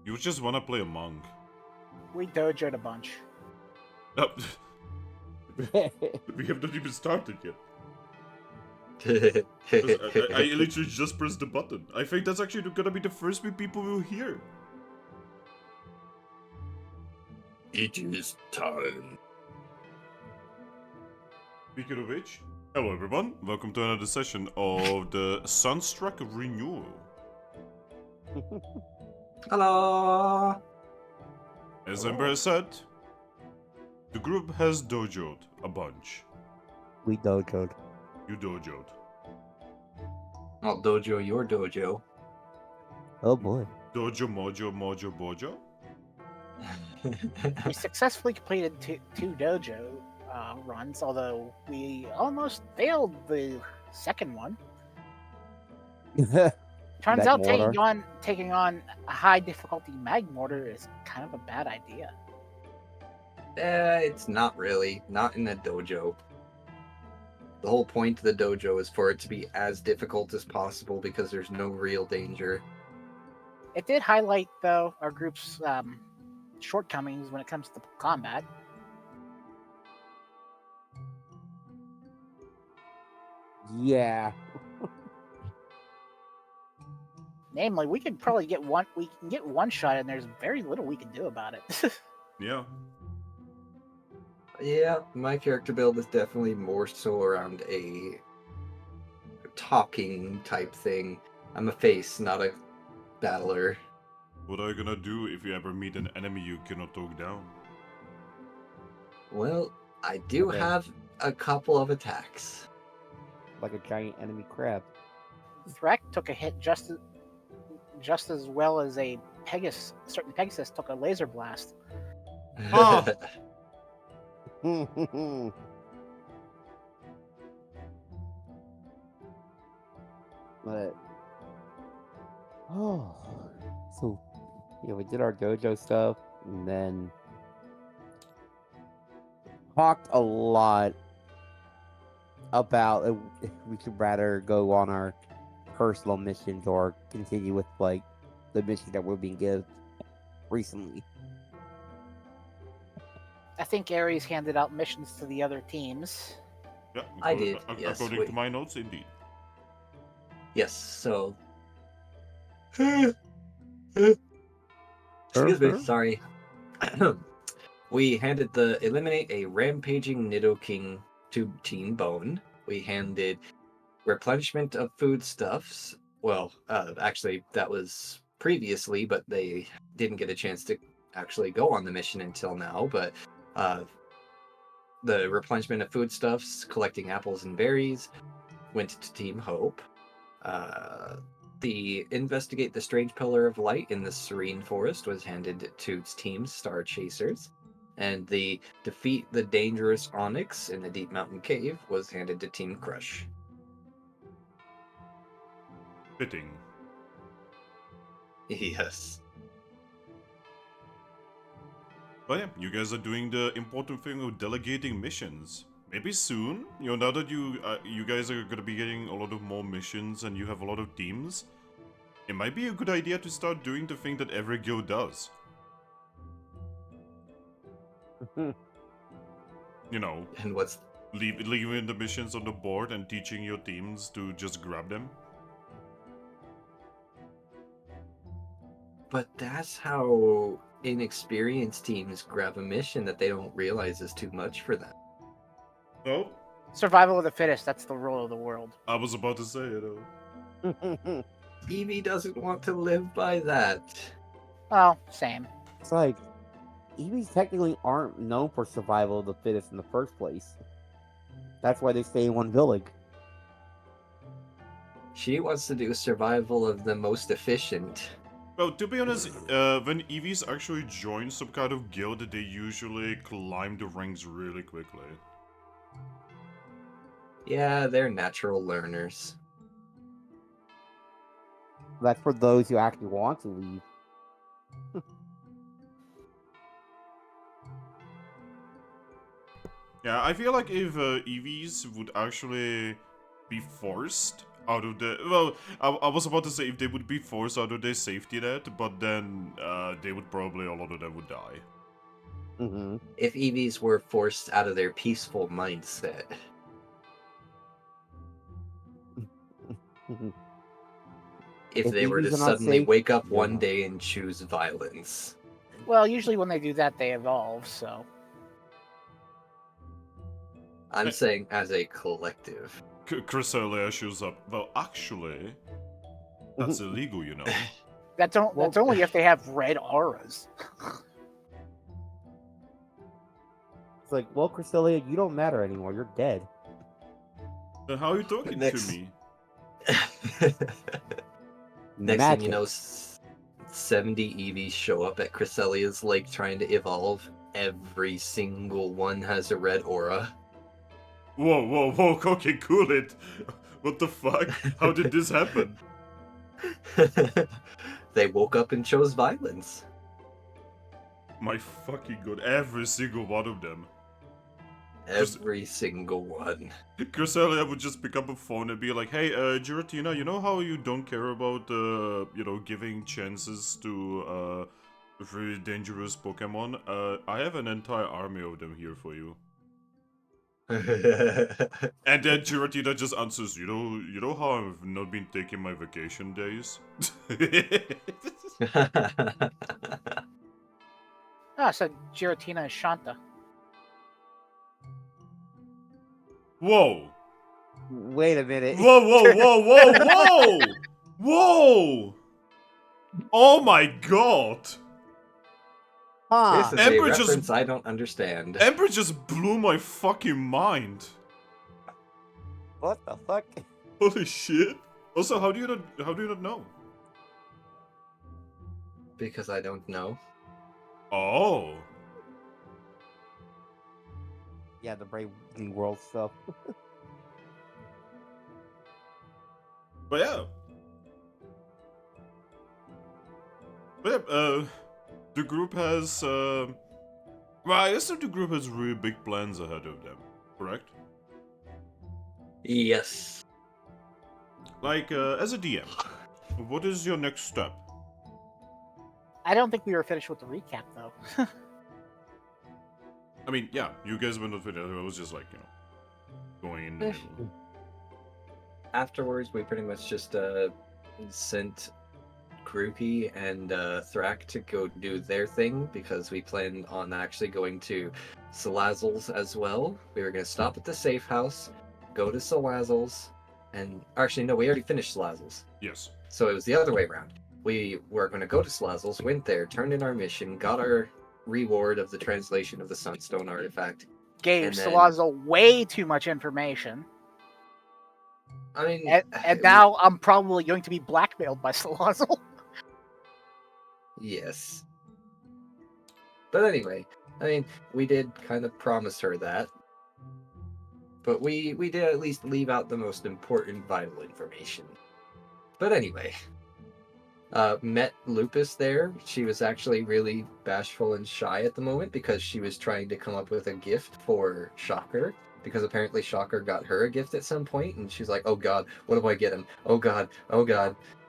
You just want to play a monk. We dojoed a bunch. Oh, we have not even started yet. I literally just pressed the button. I think that's actually gonna be the first thing people will hear. It is time. Speaking of which, hello everyone, welcome to another session of the Sunstruck Renewal. Hello. As Ember has said, the group has dojoed a bunch. We dojoed. You dojoed. I'll dojo your dojo. Oh boy. Dojo mojo mojo bojo? We successfully completed two dojo runs, although we almost failed the second one. Turns out taking on a high difficulty mag mortar is kind of a bad idea. It's not really. Not in a dojo. The whole point of the dojo is for it to be as difficult as possible because there's no real danger. It did highlight, though, our group's shortcomings when it comes to combat. Yeah. Namely, we could probably get one. We can get one shot, and there's very little we can do about it. Yeah. Yeah, my character build is definitely more so around a talking type thing. I'm a face, not a battler. What are you gonna do if you ever meet an enemy you cannot talk down? Well, I do Okay. have a couple of attacks. Like a giant enemy crab. Thrack took a hit just as well as a certain Pegasus took a laser blast. Ah! But so yeah, we did our dojo stuff and then talked a lot about if we should rather go on our personal missions or continue with like the mission that we're being given recently. I think Ares handed out missions to the other teams. Yeah, I did, yes, According wait. to my notes, indeed. Yes, so. Excuse me, sorry. We handed the eliminate a rampaging Nidoking to Team Bone. We handed replenishment of foodstuffs. Well, actually, that was previously, but they didn't get a chance to actually go on the mission until now. But the replenishment of foodstuffs, collecting apples and berries, went to Team Hope. The investigate the strange pillar of light in the serene forest was handed to Team Star Chasers, and the defeat the dangerous Onyx in the deep mountain cave was handed to Team Crush. Fitting. Yes. But yeah, you guys are doing the important thing of delegating missions. Maybe soon, now that you guys are gonna be getting a lot of more missions and you have a lot of teams, it might be a good idea to start doing the thing that every guild does. And what's leaving the missions on the board and teaching your teams to just grab them. But that's how inexperienced teams grab a mission that they don't realize is too much for them. Oh, Survival of the fittest, that's the rule of the world. I was about to say it. Eevee doesn't want to live by that. Well, same. It's like Eevees technically aren't known for survival of the fittest in the first place. That's why they stay in one village. She wants to do survival of the most efficient. Well, to be honest, when Eevees actually join some kind of guild, they usually climb the ranks really quickly. Yeah, they're natural learners. That's for those who actually want to leave. Yeah, I feel like if Eevees would actually be forced out of the well, I was about to say if they would be forced out of their safety net, but then they would probably a lot of them would die. Mm-hmm. If Eevees were forced out of their peaceful mindset. If they were to Eevees are not suddenly safe, wake up they're one not. day and choose violence. Well, usually when they do that, they evolve. So I'm saying as a collective. Cresselia shows up. Well, actually, that's illegal, you know. that's only if they have red auras. It's like, well, Cresselia, you don't matter anymore. You're dead. Then how are you talking Next. to me? Next thing you Magic. know, 70 Eevees show up at Cresselia's lake trying to evolve. Every single one has a red aura. Whoa, okay, cool it. What the fuck? How did this happen? They woke up and chose violence. My fucking god, every single one of them. Every single one. Cresselia would just pick up a phone and be like, hey, Giratina, you know how you don't care about, giving chances to, really dangerous Pokemon? I have an entire army of them here for you. And then Giratina just answers, you know how I've not been taking my vacation days? So Giratina is Shanta. Whoa! Wait a minute. Whoa! Oh my god! Huh. This is Ember a just- reference I don't understand. Ember just blew my fucking mind. What the fuck? Holy shit! Also, how do you not know? Because I don't know. Oh. Yeah, the Brave New World stuff. But yeah. The group has, well, I guess the group has really big plans ahead of them, correct? Yes. Like, as a DM, what is your next step? I don't think we were finished with the recap though. I mean, yeah, you guys were not finished. I was just like, going in the middle. Afterwards, we pretty much just sent Grookey and Thrack to go do their thing because we planned on actually going to Salazzle's as well. We were going to stop at the safe house, go to Salazzle's, and actually, no, we already finished Salazzle's. Yes. So it was the other way around. We were going to go to Salazzle's, went there, turned in our mission, got our reward of the translation of the Sunstone artifact. Gave And then- Salazzle way too much information. I mean, And now I'm probably going to be blackmailed by Salazzle. yes. But anyway, I mean, we did kind of promise her that. But we did at least leave out the most important vital information. But anyway, met Lupus there. She was actually really bashful and shy at the moment because she was trying to come up with a gift for Shocker. Because apparently Shocker got her a gift at some point, and she's like, oh god, what do I get him? Oh god.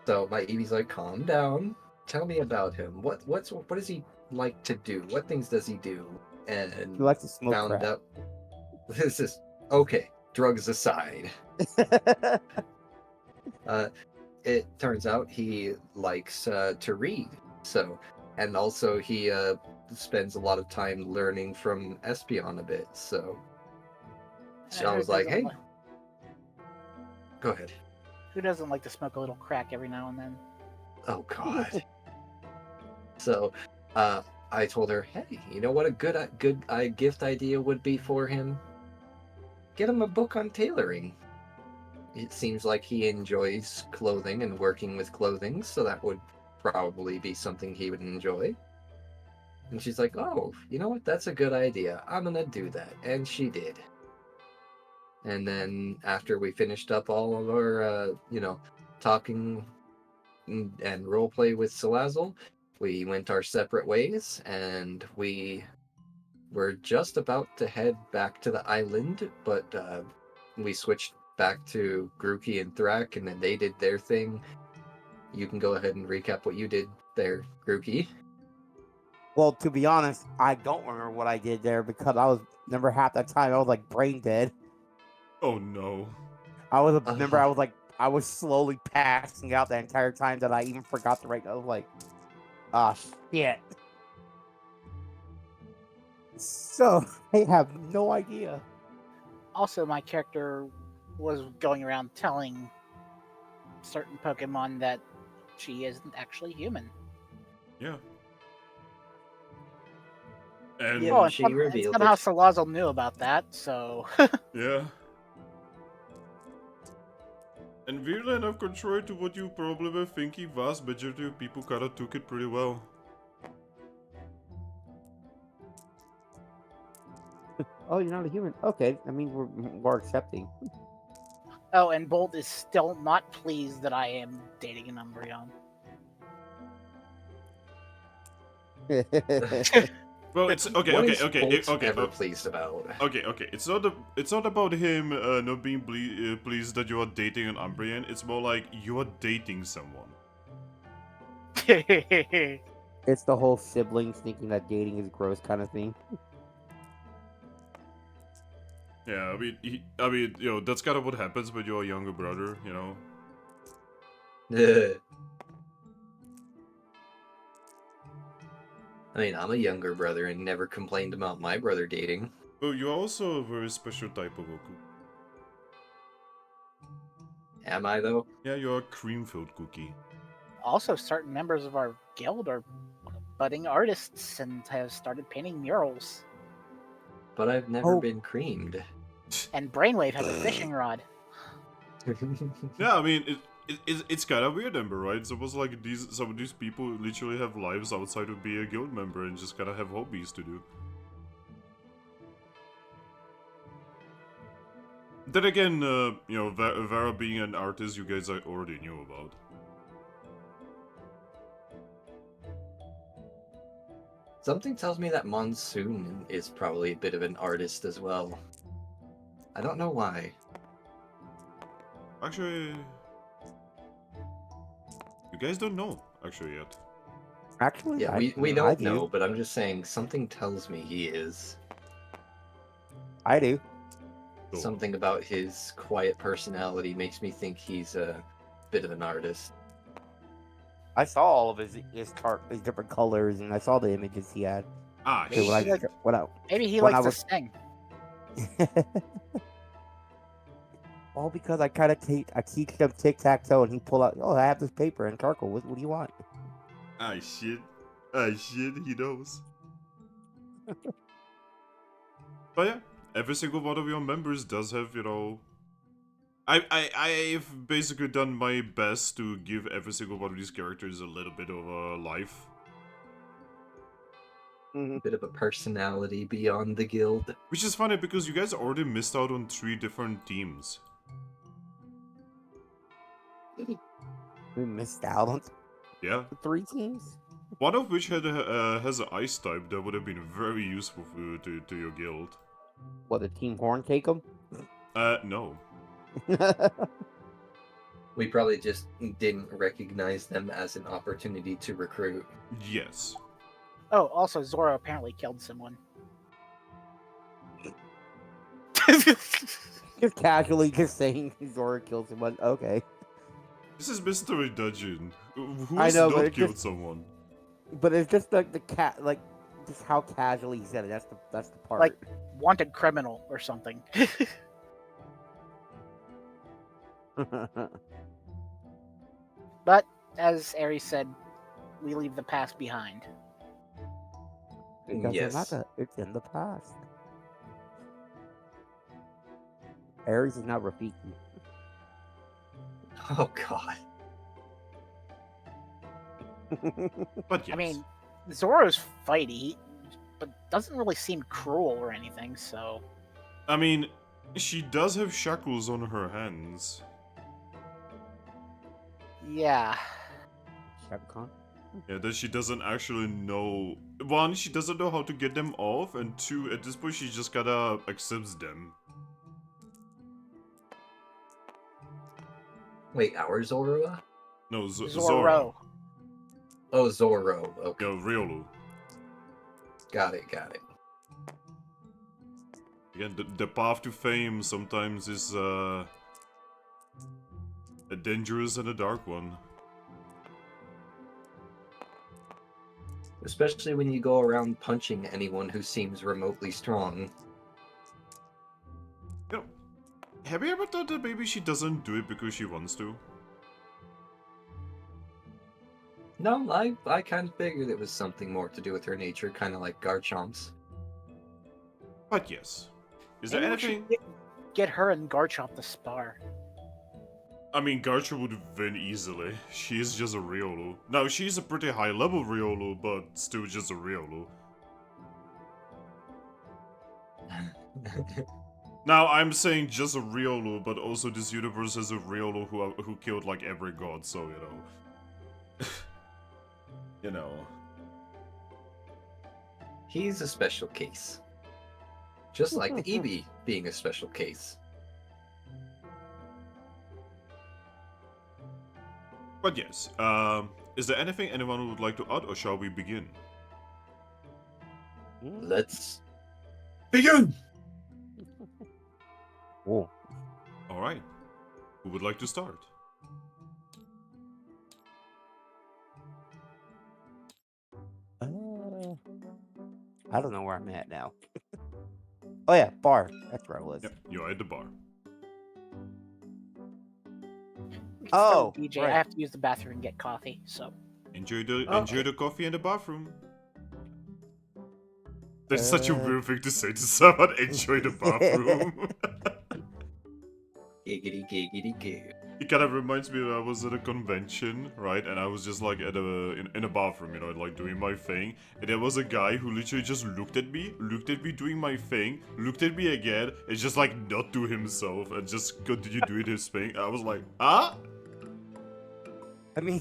So my Eevee's like, calm down. Tell me about him. What does he like to do? What things does he do? And You like to smoke found crack. out this is okay, drugs aside. It turns out he likes to read. So, and also he spends a lot of time learning from Espeon a bit. So I was like, hey, go ahead. Who doesn't like to smoke a little crack every now and then? Oh god. So I told her, hey, you know what a good gift idea would be for him? Get him a book on tailoring. It seems like he enjoys clothing and working with clothing, so that would probably be something he would enjoy. And she's like, oh, you know what? That's a good idea. I'm gonna do that. And she did. And then after we finished up all of our, talking and roleplay with Salazzle, we went our separate ways, and we were just about to head back to the island, but we switched back to Grookey and Thrack, and then they did their thing. You can go ahead and recap what you did there, Grookey. Well, to be honest, I don't remember what I did there because remember half that time I was like brain dead. Oh no. I was slowly passing out the entire time that I even forgot to write. I was like, ah, shit. So I have no idea. Also, my character was going around telling certain Pokemon that she isn't actually human. Yeah. And Yeah, Well, she revealed somehow it. Salazzle knew about that, so... yeah. And weirdly enough, contrary to what you probably were thinking, vast majority of people kinda took it pretty well. Oh, you're not a human. Okay, I mean we're accepting. Oh, and Bolt is still not pleased that I am dating an Umbreon. Well, it's okay. What Okay. is Okay. Bolt Okay. ever pleased about? Okay. Okay. It's not about him not being pleased that you are dating an Umbreon. It's more like you are dating someone. It's the whole siblings thinking that dating is gross kind of thing. Yeah. I mean, you know, that's kind of what happens when you're a younger brother. You know. I mean, I'm a younger brother and never complained about my brother dating. Well, you're also a very special type of Goku. Am I, though? Yeah, you're a cream-filled cookie. Also, certain members of our guild are budding artists and have started painting murals. But I've never Oh. been creamed. And Brainwave has a fishing rod. Yeah, I mean, it's kind of weird, Ember, right? It's almost like some of these people literally have lives outside of being a guild member and just kind of have hobbies to do. Then again, you know, Vera being an artist, you guys already knew about. Something tells me that Monsoon is probably a bit of an artist as well. I don't know why. Actually, you guys don't know, actually, yet. Actually, Yeah, we I don't do. know, but I'm just saying something tells me he is. I do. Cool. Something about his quiet personality makes me think he's a bit of an artist. I saw all of his different colors, and I saw the images he had. Ah, Maybe So shit. Maybe he when I likes to sing. All because I teach them tic-tac-toe, and he pull out. Oh, I have this paper and charcoal. What do you want? Ah, shit. Ah, shit, he knows. But yeah, every single one of your members does have, you know... I've basically done my best to give every single one of these characters a little bit of a life. A bit of a personality beyond the guild. Which is funny because you guys already missed out on 3 different teams. We missed out on Yeah. 3 teams. One of which has an ice type that would have been very useful to your guild. What, the Team Horn take them? No. We probably just didn't recognize them as an opportunity to recruit. Yes. Oh, also, Zorua apparently killed someone. Just casually just saying Zora killed someone. Okay. This is Mystery Dungeon. Who I has know, but not it's killed just- someone? But it's just like just how casually he said it. That's the part. Like, wanted criminal or something. But, as Aries said, we leave the past behind. Because Yes. it's in the past. Aries is not Rafiki. Oh god. But yes. I mean, Zorua's fighty, but doesn't really seem cruel or anything, so... I mean, she does have shackles on her hands. Yeah. Shaka Khan? Yeah, that she doesn't actually know. 1, she doesn't know how to get them off, and 2, at this point, she just kinda accepts them. Wait, our Zorua? No, Zora. Zoro. Oh, Zoro. Okay, Yo, Riolu. got it. Again, the path to fame sometimes is a dangerous and a dark one. Especially when you go around punching anyone who seems remotely strong. You know, have you ever thought that maybe she doesn't do it because she wants to? No, I kind of figured it was something more to do with her nature, kind of like Garchomp's. But yes. Is there Maybe we should anything... get her and Garchomp to spar. I mean, Garcha would win easily. She is just a Riolu. Now, she's a pretty high-level Riolu, but still just a Riolu. Now, I'm saying just a Riolu, but also this universe has a Riolu who killed like every god, so, you know. You know. He's a special case. Just like the Eevee being a special case. But yes, is there anything anyone would like to add, or shall we begin? Let's begin! Cool. Alright. Who would like to start? I don't know where I'm at now. Oh yeah, bar. That's where I was. Yep, you're at the bar. We can start Oh, with DJ. right. I have to use the bathroom and get coffee, so. Enjoy the Okay. coffee in the bathroom. That's such a weird thing to say to someone. Enjoy the bathroom. Giggity giggity gig. It kind of reminds me that I was at a convention, right? And I was just like at in a bathroom, you know, like doing my thing. And there was a guy who literally just looked at me doing my thing, looked at me again, and just like not do himself, and just continue doing his thing. I was like, ah. I mean,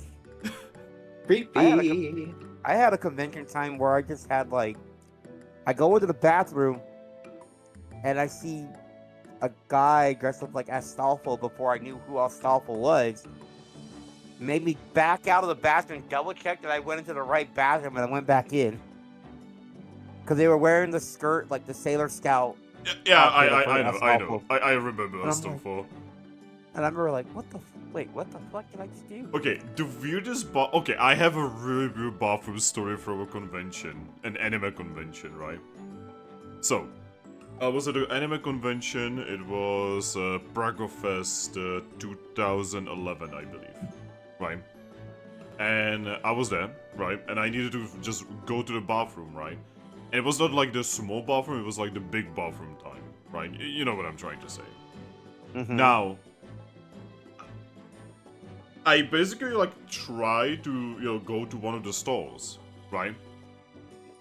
Creepy. I had a convention time where I just had like, I go into the bathroom, and I see a guy dressed up like Astolfo before I knew who Astolfo was. Made me back out of the bathroom, double check that I went into the right bathroom, and I went back in. Because they were wearing the skirt, like the Sailor Scout. Yeah, outfit of I know. Astolfo. I remember And I'm Astolfo. And I remember like, wait, what the fuck did I just do? Okay, the weirdest okay, I have a really weird bathroom story from a convention, an anime convention, right? So, I was at an anime convention, it was Pragofest 2011, I believe, right? And I was there, right? And I needed to just go to the bathroom, right? And it was not like the small bathroom, it was like the big bathroom time, right? You know what I'm trying to say. Mm-hmm. Now, I basically like try to, you know, go to one of the stalls, right?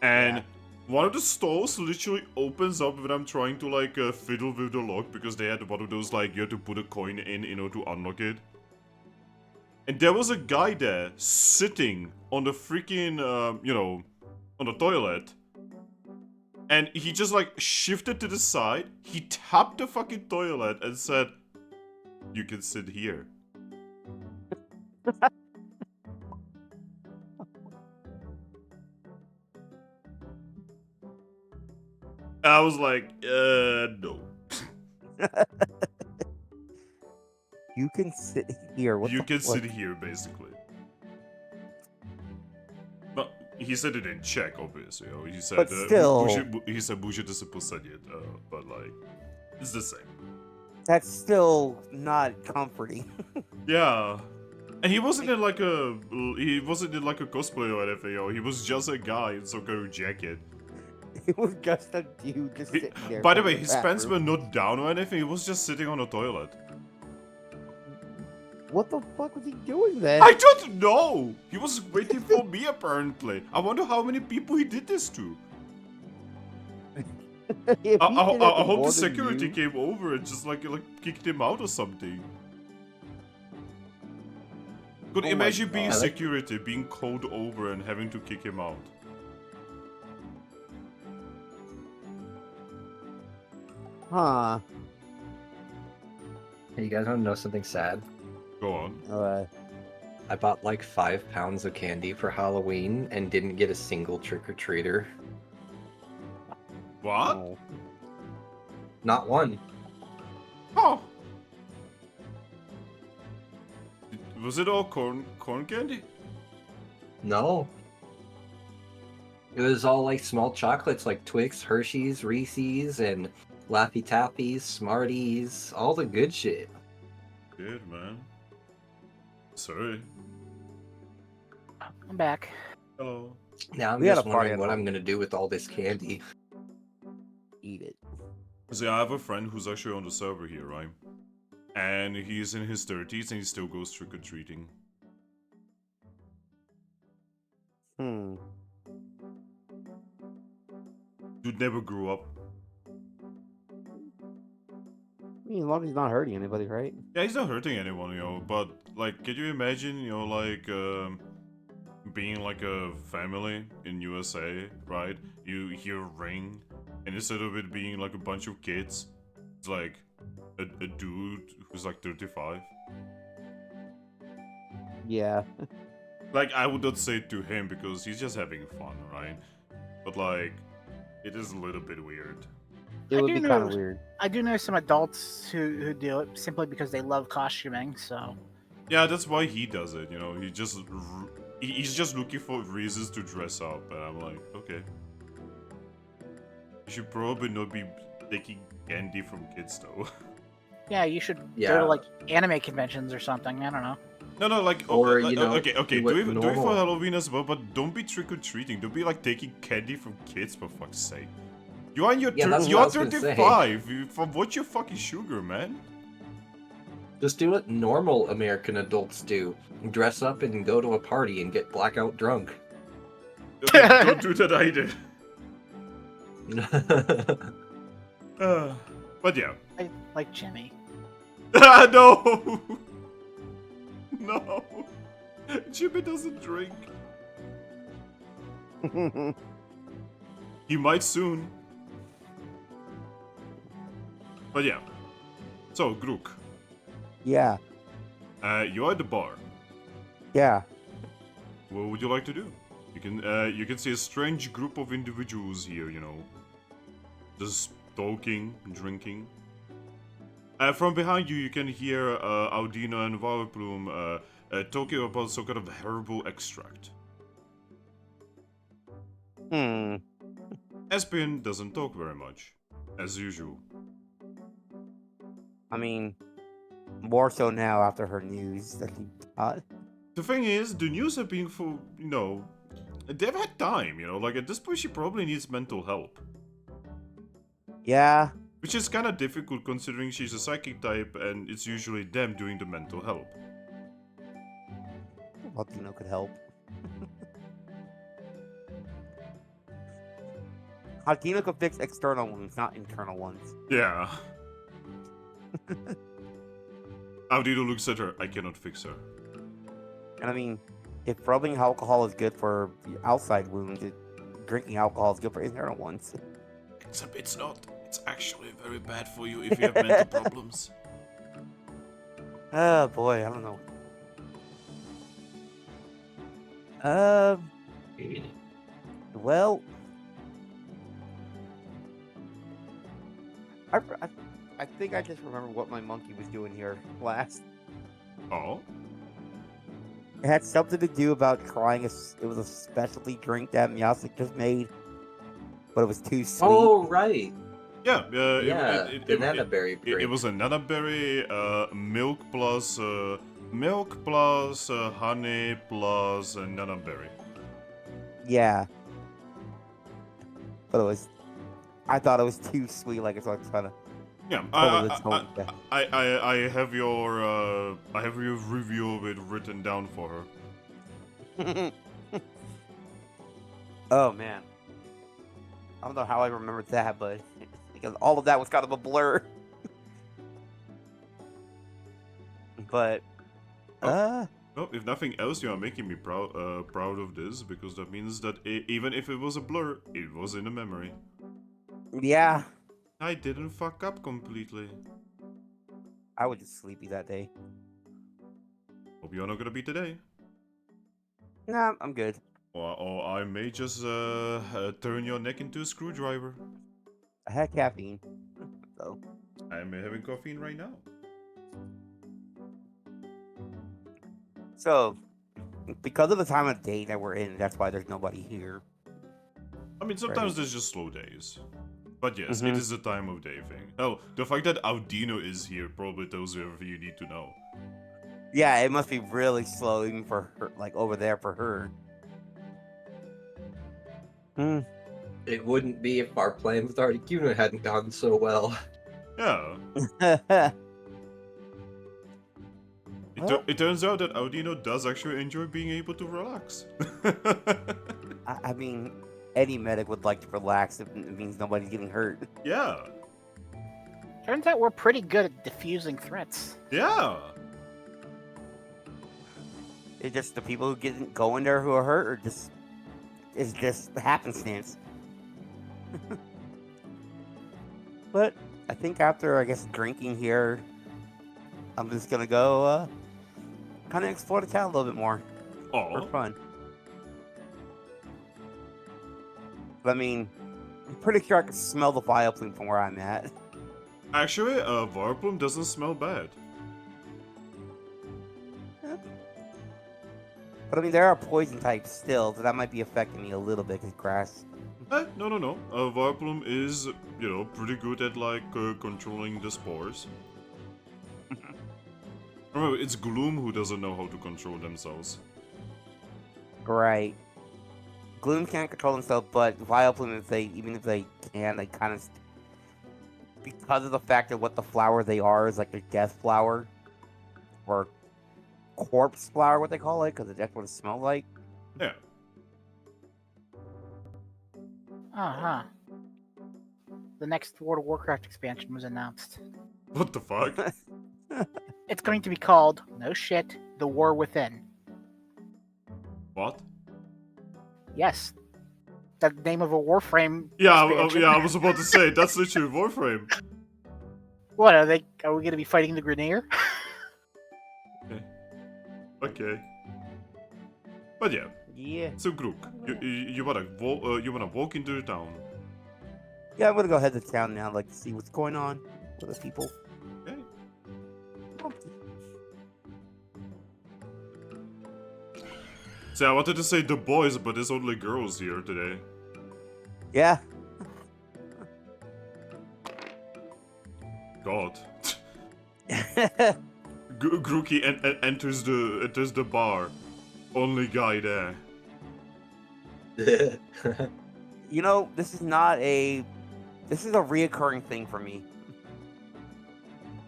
And one of the stalls literally opens up when I'm trying to like fiddle with the lock, because they had one of those like you have to put a coin in, you know, to unlock it. And there was a guy there sitting on the freaking, you know, on the toilet. And he just like shifted to the side, he tapped the fucking toilet and said, "You can sit here." I was like, no. You can sit here. What You the can fuck? sit here, basically. But he said it in Czech, obviously. You know? He said, But still- he said, "Můžete se posadit," but like, it's the same. That's still not comforting. Yeah. And he wasn't in like a cosplay or anything, yo. He was just a guy in some kind of jacket. It was just a dude just sitting there. By the from way, his pants bathroom. were not down or anything, he was just sitting on the toilet. What the fuck was he doing then? I don't know! He was waiting for me, apparently. I wonder how many people he did this to. If he did I it hope more the than security you- came over and just like kicked him out or something. Could Oh my imagine being God. security, being called over and having to kick him out. Huh. Hey, you guys want to know something sad? Go on. I bought like 5 pounds of candy for Halloween and didn't get a single trick-or-treater. What? Oh. Not one. Oh. Was it all corn candy? No. It was all like small chocolates like Twix, Hershey's, Reese's, and Laffy Taffies, Smarties, all the good shit. Good, man. Sorry. I'm back. Hello. Now I'm We had just a party wondering at what I'm home. gonna do with all this candy. Eat it. See, I have a friend who's actually on the server here, right? And he's in his 30s and he still goes trick-or-treating. Hmm. Dude never grew up. I mean, as long as he's not hurting anybody, right? Yeah, he's not hurting anyone, you know, but, like, can you imagine, you know, like, being like a family in USA, right? You hear a ring, and instead of it being like a bunch of kids, it's like a dude who's like 35. Yeah. Like, I would not say it to him because he's just having fun, right? But, like, it is a little bit weird. It I would do be know- kind of weird. I do know some adults who do it simply because they love costuming. So Yeah, that's why he does it, you know, he's just looking for reasons to dress up, and I'm like, okay. You should probably not be taking candy from kids, though. yeah, you should go Yeah. to like anime conventions or something. I don't know. No, like, Or, like, you know, okay, do do it it for normal. Halloween as well, but don't be trick-or-treating. Don't be, like, taking candy from kids, for fuck's sake. You are in your Yeah, that's what you're I was gonna say. 35. From what's your fucking sugar, man? Just do what normal American adults do. Dress up and go to a party and get blackout drunk. Don't do that either. But yeah. Like Jimmy. No! No! Jimmy doesn't drink. He might soon. But yeah. So, Grook, Yeah. you're at the bar. Yeah. What would you like to do? You can see a strange group of individuals here, you know. Just talking, drinking. From behind you, you can hear Audina and Valplume talking about some kind of herbal extract. Hmm. Espion doesn't talk very much, as usual. I mean, more so now after her news that he got. The thing is, the news have been for, you know, they've had time, you know, like at this point she probably needs mental help. Yeah. Which is kind of difficult considering she's a psychic type and it's usually them doing the mental help. Latino could help. Hakino could fix external ones, not internal ones. Yeah. Audino looks at her, I cannot fix her. And I mean, if rubbing alcohol is good for outside wounds, drinking alcohol is good for internal ones. Except it's not. It's actually very bad for you if you have mental problems. Oh boy, I don't know. Well, I think I just remember what my monkey was doing here last. Oh? It had something to do about trying it was a specialty drink that Miyasuk just made, but it was too sweet. Oh, right. Yeah, Yeah, banana berry it drink. was a nana berry, milk plus honey plus nana berry. Yeah. But I thought it was too sweet, like it's like trying to Yeah, pull its own. I have your review of it written down for her. Oh man. I don't know how I remembered that, but because all of that was kind of a blur. But Well, if nothing else, you are making me proud of this because that means that even if it was a blur, it was in a memory. yeah, I didn't fuck up completely. I was just sleepy that day. Hope you're not gonna be today. Nah, I'm good. Or I may just turn your neck into a screwdriver. I had caffeine. So, I'm having caffeine right now. so because of the time of day that we're in, that's why there's nobody here. I mean, sometimes Right. there's just slow days. But yes, Mhm. it is a time of day thing. Oh, the fact that Audino is here probably tells you everything you need to know. Yeah, it must be really slow even for her, like over there for her. Hmm. It wouldn't be if our plan with Articuno hadn't gone so well. Yeah. Well, It turns out that Audino does actually enjoy being able to relax. I mean, any medic would like to relax if it means nobody's getting hurt. Yeah. Turns out we're pretty good at diffusing threats. Yeah. It's just the people who get going there who are hurt, or just it's just happenstance. But I think after drinking here, I'm just gonna go kind of explore the town a little bit more for Oh. fun. I mean, I'm pretty sure I can smell the fire plume from where I'm at. Actually, Varplum doesn't smell bad. But I mean, there are poison types still, so that might be affecting me a little bit because grass. No. Varplum is, pretty good at, controlling the spores. Remember, it's Gloom who doesn't know how to control themselves. Right. Gloom can't control himself, but Vileplume, even if they can, they kind of, because of the fact of what the flower they are is like a death flower, or corpse flower, what they call it, because that's what it smells like. Yeah. Uh-huh. The next World of Warcraft expansion was announced. What the fuck? It's going to be called, no shit, The War Within. What? Yes. The name of a Warframe Yeah, expansion. I was about to say, that's literally Warframe. What, are we going to be fighting the Grineer? Okay. But yeah, Yeah. so Grook, you wanna walk into the town? Yeah, I'm gonna go head to town now, like to see what's going on with the people. Okay. See, I wanted to say the boys, but there's only girls here today. Yeah. God. Grookey enters the bar. Only guy there. You know, this is a reoccurring thing for me.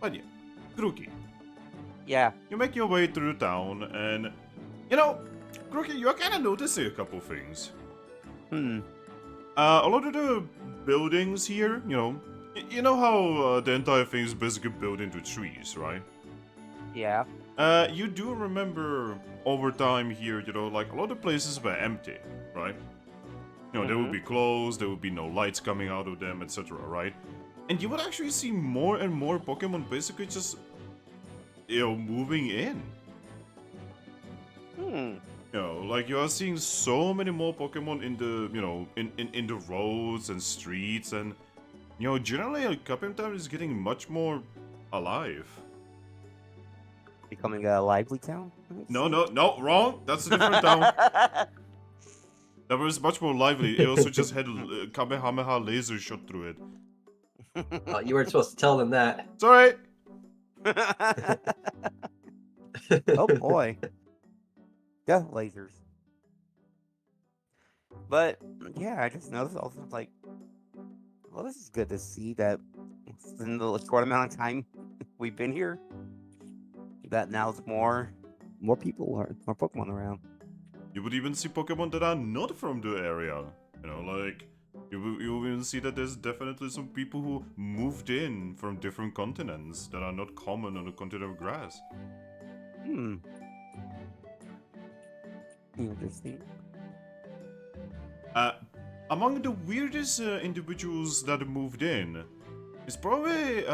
But yeah, Grookey, Yeah. you make your way through town, and Grookey, you're kind of noticing a couple things. A lot of the buildings here, you know how the entire thing is basically built into trees, right? Yeah. You do remember over time here, like a lot of places were empty, right? They would be closed, there would be no lights coming out of them, etc., right? And you would actually see more and more Pokemon basically just, moving in. Like you are seeing so many more Pokemon in the, in the roads and streets, and, generally, Capim Town is getting much more alive. Becoming a lively town? No, wrong. That's a different town. That was much more lively. It also just had Kamehameha laser shot through it. Oh, you weren't supposed to tell them that. Sorry. Oh boy. Death lasers. But yeah, I just noticed also like, well, this is good to see that in the short amount of time we've been here, that now it's more people are more Pokemon around. You would even see Pokemon that are not from the area. You will even see that there's definitely some people who moved in from different continents that are not common on the continent of grass. Interesting. Among the weirdest individuals that moved in is probably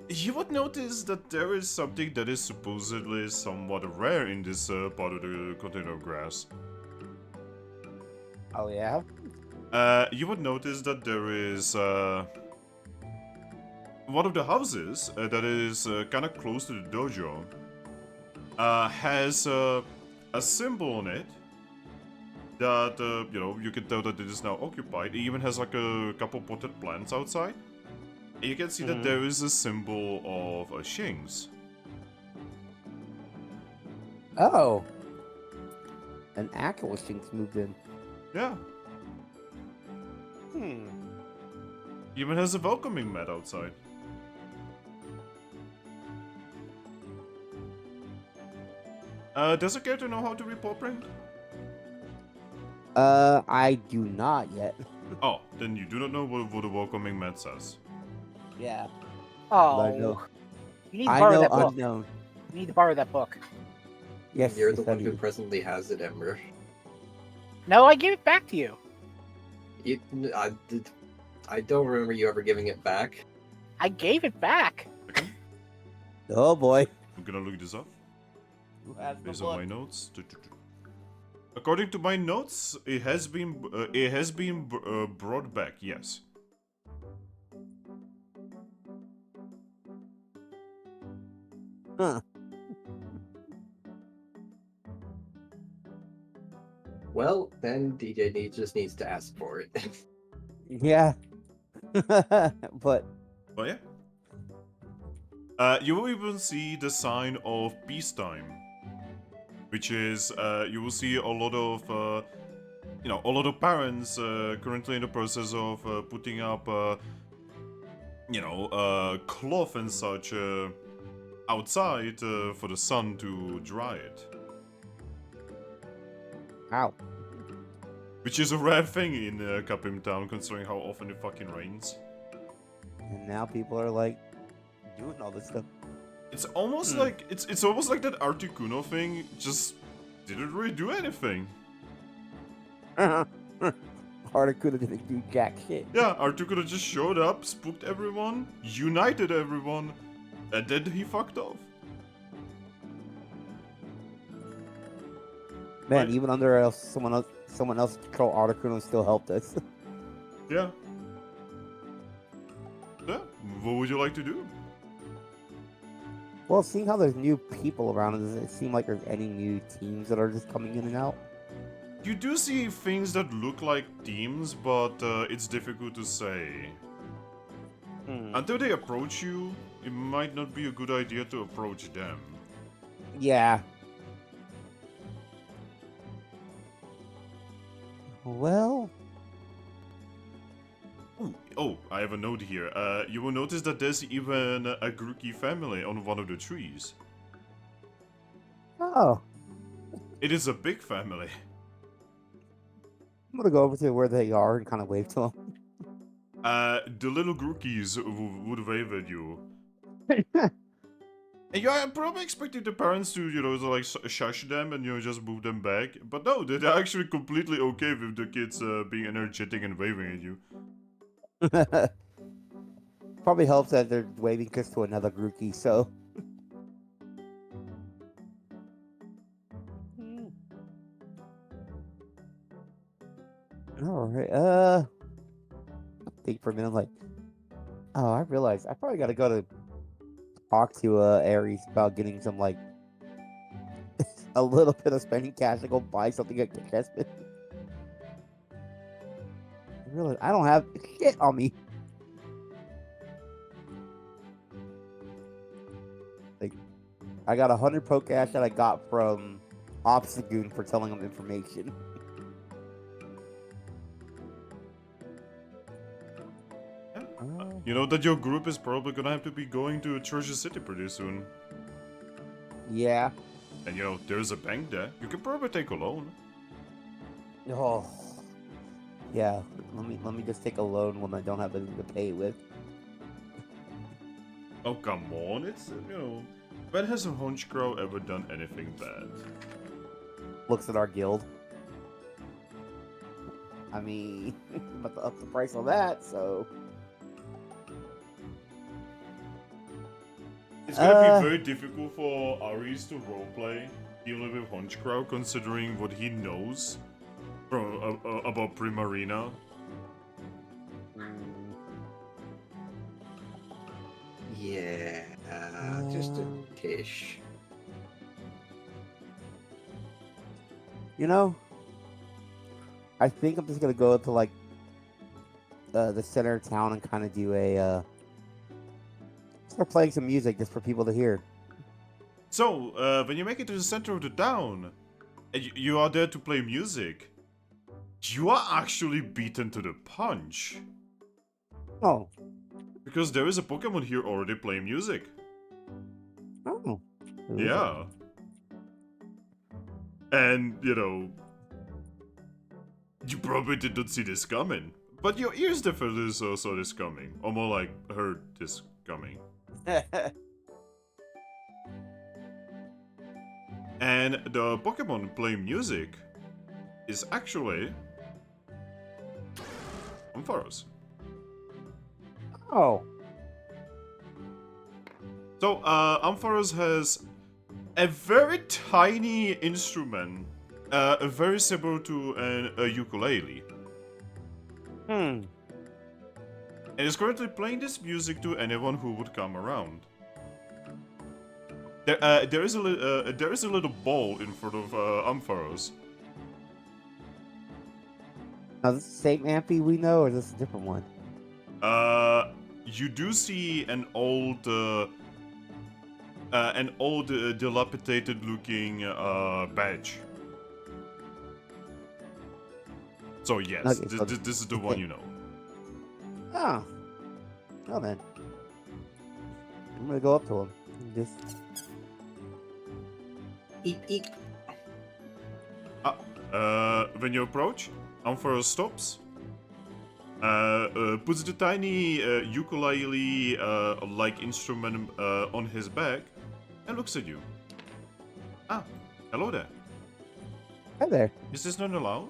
You would notice that there is something that is supposedly somewhat rare in this part of the container of grass. Oh yeah. You would notice that there is one of the houses that is kind of close to the dojo has a symbol on it that you know, you can tell that it is now occupied. It even has like a couple potted plants outside. And you can see that there is a symbol of shings. Oh. An actual Shinx moved in. Yeah. Even has a welcoming mat outside. Does a character know how to report print? I do not yet. Oh, then you do not know what a welcoming mat says. Yeah. Oh, I know. you need to I borrow know that book. unknown. You need to borrow that book. Yes, You're yes, the I one who do. presently has it, Ember. No, I gave it back to you. I don't remember you ever giving it back. I gave it back. Oh boy. I'm gonna look this up Who has the based on book? my notes. According to my notes, it has been brought back. Yes. Huh. Well, then just needs to ask for it. Yeah. But Oh yeah. You will even see the sign of peacetime, which is you will see a lot of you know, a lot of parents currently in the process of putting up you know, cloth and such outside for the sun to dry it. ow. Which is a rare thing in Capim Town, considering how often it fucking rains. And now people are like doing all this stuff. It's almost like it's almost like that Articuno thing just didn't really do anything. Articuno didn't do jack shit. Yeah, Articuno just showed up, spooked everyone, united everyone, and then he fucked off. Man, Right. even under someone else control Articuno still helped us. Yeah. Yeah. What would you like to do? Well, seeing how there's new people around, does it seem like there's any new teams that are just coming in and out? You do see things that look like teams, but it's difficult to say. Until they approach you, it might not be a good idea to approach them. Yeah. Well, Oh, I have a note here. You will notice that there's even a Grookey family on one of the trees. oh, It is a big family. I'm gonna go over to where they are and kind of wave to them. The little Grookies would wave at you. And you're probably expecting the parents to, you know, like shush them and, you know, just move them back. But no, they're actually completely okay with the kids being energetic and waving at you. Probably helps that they're waving kiss to another Grookey, so. Alright, I think for a minute, like, oh, I realized I probably gotta go to talk to Aries about getting some, like, a little bit of spending cash to go buy something at Chespin. I realize I don't have shit on me. Like, I got 100 poke cash that I got from Obstagoon for telling him information. You know that your group is probably gonna have to be going to Treasure City pretty soon. Yeah. And you know, there's a bank there. You can probably take a loan. Oh. Yeah. Let me just take a loan when I don't have anything to pay with. Oh, come on. It's, you know, when has a Honchcrow ever done anything bad? Looks at our guild. I mean, I'm about to up the price on that, so. It's gonna be very difficult for Aries to roleplay dealing with Honchcrow, considering what he knows from about Primarina. Yeah, just a tish. You know, I think I'm just gonna go to like the center of town and kind of do a start playing some music just for people to hear. So, when you make it to the center of the town, and you are there to play music, you are actually beaten to the punch. Oh, Because there is a Pokemon here already playing music. oh, Yeah. And, you know, you probably did not see this coming. But your ears definitely saw this coming. Or more like, heard this coming. And the Pokemon playing music is actually Ampharos. Oh, So, Ampharos has a very tiny instrument, very similar to a ukulele. hmm. And is currently playing this music to anyone who would come around. There is a little ball in front of Ampharos. Now, is this the same Ampy we know, or is this a different one? You do see an old dilapidated-looking badge. So yes, Okay, so this is the one you know. Oh, well then, I'm gonna go up to him. Just Eep, eep. When you approach, Ampharos stops. Puts the tiny ukulele-like instrument on his back and looks at you. Ah, hello there. hi there. Is this not allowed?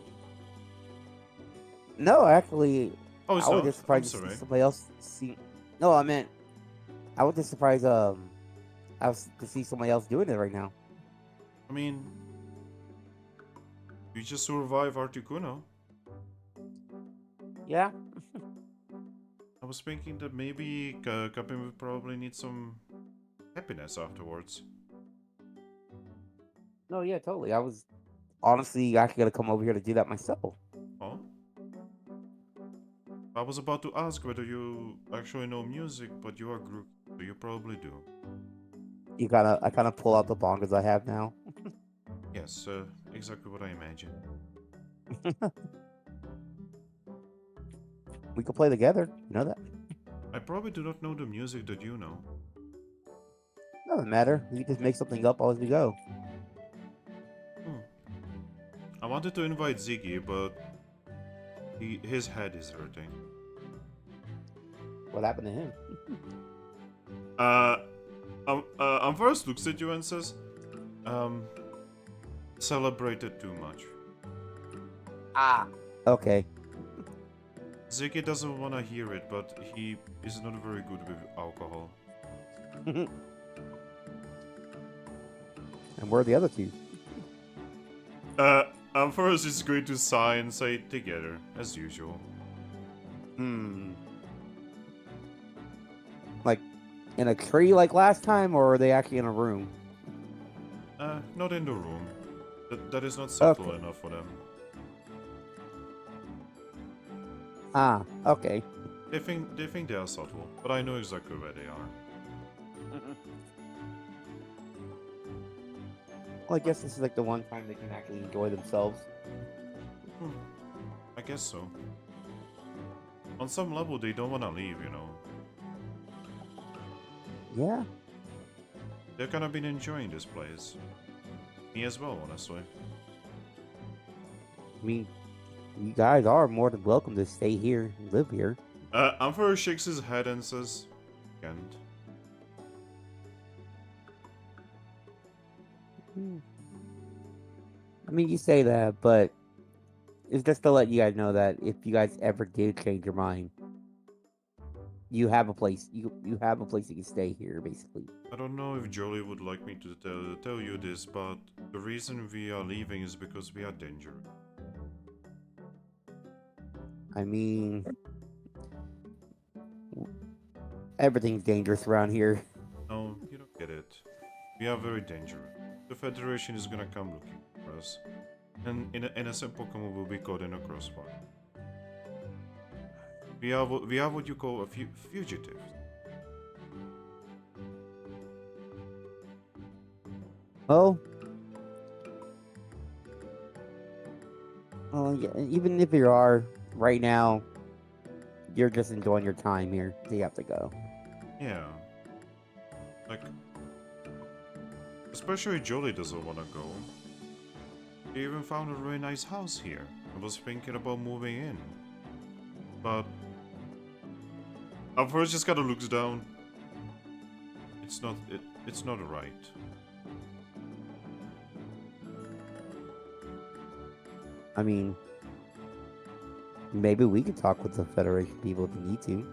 No, actually, Oh, it's I was not. just I'm surprised to sorry. see somebody else see. No, I meant I was just surprised. I was to see somebody else doing it right now. I mean, you just survive Articuno. Yeah. I was thinking that maybe Capim would probably need some happiness afterwards. No, yeah, totally. I was honestly actually gonna come over here to do that myself. Oh? I was about to ask whether you actually know music, but you are Grookey, so you probably do. I kind of pull out the bongos I have now. Yes, exactly what I imagined. We could play together. You know that. I probably do not know the music that you know. Doesn't matter. We can just make something up as we go. I wanted to invite Ziggy, but his head is hurting. What happened to him? First looks at you and says, celebrated too much. Ah. Okay. Ziggy doesn't want to hear it, but he is not very good with alcohol. And where are the other two? First is going to sigh and say together, as usual. Like in a tree like last time, or are they actually in a room? Not in the room. That is not subtle Okay. enough for them. Ah, okay. They think they are subtle, but I know exactly where they are. Well, I guess this is like the one time they can actually enjoy themselves. I guess so. On some level, they don't want to leave, you know. Yeah. They've kind of been enjoying this place. Me as well, honestly. I mean, you guys are more than welcome to stay here and live here. Ampharos shakes his head and says, "Can't." I mean, you say that, but it's just to let you guys know that if you guys ever did change your mind, you have a place. You have a place you can stay here, basically. I don't know if Jolie would like me to tell you this, but the reason we are leaving is because we are dangerous. I mean, everything's dangerous around here. No, you don't get it. We are very dangerous. The Federation is gonna come looking for us, and innocent Pokemon will be caught in a crossfire. We are what you call a fugitive. Oh. Yeah, even if you are right now, you're just enjoying your time here. So you have to go. Yeah. Like, especially Jolie doesn't wanna go. She even found a really nice house here. I was thinking about moving in. But at first just kinda looks down. It's not right. I mean, maybe we could talk with the Federation people if you need to.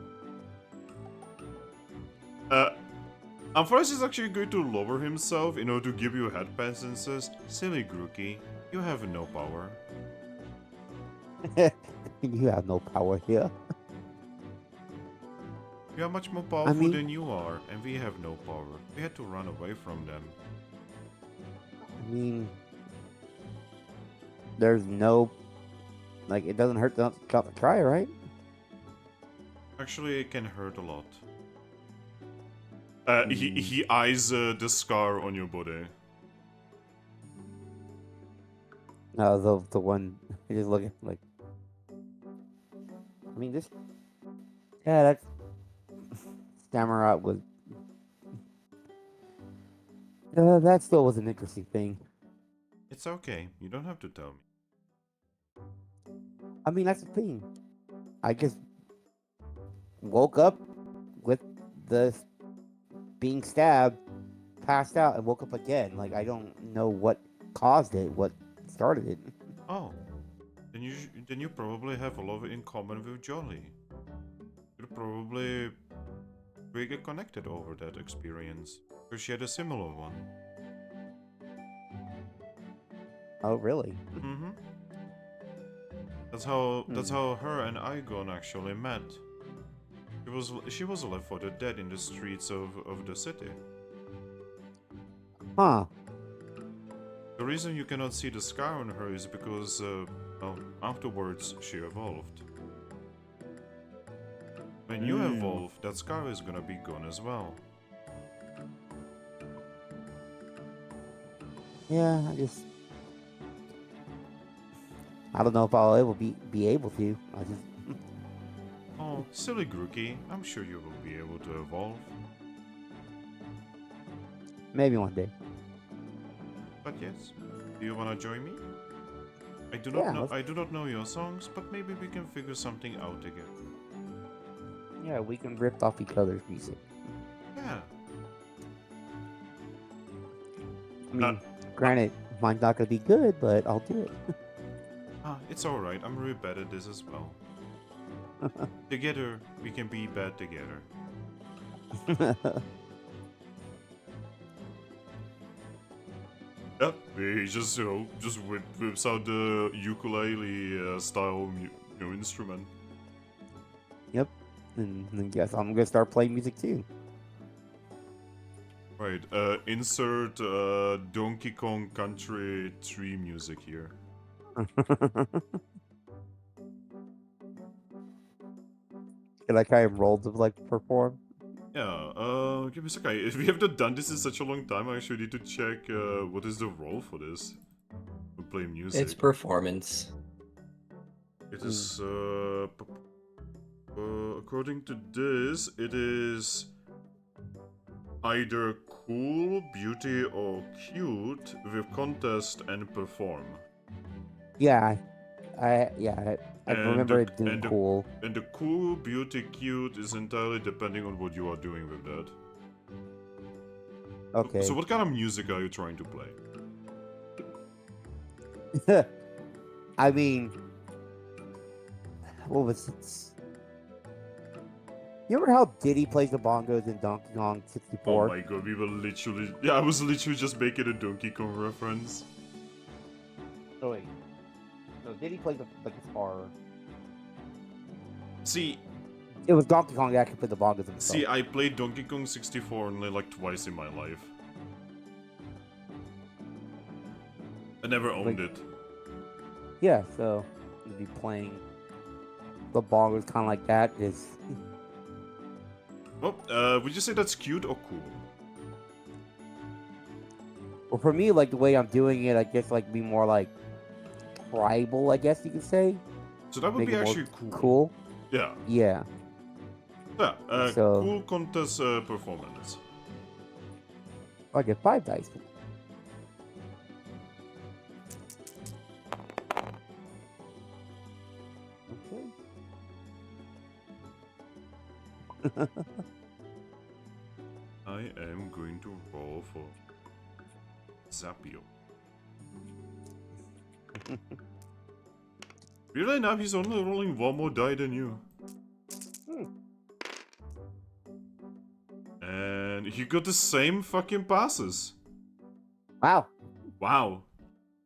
At first he's actually going to lower himself in order to give you a headpats and says, "Silly Grookey, you have no power." You have no power here. We are much more powerful than you are, and we have no power. We had to run away from them. I mean, there's no, like, it doesn't hurt to try, right? Actually, it can hurt a lot. He eyes the scar on your body. No, the one I just look at like. I mean, this. Yeah, that's. Stammerat was. That still was an interesting thing. It's okay. You don't have to tell me. I mean, that's the thing. I just woke up with the being stabbed, passed out, and woke up again. Like, I don't know what caused it, what started it. Oh, then you probably have a lot in common with Jolly. You're probably really connected over that experience, because she had a similar one. Oh, really? Mm-hmm. That's how her and Igon actually met. She was left for the dead in the streets of the city. Huh. The reason you cannot see the scar on her is because, well, afterwards she evolved. When you evolve, that scar is gonna be gone as well. Yeah, I don't know if I'll ever be able to. I just. Oh, silly Grookey, I'm sure you will be able to evolve. Maybe one day. But yes, do you wanna join me? I do not know your songs, but maybe we can figure something out together. Yeah, we can rip off each other's music. Yeah. I mean, granted, mine's not gonna be good, but I'll do it. It's alright, I'm really bad at this as well. Together, we can be bad together. Yep, he just, just whips out the ukulele style instrument. Yep. And then guess I'm gonna start playing music too. Right, insert Donkey Kong Country 3 music here. Can I kind of roll to like perform? Yeah, give me a second. If we have not done this in such a long time, I actually need to check what is the role for this. To play music. It's performance. It is, according to this, it is either cool, beauty, or cute with contest and perform. Yeah, I remember it being cool. And the cool, beauty, cute is entirely depending on what you are doing with that. Okay. So what kind of music are you trying to play? I mean, what was it? You remember how Diddy plays the bongos in Donkey Kong Oh 64? my god, we were literally... Yeah, I was literally just making a Donkey Kong reference. Oh wait. No, Diddy plays the guitar. See, It was Donkey Kong that actually played the bongos himself. I played Donkey Kong 64 only like twice in my life. I never owned it. Yeah, so you'd be playing the bongos kind of like that is. Well, would you say that's cute or cool? Well, for me, like the way I'm doing it, I guess like be more like tribal, I guess you could say. So that would Make be it more actually cool. Cool. Yeah. Yeah. Yeah, So- cool contest performance. I get 5 dice. Okay. I am going to roll for Zapio. Really now he's only rolling one more die than you. And he got the same fucking passes. Wow. Wow.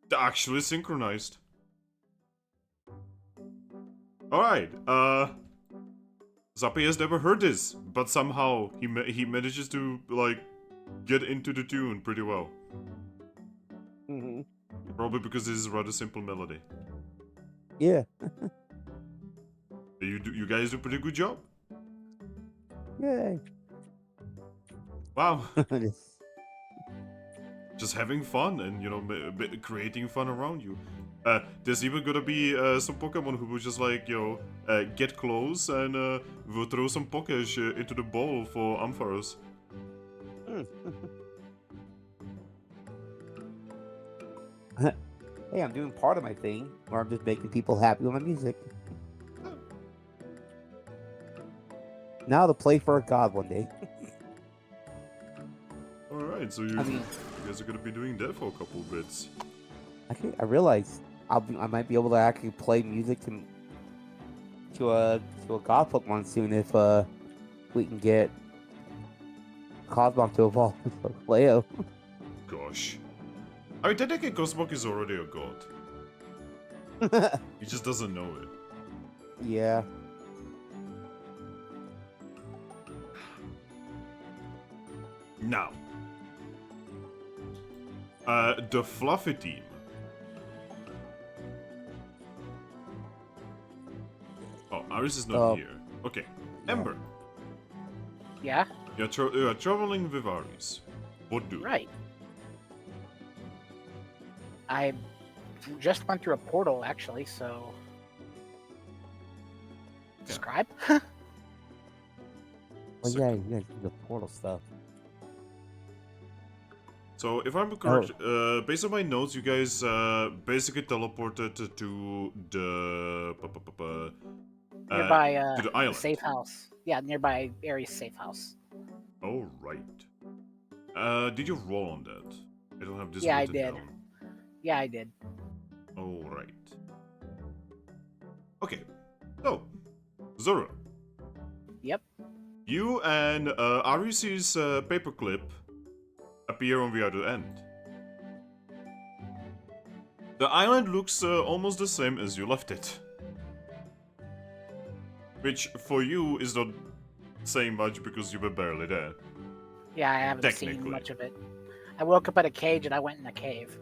They're actually synchronized. Alright, Zappy has never heard this, but somehow he manages to, like, get into the tune pretty well. Hmm. Probably because this is a rather simple melody. Yeah. You guys do a pretty good job. Yay. Wow. Just- Just having fun and, you know, creating fun around you. There's even gonna be some Pokemon who will just, like, you know, get close and will throw some Pokesh into the bowl for Ampharos. Hey, I'm doing part of my thing, or I'm just making people happy with my music. Now to play for a god one day. Alright, so you guys are gonna be doing that for a couple bits. I realize I might be able to actually play music to a god Pokemon soon if we can get Cosmog to evolve into Leo. Gosh. I mean, technically Cosmog is already a god. He just doesn't know it. Yeah. Now. The Fluffy team. Oh, Aris is not Oh. here. Okay. Ember, Yeah, you're traveling with Aris. What do? right. I just went through a portal, actually, so... Describe? Oh So- yeah, yeah, the portal stuff. So, if I'm correct, based on my notes, you guys basically teleported to the Nearby to the island. safe house. Yeah, nearby Aries safe house. Oh right. Did you roll on that? I don't have this Yeah, I written did. down. Yeah, I did. Oh right. Okay. So, Zorua, Yep. you and Aris's paperclip appear on the other end. The island looks almost the same as you left it. Which, for you, is not saying much because you were barely there. Yeah, I haven't seen Technically. much of it. I woke up at a cage and I went in a cave.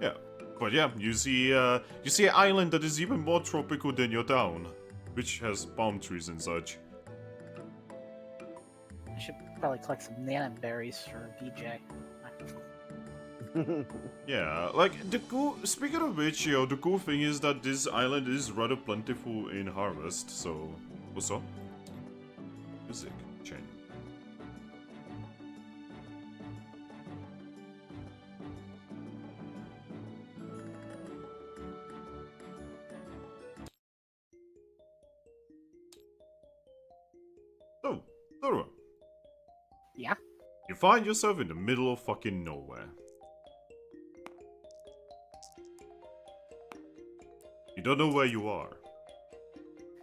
Yeah. But yeah, you see an island that is even more tropical than your town. Which has palm trees and such. I should probably collect some nana berries for DJ. Yeah, like, speaking of which, you know, the cool thing is that this island is rather plentiful in harvest, so... What's up? Music chain. So, Zorua, Yeah? you find yourself in the middle of fucking nowhere. You don't know where you are.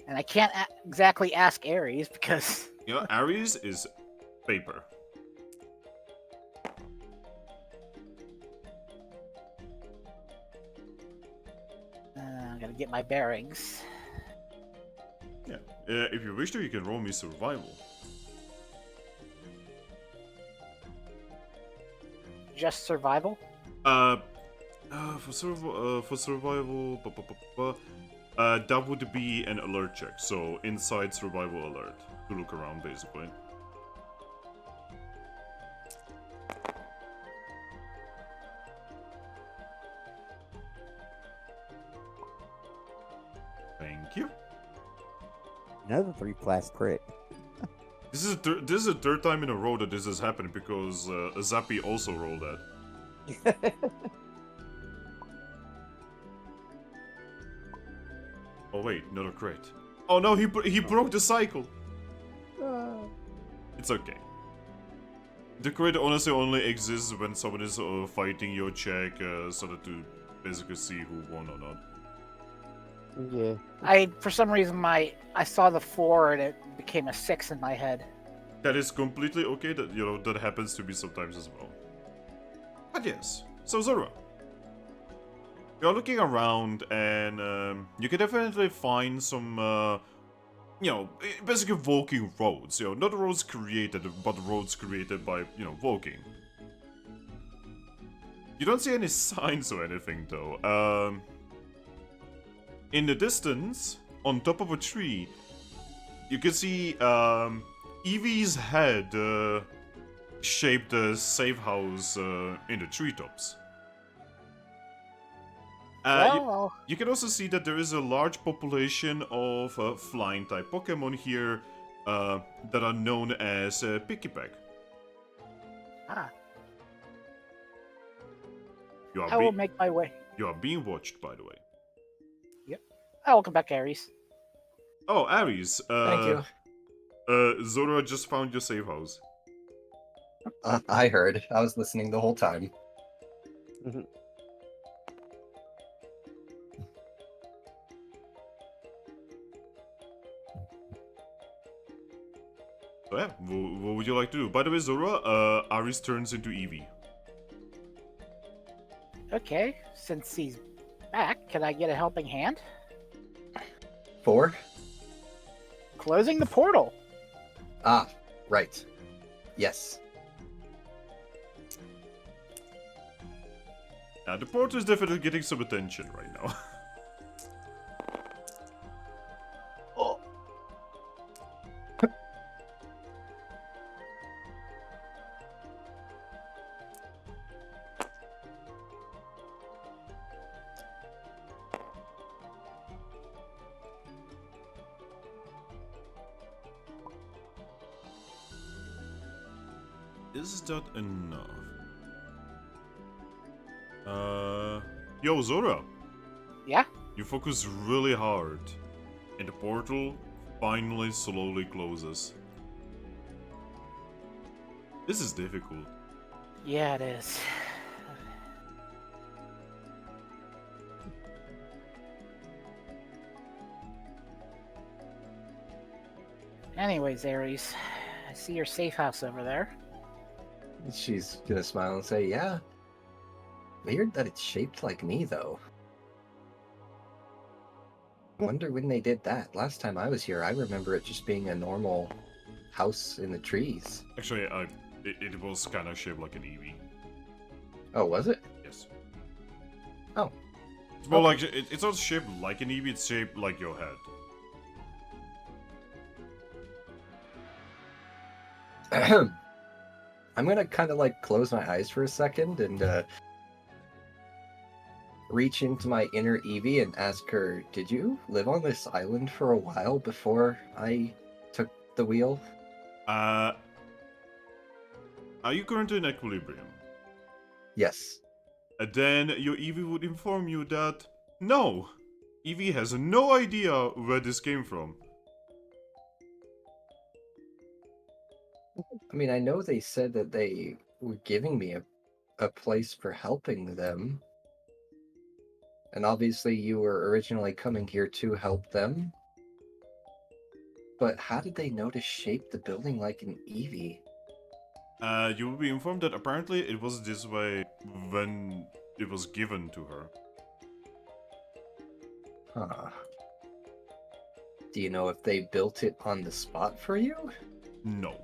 And I can't exactly ask Aries because Yeah, Aries is paper. I'm gonna get my bearings. Yeah. If you wish to, you can roll me survival. Just survival? For survival, that would be an alert check. So inside survival alert to look around, basically. Thank you. Another 3+ crit. This is the third time in a row that this has happened because Zappy also rolled that. Oh wait, not a crit. Oh no, he broke the cycle. It's okay. The crit honestly only exists when someone is fighting your check, so that to basically see who won or not. Yeah. For some reason I saw the 4 and it became a 6 in my head. That is completely okay. That that happens to me sometimes as well. But yes, so Zorua, you're looking around and you can definitely find some basically walking roads. Not roads created, but roads created by walking. You don't see any signs or anything though. In the distance, on top of a tree, you can see Eevee's head shaped a safe house in the treetops. You can also see that there is a large population of flying type Pokemon here that are known as Pikipek. Ah. You I will make my way. You are being watched, by the way. Yep. Welcome back, Aries. Oh, Aries. Thank you. Zorua just found your safe house. I heard. I was listening the whole time. So yeah, what would you like to do? By the way, Zorua, Aries turns into Eevee. Okay, since he's back, can I get a helping hand? 4? Closing the portal. Ah, right. Yes. The portal is definitely getting some attention right now. Oh. Is that enough? Yo, Zora. Yeah? You focus really hard, and the portal finally slowly closes. This is difficult. Yeah, it is. Anyways, Aries, I see your safe house over there. She's gonna smile and say, yeah. Weird that it's shaped like me, though. Wonder when they did that. Last time I was here, I remember it just being a normal house in the trees. Actually, it was kind of shaped like an Eevee. Oh, was it? Yes. Oh. It's more like it's not shaped like an Eevee. It's shaped like your head. I'm gonna kind of like close my eyes for a second and reach into my inner Eevee and ask her, did you live on this island for a while before I took the wheel? Are you currently in equilibrium? Yes. And then your Eevee would inform you that no, Eevee has no idea where this came from. I mean, I know they said that they were giving me a place for helping them. And obviously you were originally coming here to help them. But how did they know to shape the building like an Eevee? You will be informed that apparently it was this way when it was given to her. Huh. Do you know if they built it on the spot for you? No.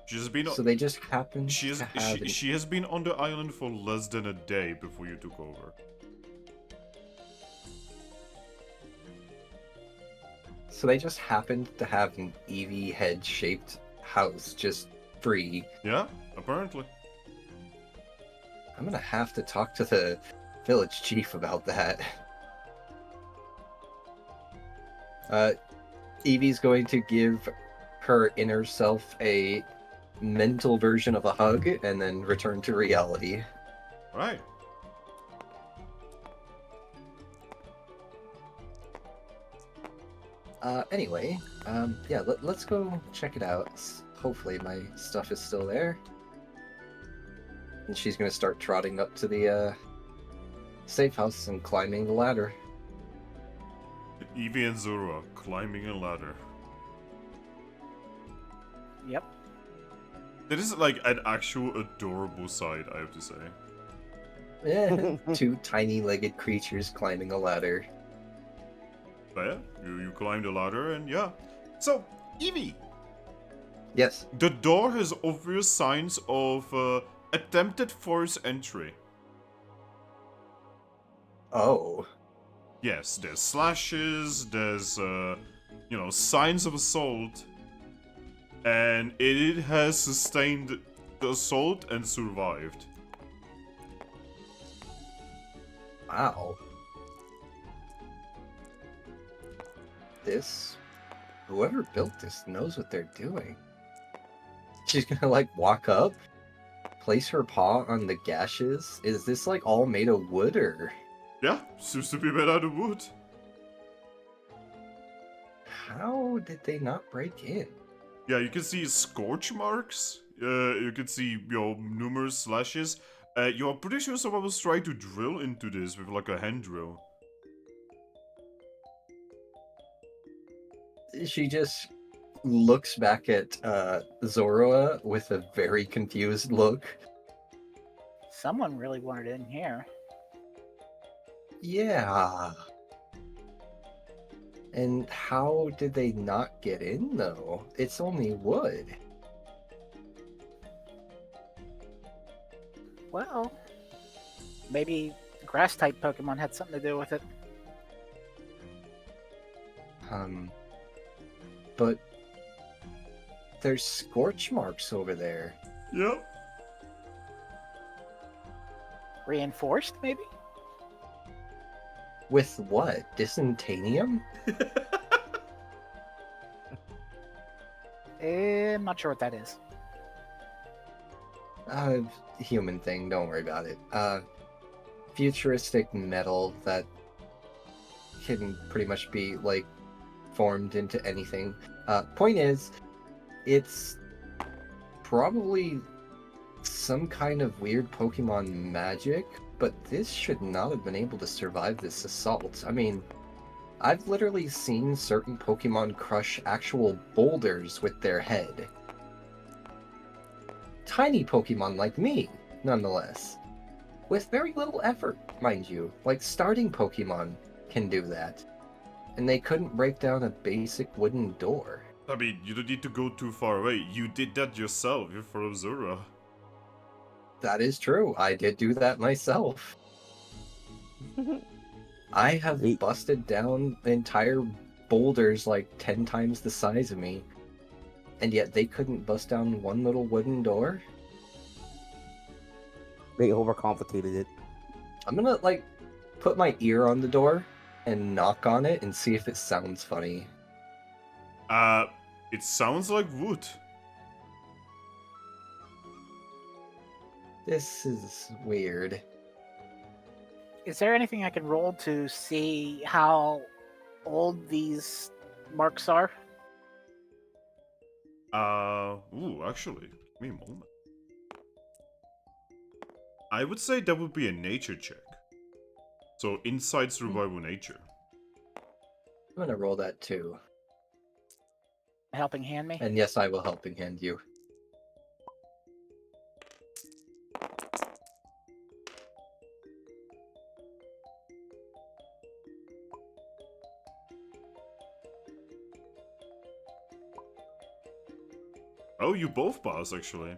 She has been. So they just happened She to has. have an... She has been on the island for less than a day before you took over. So they just happened to have an Eevee head-shaped house just free. Yeah, apparently. I'm gonna have to talk to the village chief about that. Eevee's going to give her inner self a mental version of a hug and then return to reality. Right. Anyway, yeah, let's go check it out. Hopefully my stuff is still there. And she's gonna start trotting up to the, safe house and climbing the ladder. Eevee and Zorua climbing a ladder. Yep. That is like an actual adorable sight, I have to say. Yeah, two tiny-legged creatures climbing a ladder. But yeah, you climb the ladder and yeah. So, Eevee! Yes. The door has obvious signs of attempted forced entry. Oh. Yes, there's slashes, there's, signs of assault. And it has sustained the assault and survived. Wow. Whoever built this knows what they're doing. She's gonna like walk up, place her paw on the gashes. Is this like all made of wood or? Yeah, seems to be made out of wood. How did they not break in? Yeah, you can see scorch marks. You can see, numerous slashes. You're pretty sure someone was trying to drill into this with like a hand drill. She just looks back at Zorua with a very confused look. Someone really wanted in here. Yeah. And how did they not get in, though? It's only wood. Well, maybe grass-type Pokemon had something to do with it. But there's scorch marks over there. Yep. Reinforced, maybe? With what? Dysentanium? I'm not sure what that is. Human thing, don't worry about it. Futuristic metal that can pretty much be, like, formed into anything. Point is, it's probably some kind of weird Pokemon magic, but this should not have been able to survive this assault. I mean, I've literally seen certain Pokemon crush actual boulders with their head. Tiny Pokemon like me, nonetheless. With very little effort, mind you. Like, starting Pokemon can do that. And they couldn't break down a basic wooden door. I mean, you don't need to go too far away. You did that yourself in front of Zorua. That is true. I did do that myself. I have busted down entire boulders like 10 times the size of me. And yet they couldn't bust down one little wooden door? They overcomplicated it. I'm gonna, like, put my ear on the door and knock on it and see if it sounds funny. It sounds like wood. This is weird. Is there anything I can roll to see how old these marks are? Actually, give me a moment. I would say that would be a nature check. So, inside survival nature. I'm gonna roll that too. A helping hand me? And yes, I will helping hand you. Oh, you both pass, actually.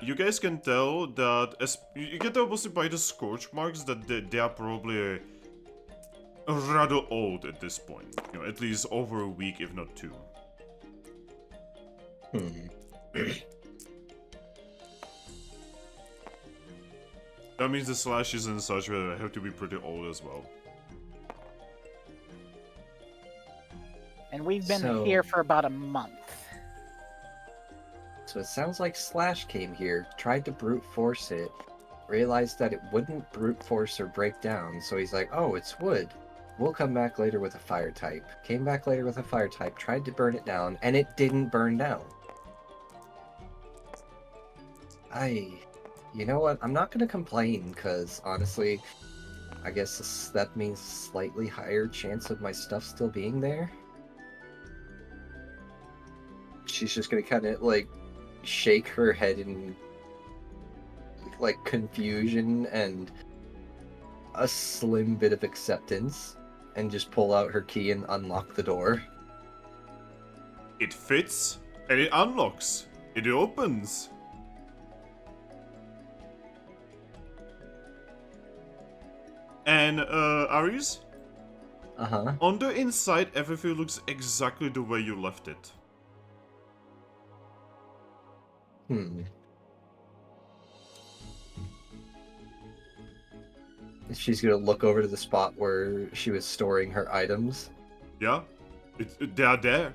You guys can tell that, you can tell mostly by the scorch marks that they are probably rather old at this point. You know, at least over a week, if not 2. That means the slashes and such have to be pretty old as well. And we've been So- here for about a month. So it sounds like Slash came here, tried to brute force it, realized that it wouldn't brute force or break down, so he's like, oh, it's wood. We'll come back later with a fire type. Came back later with a fire type, tried to burn it down, and it didn't burn down. You know what? I'm not gonna complain, because honestly, I guess that means slightly higher chance of my stuff still being there. She's just gonna kind of, like, shake her head in, like, confusion and a slim bit of acceptance, and just pull out her key and unlock the door. It fits, and it unlocks. It opens. And, Aries? Uh-huh. On the inside, everything looks exactly the way you left it. She's gonna look over to the spot where she was storing her items. Yeah? They are there.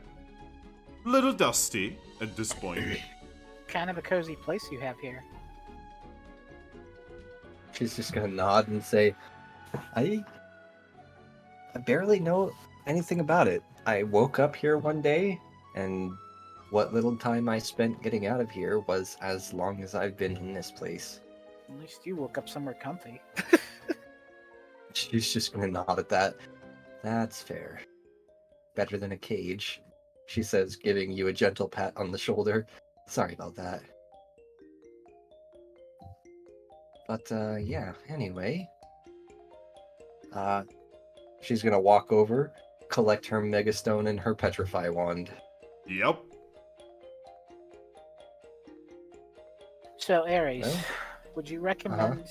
Little dusty at this point. Kind of a cozy place you have here. She's just gonna nod and say, I barely know anything about it. I woke up here one day, and what little time I spent getting out of here was as long as I've been in this place. At least you woke up somewhere comfy. She's just gonna nod at that. That's fair. Better than a cage, she says, giving you a gentle pat on the shoulder. Sorry about that. But, yeah, anyway. She's gonna walk over, collect her Megastone and her Petrify Wand. Yep. So, Ares, Well, would you recommend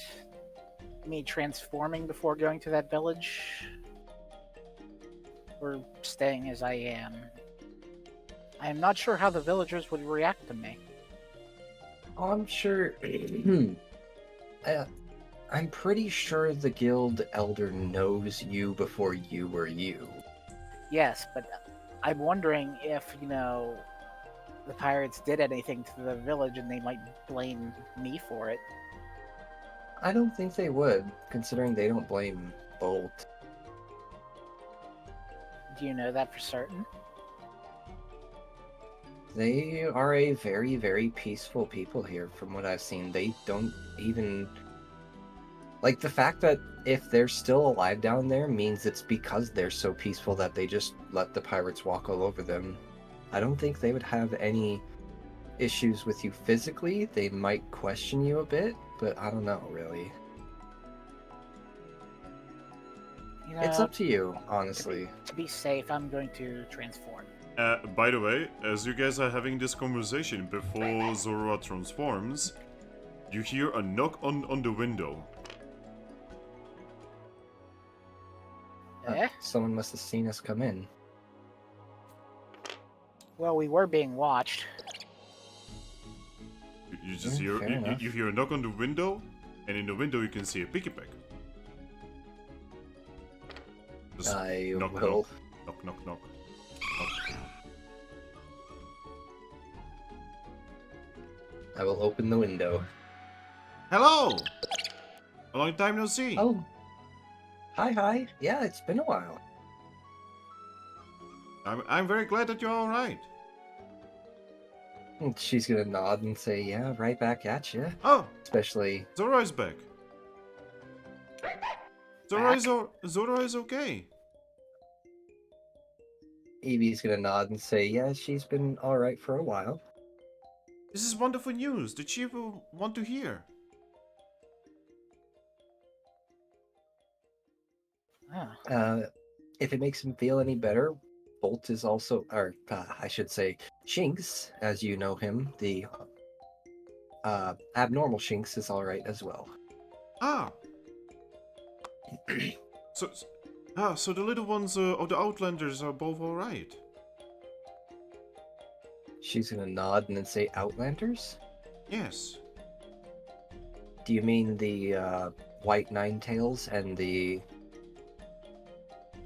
me transforming before going to that village? Or staying as I am? I am not sure how the villagers would react to me. Oh, I'm sure... I'm pretty sure the guild elder knows you before you were you. Yes, but I'm wondering if, the pirates did anything to the village and they might blame me for it. I don't think they would, considering they don't blame Bolt. Do you know that for certain? They are a very, very peaceful people here, from what I've seen. They don't even... Like, the fact that if they're still alive down there means it's because they're so peaceful that they just let the pirates walk all over them. I don't think they would have any issues with you physically. They might question you a bit, but I don't know, really. It's up to you, honestly. To be safe, I'm going to transform. By the way, as you guys are having this conversation before Zorua transforms, you hear a knock on the window. Eh? Someone must have seen us come in. Well, we were being watched. You just Fair hear enough. you hear a knock on the window, and in the window you can see a picky pack. Just I knock, will. knock, knock, knock. I will open the window. Hello! A long time no see. Oh. Hi. Yeah, it's been a while. I'm very glad that you're all right. And she's gonna nod and say, yeah, right back at you. Oh, Especially, Zora's back. Zora is okay. Eevee's gonna nod and say, yeah, she's been alright for a while. This is wonderful news. The chief will want to hear. Ah. If it makes him feel any better, Bolt is also, or I should say, Shinx, as you know him, the abnormal Shinx is alright as well. Ah. So the little ones of the Outlanders are both alright. She's gonna nod and then say, Outlanders? Yes. Do you mean the White Ninetails and the...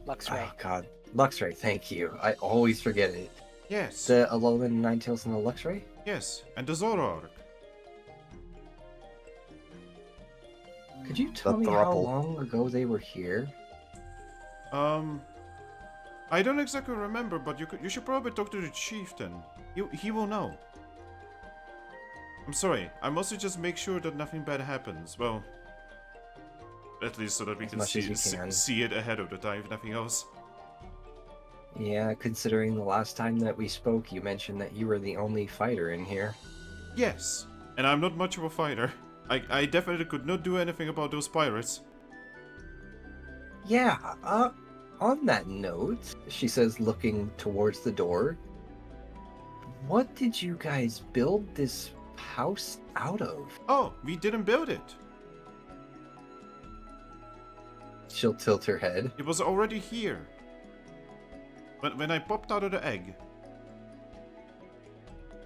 Luxray. Oh god, Luxray, thank you. I always forget it. Yes. The Alolan Ninetales and the Luxray? Yes. And the Zoroark. Could you tell me how thruple. long ago they were here? I don't exactly remember, but you should probably talk to the chieftain. He will know. I'm sorry. I mostly just make sure that nothing bad happens. Well, at least so that we As can much as you can. see it ahead of the time, if nothing else. Yeah, considering the last time that we spoke, you mentioned that you were the only fighter in here. Yes, and I'm not much of a fighter. I definitely could not do anything about those pirates. Yeah, on that note, she says, looking towards the door, what did you guys build this house out of? Oh, we didn't build it. She'll tilt her head. It was already here. When I popped out of the egg.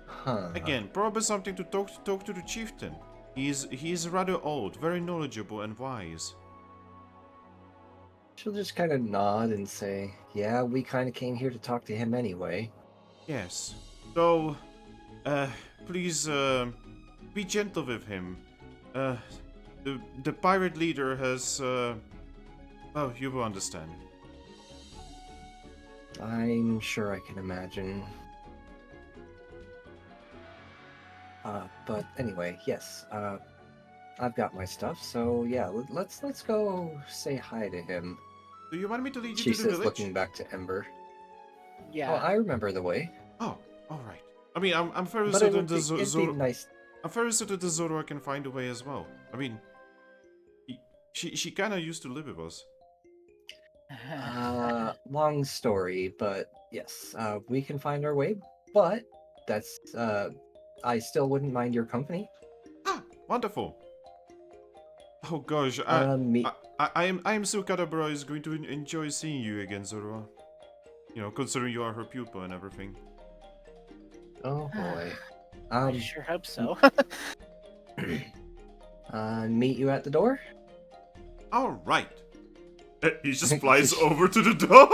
Huh. Again, probably something to talk to the chieftain. He's rather old, very knowledgeable and wise. She'll just kind of nod and say, yeah, we kind of came here to talk to him anyway. Yes. So, please, be gentle with him. The pirate leader has, well, you will understand. I'm sure I can imagine. But anyway, yes. I've got my stuff, so yeah, let's go say hi to him. Do you want me to lead you She to the says, village? looking back to Ember. Yeah. Oh, I remember the way. Oh, all right. I mean, I'm very But it certain would the be, it'd be nice. I'm very certain the Zorua can find a way as well. I mean, she kind of used to live with us. Long story, but yes, we can find our way. But that's I still wouldn't mind your company. Ah, wonderful. Oh gosh, Me. I am so Kadabra is going to enjoy seeing you again, Zorua. You know, considering you are her pupil and everything. Oh boy. I sure hope so. Meet you at the door. All right. He just flies over to the door.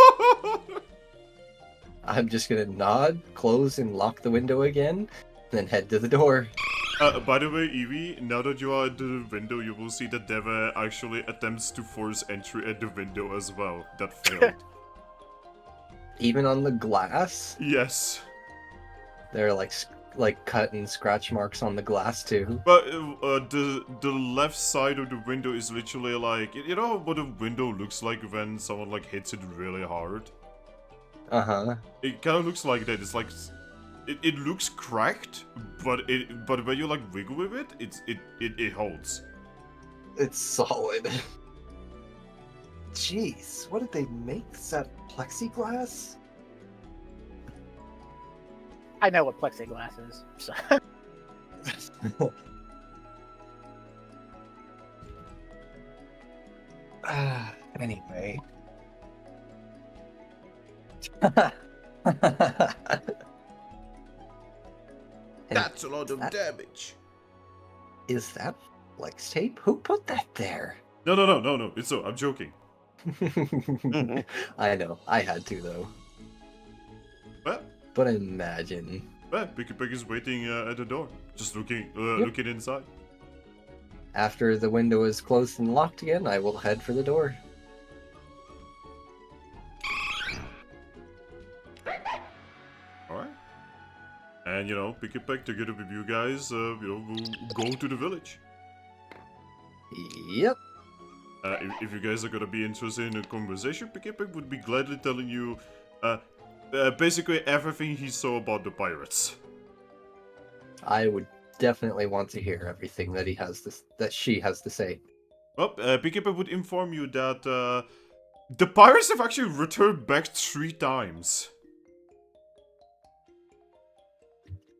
I'm just gonna nod, close, and lock the window again, then head to the door. By the way, Eevee, now that you are at the window, you will see that Deva actually attempts to force entry at the window as well. That failed. Even on the glass, Yes. there are like cut and scratch marks on the glass too. But the left side of the window is literally like, you know what a window looks like when someone like hits it really hard? Uh-huh. It kind of looks like that. It's like it looks cracked, but when you like wiggle with it, it holds. It's solid. Jeez, what did they make? Is that plexiglass? I know what plexiglass is. So. Anyway. That's a lot of damage. Is that flex tape? Who put that there? No. It's so. I'm joking. I know. I had to though. Well, But imagine. Picky Pig is waiting at the door, just looking Yep. looking inside. After the window is closed and locked again, I will head for the door. Alright. And, you know, Picky Pig, together with you guys, you know, we'll go to the village. Yep. If you guys are gonna be interested in a conversation, Picky Pig would be gladly telling you, basically everything he saw about the pirates. I would definitely want to hear everything that she has to say. Well, Beekeeper would inform you that the pirates have actually returned back 3 times.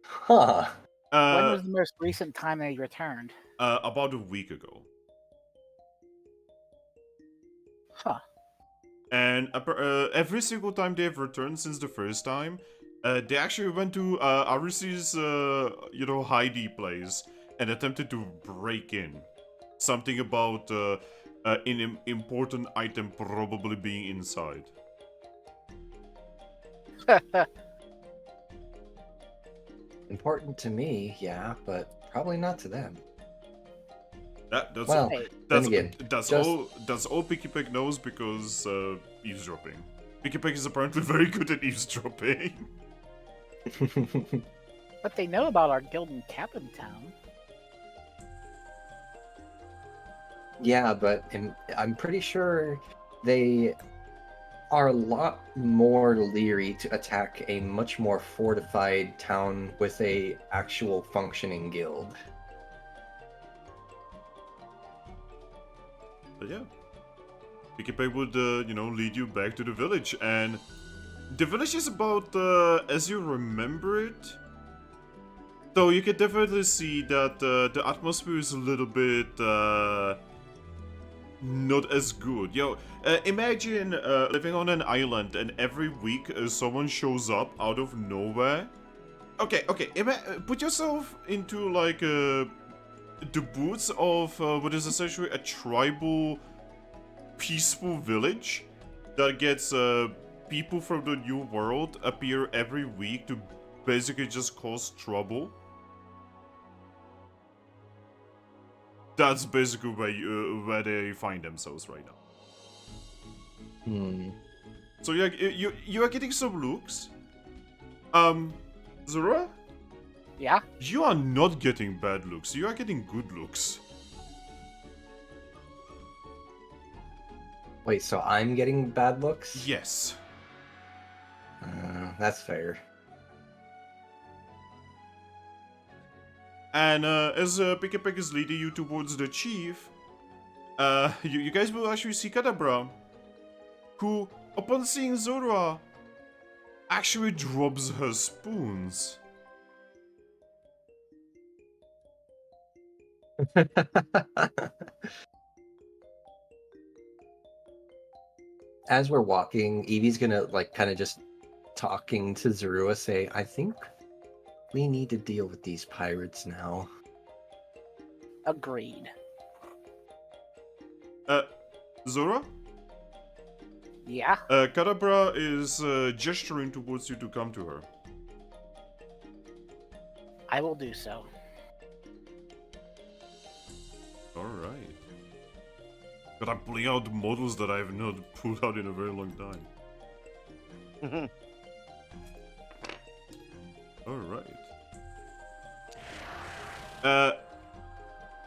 Huh. When was the most recent time they returned? About a week ago. Huh. And every single time they have returned since the first time, they actually went to Aris's, hidey place and attempted to break in. Something about an important item probably being inside. Important to me, yeah, but probably not to them. That's Well, Hey, then again, that's just- all. That's all Picky Pig knows because eavesdropping. Picky Pig is apparently very good at eavesdropping. but they know about our guild in Capim Town. Yeah, but I'm pretty sure they are a lot more leery to attack a much more fortified town with a actual functioning guild. But yeah, Picky Pig would lead you back to the village, and the village is about as you remember it. So you can definitely see that the atmosphere is a little bit not as good. Imagine living on an island and every week someone shows up out of nowhere. Okay, put yourself into like the boots of what is essentially a tribal, peaceful village that gets people from the new world appear every week to basically just cause trouble. That's basically where they find themselves right now. So you are getting some looks. Zorua? Yeah? You are not getting bad looks. You are getting good looks. Wait, so I'm getting bad looks? Yes. That's fair. And as Picky Pick is leading you towards the chief, you guys will actually see Kadabra, who, upon seeing Zorua, actually drops her spoons. As we're walking, Eevee's gonna like kind of just talking to Zorua say, I think we need to deal with these pirates now. Agreed. Zorua? Yeah? Kadabra is gesturing towards you to come to her. I will do so. Alright. But I'm pulling out models that I have not pulled out in a very long time. Alright.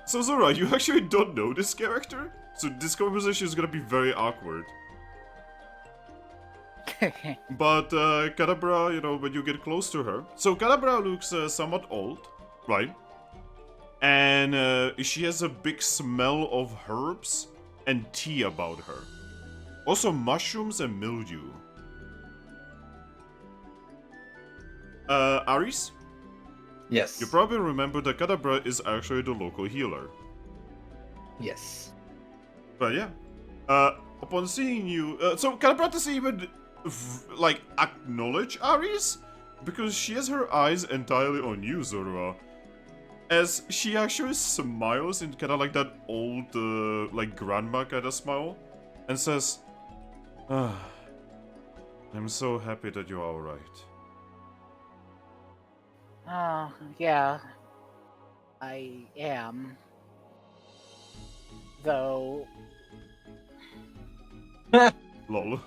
So Zora, you actually don't know this character? So this conversation is gonna be very awkward. But Kadabra, when you get close to her... So Kadabra looks somewhat old, right? And she has a big smell of herbs and tea about her. Also mushrooms and mildew. Aris? Yes. You probably remember that Kadabra is actually the local healer. Yes. But yeah. Upon seeing you... so Kadabra doesn't even, acknowledge Aris? Because she has her eyes entirely on you, Zorua. As she actually smiles in kind of like that old, grandma kind of smile. And says, I'm so happy that you're alright. Yeah. I am. Though, Lol.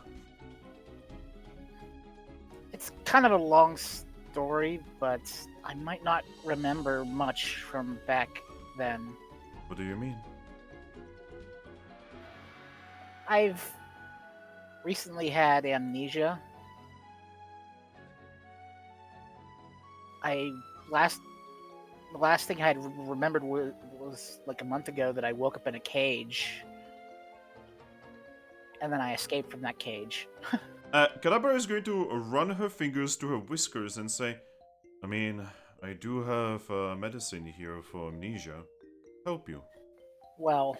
it's kind of a long story, but I might not remember much from back then. What do you mean? I've recently had amnesia. I last the last thing I had remembered was like a month ago that I woke up in a cage, and then I escaped from that cage. Kadabra is going to run her fingers through her whiskers and say, I mean, I do have medicine here for amnesia. Help you. Well,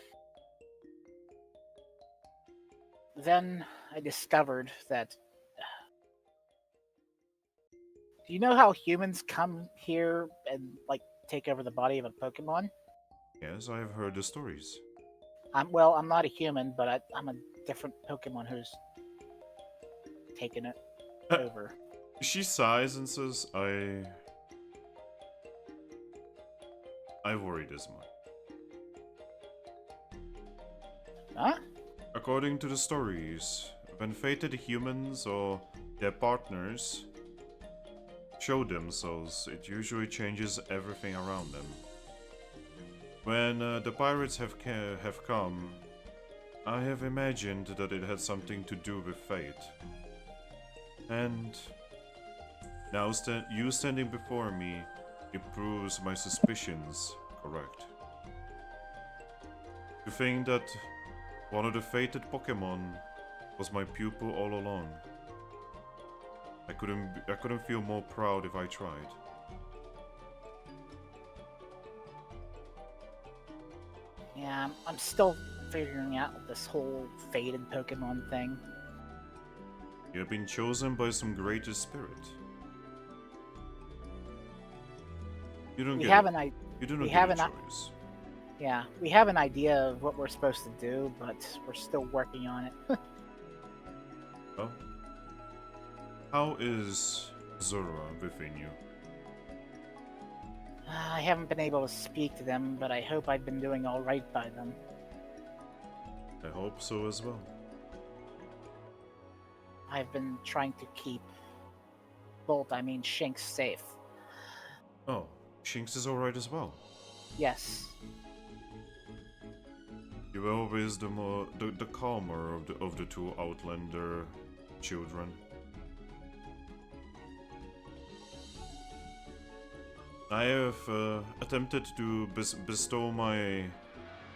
then I discovered that. Do you know how humans come here and like take over the body of a Pokemon? Yes, I have heard the stories. I'm not a human, but I'm a different Pokemon who's taken it over. She sighs and says, I worried as much. Huh? According to the stories, when fated humans or their partners show themselves, it usually changes everything around them. When the pirates have come, I have imagined that it had something to do with fate. And now you standing before me, it proves my suspicions correct. To think that one of the fated Pokemon was my pupil all along. I couldn't feel more proud if I tried. Yeah, I'm still figuring out this whole fated Pokemon thing. You have been chosen by some greater spirit. You don't We get have it. an idea. You do not we get have a an i- choice. Yeah, we have an idea of what we're supposed to do, but we're still working on it. Oh. How is Zorua within you? I haven't been able to speak to them, but I hope I've been doing all right by them. I hope so as well. I've been trying to keep Shinx safe. Oh, Shinx is alright as well. Yes. You were always the calmer of the two Outlander children. I have attempted to bestow my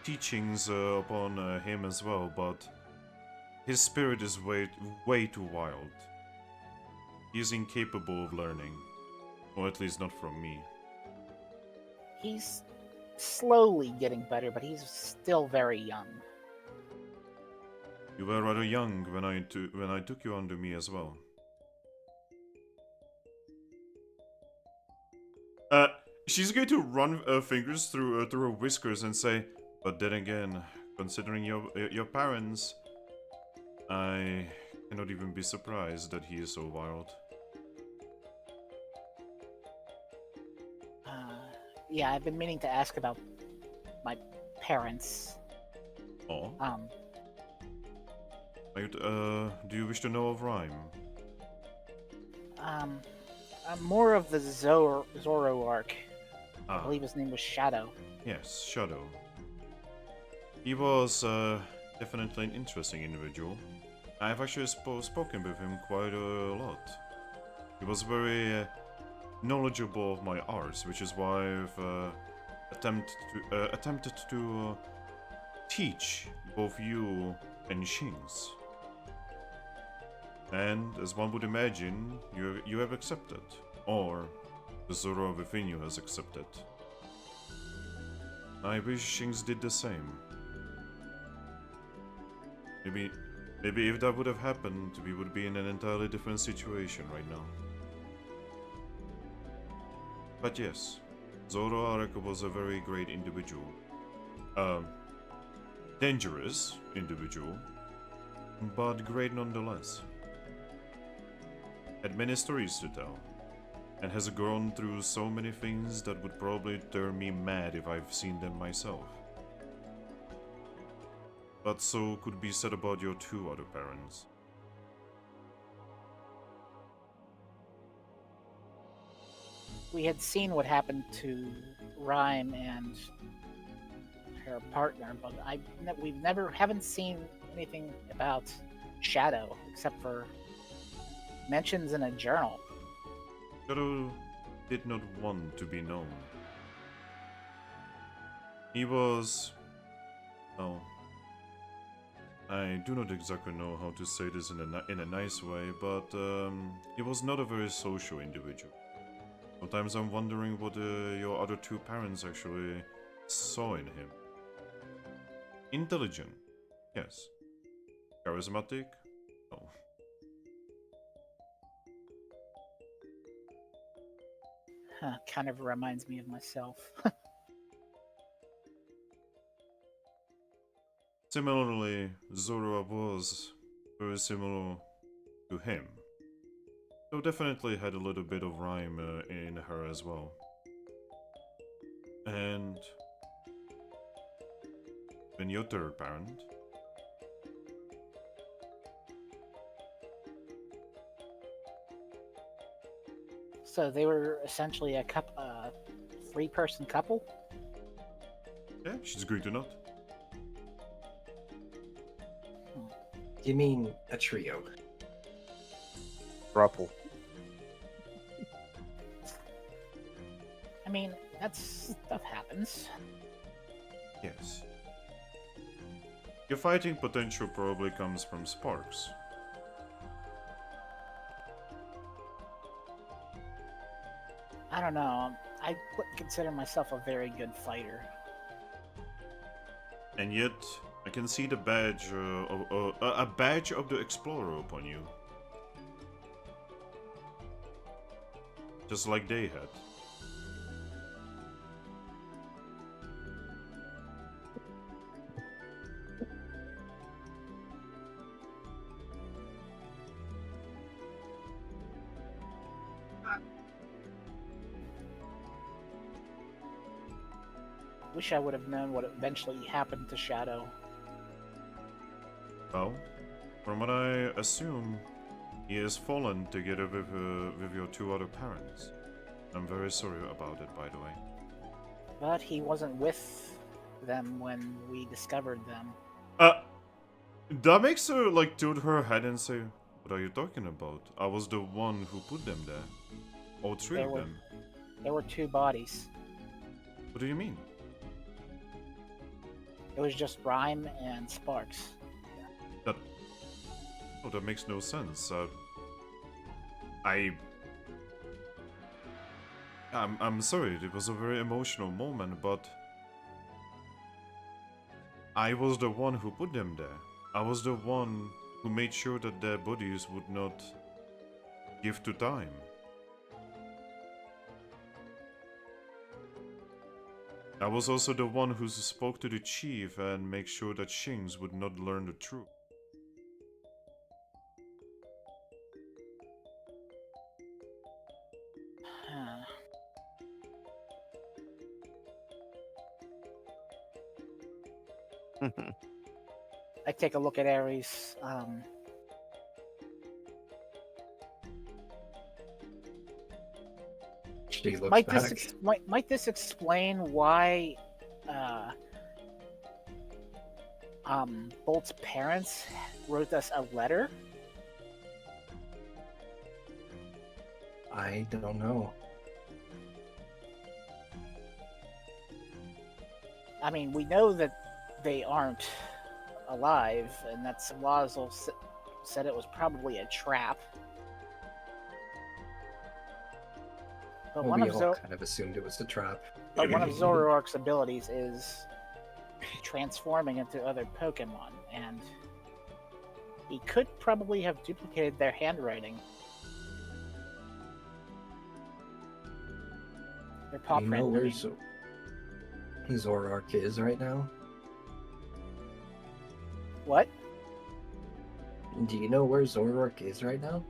teachings upon him as well, but his spirit is way too wild. He is incapable of learning, or at least not from me. He's slowly getting better, but he's still very young. You were rather young when I took you under me as well. She's going to run her fingers through her whiskers and say, but then again, considering your parents, I cannot even be surprised that he is so wild. Yeah, I've been meaning to ask about my parents. Oh. Do you wish to know of Rhyme? I'm more of the Zorro arc. I Ah, believe his name was Shadow. yes, Shadow. He was definitely an interesting individual. I've actually spoken with him quite a lot. He was very knowledgeable of my arts, which is why I've attempted to teach both you and Shinx. And as one would imagine, you have accepted, or the Zorua within you has accepted. I wish Shinx did the same. Maybe if that would have happened, we would be in an entirely different situation right now. But yes, Zorua was a very great individual. Dangerous individual, but great nonetheless. Had many stories to tell, and has gone through so many things that would probably turn me mad if I've seen them myself. But so could be said about your two other parents. We had seen what happened to Rhyme and her partner, but we haven't seen anything about Shadow except for mentions in a journal. did not want to be known. He was... Oh, I do not exactly know how to say this in a nice way, but he was not a very social individual. Sometimes I'm wondering what your other two parents actually saw in him. Intelligent, yes. Charismatic, no. Kind of reminds me of myself. Similarly, Zorua was very similar to him. So definitely had a little bit of rhyme in her as well. And then your third parent. So they were essentially a three-person couple. Yeah, she's going to not. You mean a trio? Ruffle. I mean, stuff happens. Yes. Your fighting potential probably comes from sparks. I don't know. I wouldn't consider myself a very good fighter. And yet, I can see the badge, a badge of the explorer upon you. Just like they had. Wish I would have known what eventually happened to Shadow. Well, from what I assume, he has fallen together with your two other parents. I'm very sorry about it, by the way. But he wasn't with them when we discovered them. That makes her, like, tilt her head and say, what are you talking about? I was the one who put them there. All three of them. There were two bodies. What do you mean? It was just Rhyme and Sparks. Oh, that makes no sense. I'm sorry, it was a very emotional moment, but I was the one who put them there. I was the one who made sure that their bodies would not give to time. I was also the one who spoke to the chief and make sure that Shings would not learn the truth. I take a look at Ares. She looks Might back. this explain why Bolt's parents wrote us a letter? I don't know. I mean, we know that they aren't alive, and that Salazzle said it was probably a trap. But Well, one we of all kind of assumed it was a trap. But one of Zoroark's abilities is transforming into other Pokemon, and he could probably have duplicated their handwriting. Their paw Do you print. know I where mean. Zoroark is right now? What? Do you know where Zoroark is right now?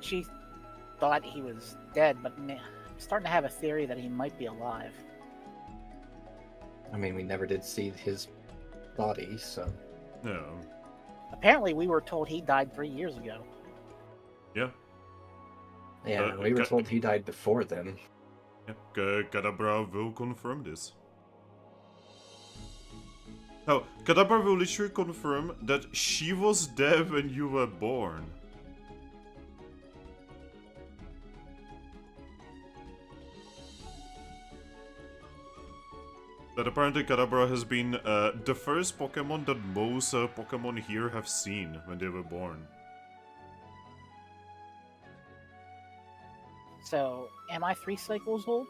She thought he was dead, but I'm starting to have a theory that he might be alive. I mean, we never did see his body, so... No. Apparently, we were told he died 3 years ago. Yeah. Yeah, we were told he died before then. Yeah. Kadabra will confirm this. Now, Kadabra will literally confirm that she was there when you were born. That apparently Kadabra has been the first Pokemon that most Pokemon here have seen when they were born. So, am I 3 cycles old?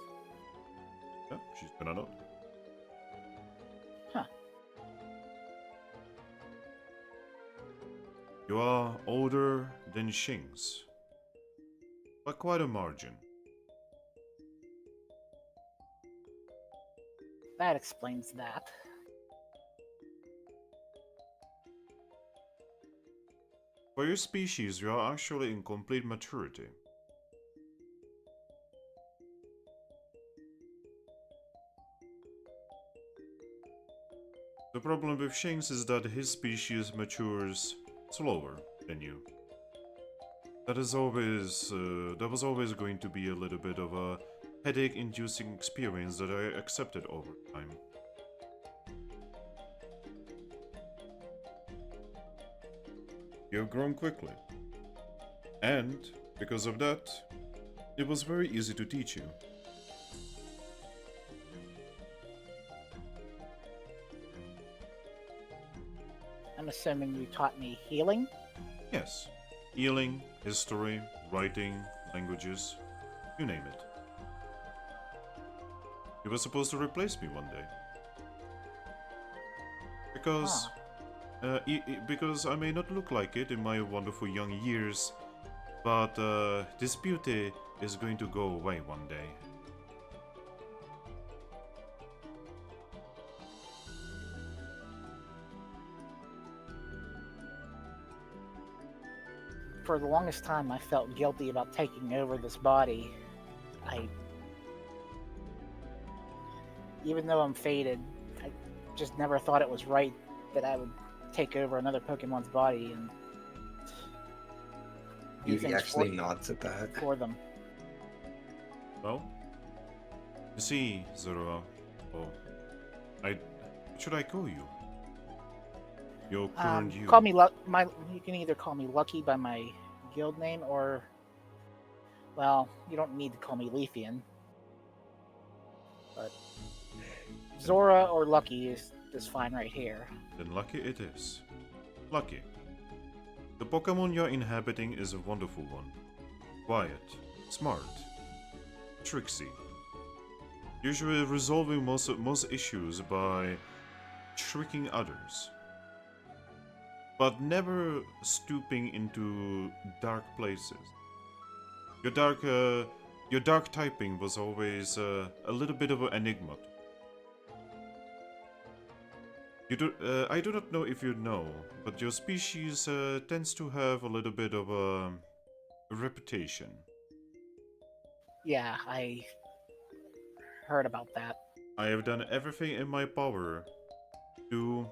Yeah, she's gonna know. Huh. You are older than Shinx. By quite a margin. That explains that. For your species, you are actually in complete maturity. The problem with Shinx is that his species matures slower than you. That was always going to be a little bit of a headache-inducing experience that I accepted over time. You have grown quickly. And, because of that, it was very easy to teach you. I'm assuming you taught me healing? Yes. Healing, history, writing, languages, you name it. You were supposed to replace me one day. Because... because I may not look like it in my wonderful young years, but this beauty is going to go away one day. For the longest time, I felt guilty about taking over this body. Even though I'm faded, I just never thought it was right that I would take over another Pokemon's body and do Eevee things actually nods at that. for them. Well, you see, Zorua, what should I call you? Your current you. Call me you can either call me Lucky by my guild name, or, well, you don't need to call me Leafian. But Zora or Lucky is fine right here. Then Lucky it is. Lucky. The Pokemon you're inhabiting is a wonderful one. Quiet, smart, tricksy. Usually resolving most issues by tricking others. But never stooping into dark places. Your dark typing was always a little bit of an enigma. I do not know if you know, but your species tends to have a little bit of a reputation. Yeah, I heard about that. I have done everything in my power to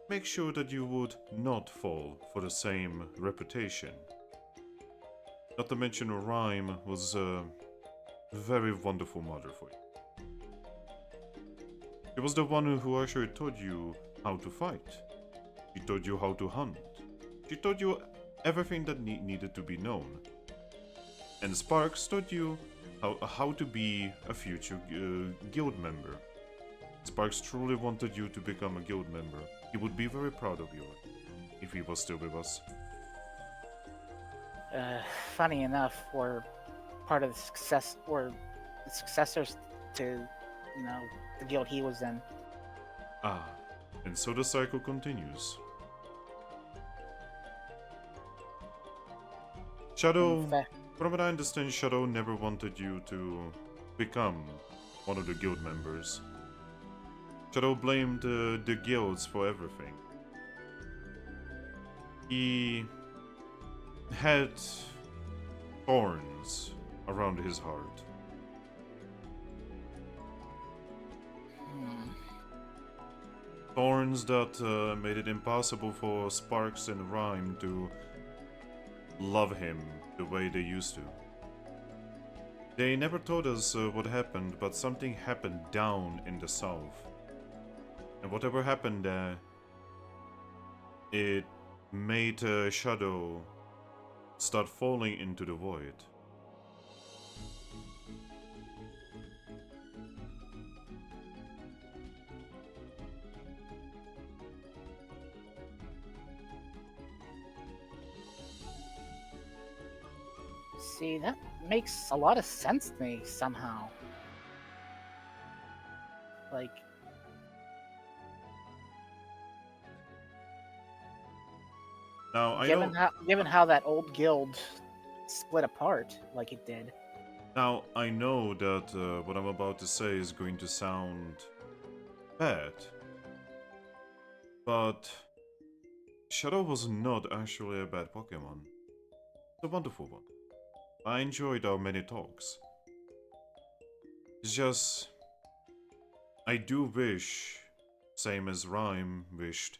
make sure that you would not fall for the same reputation. Not to mention Rhyme was a very wonderful mother for you. She was the one who actually taught you how to fight. She taught you how to hunt. She taught you everything that needed to be known. And Sparks taught you how to be a future guild member. Sparks truly wanted you to become a guild member. He would be very proud of you if he was still with us. Funny enough, we're part of the successors to, the guild he was in. Ah, and so the cycle continues. Shadow, from what I understand, Shadow never wanted you to become one of the guild members. Shadow blamed the guilds for everything. He had thorns around his heart. Thorns that made it impossible for Sparks and Rhyme to love him the way they used to. They never told us what happened, but something happened down in the south. And whatever happened there, it made a shadow start falling into the void. See, that makes a lot of sense to me somehow. Like, Now I know. given how that old guild split apart like it did. Now I know that what I'm about to say is going to sound bad, but Shadow was not actually a bad Pokemon. It's a wonderful one. I enjoyed our many talks. It's just, I do wish, same as Rhyme wished,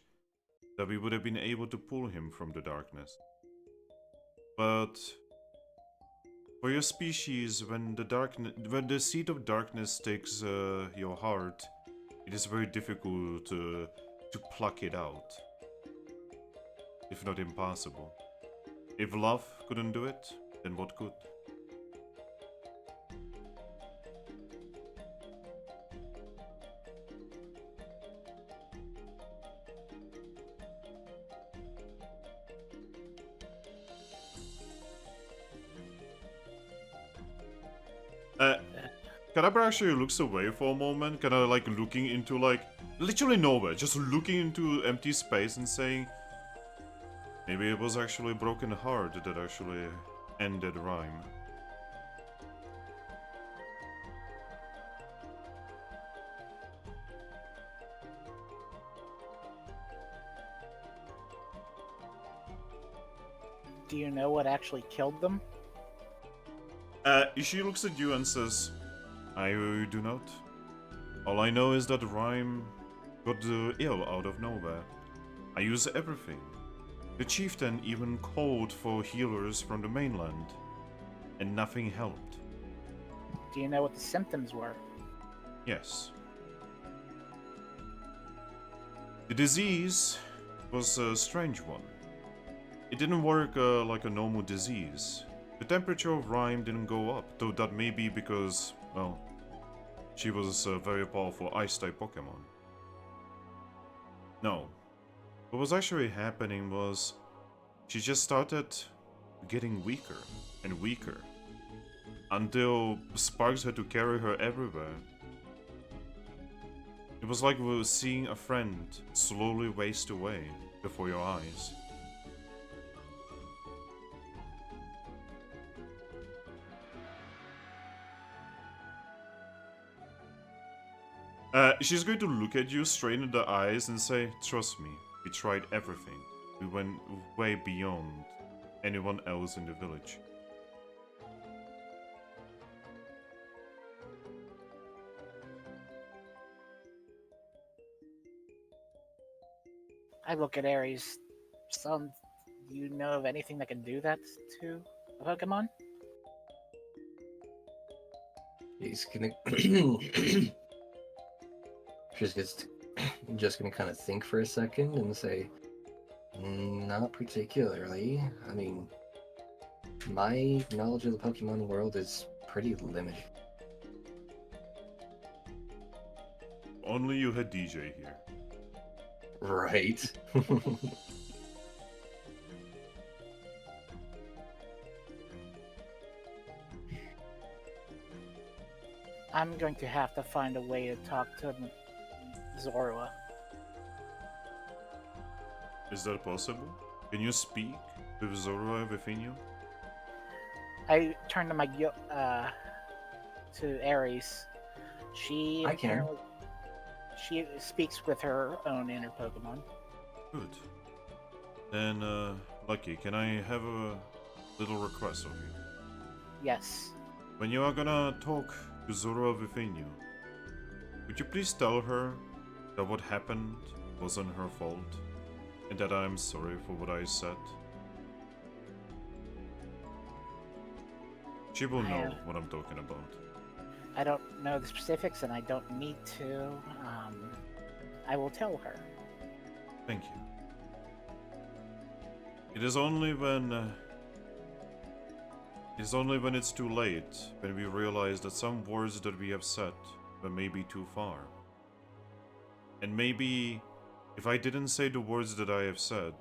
that we would have been able to pull him from the darkness. But for your species, when the seed of darkness takes your heart, it is very difficult to pluck it out, if not impossible. If love couldn't do it, then what could? Kadabra actually looks away for a moment, kinda like looking into like, literally nowhere, just looking into empty space and saying, maybe it was actually a broken heart that actually ended Rhyme. Do you know what actually killed them? She looks at you and says, I do not. All I know is that Rhyme got ill out of nowhere. I used everything. The chieftain even called for healers from the mainland, and nothing helped. Do you know what the symptoms were? Yes. The disease was a strange one. It didn't work like a normal disease. The temperature of Rhyme didn't go up, though that may be because, well, she was a very powerful Ice-type Pokemon. No. What was actually happening was she just started getting weaker and weaker until Sparks had to carry her everywhere. It was like we were seeing a friend slowly waste away before your eyes. She's going to look at you straight in the eyes and say, trust me, we tried everything. We went way beyond anyone else in the village. I look at Ares. Do you know of anything that can do that to a Pokemon? He's gonna. just gonna kind of think for a second and say, not particularly. I mean, my knowledge of the Pokemon world is pretty limited. Only you had DJ here. Right. I'm going to have to find a way to talk to Zorua. Is that possible? Can you speak with Zorua within you? I turn to to Ares. I can. She speaks with her own inner Pokemon. Good. Then, Lucky, can I have a little request of you? Yes. When you are gonna talk to Zorua within you, would you please tell her that what happened wasn't her fault, and that I'm sorry for what I said? She will know what I'm talking about. I don't know the specifics, and I don't need to. I will tell her. Thank you. It is only when it's too late, when we realize that some words that we have said were maybe too far. And maybe, if I didn't say the words that I have said,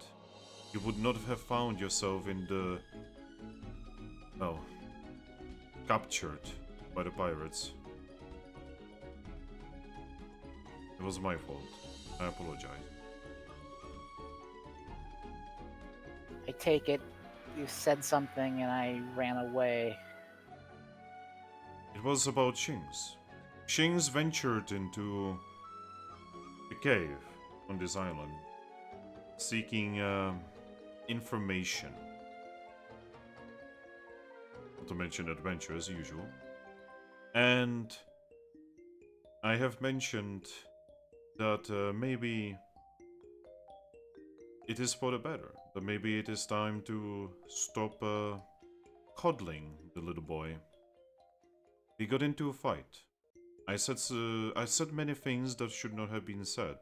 you would not have found yourself in the... well, captured by the pirates. It was my fault. I apologize. I take it you said something and I ran away. It was about Shings. Shings ventured into the cave on this island, seeking information. Not to mention adventure as usual. And I have mentioned that maybe it is for the better. That maybe it is time to stop coddling the little boy. He got into a fight. I said many things that should not have been said.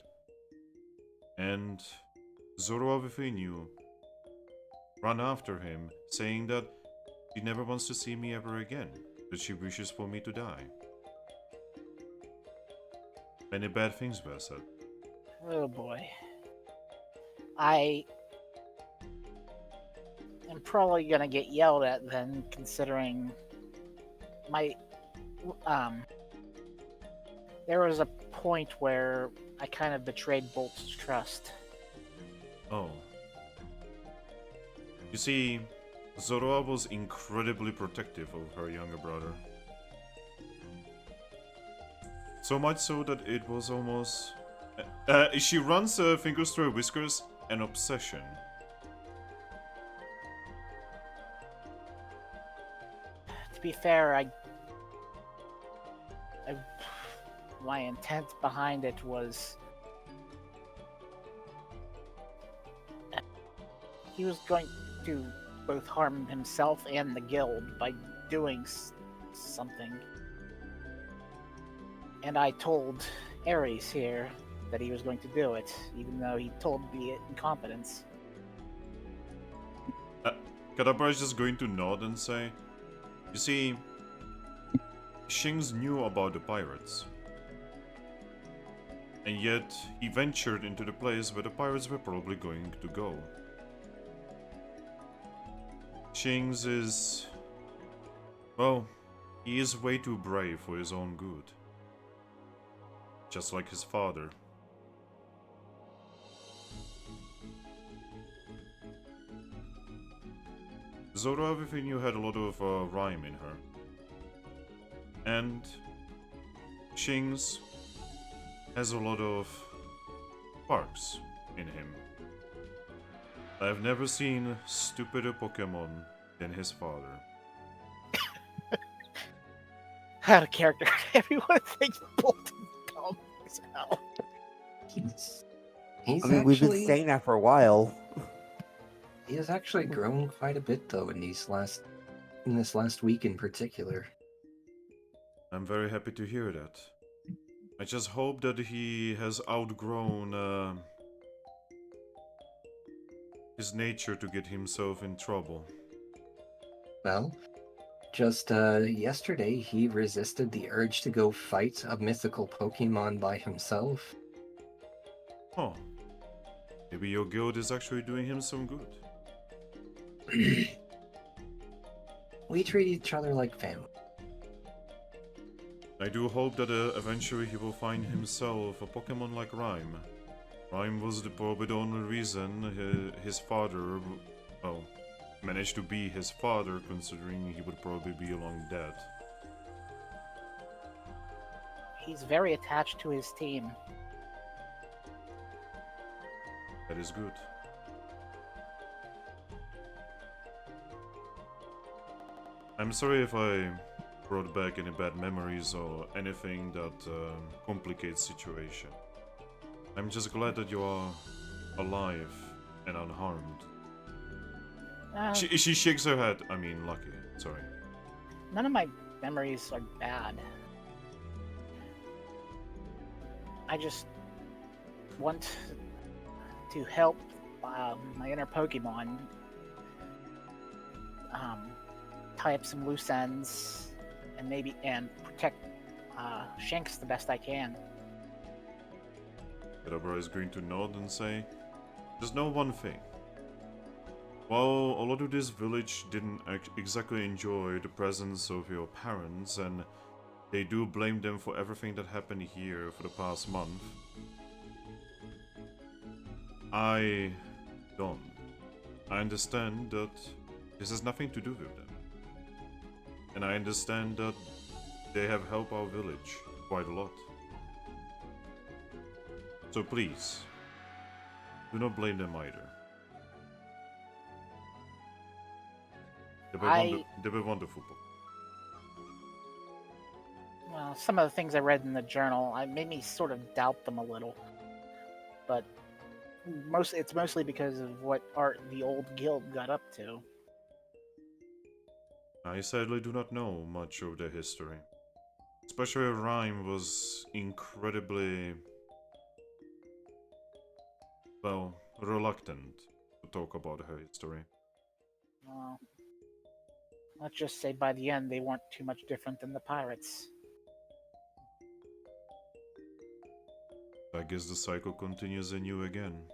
And Zorua within you ran after him, saying that she never wants to see me ever again, that she wishes for me to die. Many bad things were said. Oh boy. I am probably gonna get yelled at then, considering my there was a point where I kind of betrayed Bolt's trust. Oh. You see, Zorua was incredibly protective of her younger brother. So much so that it was almost... she runs fingers through her whiskers, an obsession. To be fair, my intent behind it was he was going to both harm himself and the guild by doing something. And I told Ares here that he was going to do it, even though he told me incompetence. Kadabra is just going to nod and say, you see, Shings knew about the pirates. And yet, he ventured into the place where the pirates were probably going to go. Shings is... well, he is way too brave for his own good. Just like his father. Zorua within you had a lot of rhyme in her. And Shings has a lot of sparks in him. I have never seen stupider Pokemon than his father. Out of character, everyone thinks Bolt is dumb as hell. He's I mean, we've been actually saying that for a while. he has actually grown quite a bit though in this last week in particular. I'm very happy to hear that. I just hope that he has outgrown his nature to get himself in trouble. Well, just yesterday he resisted the urge to go fight a mythical Pokemon by himself. Oh. Maybe your guild is actually doing him some good. We treat each other like family. I do hope that eventually he will find himself a Pokemon like Rhyme. Rhyme was probably the only reason his father, well, managed to be his father, considering he would probably be long dead. He's very attached to his team. That is good. I'm sorry if I brought back any bad memories or anything that complicates situation. I'm just glad that you are alive and unharmed. She shakes her head. I mean, lucky. Sorry. None of my memories are bad. I just want to help my inner Pokemon tie up some loose ends and protect Shanks the best I can. Kadabra is going to nod and say, "Just know one thing. While a lot of this village didn't exactly enjoy the presence of your parents, and they do blame them for everything that happened here for the past month, I don't. I understand that this has nothing to do with them. And I understand that they have helped our village quite a lot. So please, do not blame them either. They were wonderful. Well, some of the things I read in the journal made me sort of doubt them a little, but it's mostly because of what the old guild got up to. I sadly do not know much of their history. Especially Rhyme was incredibly, well, reluctant to talk about her history. Well, let's just say by the end they weren't too much different than the pirates. I guess the cycle continues anew again.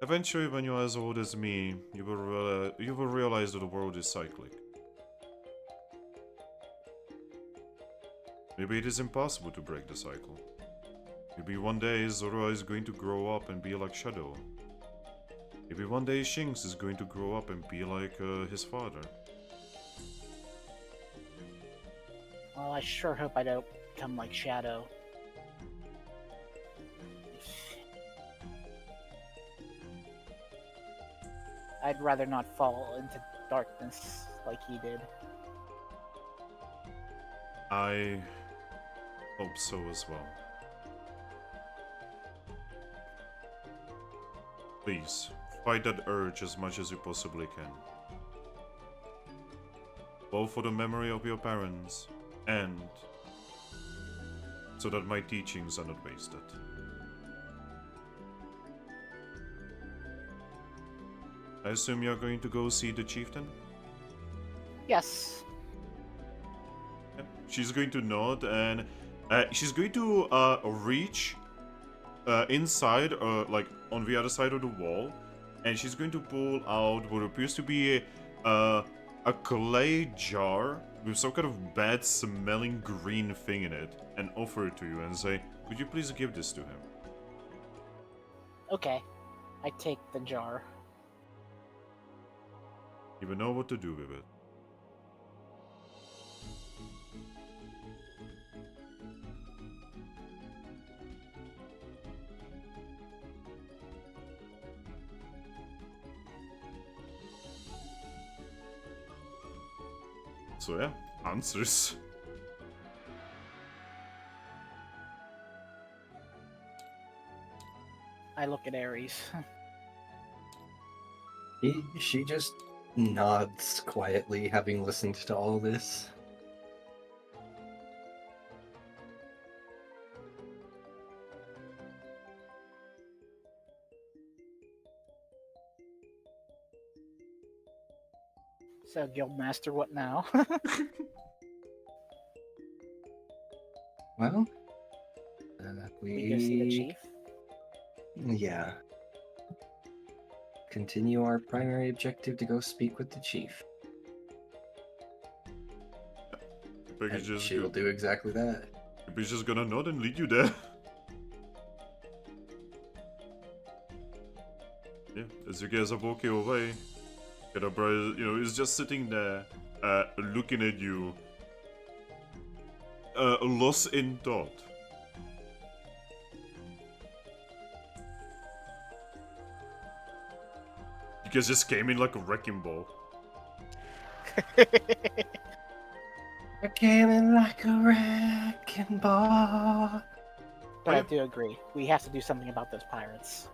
Eventually, when you're as old as me, you will realize that the world is cyclic. Maybe it is impossible to break the cycle. Maybe one day Zorua is going to grow up and be like Shadow. Maybe one day Shinx is going to grow up and be like his father. Well, I sure hope I don't become like Shadow. I'd rather not fall into darkness like he did. I hope so as well. Please, fight that urge as much as you possibly can. Both for the memory of your parents, and so that my teachings are not wasted. I assume you're going to go see the chieftain? Yes. Yeah. She's going to nod, and she's going to reach inside, like on the other side of the wall, and she's going to pull out what appears to be a clay jar with some kind of bad smelling green thing in it, and offer it to you and say, "Could you please give this to him?" Okay. I take the jar. You will know what to do with it. So yeah, answers. I look at Ares. She just nods quietly, having listened to all this. So, Guildmaster, what now? Well, We go see the chief? Yeah. Continue our primary objective to go speak with the chief. And she'll do exactly that. He's just gonna nod and lead you there. Yeah, as you guys are walking away, Kadabra, is just sitting there, looking at you, lost in thought. You guys just came in like a wrecking ball. I came in like a wrecking ball. But I do agree. We have to do something about those pirates.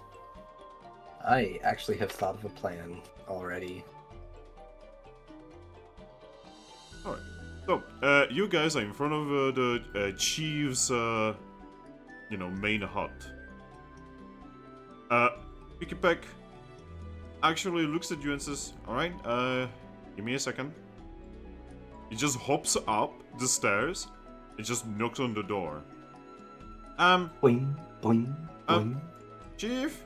I actually have thought of a plan already. Alright. So, you guys are in front of the chief's main hut. Pick actually looks at you and says, "Alright, give me a second." He just hops up the stairs and just knocks on the door. Boing, boing, boing. Chief,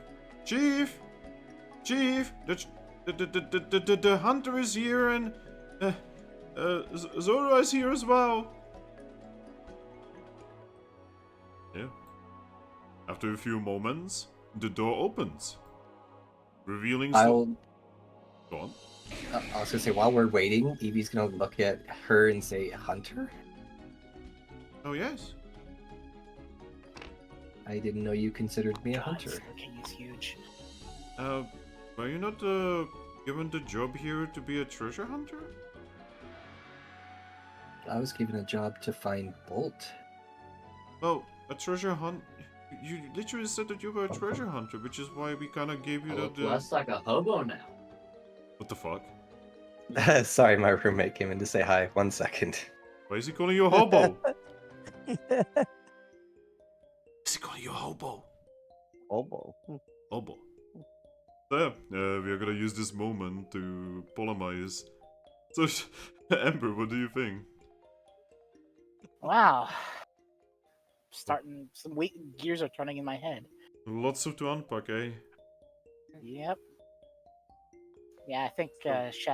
the hunter is here, and Zorua is here as well. Yeah. After a few moments, the door opens, revealing. I'll. Go on. I was gonna say, while we're waiting, Eevee's gonna look at her and say, "Hunter? Oh yes. I didn't know you considered me a God, hunter." King is huge. Were you not given the job here to be a treasure hunter? I was given a job to find Bolt. Well, a treasure hunt. You literally said that you were a treasure hunter, which is why we kind of gave you I look that. less like a hobo now. What the fuck? Sorry, my roommate came in to say hi. 1 second. Why is he calling you a hobo? Is he calling you a hobo? Hobo. Hobo. So yeah, we are gonna use this moment to polemize. So, Ember, what do you think? Wow. Starting, some gears are turning in my head. Lots to unpack, eh? Yep. Yeah, I think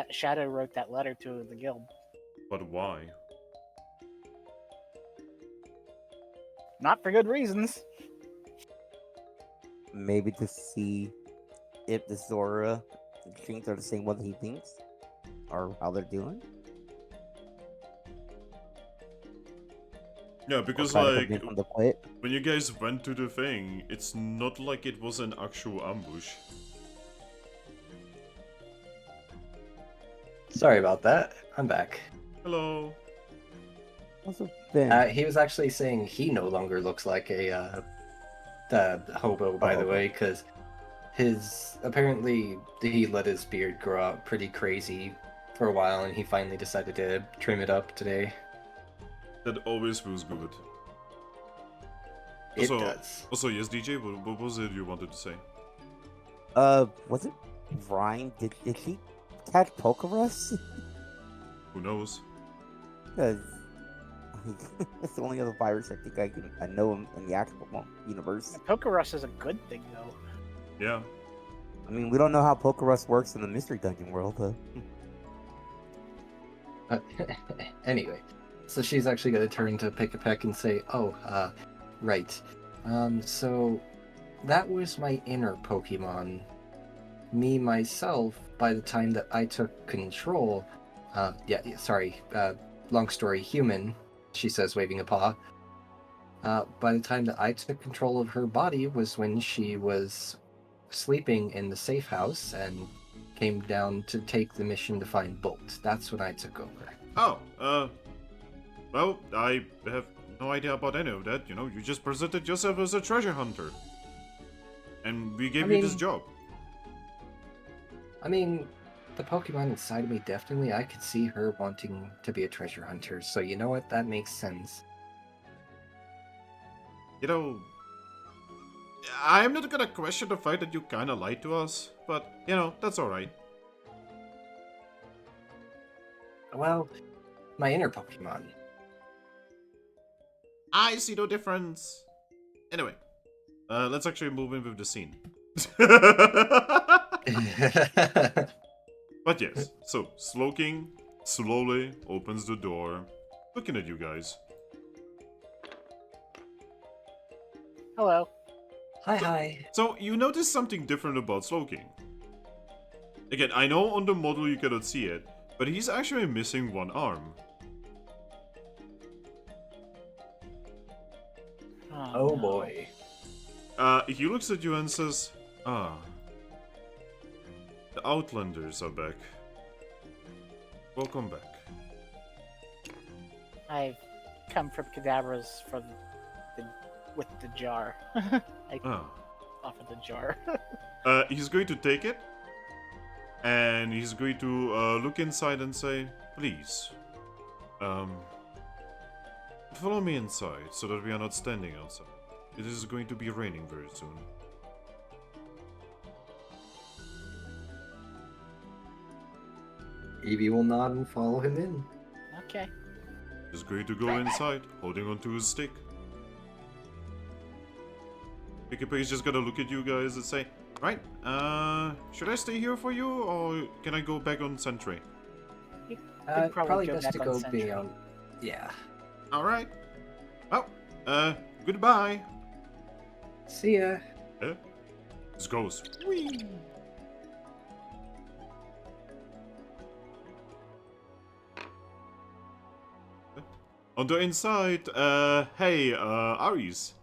Shadow wrote that letter to the guild. But why? Not for good reasons. Maybe to see if the Zorua things are the same one he thinks, or how they're doing. Yeah, because Or try to like convince them to quit. when you guys went to the thing, it's not like it was an actual ambush. Sorry about that. I'm back. Hello. What's up, Ben? He was actually saying he no longer looks like a hobo, by the hobo. way, because apparently he let his beard grow out pretty crazy for a while, and he finally decided to trim it up today. That always feels good. It Also- does. Also, yes, DJ, what was it you wanted to say? Was it Ryan? Did he catch Pokerus? Who knows? Because it's the only other virus I think I know him in the actual universe. Pokerus is a good thing, though. Yeah. I mean, we don't know how Pokerus works in the Mystery Dungeon world, though. Anyway, so she's actually going to turn to Pick a Peck and say, "Oh, right. So that was my inner Pokemon. Me, myself, by the time that I took control, long story, human," she says, waving a paw. By the time that I took control of her body was when she was sleeping in the safe house and came down to take the mission to find Bolt. That's when I took over. Oh, well, I have no idea about any of that, you just presented yourself as a treasure hunter. And we gave you this job. I mean, the Pokemon inside of me, definitely, I could see her wanting to be a treasure hunter, so you know what, that makes sense. I'm not gonna question the fact that you kinda lied to us, but, that's alright. Well, my inner Pokemon. I see no difference. Anyway, let's actually move in with the scene. But yes, so Slowking slowly opens the door, looking at you guys. Hello. Hi. So you notice something different about Slowking. Again, I know on the model you cannot see it, but he's actually missing one arm. Oh no. boy. He looks at you and says, the Outlanders are back. Welcome back. I've come from Cadabras with the jar. I offered the jar. He's going to take it, and he's going to look inside and say, please, follow me inside so that we are not standing outside. it is going to be raining very soon. Eevee will nod and follow him in. Okay. He's going to go inside, holding onto his stick. Piggypake's just gonna look at you guys and say, right, should I stay here for you, or can I go back on sentry? You could Probably go best back to on go sentry. beyond. Yeah. Alright. Well, goodbye. See ya. This goes. Whee! On the inside, hey, Aries.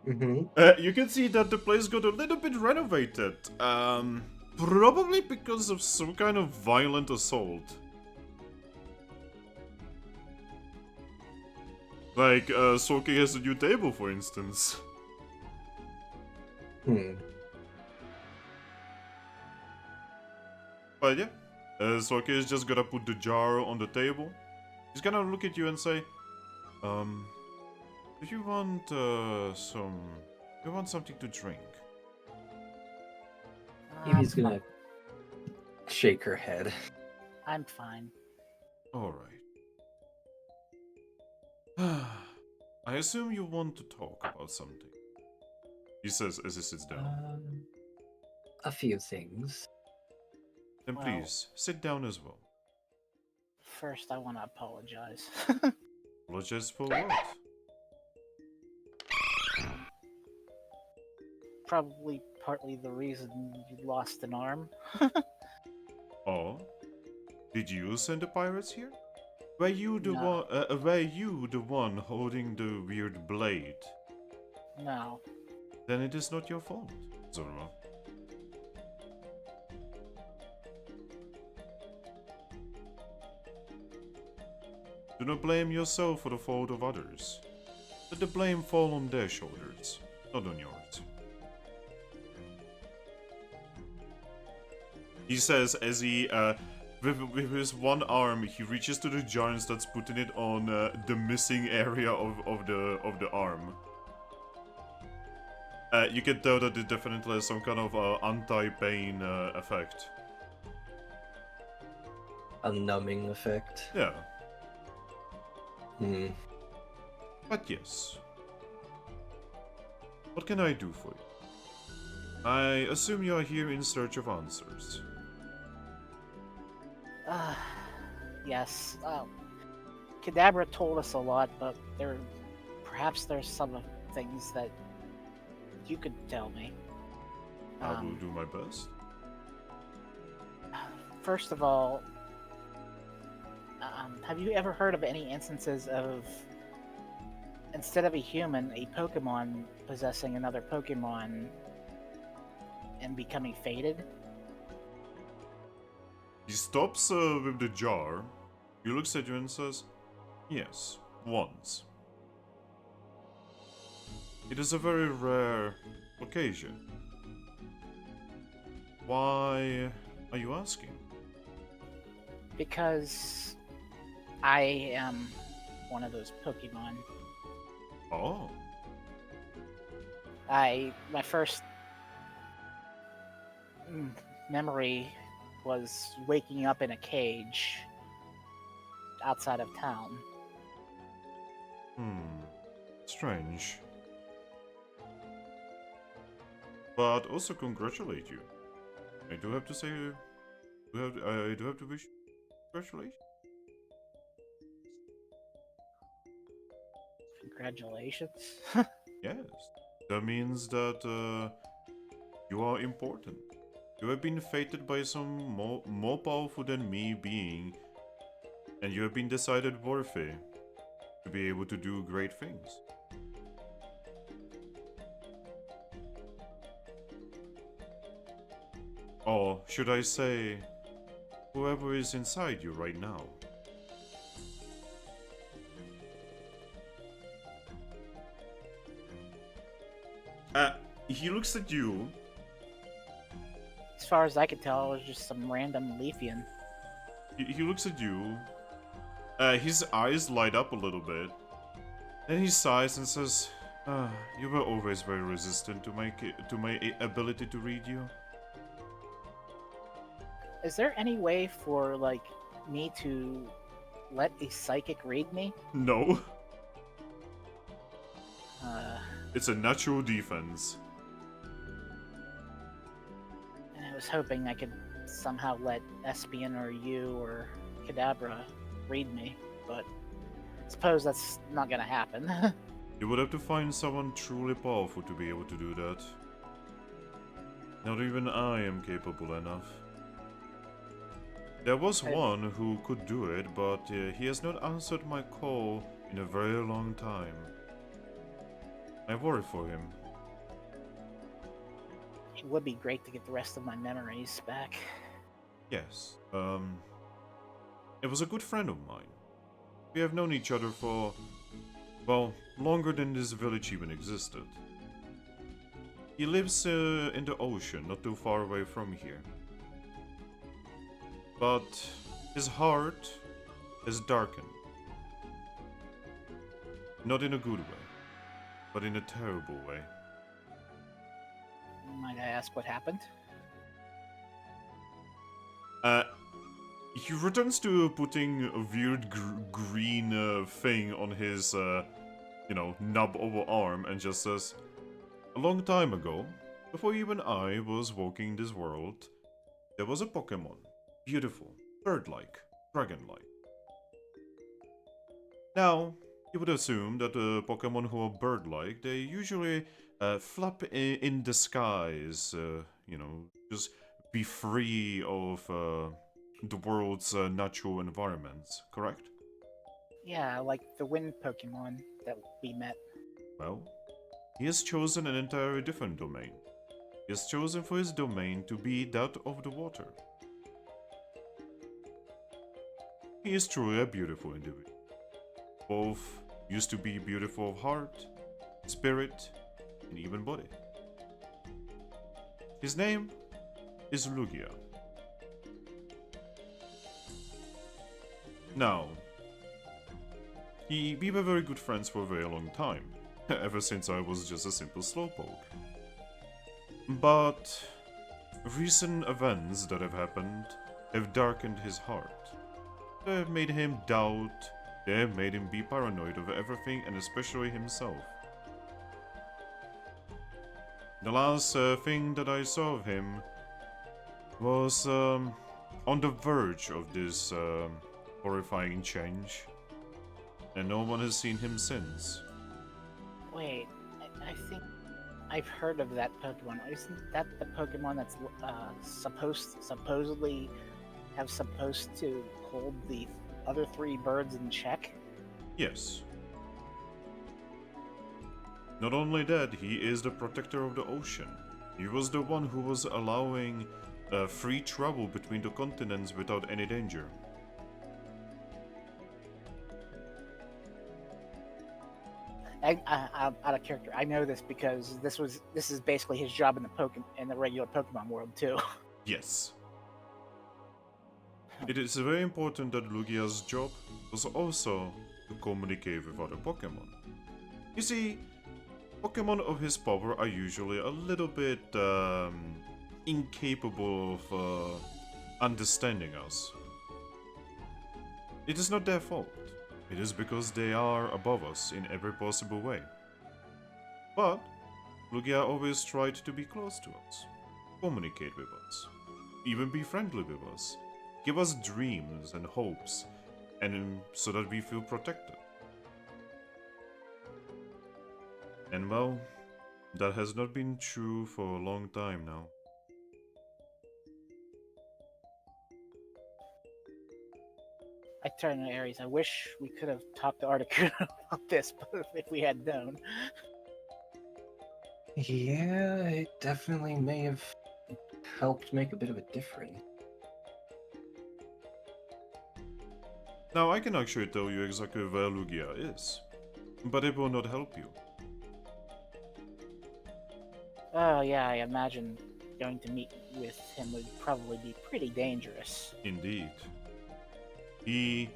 Mm-hmm. You can see that the place got a little bit renovated. Probably because of some kind of violent assault. Like, Soki has a new table, for instance. But yeah, Soki is just gonna put the jar on the table. He's gonna look at you and say, do you want, you want something to drink? Eevee's gonna shake her head. I'm fine. Alright. I assume you want to talk about something. He says as he sits down. A few things. Then well- please, sit down as well. First, I want to apologize. Apologize for what? Probably partly the reason you lost an arm. Oh? Did you send the pirates here? Were you the No. one holding the weird blade? No. Then it is not your fault, Zorua. Do not blame yourself for the fault of others. Let the blame fall on their shoulders, not on yours. He says as he, with his one arm, he reaches to the jar and starts putting it on the missing area of the arm. You can tell that it definitely has some kind of anti-pain effect. A numbing effect. Yeah, Hmm. but yes. What can I do for you? I assume you are here in search of answers. Yes. Kadabra told us a lot, but perhaps there's some things that you could tell me. I will do my best. First of all, have you ever heard of any instances of, instead of a human, a Pokemon possessing another Pokemon and becoming fated? He stops with the jar. He looks at you and says, yes, once. It is a very rare occasion. Why are you asking? Because I am one of those Pokemon. Oh, My first memory was waking up in a cage outside of town. strange. But also congratulate you. I do have to say, I do have to wish congratulations. Congratulations. Yes, that means that you are important. You have been fated by some more powerful than me being, and you have been decided worthy to be able to do great things. Or should I say, whoever is inside you right now. He looks at you. As far as I could tell, it was just some random Leafian. He looks at you. His eyes light up a little bit. Then he sighs and says, You were always very resistant to my ability to read you. Is there any way for, like, me to let a psychic read me? No, Uh, it's a natural defense. and I was hoping I could somehow let Espion or you or Kadabra read me, but I suppose that's not gonna happen. You would have to find someone truly powerful to be able to do that. Not even I am capable enough. There was one who could do it, but he has not answered my call in a very long time. I worry for him. It would be great to get the rest of my memories back. Yes, it was a good friend of mine. We have known each other for, well, longer than this village even existed. He lives in the ocean, not too far away from here. But his heart is darkened. Not in a good way, but in a terrible way. Might I ask what happened? He returns to putting a weird green thing on his, nub of an arm and just says, "A long time ago, before even I was walking this world, there was a Pokemon. Beautiful, bird-like, dragon-like. Now, you would assume that Pokemon who are bird-like, they usually flap in the skies, just be free of the world's natural environments, correct? Yeah, like the wind Pokemon that we met. Well, he has chosen an entirely different domain. He has chosen for his domain to be that of the water. He is truly a beautiful individual. Both used to be beautiful of heart, spirit, and even body. His name is Lugia. Now, we were very good friends for a very long time, ever since I was just a simple slowpoke. But recent events that have happened have darkened his heart. They have made him doubt, they have made him be paranoid of everything and especially himself. The last thing that I saw of him was on the verge of this horrifying change, and no one has seen him since. Wait, I think I've heard of that Pokemon. Isn't that the Pokemon that's supposedly supposed to hold the other three birds in check? Yes. Not only that, he is the protector of the ocean. He was the one who was allowing free travel between the continents without any danger. Out of character, I know this because this is basically his job in the regular Pokemon world too. Yes. It is very important that Lugia's job was also to communicate with other Pokemon. You see, Pokemon of his power are usually a little bit incapable of understanding us. It is not their fault. It is because they are above us in every possible way. But Lugia always tried to be close to us, communicate with us, even be friendly with us, give us dreams and hopes, and so that we feel protected. And well, that has not been true for a long time now. I turn to Aries. I wish we could have talked to Articuno about this, but if we had known. Yeah, it definitely may have helped make a bit of a difference. Now I can actually tell you exactly where Lugia is, but it will not help you. Oh yeah, I imagine going to meet with him would probably be pretty dangerous. Indeed. He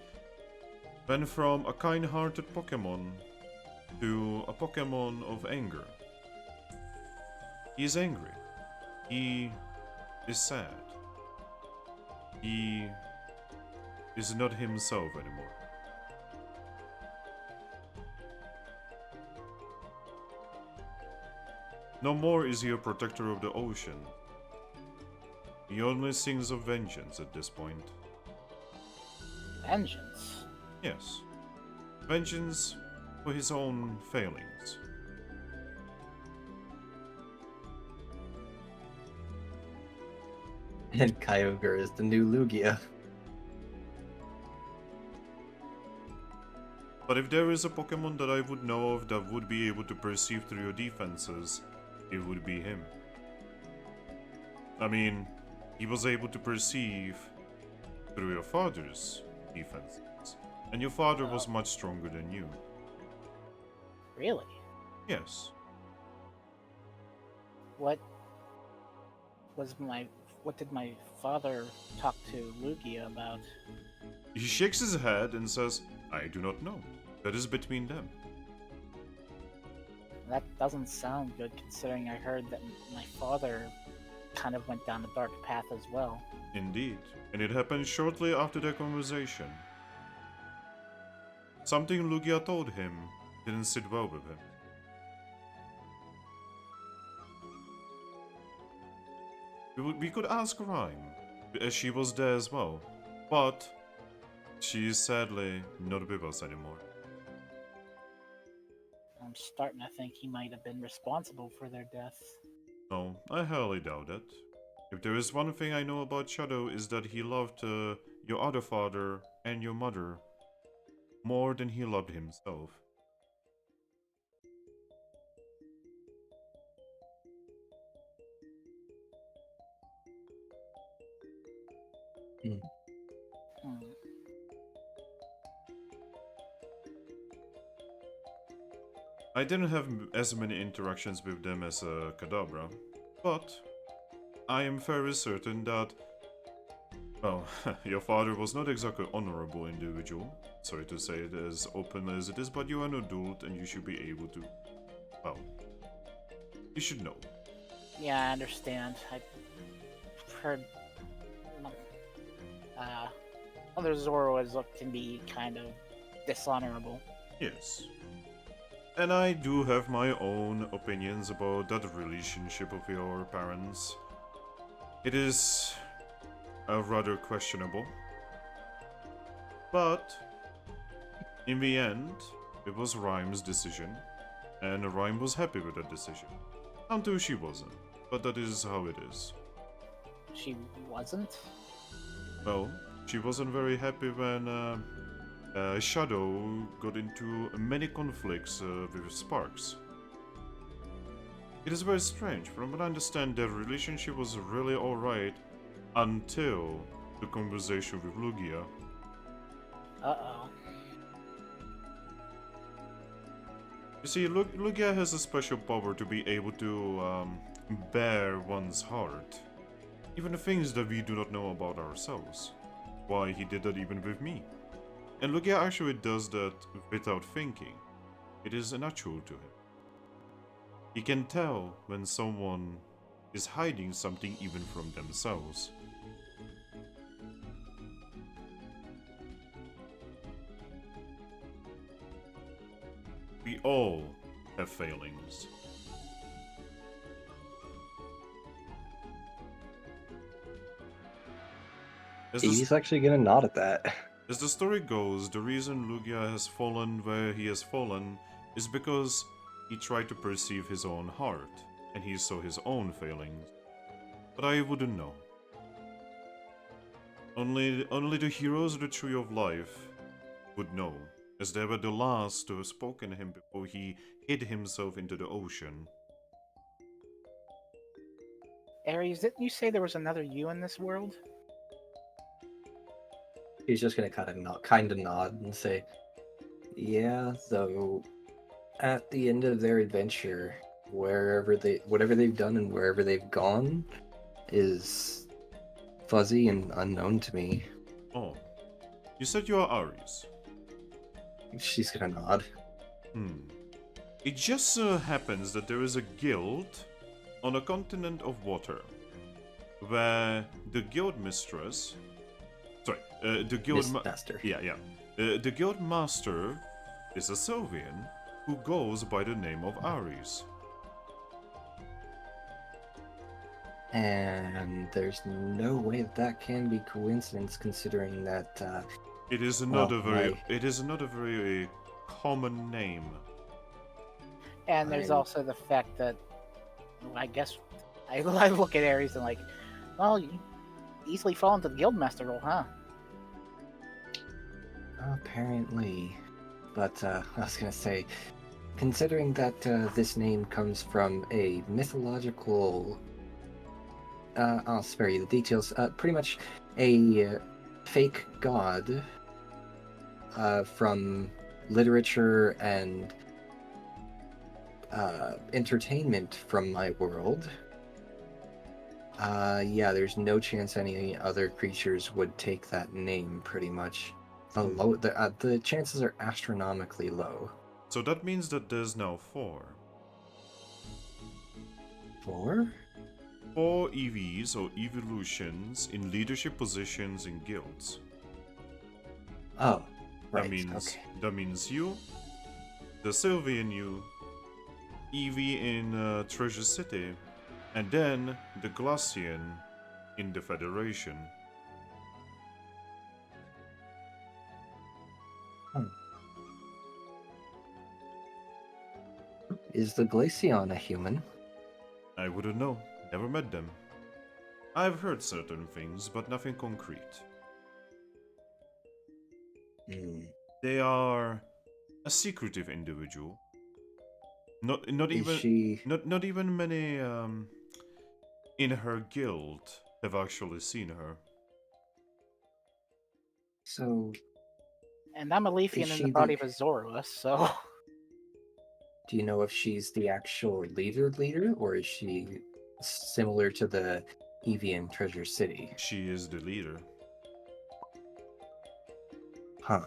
went from a kind-hearted Pokemon to a Pokemon of anger. He is angry. He is sad. He is not himself anymore. No more is he a protector of the ocean. He only sings of vengeance at this point. Vengeance. Yes. Vengeance for his own failings. And Kyogre is the new Lugia. But if there is a Pokemon that I would know of that would be able to perceive through your defenses, it would be him. I mean, he was able to perceive through your father's defenses. And your father was much stronger than you. Really? Yes. What did my father talk to Lugia about? He shakes his head and says, I do not know. That is between them. That doesn't sound good, considering I heard that my father kind of went down a dark path as well. Indeed. And it happened shortly after their conversation. Something Lugia told him didn't sit well with him. We could ask Rhyme, as she was there as well, but she is sadly not with us anymore. I'm starting to think he might have been responsible for their death. No, I highly doubt it. If there is one thing I know about Shadow is that he loved your other father and your mother more than he loved himself. Hmm. I didn't have as many interactions with them as Kadabra, but I am very certain that, well, your father was not exactly honorable individual. Sorry to say it as open as it is, but you are an adult and you should be able to, well, you should know. Yeah, I understand. I've heard other Zoruas can be kind of dishonorable. Yes. And I do have my own opinions about that relationship of your parents. It is rather questionable. But in the end, it was Rhyme's decision, and Rhyme was happy with that decision. Until she wasn't, but that is how it is. She wasn't? Well, she wasn't very happy when Shadow got into many conflicts with Sparks. It is very strange. From what I understand, their relationship was really alright until the conversation with Lugia. Uh-oh. You see, Lugia has a special power to be able to bear one's heart. Even the things that we do not know about ourselves. Why he did that even with me. And Lugia actually does that without thinking. It is natural to him. He can tell when someone is hiding something even from themselves. We all have failings. He's actually gonna nod at that. As the story goes, the reason Lugia has fallen where he has fallen is because he tried to perceive his own heart, and he saw his own failings. But I wouldn't know. Only the heroes of the Tree of Life would know, as they were the last to have spoken to him before he hid himself into the ocean. Ares, didn't you say there was another you in this world? He's just gonna kind of nod and say, "Yeah." Though, at the end of their adventure, whatever they've done and wherever they've gone, is fuzzy and unknown to me. Oh, you said you are Ares. She's gonna nod. It just so happens that there is a guild on a continent of water where the guild mistress. Sorry, the guild Master. Yeah. The guild master is a Sylvian who goes by the name of Ares. And there's no way that can be coincidence, considering that. It is not a very common name. And there's I- also the fact that, well, I guess, I look at Ares and like, well, you easily fall into the guildmaster role, huh? Apparently, but I was gonna say, considering that this name comes from a mythological. I'll spare you the details. Pretty much a fake god from literature and entertainment from my world. Yeah, there's no chance any other creatures would take that name, pretty much. The chances are astronomically low. So that means that there's now 4. 4? 4 EVs or evolutions in leadership positions in guilds. Oh, right. That means you, the Sylvian you, Eevee in Treasure City, and then the Glacian in the Federation. Is the Glaceon a human? I wouldn't know. Never met them. I've heard certain things, but nothing concrete. Hmm. They are a secretive individual. Not Is even she... not even many in her guild have actually seen her. So, And I'm a Leafian Is in she the body the- of a Zorua, so do you know if she's the actual leader, or is she similar to the Eevee in Treasure City? She is the leader. Huh.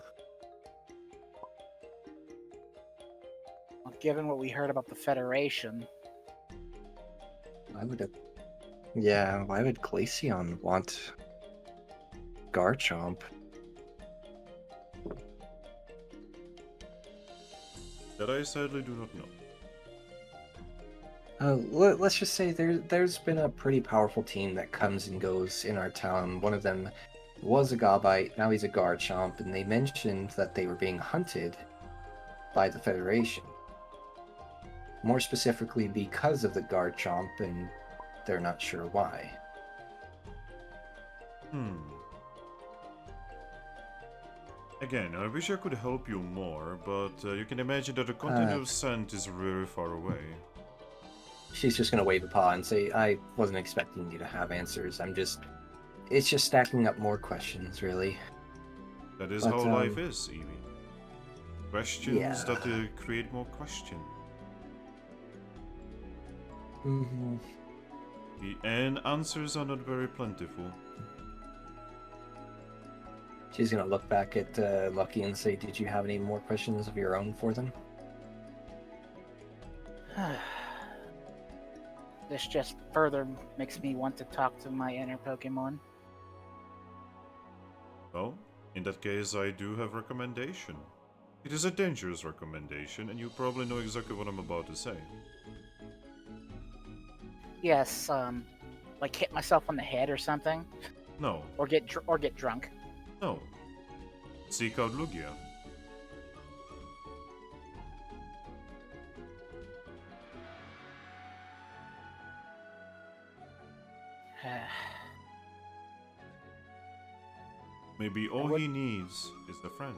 given what we heard about the Federation, Why would it... Yeah, why would Glaceon want Garchomp? That I sadly do not know. Let's just say there's been a pretty powerful team that comes and goes in our town. One of them was a Gobite, now he's a Garchomp, and they mentioned that they were being hunted by the Federation. More specifically because of the Garchomp, and they're not sure why. Again, I wish I could help you more, but you can imagine that the continent of Sand is very far away. She's just gonna wave a paw and say, I wasn't expecting you to have answers. It's just stacking up more questions, really. That is But, how life is, Eevee. Questions yeah. that create more questions. Mm-hmm. And answers are not very plentiful. She's gonna look back at Lucky and say, did you have any more questions of your own for them? this just further makes me want to talk to my inner Pokemon. Well, in that case, I do have recommendation. It is a dangerous recommendation, and you probably know exactly what I'm about to say. Yes, like hit myself on the head or something, No, or get drunk. no. Seek out Lugia. Maybe all he needs is a friend.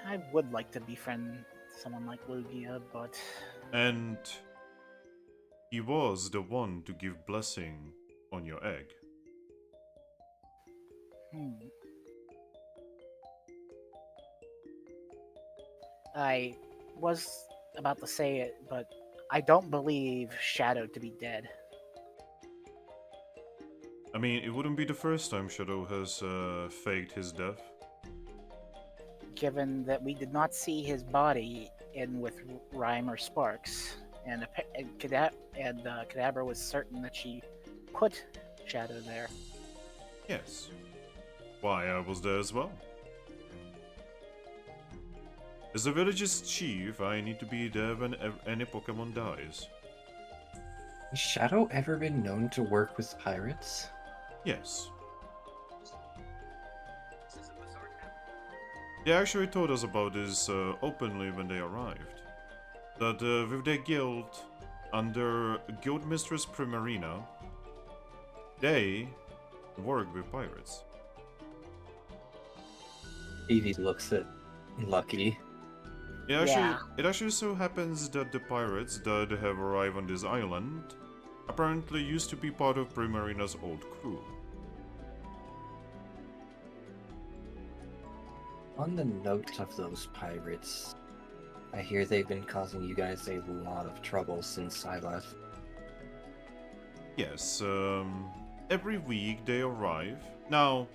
I would like to befriend someone like Lugia, but And he was the one to give blessing on your egg. I was about to say it, but I don't believe Shadow to be dead. I mean, it wouldn't be the first time Shadow has faked his death. given that we did not see his body in with Rhyme or Sparks, and Kadabra was certain that she put Shadow there. Yes. Why, I was there as well. As the village's chief, I need to be there when any Pokemon dies. Has Shadow ever been known to work with pirates? Yes. They actually told us about this openly when they arrived. That with their guild, under Guild Mistress Primarina, they work with pirates. Eevee looks at Lucky. It actually so happens that the pirates that have arrived on this island apparently used to be part of Primarina's old crew. On the note of those pirates, I hear they've been causing you guys a lot of trouble since I left. Yes, every week they arrive. Now,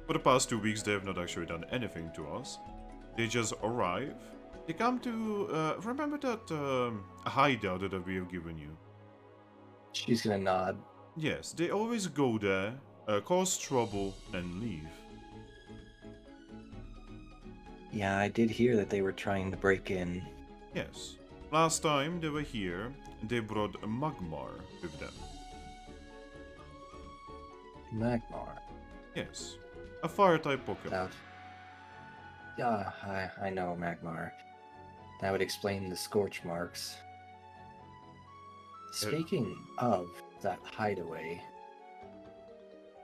for the past 2 weeks they have not actually done anything to us. They just arrive. They come to, remember that hideout that we have given you? She's gonna nod. Yes, they always go there, cause trouble, and leave. Yeah, I did hear that they were trying to break in. Yes. Last time they were here, they brought a Magmar with them. Magmar. Yes. A fire-type Pokemon. That... Yeah, I know Magmar. That would explain the scorch marks. Speaking of that hideaway,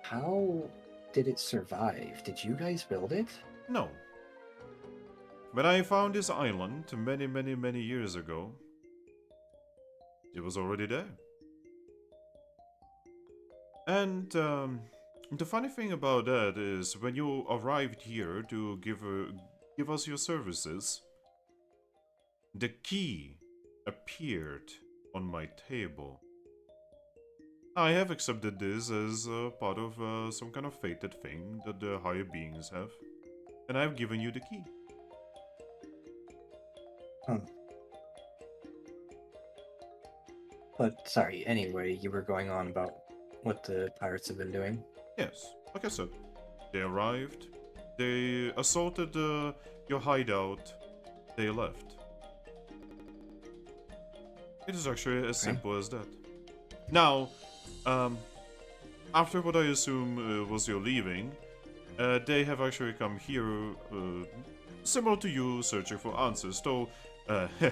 how did it survive? Did you guys build it? No. When I found this island many years ago, it was already there. And the funny thing about that is when you arrived here to give us your services, the key appeared on my table. I have accepted this as part of some kind of fated thing that the higher beings have, and I've given you the key. But sorry, anyway, you were going on about what the pirates have been doing. Yes, like I said, they arrived, they assaulted your hideout, they left. It is actually as simple as that. Now, after what I assume was your leaving, they have actually come here, similar to you, searching for answers, though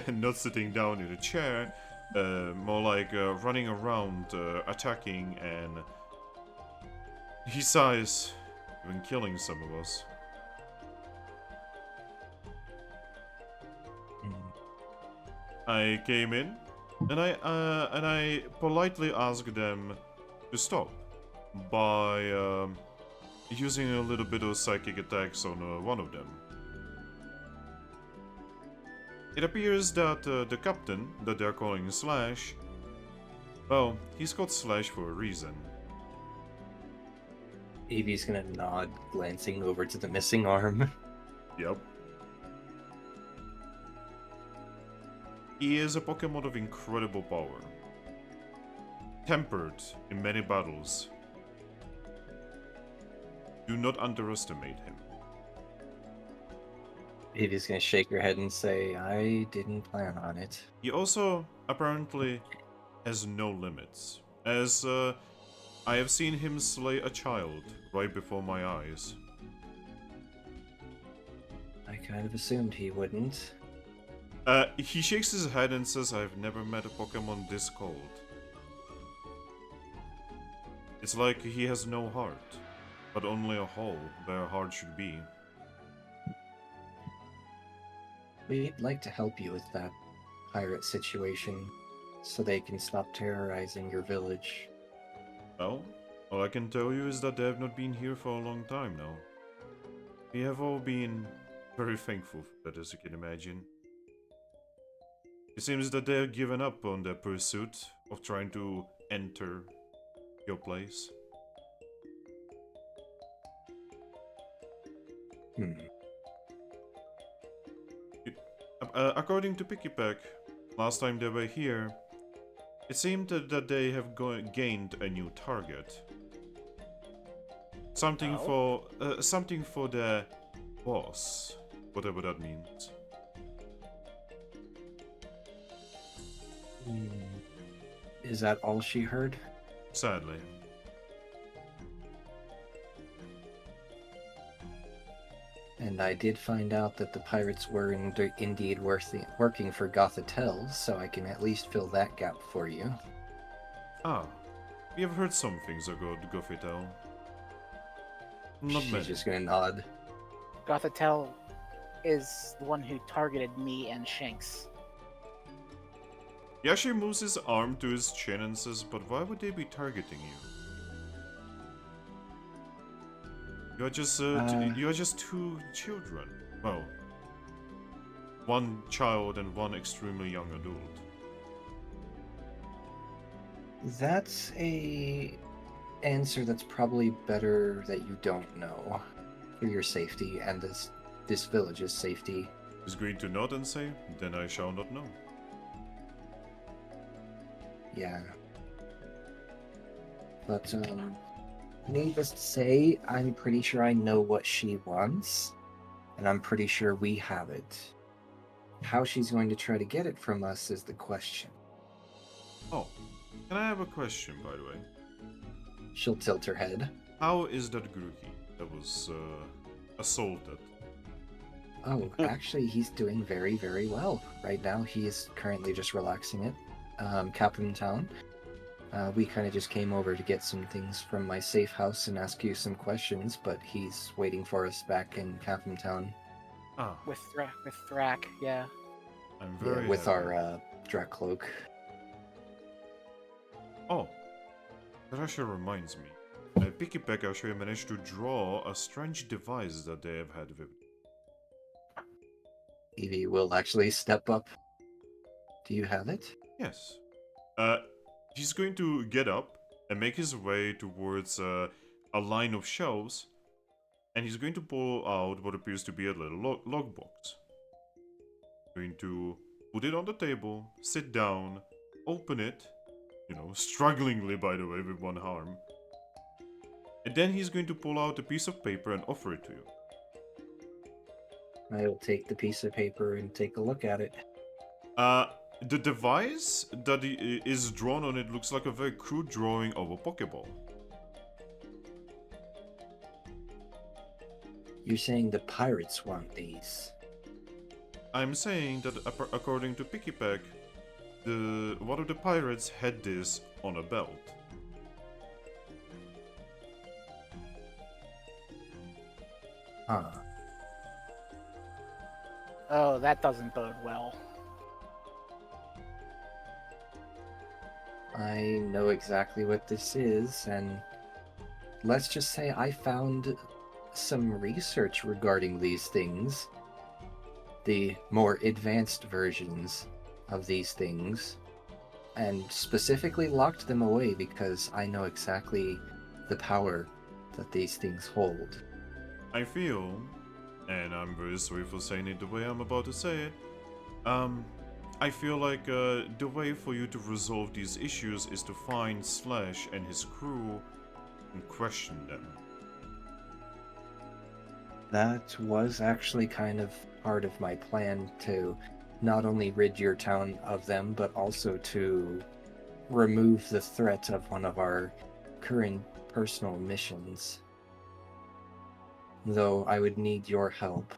not sitting down in a chair, more like running around, attacking, and he sighs, even killing some of us. I came in, and I politely asked them to stop by using a little bit of psychic attacks on one of them. It appears that the captain, that they're calling Slash, well, he's called Slash for a reason. Eevee's gonna nod, glancing over to the missing arm. Yep. He is a Pokemon of incredible power, tempered in many battles. Do not underestimate him. Eevee's gonna shake her head and say, I didn't plan on it. He also apparently has no limits, as I have seen him slay a child right before my eyes. I kind of assumed he wouldn't. He shakes his head and says, I've never met a Pokemon this cold. It's like he has no heart, but only a hole where a heart should be. We'd like to help you with that pirate situation, so they can stop terrorizing your village. Well, all I can tell you is that they have not been here for a long time now. We have all been very thankful for that, as you can imagine. It seems that they have given up on their pursuit of trying to enter your place. according to Picky-Pack, last time they were here, it seemed that they have gained a new target. Something for their boss, whatever that means. Is that all she heard? Sadly. And I did find out that the pirates were indeed working for Gothitels, so I can at least fill that gap for you. Ah, we have heard some things about Gothitels. Not She's many. just gonna nod. Gothatel is the one who targeted me and Shanks. He actually moves his arm to his chin and says, "But why would they be targeting you? You're just two children. Well, one child and one extremely young adult." That's a answer that's probably better that you don't know, for your safety and this village's safety. He's going to nod and say, "Then I shall not know." Yeah. But needless to say, I'm pretty sure I know what she wants, and I'm pretty sure we have it. How she's going to try to get it from us is the question. Oh, can I have a question, by the way? She'll tilt her head. How is that Grookey that was assaulted? Oh, actually, he's doing very, very well. Right now, he is currently just relaxing it. Capim Town. We kind of just came over to get some things from my safe house and ask you some questions, but he's waiting for us back in Capim Town. Ah, With Thrack, yeah. I'm very with happy. our Drakloak. Oh, that actually reminds me. Picky-Pack actually managed to draw a strange device that they have had with. Eevee will actually step up. Do you have it? Yes. He's going to get up and make his way towards a line of shelves, and he's going to pull out what appears to be a little logbox. Going to put it on the table, sit down, open it, strugglingly, by the way, with one arm. And then he's going to pull out a piece of paper and offer it to you. I will take the piece of paper and take a look at it. The device that is drawn on it looks like a very crude drawing of a Pokeball. You're saying the pirates want these? I'm saying that according to Picky-Pack, one of the pirates had this on a belt. Huh. Oh, that doesn't bode well. I know exactly what this is, and let's just say I found some research regarding these things. The more advanced versions of these things, and specifically locked them away because I know exactly the power that these things hold. I feel, and I'm very sorry for saying it the way I'm about to say it, I feel like the way for you to resolve these issues is to find Slash and his crew and question them. That was actually kind of part of my plan to not only rid your town of them, but also to remove the threat of one of our current personal missions. Though I would need your help.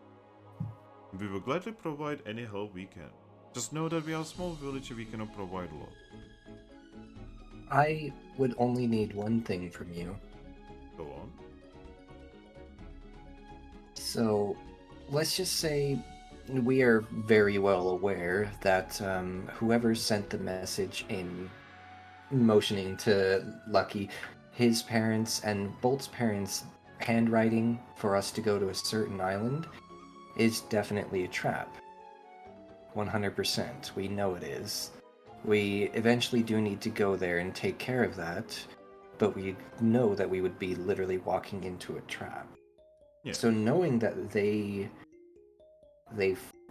We will gladly provide any help we can. Just know that we are a small village and we cannot provide a lot. I would only need one thing from you. Go on. So, let's just say we are very well aware that whoever sent the message in motioning to Lucky, his parents and Bolt's parents' handwriting for us to go to a certain island is definitely a trap. 100%. We know it is. We eventually do need to go there and take care of that, but we know that we would be literally walking into a trap. Yeah. So knowing that they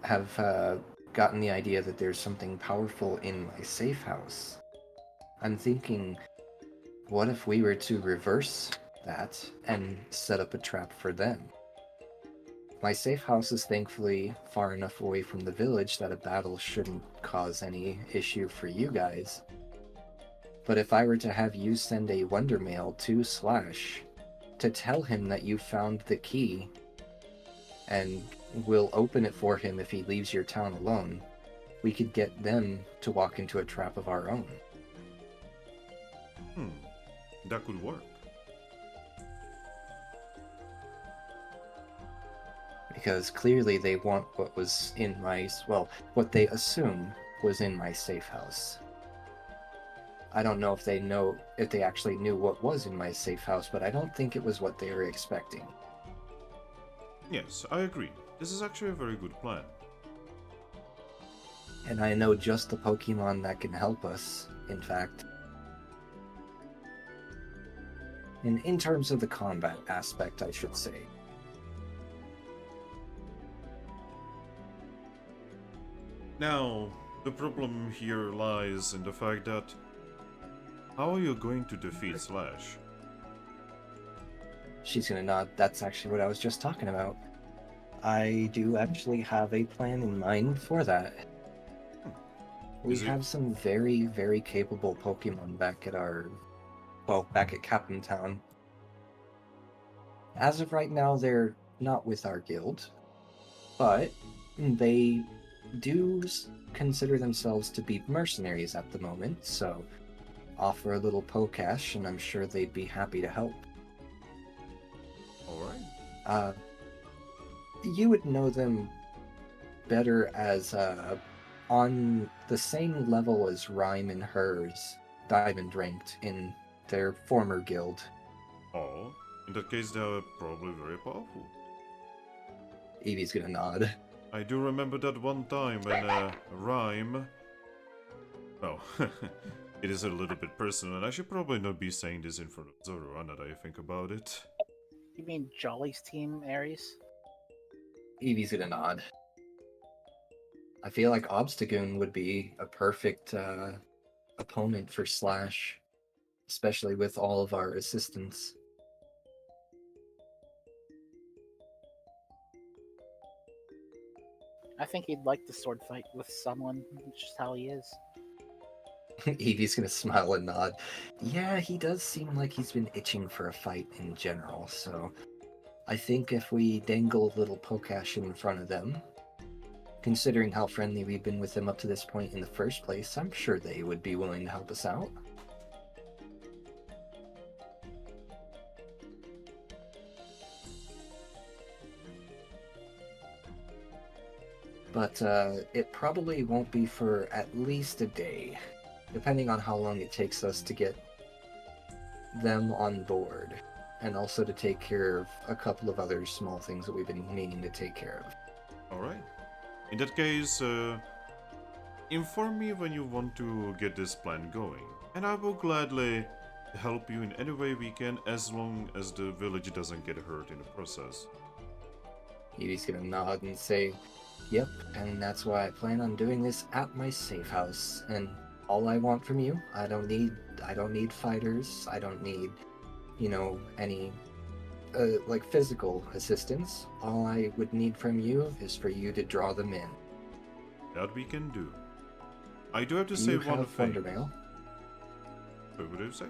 have gotten the idea that there's something powerful in my safe house. I'm thinking, what if we were to reverse that and set up a trap for them? My safe house is thankfully far enough away from the village that a battle shouldn't cause any issue for you guys. But if I were to have you send a wonder mail to Slash to tell him that you found the key and will open it for him if he leaves your town alone, we could get them to walk into a trap of our own. That could work. Because clearly they want what was in my, well, what they assume was in my safe house. I don't know if they actually knew what was in my safe house, but I don't think it was what they were expecting. Yes, I agree. This is actually a very good plan. And I know just the Pokemon that can help us, in fact. And in terms of the combat aspect, I should say. Now, the problem here lies in the fact that how are you going to defeat Slash? She's gonna nod. That's actually what I was just talking about. I do actually have a plan in mind for that. We have some very, very capable Pokemon back at back at Capim Town. As of right now, they're not with our guild, but they do consider themselves to be mercenaries at the moment, so offer a little Pokash, and I'm sure they'd be happy to help. Alright. You would know them better as on the same level as Rhyme and hers, diamond ranked in their former guild. Oh, in that case they're probably very powerful. Eevee's gonna nod. I do remember that one time when Rhyme... Oh, it is a little bit personal, and I should probably not be saying this in front of Zorua now that I think about it. You mean Jolly's team, Aries? Eevee's gonna nod. I feel like Obstagoon would be a perfect opponent for Slash, especially with all of our assistants. I think he'd like to sword fight with someone, just how he is. Eevee's gonna smile and nod. Yeah, he does seem like he's been itching for a fight in general, so I think if we dangle a little Pokash in front of them, considering how friendly we've been with them up to this point in the first place, I'm sure they would be willing to help us out. But it probably won't be for at least a day, depending on how long it takes us to get them on board, and also to take care of a couple of other small things that we've been meaning to take care of. Alright. In that case, inform me when you want to get this plan going, and I will gladly help you in any way we can as long as the village doesn't get hurt in the process. Eevee's gonna nod and say, yep, and that's why I plan on doing this at my safe house, and all I want from you, I don't need fighters, I don't need, any like physical assistance. All I would need from you is for you to draw them in. That we can do. I do have to Do say you one have thing. Wonder Mail? What would you say?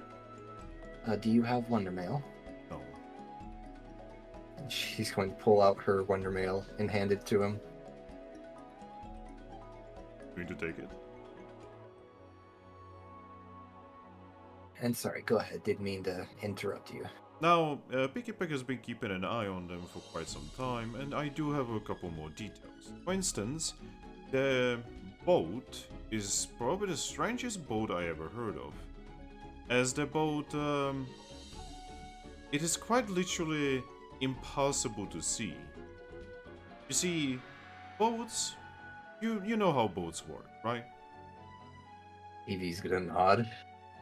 Do you have Wonder Mail? No. She's going to pull out her Wonder Mail and hand it to him. Going to take it? And sorry, go ahead. Didn't mean to interrupt you. Now, Picky has been keeping an eye on them for quite some time, and I do have a couple more details. For instance, the boat is probably the strangest boat I ever heard of. As the boat, it is quite literally impossible to see. You see, boats, you know how boats work, right? Eevee's gonna nod.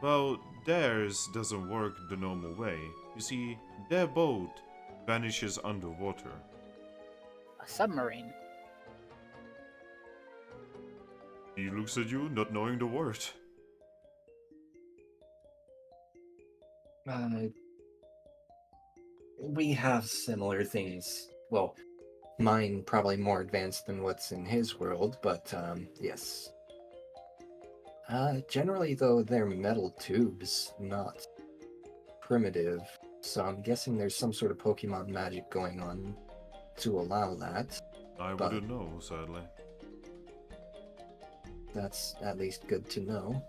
Well, theirs doesn't work the normal way. You see, their boat vanishes underwater. A submarine. He looks at you, not knowing the word. We have similar things. Well, mine probably more advanced than what's in his world, but yes. Generally though, they're metal tubes, not primitive. So I'm guessing there's some sort of Pokemon magic going on to allow that. I But- wouldn't know, sadly. That's at least good to know.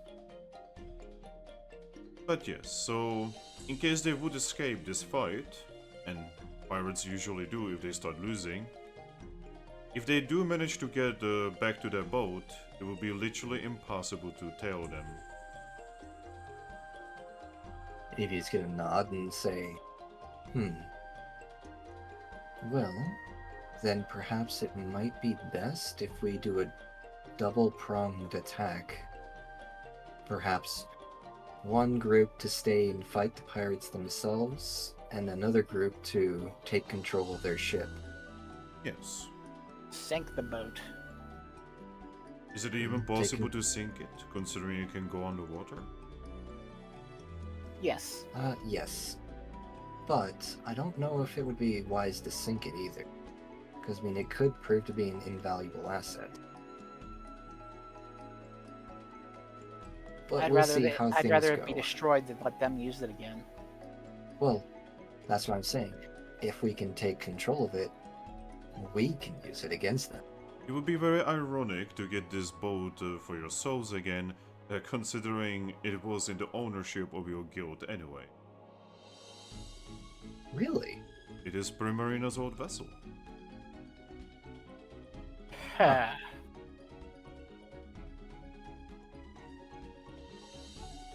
But yes, so in case they would escape this fight, and pirates usually do if they start losing, if they do manage to get back to their boat, it will be literally impossible to tail them. Eevee's gonna nod and say, Well, then perhaps it might be best if we do a double-pronged attack. Perhaps one group to stay and fight the pirates themselves, and another group to take control of their ship. Yes. Sink the boat. Is it even Take possible it- to sink it, considering it can go underwater? Yes. Yes. But I don't know if it would be wise to sink it either. Because, I mean, it could prove to be an invaluable asset. But I'd we'll rather see they- how I'd things rather go. it be destroyed than let them use it again. Well, that's what I'm saying. If we can take control of it, we can use it against them. It would be very ironic to get this boat for yourselves again, considering it was in the ownership of your guild anyway. Really? It is Primarina's old vessel.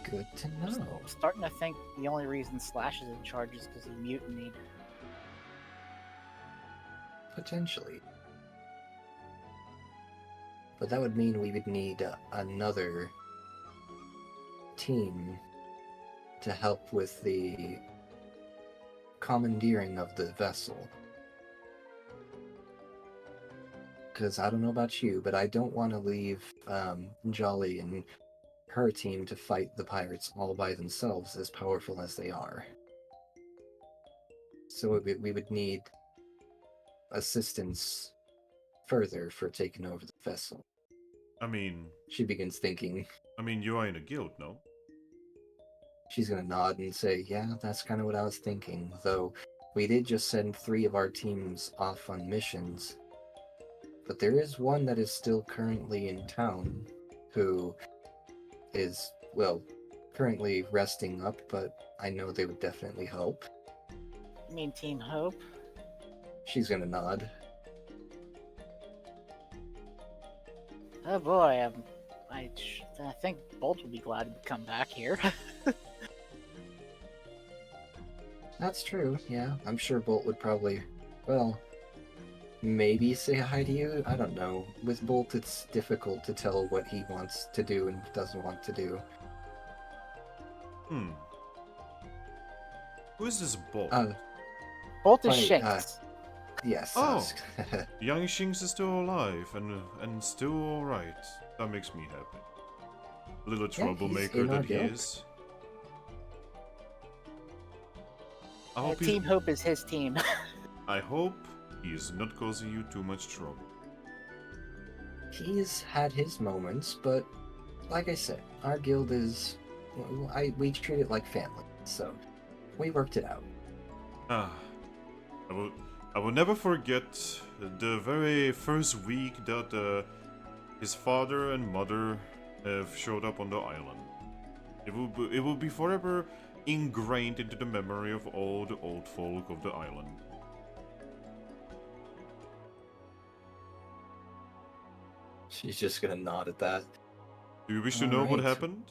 Good to know. I'm starting to think the only reason Slash is in charge is because he mutinied. Potentially. But that would mean we would need another team to help with the commandeering of the vessel. Because I don't know about you, but I don't want to leave Jolly and her team to fight the pirates all by themselves, as powerful as they are. So we would need assistance further for taking over the vessel. I mean, She begins thinking. you are in a guild, no? She's gonna nod and say, yeah, that's kind of what I was thinking, though we did just send 3 of our teams off on missions. But there is one that is still currently in town, who is, well, currently resting up, but I know they would definitely help. You mean Team Hope? She's gonna nod. Oh boy, I think Bolt would be glad to come back here. That's true, yeah. I'm sure Bolt would probably, well, maybe say hi to you? I don't know. With Bolt, it's difficult to tell what he wants to do and doesn't want to do. Who is this Bolt? Bolt is Funny, Shinx. Yes. Oh. Young Shinx is still alive and still alright. That makes me happy. Little he's troublemaker in our that he guild. is. I hope, Team Hope is his team. I hope he is not causing you too much trouble. He's had his moments, but like I said, our guild is... we treat it like family, so we worked it out. I will never forget the very first week that his father and mother have showed up on the island. It will be forever ingrained into the memory of all the old folk of the island. She's just gonna nod at that. Do you wish to know what Alright. happened?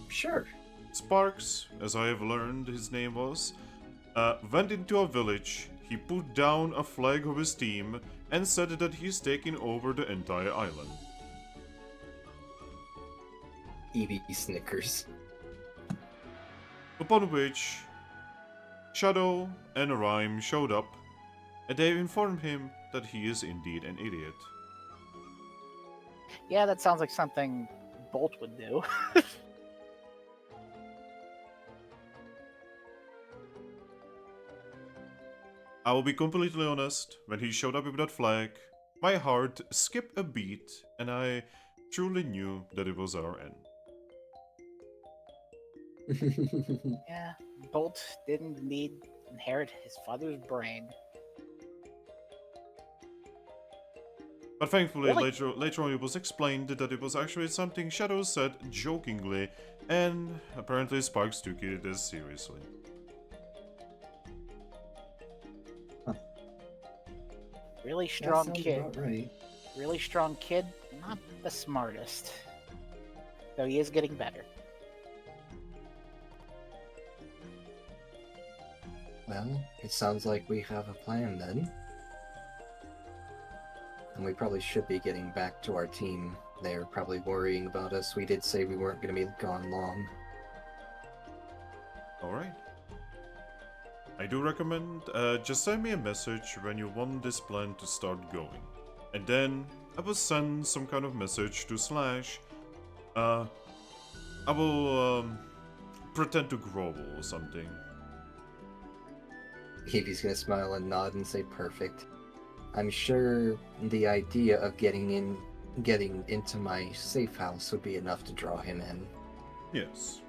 Sure. Sparks, as I have learned his name was, went into a village. He put down a flag of his team and said that he's taking over the entire island. Eevee snickers. Upon which, Shadow and Rhyme showed up, and they informed him that he is indeed an idiot. Yeah, that sounds like something Bolt would do. I will be completely honest, when he showed up with that flag, my heart skipped a beat, and I truly knew that it was our end. Yeah, Bolt didn't indeed inherit his father's brain. But thankfully, Really? later on it was explained that it was actually something Shadow said jokingly, and apparently Sparks took it as seriously. Really strong That sounds kid. about right. Really strong kid. Not the smartest. Though he is getting better. Well, it sounds like we have a plan then. And we probably should be getting back to our team. They're probably worrying about us. We did say we weren't going to be gone long. Alright. I do recommend, just send me a message when you want this plan to start going. And then, I will send some kind of message to Slash. I will, pretend to grovel or something. Eevee's gonna smile and nod and say perfect. I'm sure the idea of getting into my safe house would be enough to draw him in. Yes.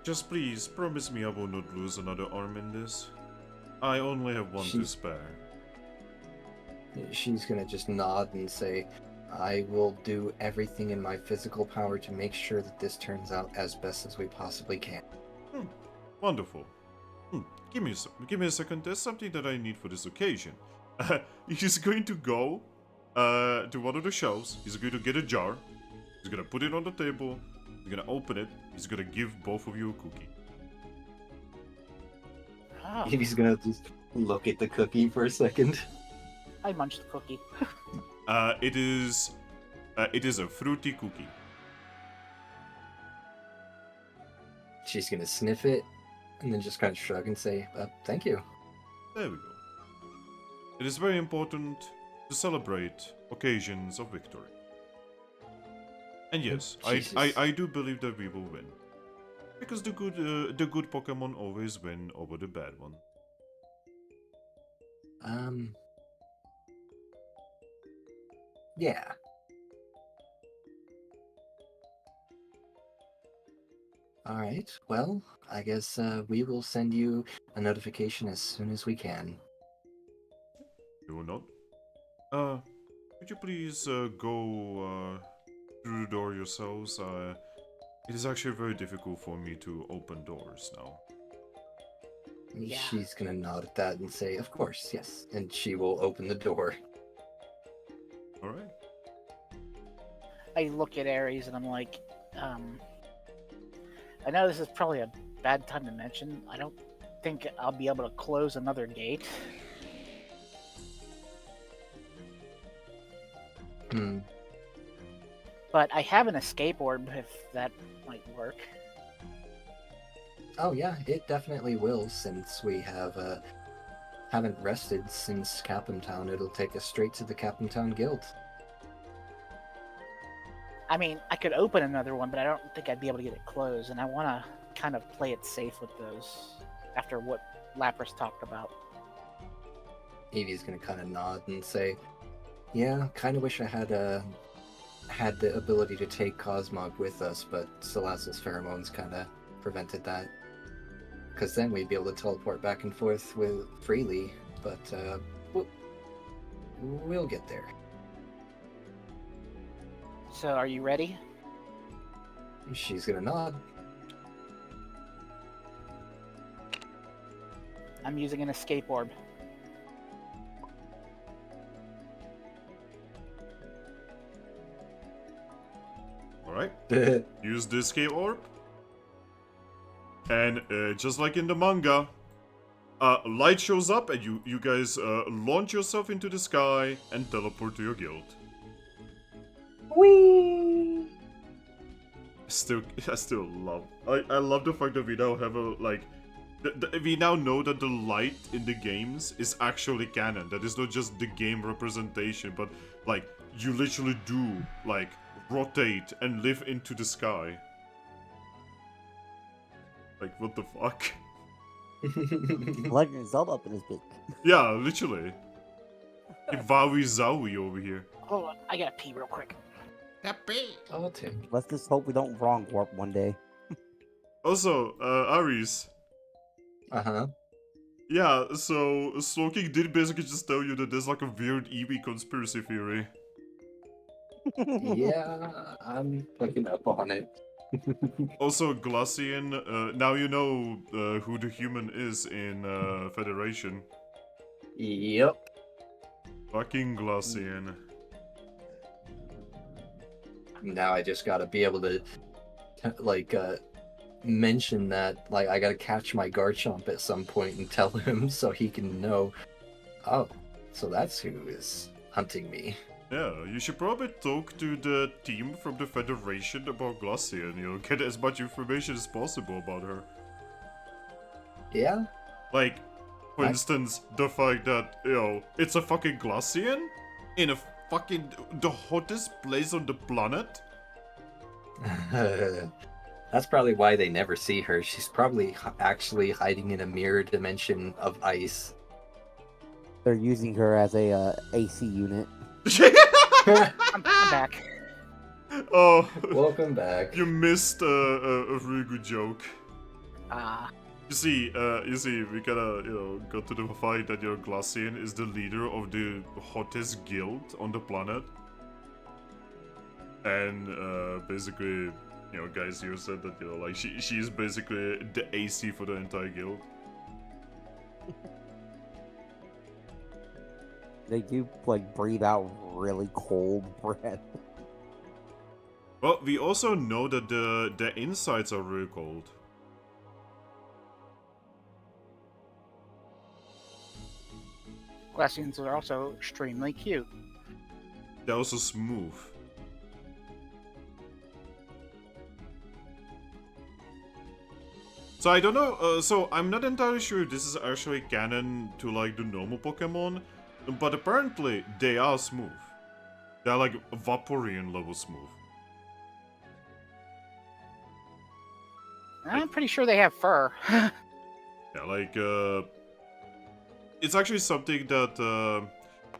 Just please, promise me I will not lose another arm in this. I only have one to spare. She's gonna just nod and say, I will do everything in my physical power to make sure that this turns out as best as we possibly can. Wonderful. Give me a second. There's something that I need for this occasion. He's going to go to one of the shelves. He's going to get a jar. He's going to put it on the table. He's going to open it. He's going to give both of you a cookie. Oh, Eevee's gonna just look at the cookie for a second. I munched the cookie. It is a fruity cookie. She's gonna sniff it and then just kind of shrug and say, thank you. There we go. It is very important to celebrate occasions of victory. And yes, Jesus. I do believe that we will win. Because the good Pokemon always win over the bad one. Yeah. Alright, well, I guess we will send you a notification as soon as we can. You will not? Could you please go through the door yourselves? It is actually very difficult for me to open doors now. Yeah. She's gonna nod at that and say, of course, yes. And she will open the door. Alright. I look at Ares and I'm like, I know this is probably a bad time to mention. I don't think I'll be able to close another gate. But I have an escape orb if that might work. Oh yeah, it definitely will, since we haven't rested since Capim Town. It'll take us straight to the Capim Town Guild. I mean, I could open another one, but I don't think I'd be able to get it closed, and I want to kind of play it safe with those after what Lapras talked about. Eevee's gonna kind of nod and say, yeah, kind of wish I had the ability to take Cosmog with us, but Salazzle's pheromones kind of prevented that. Because then we'd be able to teleport back and forth freely, but we'll get there. So, are you ready? She's gonna nod. I'm using an escape orb. Alright. Use the escape orb. And just like in the manga, light shows up and you guys launch yourself into the sky and teleport to your guild. Whee! I still love. I love the fact that we now have a like. We now know that the light in the games is actually canon. That is not just the game representation, but like you literally do, like, rotate and live into the sky. Like, what the fuck? Legend of Zelda up in his bitch. Yeah, literally. Wowie zowie over here. Hold on, I gotta pee real quick. Oh, Tim. Let's just hope we don't wrong warp one day. Also, Aries. Uh-huh. Yeah, so Slowking did basically just tell you that there's like a weird Eevee conspiracy theory. Yeah, I'm picking up on it. Also, Glacian, now you know who the human is in Federation. Yep. Fucking Glacian. Now I just gotta be able to, like, mention that, like, I gotta catch my Garchomp at some point and tell him so he can know, oh, so that's who is hunting me. Yeah, you should probably talk to the team from the Federation about Glacian, you know, get as much information as possible about her. Yeah? Like, for instance, the fact that, you know, it's a fucking Glacian in a fucking the hottest place on the planet. That's probably why they never see her. She's probably actually hiding in a mirror dimension of ice. They're using her as a AC unit. I'm back. Oh, Welcome back. you missed a really good joke. Ah, You see, we kinda, you know, got to the fight that your Glacian is the leader of the hottest guild on the planet. And, basically, you know, guys here said that, you know, like, she is basically the AC for the entire guild. They do, like, breathe out really cold breath. Well, we also know that the insides are really cold. Glacians are also extremely cute. They're also smooth. So I don't know, so I'm not entirely sure if this is actually canon to like the normal Pokemon, but apparently they are smooth. They're like Vaporeon level smooth. I'm pretty sure they have fur. Yeah, like, it's actually something that,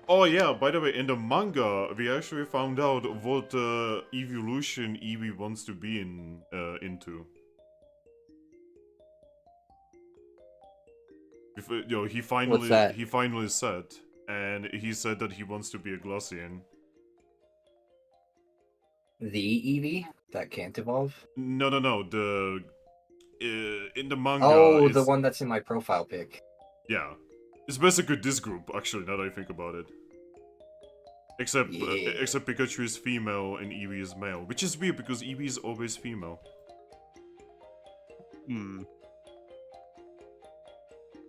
oh yeah, by the way, in the manga, we actually found out what evolution Eevee wants to be into. If, you know, he finally said, and he said that he wants to be a Glacian. The Eevee that can't evolve? No, the in the manga. Oh, the one that's in my profile pic. Yeah, it's basically this group. Actually, now that I think about it. Except Pikachu is female and Eevee is male, which is weird because Eevee is always female. Hmm.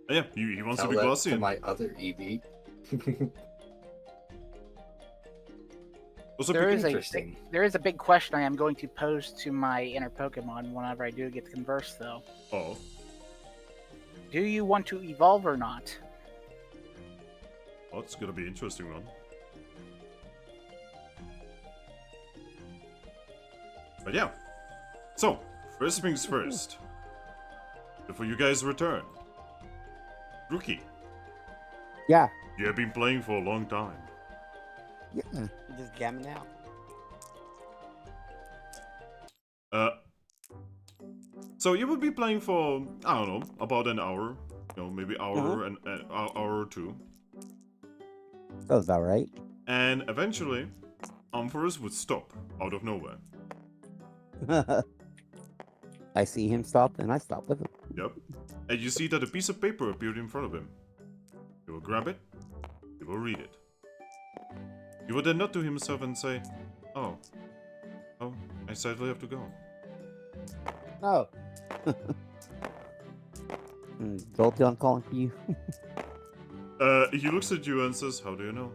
Yeah, he wants Tell to be that Glacian. to my other Eevee. Also, There is Interesting. there is a big question I am going to pose to my inner Pokemon whenever I do get to converse, though. Oh, Do you want to evolve or not? well, it's gonna be an interesting one. But yeah, so first things first. Before you guys return, Grookey, Yeah. you have been playing for a long time. Yeah. You're just jamming out. So you will be playing for, I don't know, about an hour, you know, maybe hour and hour or two, Sounds about right. and eventually, Ampharos would stop out of nowhere. I see him stop, and I stop with him. Yep, and you see that a piece of paper appeared in front of him. He will grab it. He will read it. He will then nod to himself and say, "Oh, I sadly have to go." Oh. Jolteon calling for you. He looks at you and says, "How do you know?"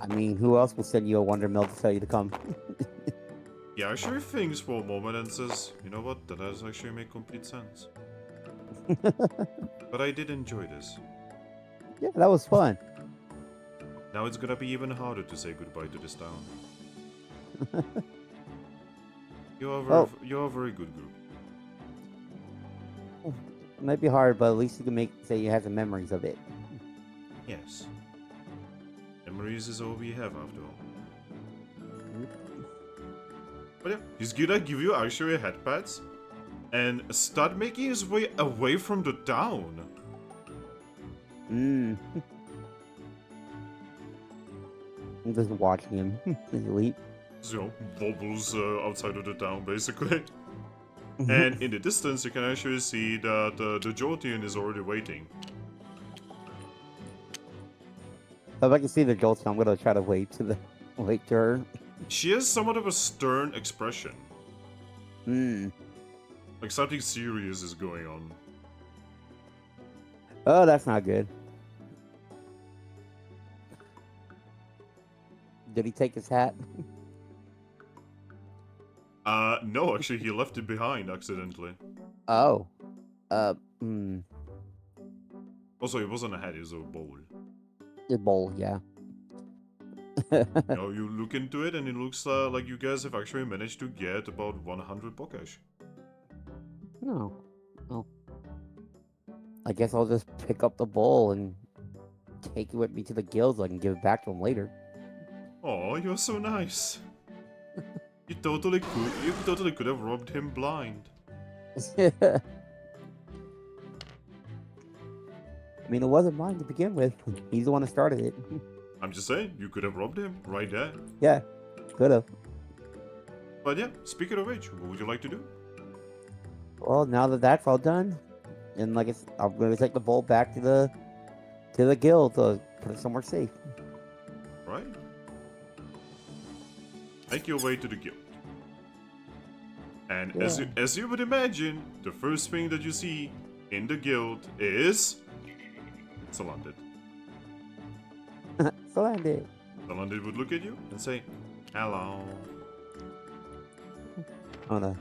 I mean, who else will send you a Wonder Mill to tell you to come? He actually thinks for a moment and says, "You know what? That does actually make complete sense." But I did enjoy this. Yeah, that was fun. Now it's gonna be even harder to say goodbye to this town. You're a very good group. It might be hard, but at least you can say you have some memories of it. Yes. Memories is all we have after all. But yeah, he's gonna give you actually headpads and start making his way away from the town. I'm just watching him. He's elite. So, wobbles outside of the town, basically. And in the distance, you can actually see that the Jolteon is already waiting. If I can see the Jolteon, I'm gonna try to wait to her. She has somewhat of a stern expression. Like something serious is going on. Oh, that's not good. Did he take his hat? No, actually, he left it behind accidentally. Oh. Also, it wasn't a hat, it was a bowl. The bowl, yeah. You look into it, and it looks like you guys have actually managed to get about 100 Pokesh. No. Well, I guess I'll just pick up the bowl and take it with me to the guild so I can give it back to him later. Oh, you're so nice. You totally could have robbed him blind. I mean, it wasn't mine to begin with. He's the one that started it. I'm just saying, you could have robbed him right there. Yeah, could have. But yeah, speaking of which, what would you like to do? Well, now that that's all done, and like I'm gonna take the bowl back to the guild to put it somewhere safe. Right. Make your way to the guild. And Yeah. as you would imagine, the first thing that you see in the guild is Salandit. Salandit. Salandit would look at you and say, "Hello." I'm gonna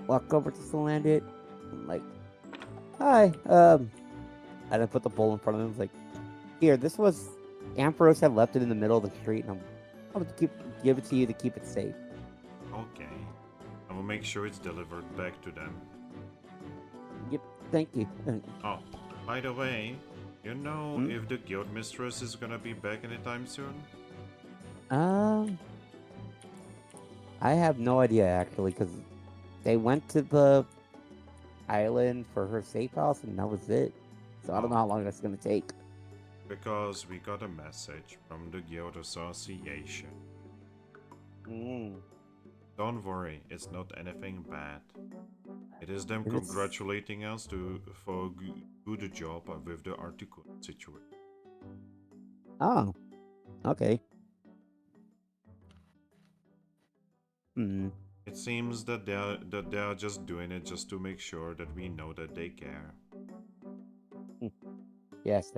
walk over to Salandit. I'm like, hi. And I put the bowl in front of him. I was like, here, this was Ambrose had left it in the middle of the street, and I'm gonna give it to you to keep it safe. Okay. I will make sure it's delivered back to them. Yep, thank you. Oh, by the way, you know if the guild mistress is gonna be back anytime soon? I have no idea actually, because they went to the island for her safe house, and that was it. So I don't know how long that's gonna take. Because we got a message from the guild association. Don't worry, it's not anything bad. It is them congratulating us for good job with the Articuno situation. Oh, okay. It seems that they are just doing it just to make sure that we know that they care. Yes,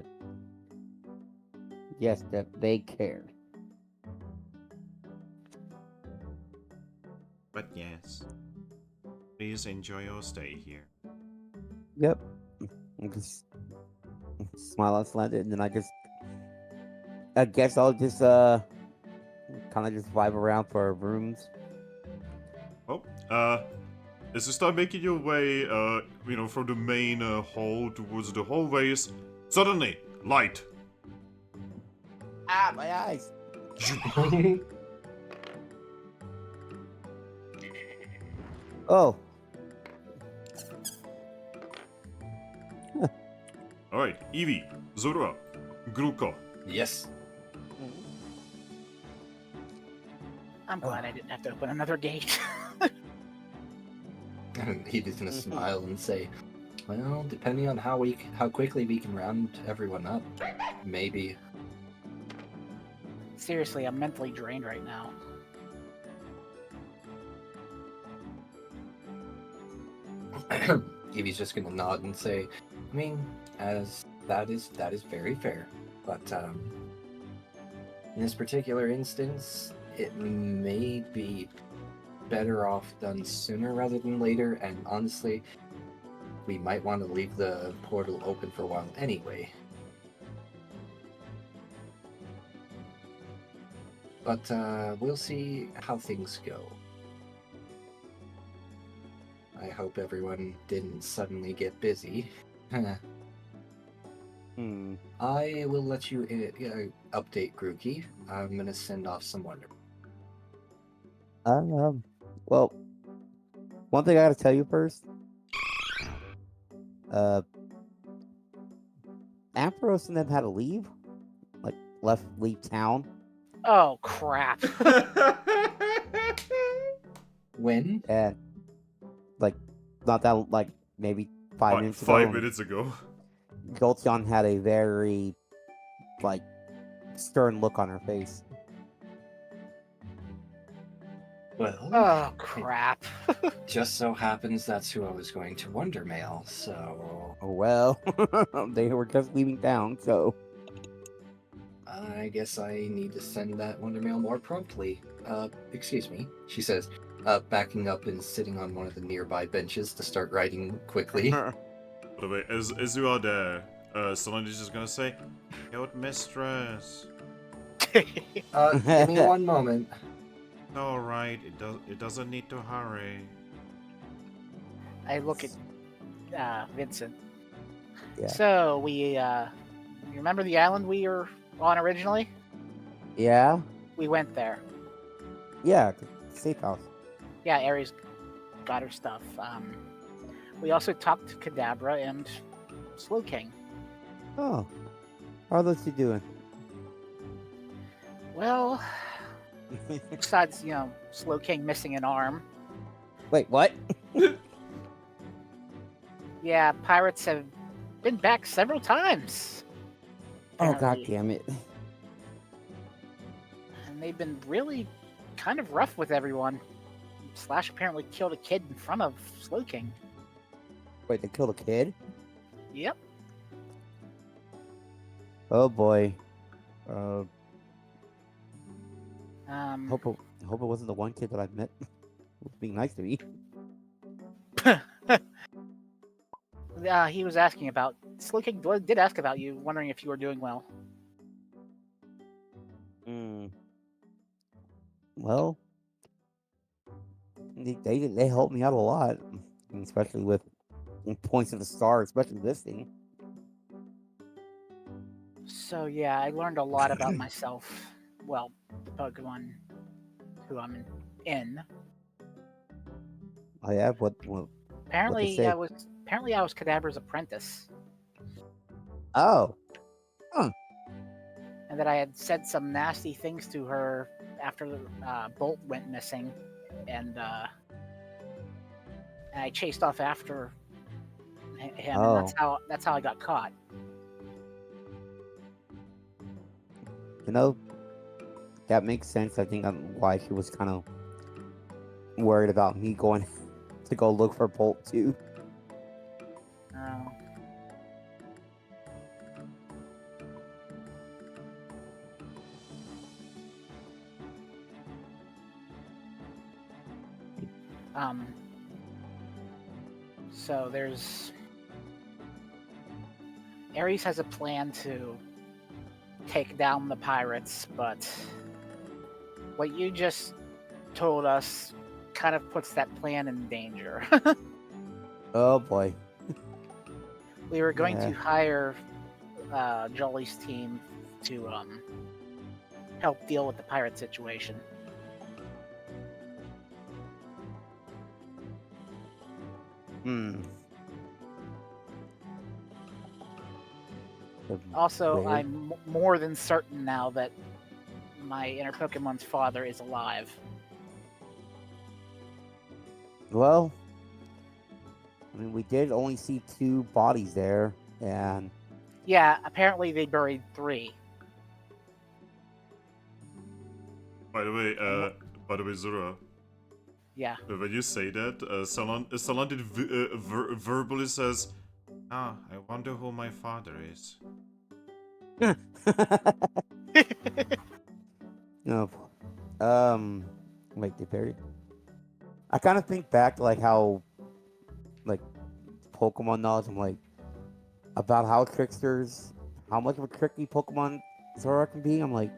that they care. But yes, please enjoy your stay here. Yep. I just smile at Slender, and then I guess I'll just kind of just vibe around for our rooms. Oh, as you start making your way, from the main hall towards the hallways, suddenly, light. Ah, my eyes. Oh. Alright, Eevee, Zorua, Grookey. Yes. I'm glad I didn't have to open another gate. And he's gonna smile and say, "Well, depending on how quickly we can round everyone up, maybe." Seriously, I'm mentally drained right now. Eevee's just gonna nod and say, "I mean, as that is very fair, but in this particular instance, it may be better off done sooner rather than later, and honestly, we might want to leave the portal open for a while anyway." But we'll see how things go. I hope everyone didn't suddenly get busy. I will let you update Grookey. I'm gonna send off some wonder. Well, one thing I gotta tell you first. Ampharos and them had to leave, like leave town. Oh crap! When? And like not that like maybe 5 minutes ago. 5 minutes ago. Jolteon had a very like stern look on her face. Well, Oh crap! just so happens that's who I was going to wonder mail, so Oh well, they were just leaving town, so I guess I need to send that wonder mail more promptly. Excuse me, she says, backing up and sitting on one of the nearby benches to start writing quickly. By the way, as you are there, Solange's just gonna say, "Cute mistress." Give me one moment. All right, it doesn't need to hurry. I look at Vincent. Yeah. So we, you remember the island we were on originally? yeah, We went there. yeah, safe house. Yeah, Aries got her stuff. We also talked to Kadabra and Slow King. Oh, how are those two doing? Well, besides Slow King missing an arm. Wait, what? Yeah, pirates have been back several times. Oh god apparently. damn it! And they've been really kind of rough with everyone. Slash apparently killed a kid in front of Slow King. Wait, they killed a kid? Yep. Oh boy. Um, Hope it wasn't the one kid that I met. Was being nice to me. he was asking about Slow King did ask about you, wondering if you were doing well. Well, they helped me out a lot, especially with points of the star, especially this thing. So yeah, I learned a lot about myself. Well, the Pokemon who I'm in. Oh yeah, what they Apparently, say? I was Kadabra's apprentice, Oh, and that I had said some nasty things to her after Bolt went missing, and I chased off after him, and that's how I got caught. that makes sense. I think why she was kind of worried about me going to go look for Bolt too. Oh. So there's Ares has a plan to take down the pirates, but what you just told us kind of puts that plan in danger. Oh boy. We were going to Yeah. hire Jolly's team to help deal with the pirate situation. Also, Weird. I'm more than certain now that my inner Pokemon's father is alive. Well, I mean, we did only see 2 bodies there, and Yeah, apparently they buried 3. By the way, Zorua, Yeah. when you say that, Salan did verbally says, "Ah, I wonder who my father is." no. Wait, they buried. I kind of think back to like how, like, Pokemon knowledge. I'm like about how tricksters, how much of a tricky Pokemon Zora can be. I'm like,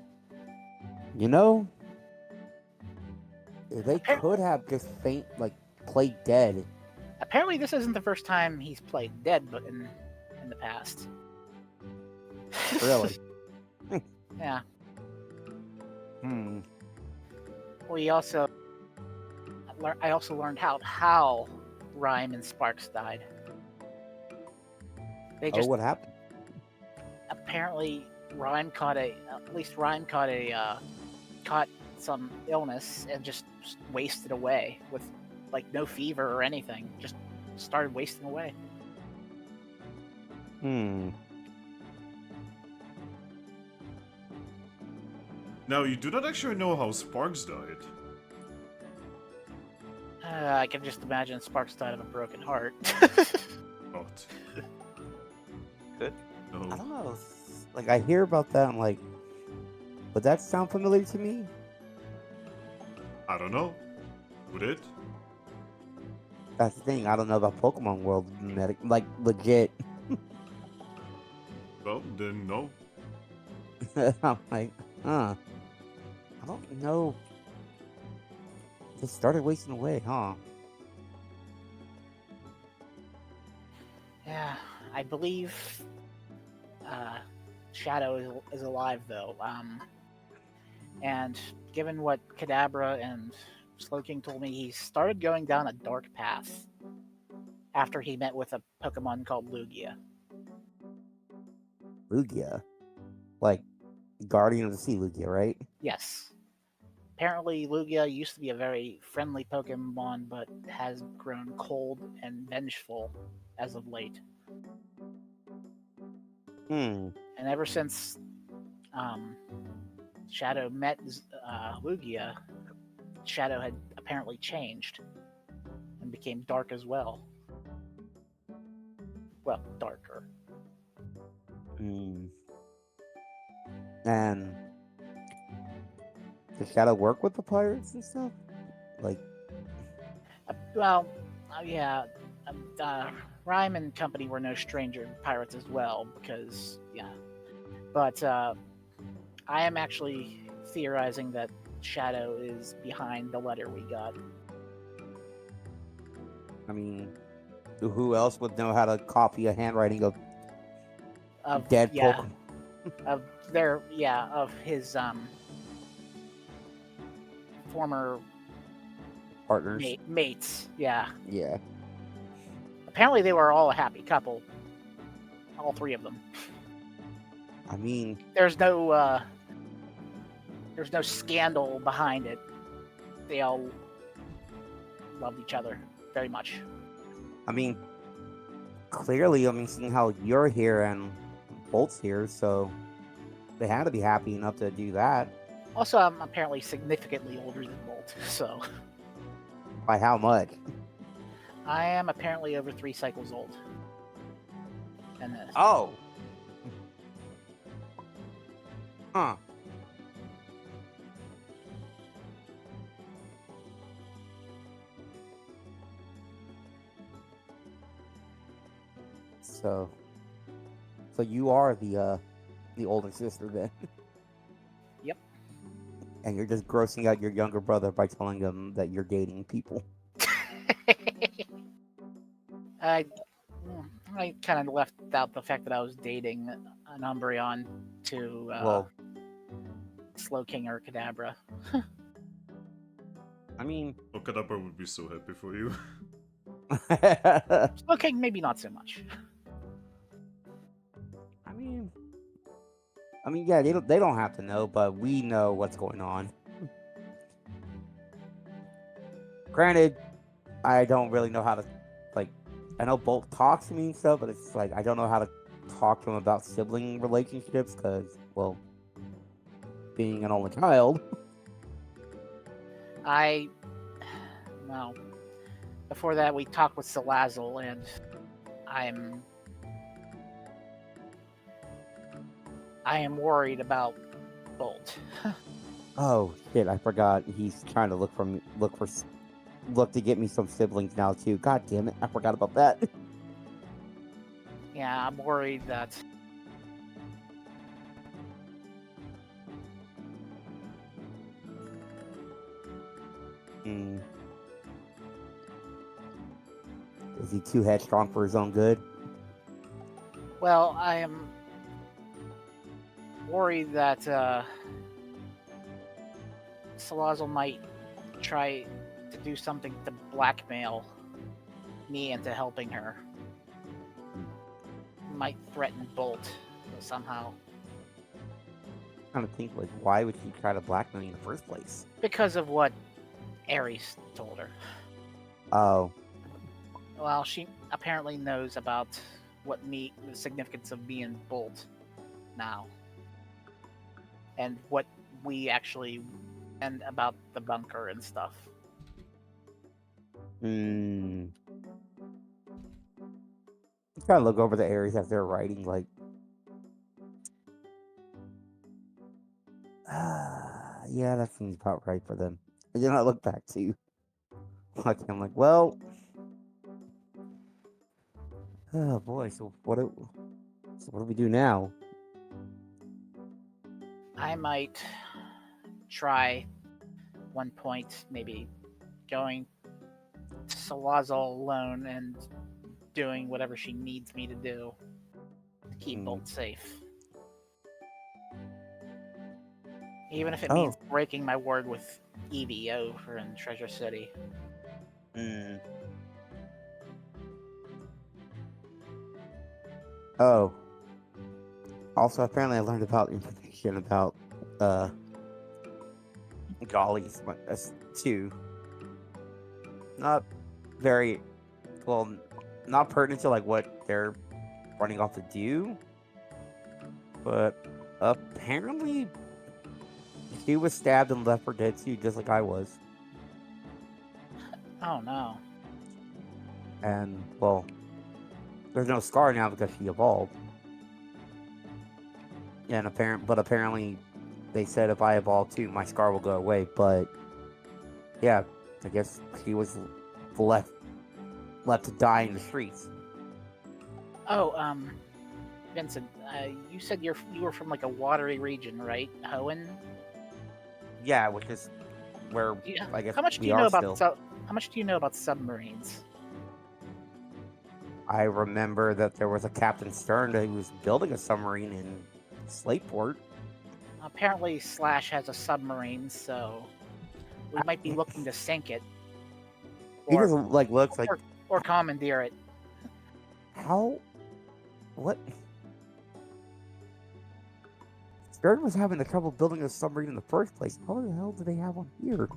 They could have just played dead. Apparently, this isn't the first time he's played dead, but in the past. Really? Yeah. Hmm. We also, I also learned how Rhyme and Sparks died. They Oh, just what happened? apparently Rhyme caught some illness and just wasted away with no fever or anything. Just started wasting away. Hmm. Now, you do not actually know how Sparks died. I can just imagine Sparks died of a broken heart. Not. Good. I No. don't know. I hear about that. I'm like, would that sound familiar to me? I don't know. Would it? That's the thing. I don't know about Pokemon World, legit. Well, then no. I'm like, huh. I don't know. Just started wasting away, huh? Yeah, I believe Shadow is alive though. And given what Kadabra and Slowking told me, he started going down a dark path after he met with a Pokemon called Lugia. Lugia. Like, Guardian of the Sea Lugia, right? Yes. Apparently, Lugia used to be a very friendly Pokemon, but has grown cold and vengeful as of late. Hmm. And ever since Shadow met Lugia, Shadow had apparently changed and became dark as well. Well, darker. Hmm. And does Shadow work with the pirates and stuff? Like, Yeah. Rhyme and company were no stranger to pirates as well, because, yeah. But I am actually theorizing that Shadow is behind the letter we got. I mean, who else would know how to copy a handwriting of dead Yeah, Pokemon? of his former Partners. mates. Yeah. Yeah. Apparently they were all a happy couple. All three of them. I mean, There's no scandal behind it. They all loved each other very much. Clearly, seeing how you're here and Bolt's here, so they had to be happy enough to do that. Also, I'm apparently significantly older than Bolt, so By how much? I am apparently over 3 cycles old. And Oh. Huh. So you are the older sister then. Yep. And you're just grossing out your younger brother by telling him that you're dating people. I kind of left out the fact that I was dating an Umbreon to Well, Slowking or Kadabra. Okadabra would be so happy for you. Slowking maybe not so much. Yeah, they don't have to know, but we know what's going on. Granted, I don't really know how to, I know Bolt talks to me and stuff, but it's I don't know how to talk to him about sibling relationships because, well, being an only child. Well, before that we talked with Salazzle, and I am worried about Bolt. Oh shit! I forgot. He's trying to look to get me some siblings now too. God damn it! I forgot about that. Yeah, I'm worried that Hmm. Is he too headstrong for his own good? Well, I am worried that Salazzle might try to do something to blackmail me into helping her. Might threaten Bolt somehow. I'm trying to think, like, why would he try to blackmail you in the first place? Because of what Ares told her. Oh. Well, she apparently knows about the significance of me and Bolt now. And what we actually, and about the bunker and stuff. Hmm. You kind of look over the areas as they're writing, like, yeah, that seems about right for them. And then I look back to you. Like, I'm like, well, oh boy. So what do we do now? I might try one point, maybe going to Salazzle alone and doing whatever she needs me to do to keep Bolt safe. Even if it means breaking my word with Eevee over in Treasure City. Oh. Also, apparently I learned about information about Gollies too. Not very well, not pertinent to like what they're running off to do, but apparently he was stabbed and left for dead too, just like I was. Oh no. And well, there's no scar now because she evolved. And apparently they said if I evolve too, my scar will go away. But yeah, I guess he was left to die in the streets. Oh, Vincent, you said you were from like a watery region, right? Hoenn? Yeah, which is where I guess how much do you know about how much do you know about submarines? I remember that there was a Captain Stern who was building a submarine in Slateport. Apparently, Slash has a submarine, so we might be looking to sink it. He doesn't looks like or commandeer it. How? What? Stern was having trouble building a submarine in the first place. How the hell do they have one here?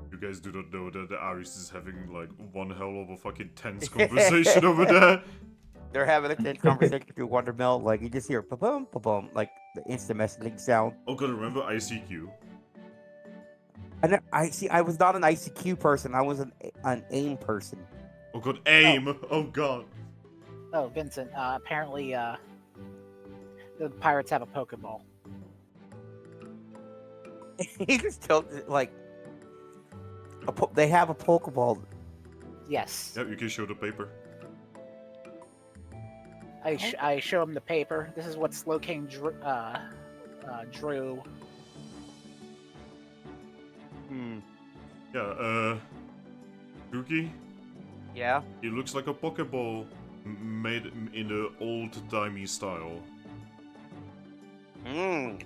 You guys do not know that the Ares is having like one hell of a fucking tense conversation over there. They're having a tense conversation through Wondermelt. Like you just hear ba-boom, ba-boom, like the instant messaging sound. Oh god, remember ICQ? I was not an ICQ person. I was an AIM person. Oh god, AIM! Oh god. Oh, Vincent, apparently, the pirates have a Pokeball. He just told like they have a Pokeball. Yes. Yep, you can show the paper. I show him the paper. This is what Slowking drew. Yeah, Grookey? Yeah? It looks like a Pokeball made in the old-timey style. You're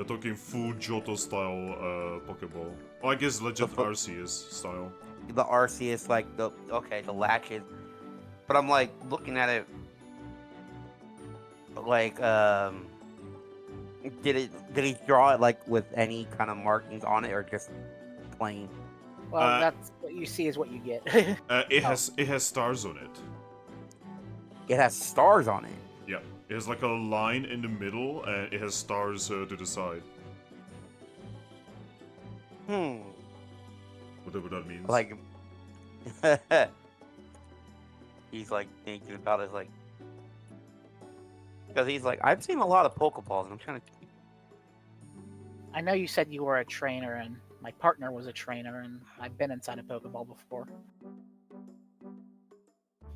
talking full Johto style Pokeball. Oh, I guess Legend Arceus style. The Arceus, like the latches. But I'm like looking at it like did he draw it like with any kind of markings on it or just plain? Well, that's what you see is what you get. It has stars on it. It has stars on it. Yeah, it has like a line in the middle, and it has stars to the side. Whatever that means. Like, he's like thinking about it, like, because he's like, I've seen a lot of Pokeballs, and I'm trying to. I know you said you were a trainer, and my partner was a trainer, and I've been inside a Pokeball before.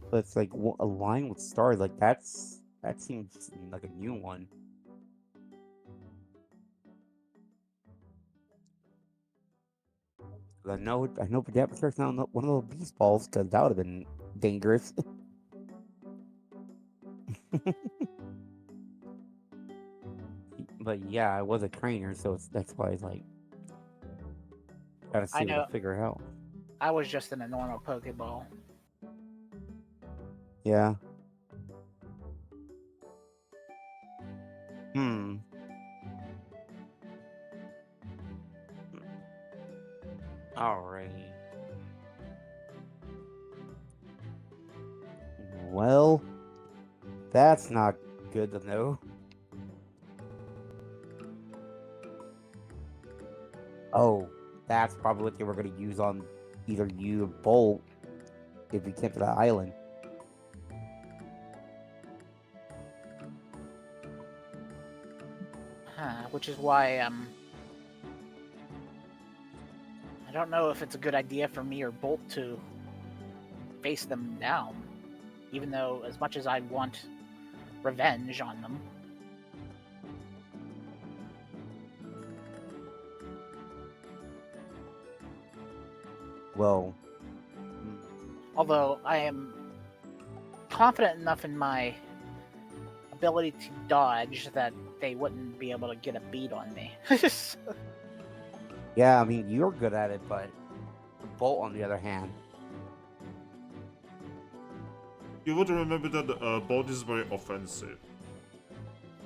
But it's like a line with stars. Like that seems like a new one. I know Pajama's not one of those beast balls because that would have been dangerous. But yeah, I was a trainer, so that's why it's like gotta I see what know to figure out. I was just in a normal Pokeball. Yeah. Hmm. Alrighty. Well, that's not good to know. Oh, that's probably what they were going to use on either you or Bolt if you came to the island. Which is why I don't know if it's a good idea for me or Bolt to face them down, even though as much as I want revenge on them. Well, Although I am confident enough in my ability to dodge that they wouldn't be able to get a beat on me. yeah, I mean, you're good at it, but Bolt, on the other hand, You would remember that Bolt is very offensive.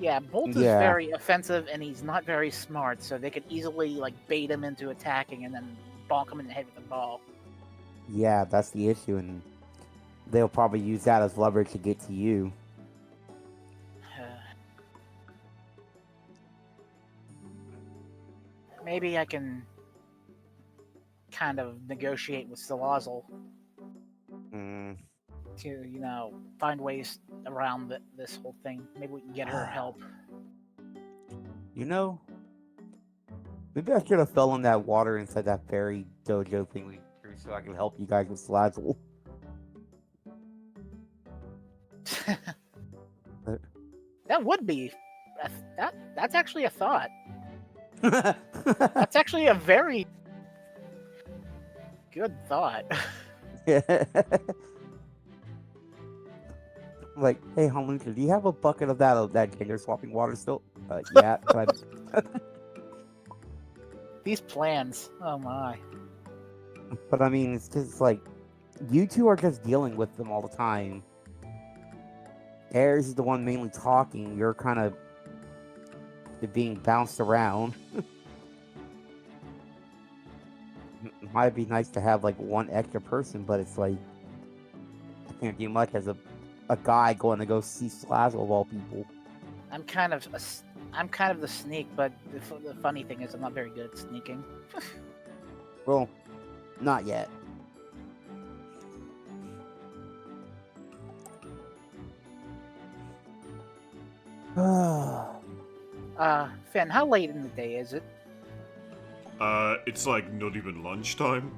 Yeah, Bolt is Yeah. very offensive and he's not very smart, so they could easily like bait him into attacking and then bonk him in the head with a ball. yeah, that's the issue, and they'll probably use that as leverage to get to you. Maybe I can kind of negotiate with Salazzle Mm. to, find ways around this whole thing. Maybe we can get her help. You know, maybe I should have fell in that water inside that fairy dojo thing we threw so I can help you guys with Slazzle. That would be that's actually a thought. That's actually a very good thought. Like, hey, Halucha, do you have a bucket of that gender swapping water still? Yeah, but These plans, oh my. I mean, it's just like you two are just dealing with them all the time. Ayers is the one mainly talking. You're kind of being bounced around. It might be nice to have like one extra person, but it's like I can't do much as a guy going to go see Slazzle of all people. I'm kind of the sneak, but the funny thing is I'm not very good at sneaking. Well, not yet. Finn, how late in the day is it? It's like not even lunchtime.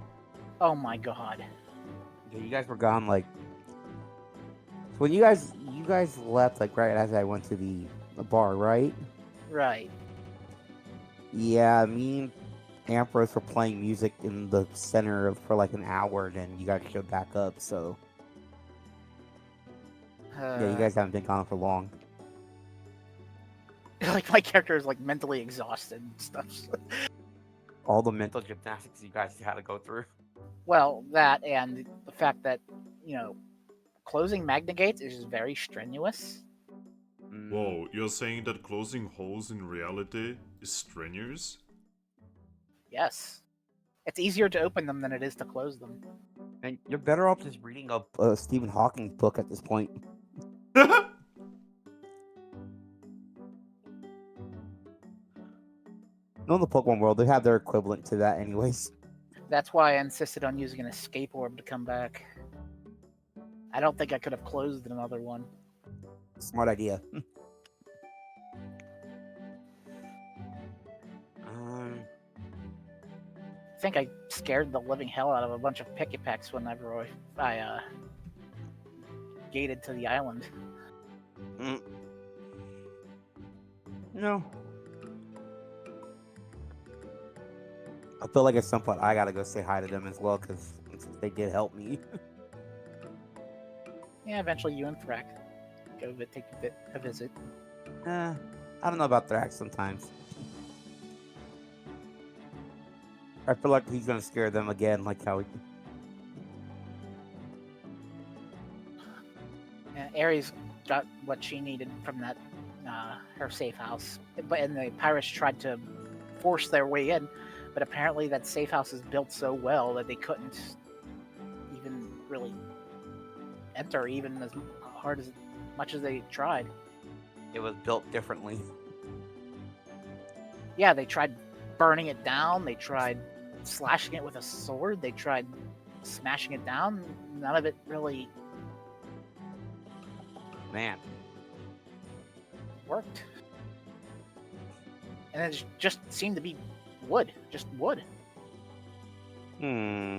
Oh my god. Yeah, you guys were gone like so when you guys left like right as I went to the bar, right? Right. Yeah, me and Empress were playing music in the center for like an hour, then you guys showed back up. So yeah, you guys haven't been gone for long. Like my character is like mentally exhausted and stuff. All the mental gymnastics you guys had to go through. Well, that and the fact that closing magna gates is very strenuous. Whoa, you're saying that closing holes in reality is strenuous? Yes. It's easier to open them than it is to close them. And you're better off just reading a Stephen Hawking book at this point. No, in the Pokemon world, they have their equivalent to that, anyways. That's why I insisted on using an escape orb to come back. I don't think I could have closed another one. Smart idea. think I scared the living hell out of a bunch of pickepecks whenever I gated to the island. No. I feel like at some point I gotta go say hi to them as well, because they did help me. Yeah, eventually you and Thrack go take a visit. I don't know about Thrax sometimes. I feel like he's gonna scare them again, like how he... Ares got what she needed from that her safe house, and the pirates tried to force their way in, but apparently that safe house is built so well that they couldn't even really enter, even as much as they tried. It was built differently. Yeah, they tried burning it down. They tried slashing it with a sword. They tried smashing it down. None of it really Man. worked. And it just seemed to be wood. Just wood. Hmm.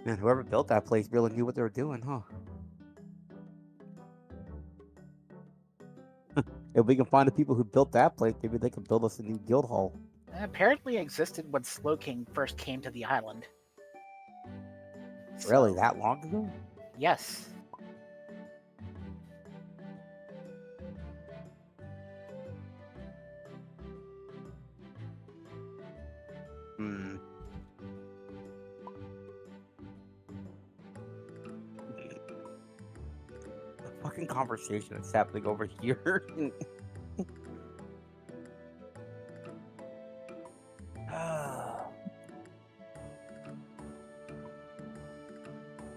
Man, whoever built that place really knew what they were doing, huh? If we can find the people who built that place, maybe they can build us a new guild hall. It apparently existed when Slowking first came to the island. Really, So, that long ago? yes. Hmm. The fucking conversation that's happening over here.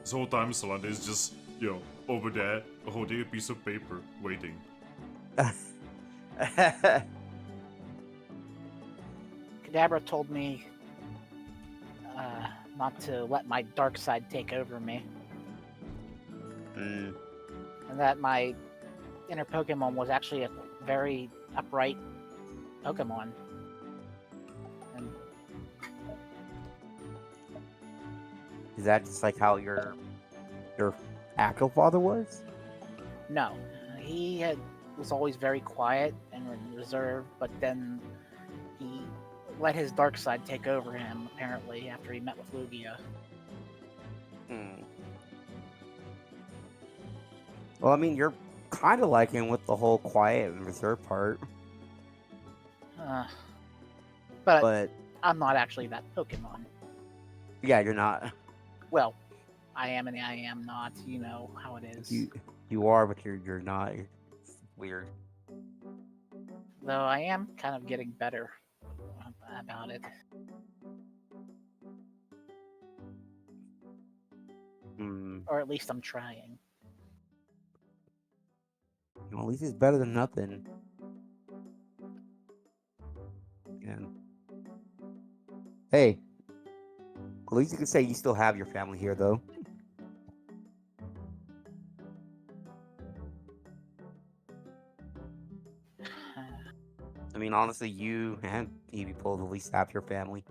This whole time, Solanda is just, over there, holding a piece of paper, waiting. Kadabra told me not to let my dark side take over me. Mm. And that my inner Pokemon was actually a very upright Pokemon. And Is that just like how your actual father was? no, he was always very quiet and reserved, but then he let his dark side take over him, apparently, after he met with Lugia. Hmm. Well, I mean, you're kind of like him with the whole quiet and reserved part, But but I'm not actually that Pokemon. yeah, you're not. Well, I am and I am not. You know how it is. You are, but you're not. It's weird. Though I am kind of getting better about it. Hmm. Or at least I'm trying. Well, at least it's better than nothing. Yeah. Hey, at least you can say you still have your family here, though. I mean, honestly, you and Eevee both at least have your family.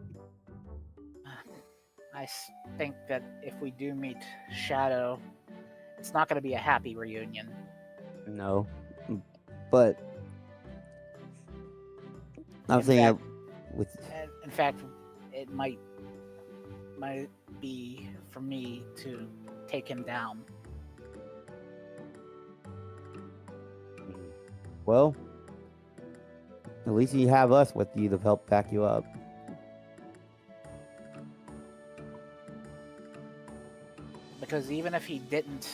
I think that if we do meet Shadow, it's not going to be a happy reunion. No, but I'm In saying fact- with In fact, it might be for me to take him down. well, at least you have us with you to help back you up. Because even if he didn't,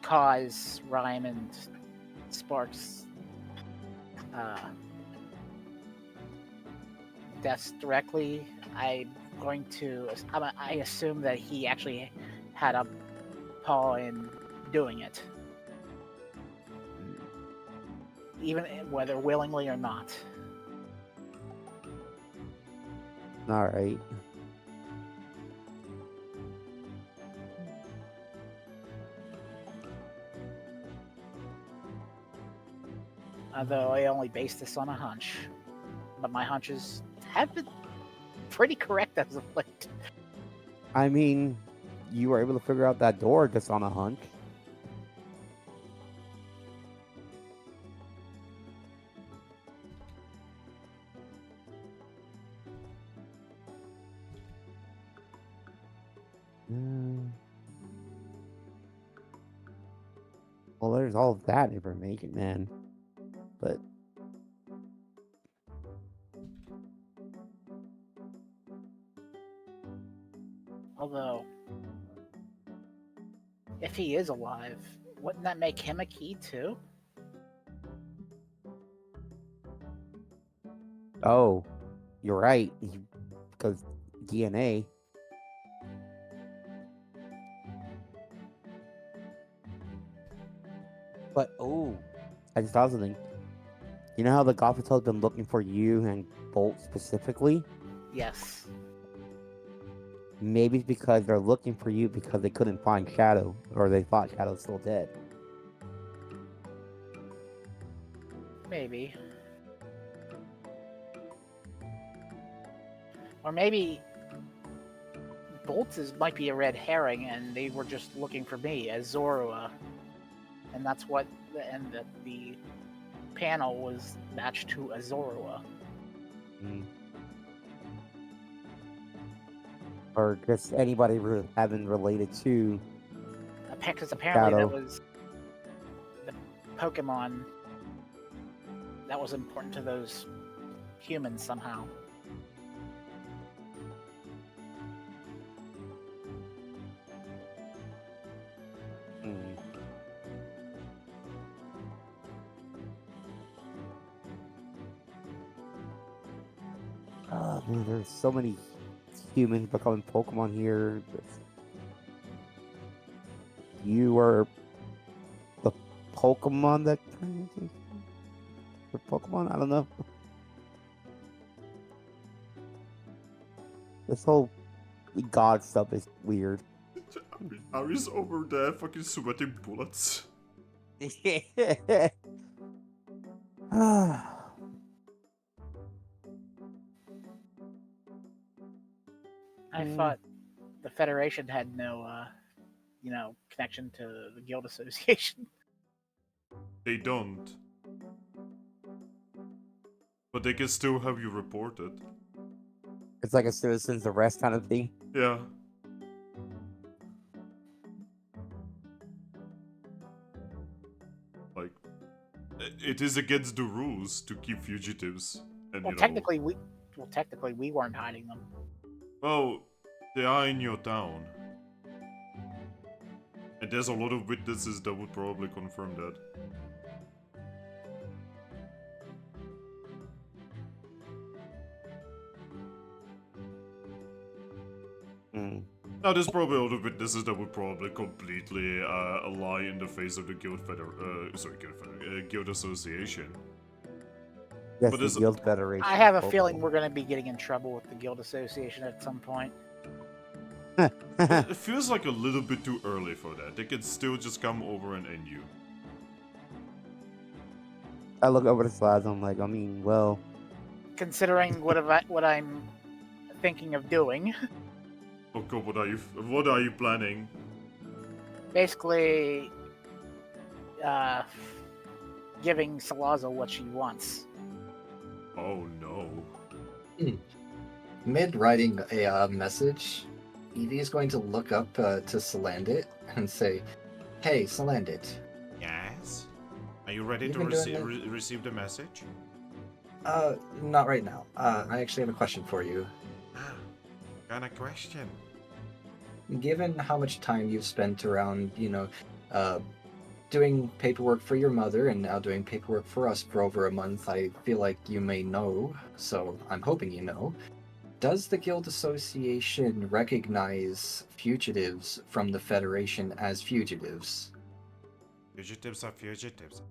cause Rhyme and Sparks deaths directly, I assume that he actually had a paw in doing it. even whether willingly or not. All right. Although I only base this on a hunch. But my hunches have been pretty correct as of late. I mean, you were able to figure out that door just on a hunch. Well, there's all of that information, man. But Although, if he is alive, wouldn't that make him a key too? oh, you're right. Because DNA. But I just thought of something. You know how the Goth Hotel's been looking for you and Bolt specifically? Yes. Maybe it's because they're looking for you because they couldn't find Shadow, or they thought Shadow's still dead. Maybe. Or maybe Bolt's might be a red herring and they were just looking for me as Zorua. And that's what, and that the panel was matched to a Zorua. Mm. Or just anybody having related to Because apparently Shadow. that was the Pokemon that was important to those humans somehow. Mm. Oh man, there's so many humans becoming Pokemon here. You are the Pokemon that turned into the Pokemon? I don't know. This whole God stuff is weird. Ari's over there fucking sweating bullets. I thought the Federation had no, connection to the Guild Association. They don't. But they can still have you reported. It's like a citizen's arrest kind of thing. Yeah. Like, it is against the rules to keep fugitives. And, Well, technically we weren't hiding them. Well, they are in your town. And there's a lot of witnesses that would probably confirm that. Mm. Now, there's probably a lot of witnesses that would probably completely lie in the face of the Guild Association. Yes, But the there's- Guild Federation. I have a Pokemon. feeling we're going to be getting in trouble with the Guild Association at some point. It feels like a little bit too early for that. They can still just come over and end you. I look over the slides. I'm like, I mean, well, Considering what I'm thinking of doing, Oh god, what are you planning? basically, giving Salaza what she wants. Oh no. Mid writing a message, Eevee is going to look up to Salandit and say, "Hey, Salandit, Yes? Are you ready You've to been doing receive the message? not right now. I actually have a question for you. Ah, got a question. Given how much time you've spent around, doing paperwork for your mother and now doing paperwork for us for over a month, I feel like you may know, so I'm hoping you know. Does the Guild Association recognize fugitives from the Federation as fugitives? Fugitives are fugitives.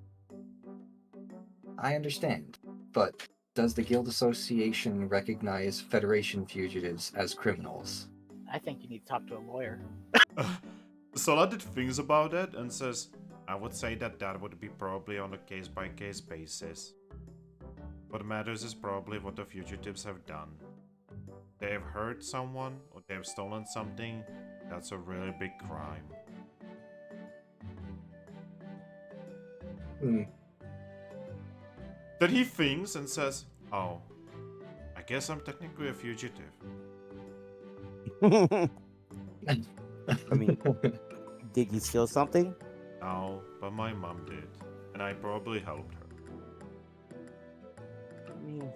I understand, but does the Guild Association recognize Federation fugitives as criminals? I think you need to talk to a lawyer. Sola did things about it and says, I would say that would be probably on a case-by-case basis. What matters is probably what the fugitives have done. They have hurt someone or they have stolen something, that's a really big crime. Then he thinks and says, oh, I guess I'm technically a fugitive. I mean, did you steal something? No, but my mom did, and I probably helped her. I mean,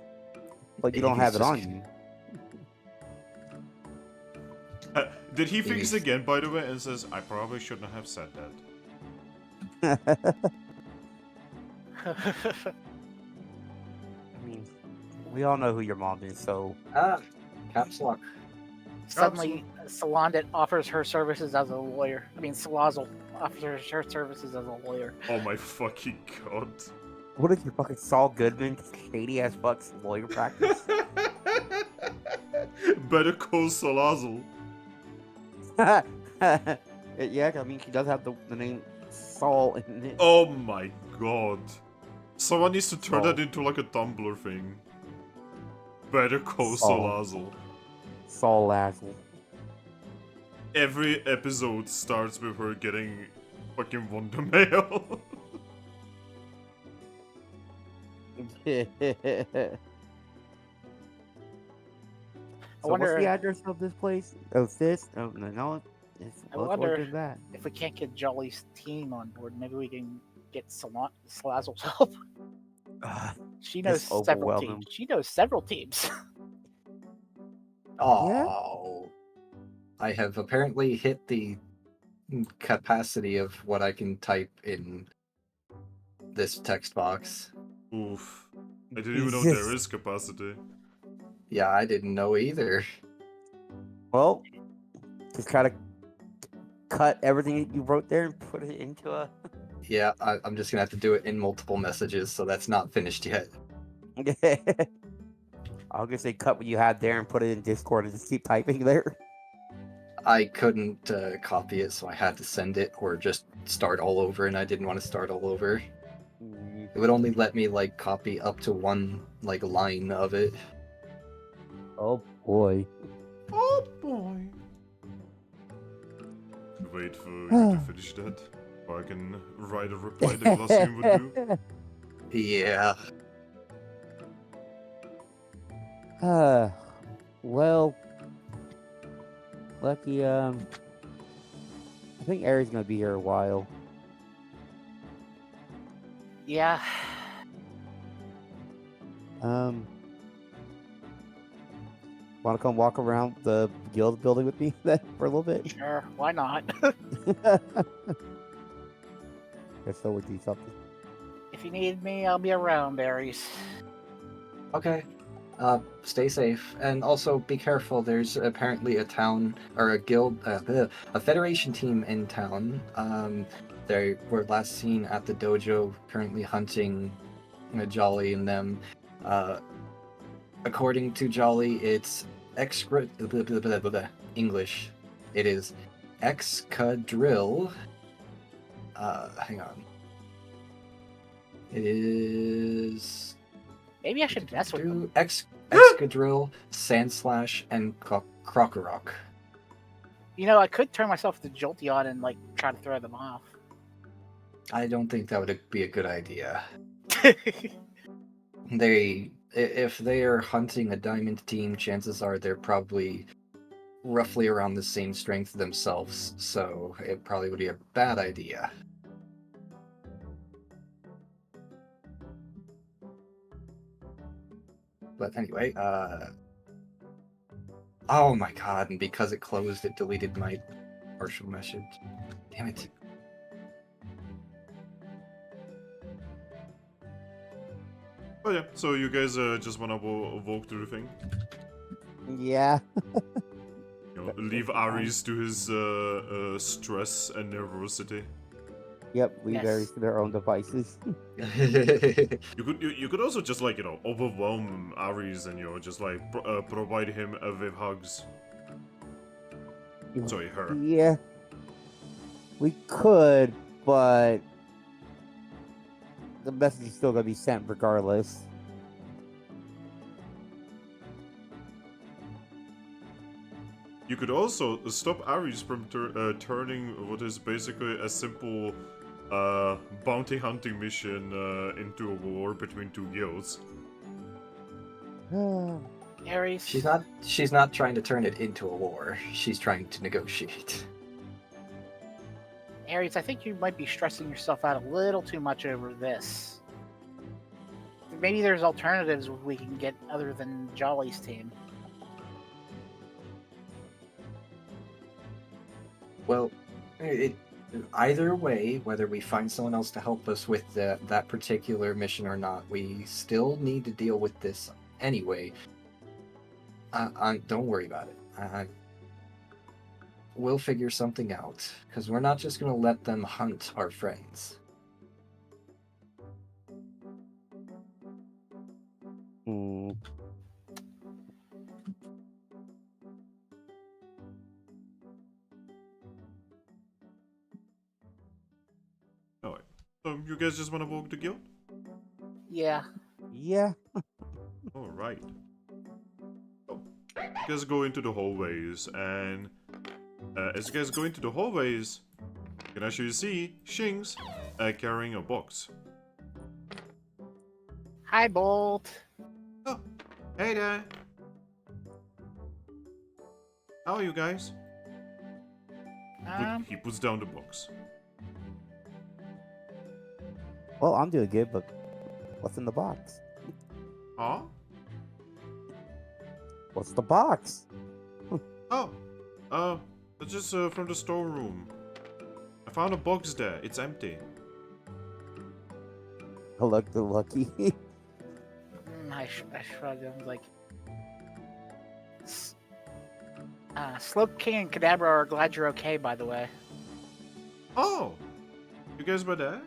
but you don't have it on you. Did he fix again, by the way, and says, I probably shouldn't have said that. I mean, we all know who your mom is, so. Caps lock. Suddenly, Salandit offers her services as a lawyer. I mean, Salazzle offers her services as a lawyer. Oh my fucking god. What is your fucking Saul Goodman shady ass fucks lawyer practice? Better call Salazzle. Yeah, I mean, she does have the name Saul in it. Oh my god. Someone needs to turn Saul. that into like a Tumblr thing. Better call Saul. Salazzle. Saul Lazzle. Every episode starts with her getting fucking Wonder Mail. So wonder- what's the address of this place? Oh, this? Oh, no. It's I let's wonder- look at that. If we can't get Jolly's team on board, maybe we can get Salazzle's help. She knows Just several overwhelm teams. him. She knows several teams. Oh. I have apparently hit the capacity of what I can type in this text box. Oof. I didn't even know Jesus. there is capacity. Yeah, I didn't know either. Well, just kind of cut everything you wrote there and put it into a. Yeah, I'm just gonna have to do it in multiple messages, so that's not finished yet. I'll just say cut what you had there and put it in Discord and just keep typing there. I couldn't copy it, so I had to send it or just start all over, and I didn't want to start all over. It would only let me like copy up to one like line of it. Oh boy. Oh boy. Wait for you to finish that. Or I can write a reply that Glacium would do. Yeah. Well, Lucky, I think Aries gonna be here a while. Yeah. Want to come walk around the guild building with me then for a little bit? Sure. Why not? If so, would do something. If you need me, I'll be around, Aries. Okay. Stay safe, and also be careful. There's apparently a town or a guild, a federation team in town. They were last seen at the dojo, currently hunting Jolly and them. According to Jolly, it's English. It is excadrill. Hang on. It is. Maybe I should mess with them. Excadrill, Sandslash, and Krokorok. You know, I could turn myself to Jolteon and like try to throw them off. I don't think that would be a good idea. If they are hunting a diamond team, chances are they're probably roughly around the same strength themselves, so it probably would be a bad idea. But anyway, oh my god, and because it closed, it deleted my partial message. Damn it. Oh yeah, so you guys just wanna walk through the thing? Yeah. You know, leave Ares to his stress and nervosity. Yep, leave Yes. Aries to their own devices. You could also just like overwhelm Ares and just like provide him with hugs. Sorry, her. Yeah, we could, but the message is still gonna be sent regardless. You could also stop Ares from turning what is basically a simple bounty hunting mission into a war between two guilds. Aries. She's not trying to turn it into a war. She's trying to negotiate. Aries, I think you might be stressing yourself out a little too much over this. Maybe there's alternatives we can get other than Jolly's team. Well, either way, whether we find someone else to help us with that particular mission or not, we still need to deal with this anyway. Don't worry about it. We'll figure something out, because we're not just going to let them hunt our friends. Alright. So you guys just want to walk the guild? Yeah. Yeah. Alright. So, you guys go into the hallways, and as you guys go into the hallways, you can actually see Shings carrying a box. Hi, Bolt. Oh, hey there. How are you guys? He puts down the box. Well, I'm doing good, but what's in the box? Huh? What's the box? That's just from the storeroom. I found a box there. It's empty. I look the lucky. I shrugged. I was like, Slope King and Kadabra are glad you're okay, by the way. Oh! You guys were there?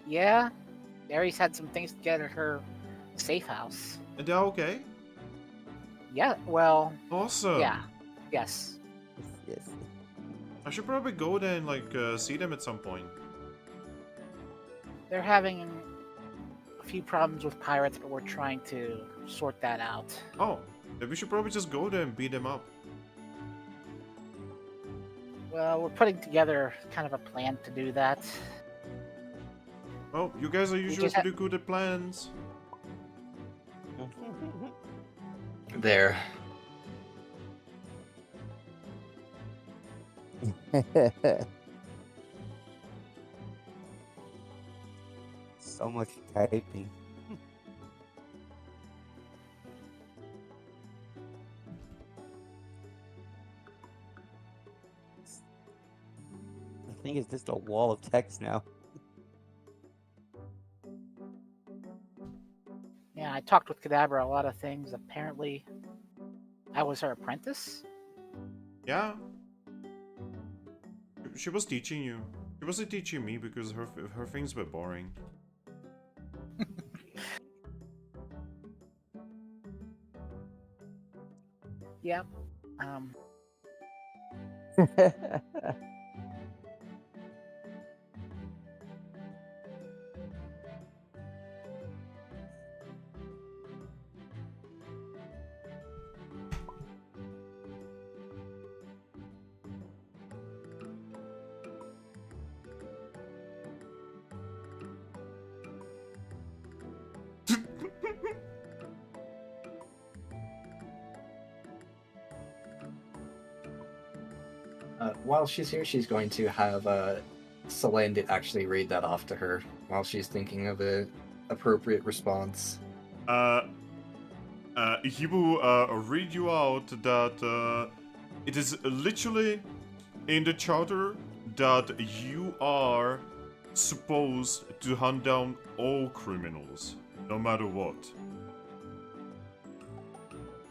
Yeah? Aries had some things to get at her safe house. And they're okay? Yeah, well, Awesome! yeah. Yes. Yes. I should probably go there and, like, see them at some point. They're having a few problems with pirates, but we're trying to sort that out. Oh, then we should probably just go there and beat them up. Well, we're putting together kind of a plan to do that. Well, you guys are usually just pretty good at plans. There. So much typing. I think it's just a wall of text now. Yeah, I talked with Kadabra a lot of things. Apparently, I was her apprentice. Yeah. She was teaching you. She wasn't teaching me because her things were boring. Yep. While she's here, she's going to have Celandit actually read that off to her while she's thinking of an appropriate response. He will read you out that it is literally in the charter that you are supposed to hunt down all criminals, no matter what.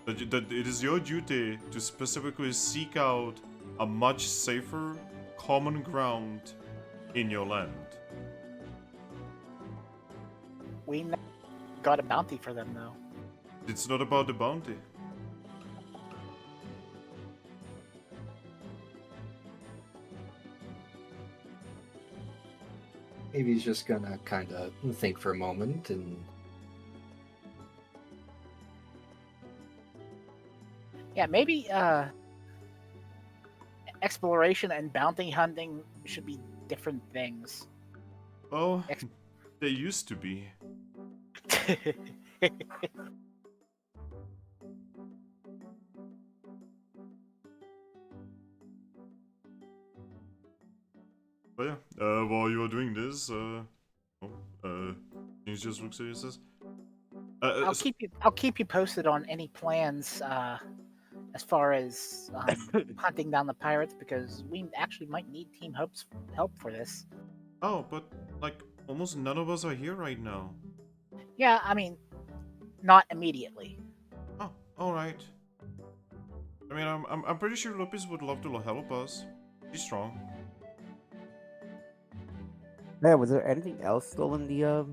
That it is your duty to specifically seek out a much safer common ground in your land. We got a bounty for them, though. It's not about the bounty. Maybe he's just gonna kind of think for a moment and. Yeah, maybe exploration and bounty hunting should be different things. Oh, they used to be. But yeah, while you are doing this, he just looks at you and says, I'll keep you posted on any plans as far as hunting down the pirates, because we actually might need Team Hope's help for this. oh, but like almost none of us are here right now. Yeah, I mean, not immediately. Oh, all right. I mean, I'm pretty sure Lopez would love to help us. She's strong. Man, was there anything else still in the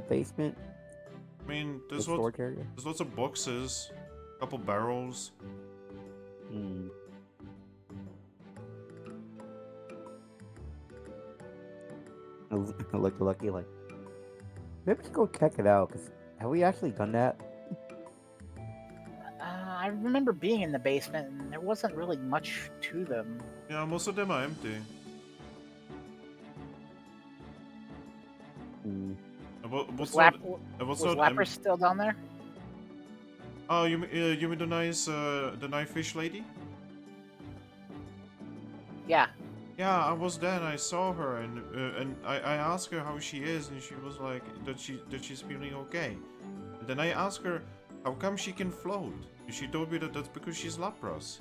basement? I mean, The storage area? there's lots of boxes, a couple barrels. Hmm. I look lucky, like maybe we should go check it out. Cause have we actually done that? I remember being in the basement, and there wasn't really much to them. Yeah, most of them are empty. Hmm. Was What's not Lapras still down there? Oh, you mean the nice fish lady? Yeah. Yeah, I was there and I saw her and I asked her how she is and she was like that she's feeling okay. And then I asked her how come she can float. And she told me that that's because she's Lapras.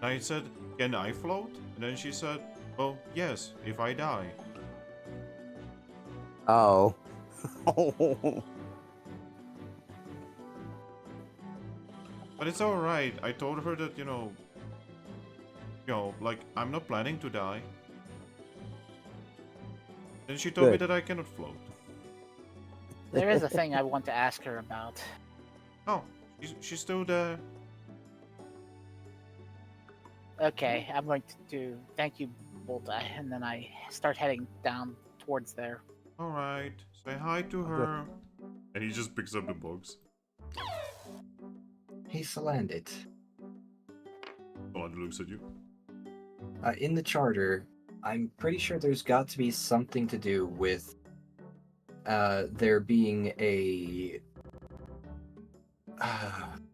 And I said, can I float? And then she said, well, yes, if I die. Oh. But it's alright. I told her that, like, I'm not planning to die. Then she told me Good. that I cannot float. There is a thing I want to ask her about. Oh, she's still there. Okay, I'm going to thank you, Volta, and then I start heading down towards there. Alright, say hi to her. And he just picks up the box. Hey, Salandit. Someone looks at you. In the charter, I'm pretty sure there's got to be something to do with there being a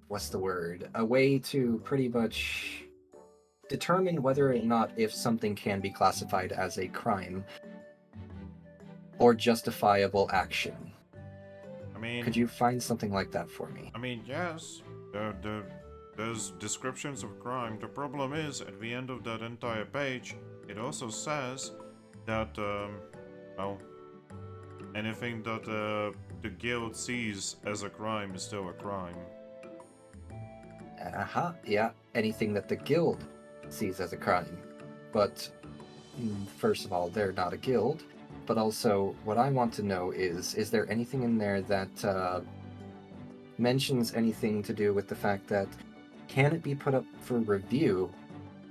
what's the word? A way to pretty much determine whether or not if something can be classified as a crime or justifiable action. I mean, Could you find something like that for me? I mean, yes. There's descriptions of crime. The problem is, at the end of that entire page, it also says that, well, anything that the guild sees as a crime is still a crime. Yeah, anything that the guild sees as a crime. But first of all, they're not a guild. But also, what I want to know is there anything in there that mentions anything to do with the fact that can it be put up for review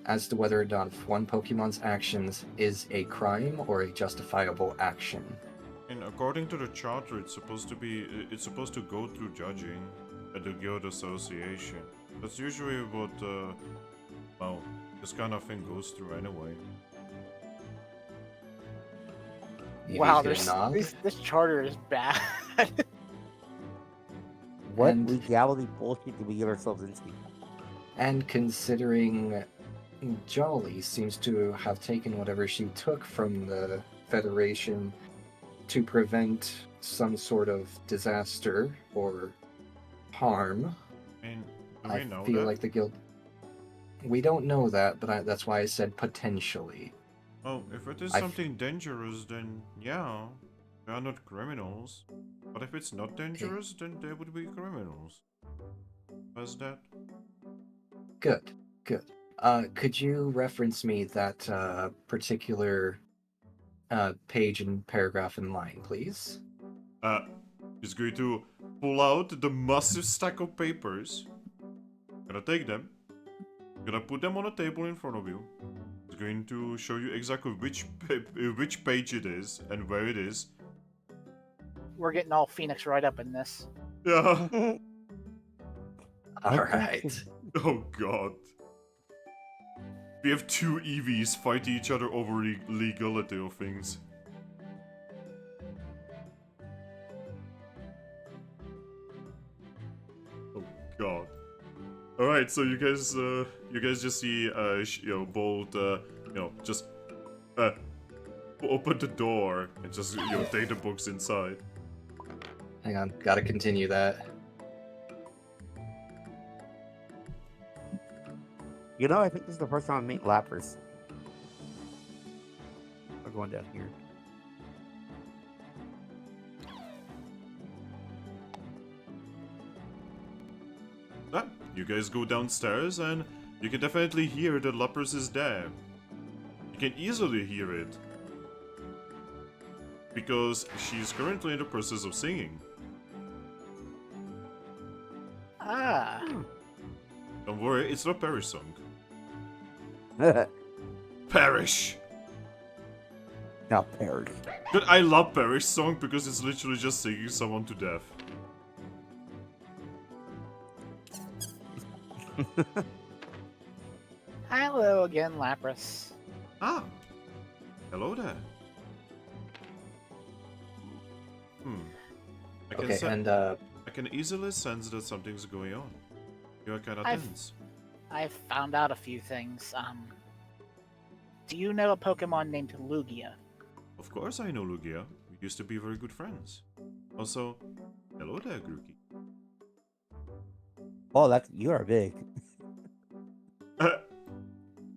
as to whether or not one Pokemon's actions is a crime or a justifiable action? And according to the charter, it's supposed to go through judging at the guild association. That's usually what, well, this kind of thing goes through anyway. Wow, Eevee's gonna nod. this charter is bad. What And- legality bullshit did we get ourselves into? And considering Jolly seems to have taken whatever she took from the Federation to prevent some sort of disaster or harm, I mean, do we I know feel that? like the guild. We don't know that, but that's why I said potentially. Well, if it is I f- something dangerous, then yeah, they are not criminals. But if it's not dangerous, then they would be criminals. What's that? Good, good. Could you reference me that particular page and paragraph and line, please. He's going to pull out the massive stack of papers. Gonna take them. Gonna put them on a table in front of you. He's going to show you exactly which page it is and where it is. We're getting all Phoenix right up in this. Yeah. Alright. Oh god. We have two Eevees fight each other over legality of things. Oh god. All right, so you guys just see Bolt just open the door and just take the books inside. Hang on, gotta continue that. You know, I think this is the first time I meet Lappers. We're going down here. You guys go downstairs and you can definitely hear that Lapras is there. You can easily hear it. Because she's currently in the process of singing. Ah. Don't worry, it's not Perish song. Perish! Not Perish. But I love Perish song because it's literally just singing someone to death. Hello again, Lapras. Ah! Hello there. I can easily sense that something's going on. You're kind of tense. I've found out a few things. Do you know a Pokemon named Lugia? Of course I know Lugia. We used to be very good friends. Also, hello there, Grookey. Oh, you are big.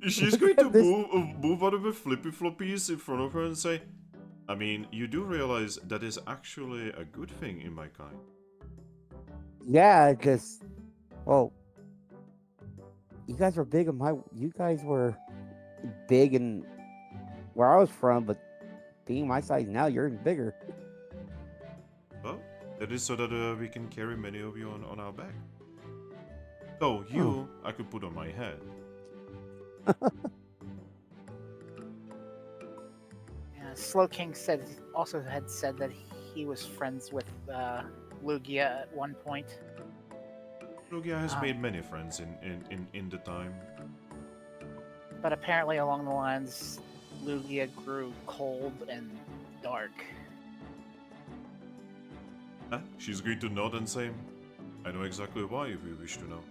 She's going to move out of the flippy floppies in front of her and say, I mean, you do realize that is actually a good thing in my kind. Yeah, because, well, you guys were big you guys were big in where I was from, but being my size now, you're even bigger. Well, that is so that we can carry many of you on our back. So, you, I could put on my head. Slowking also had said that he was friends with Lugia at one point. Lugia has made many friends in the time. But apparently along the lines, Lugia grew cold and dark. She's going to nod and say, I know exactly why if you wish to know.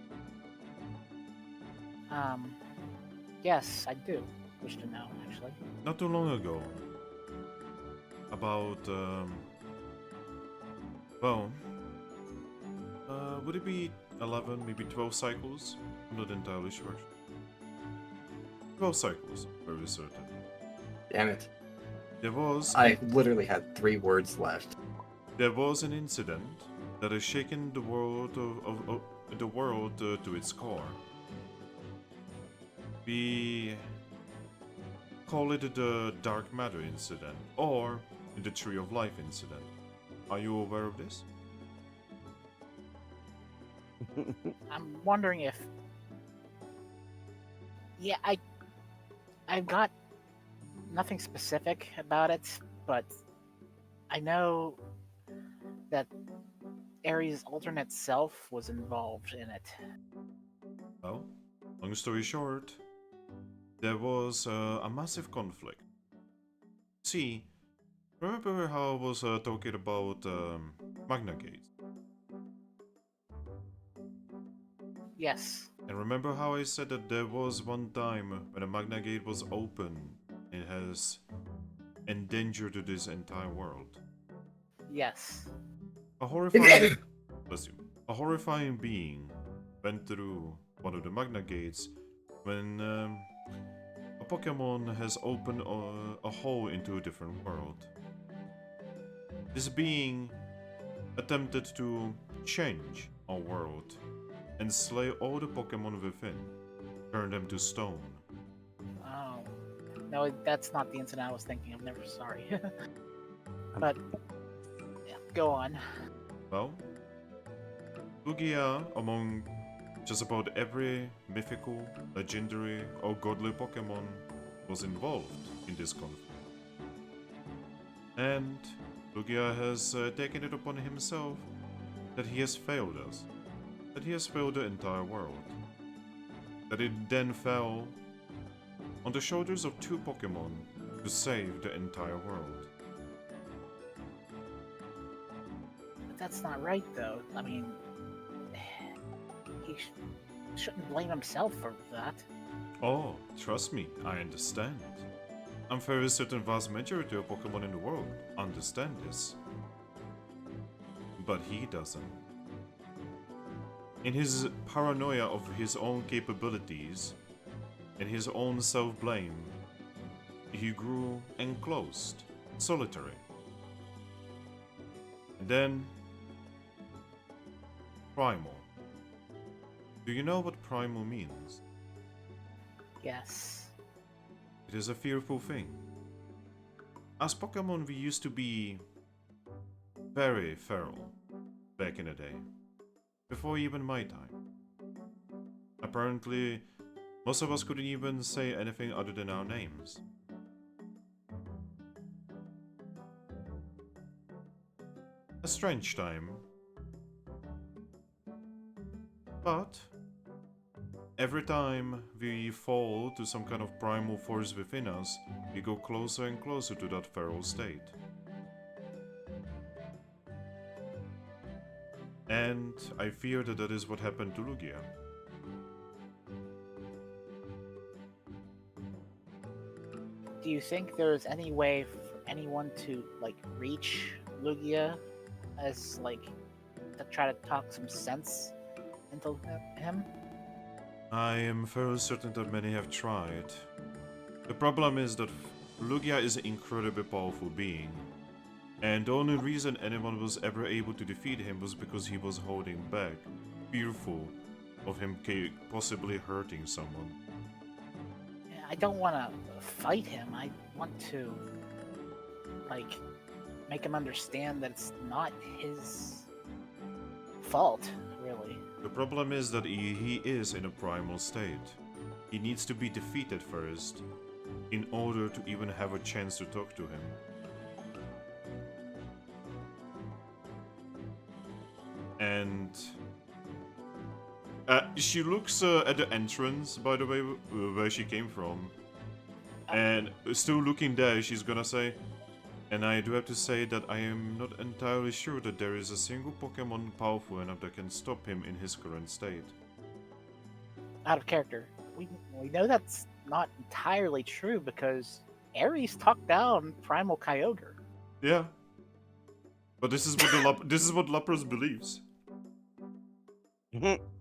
Yes, I do wish to know, actually. Not too long ago. About, would it be 11, maybe 12 cycles? I'm not entirely sure. 12 cycles, very certain. Damn it. There was... I literally had 3 words left. There was an incident that has shaken the world to its core. We call it the Dark Matter incident, or the Tree of Life incident. Are you aware of this? I'm wondering if... Yeah, I've got nothing specific about it, but I know that Ares' alternate self was involved in it. Well, long story short, there was a massive conflict. See, remember how I was talking about Magna Gates? Yes. And remember how I said that there was one time when a Magna Gate was open and it has endangered this entire world? Yes. A horrifying, bless you, a horrifying being went through one of the Magna Gates when a Pokemon has opened a hole into a different world. This being attempted to change our world and slay all the Pokemon within, turn them to stone. Oh. No, that's not the incident I was thinking of. Never sorry. But yeah, go on. Well, Lugia, among just about every mythical, legendary, or godly Pokemon, was involved in this conflict. And Lugia has taken it upon himself that he has failed us, that he has failed the entire world, that it then fell on the shoulders of 2 Pokemon to save the entire world. But that's not right, though. I mean, he shouldn't blame himself for that. Oh, trust me, I understand. I'm very certain vast majority of Pokemon in the world understand this. But he doesn't. In his paranoia of his own capabilities, and his own self-blame, he grew enclosed, solitary. And then, Primal. Do you know what Primal means? Yes. It is a fearful thing. As Pokemon, we used to be very feral back in the day, before even my time. Apparently, most of us couldn't even say anything other than our names. A strange time. But every time we fall to some kind of primal force within us, we go closer and closer to that feral state. And I fear that that is what happened to Lugia. Do you think there's any way for anyone to like reach Lugia, as like to try to talk some sense into him? I am very certain that many have tried. The problem is that Lugia is an incredibly powerful being, and the only reason anyone was ever able to defeat him was because he was holding back, fearful of him possibly hurting someone. I don't want to fight him. I want to, like, make him understand that it's not his fault, really. The problem is that he is in a primal state. He needs to be defeated first, in order to even have a chance to talk to him. And she looks at the entrance, by the way, where she came from. And still looking there, she's gonna say, and I do have to say that I am not entirely sure that there is a single Pokemon powerful enough that can stop him in his current state. Out of character. We know that's not entirely true because Ares talked down Primal Kyogre. Yeah. But this is what this is what Lapras believes.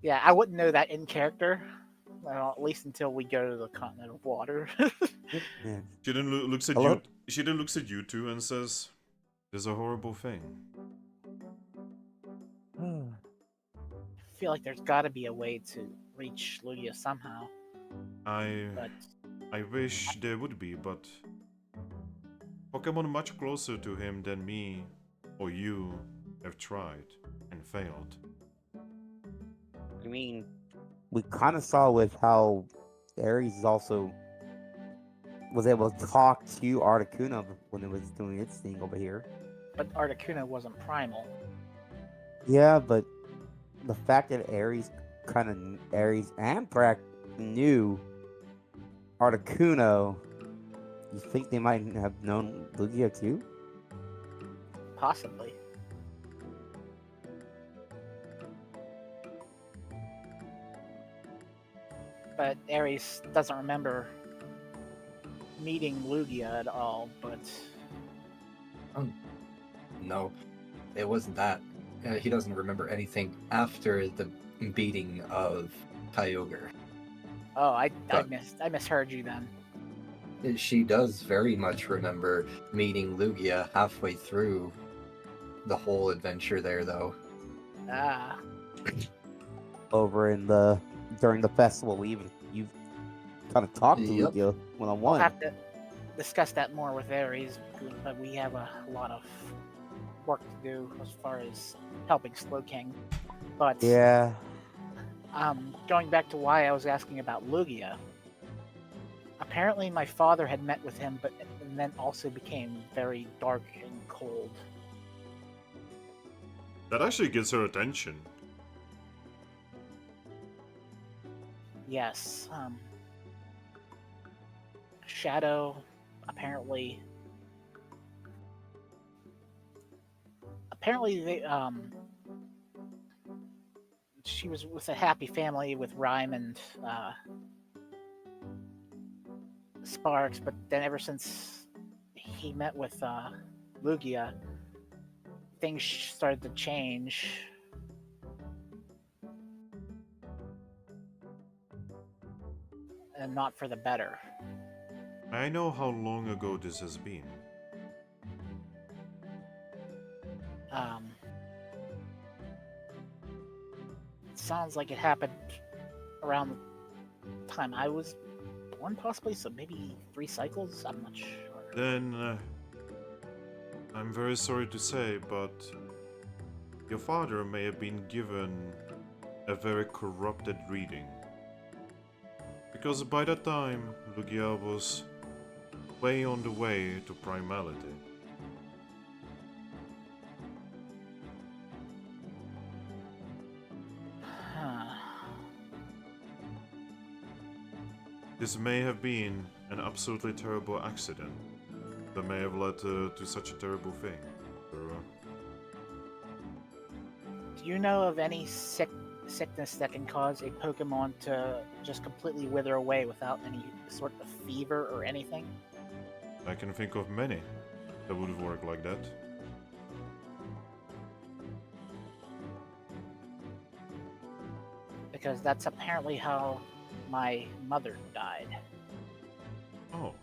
Yeah, I wouldn't know that in character. Well, at least until we go to the continent of water. Yeah. She then looks at Hello? you. She then looks at you two and says, "There's a horrible thing." I feel like there's got to be a way to reach Lugia somehow. But I wish there would be, but Pokemon much closer to him than me or you have tried and failed. I mean, we kind of saw with how Ares also was able to talk to Articuno when it was doing its thing over here. but Articuno wasn't primal. Yeah, but the fact that Ares and Thrack knew Articuno, you think they might have known Lugia too? Possibly. But Ares doesn't remember meeting Lugia at all, but No, it wasn't that. He doesn't remember anything after the beating of Kyogre. oh, I But- misheard you then. She does very much remember meeting Lugia halfway through the whole adventure there, though. Ah, Over in during the festival, you've kind of talked to Yep. Lugia I'll one-on-one. have to discuss that more with Aries, but we have a lot of work to do as far as helping Slowking. But Yeah. going back to why I was asking about Lugia, apparently my father had met with him, and then also became very dark and cold. That actually gets her attention. Yes. Shadow apparently they she was with a happy family with Rhyme and Sparks, but then ever since he met with Lugia, things started to change. And not for the better. I know how long ago this has been. It sounds like it happened around the time I was born, possibly, so maybe 3 cycles? I'm not sure. Then, I'm very sorry to say, but your father may have been given a very corrupted reading. Because by that time, Lugia was way on the way to primality. This may have been an absolutely terrible accident that may have led to such a terrible thing. Do you know of any sickness that can cause a Pokemon to just completely wither away without any sort of fever or anything? I can think of many that would work like that. Because that's apparently how my mother died. Oh.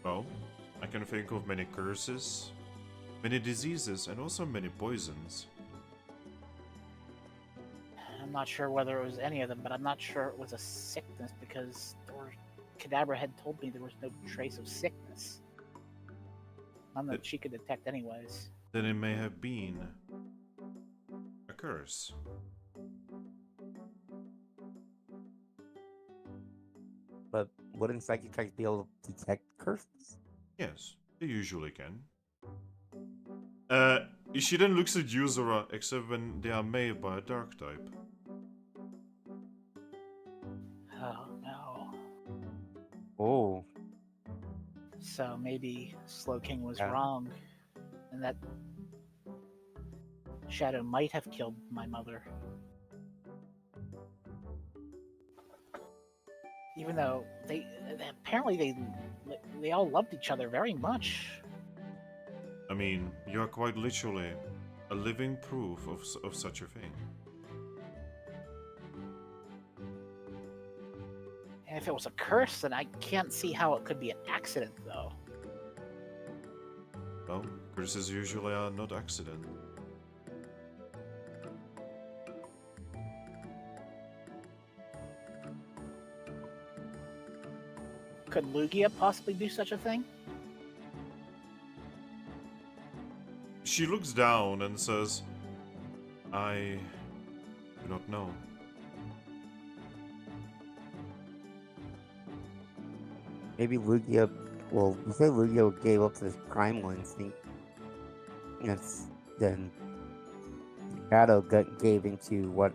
Well, I can think of many curses, many diseases, and also many poisons. I'm not sure whether it was any of them, but I'm not sure it was a sickness because Kadabra had told me there was no trace of sickness. None that she could detect anyways. Then it may have been a curse. But wouldn't psychic checks be able to detect curses? Yes, they usually can. She then looks at you, Zorua, except when they are made by a dark type. Oh no. Oh. So maybe Slowking was Yeah. wrong, and that Shadow might have killed my mother. Even though they apparently they all loved each other very much. I mean, you are quite literally a living proof of such a thing. And if it was a curse, then I can't see how it could be an accident, though. Well, curses usually are not accident. Could Lugia possibly do such a thing? She looks down and says, I do not know. Maybe Lugia. Well, you say Lugia gave up to his primal instinct. Yes. Then Shadow gave into what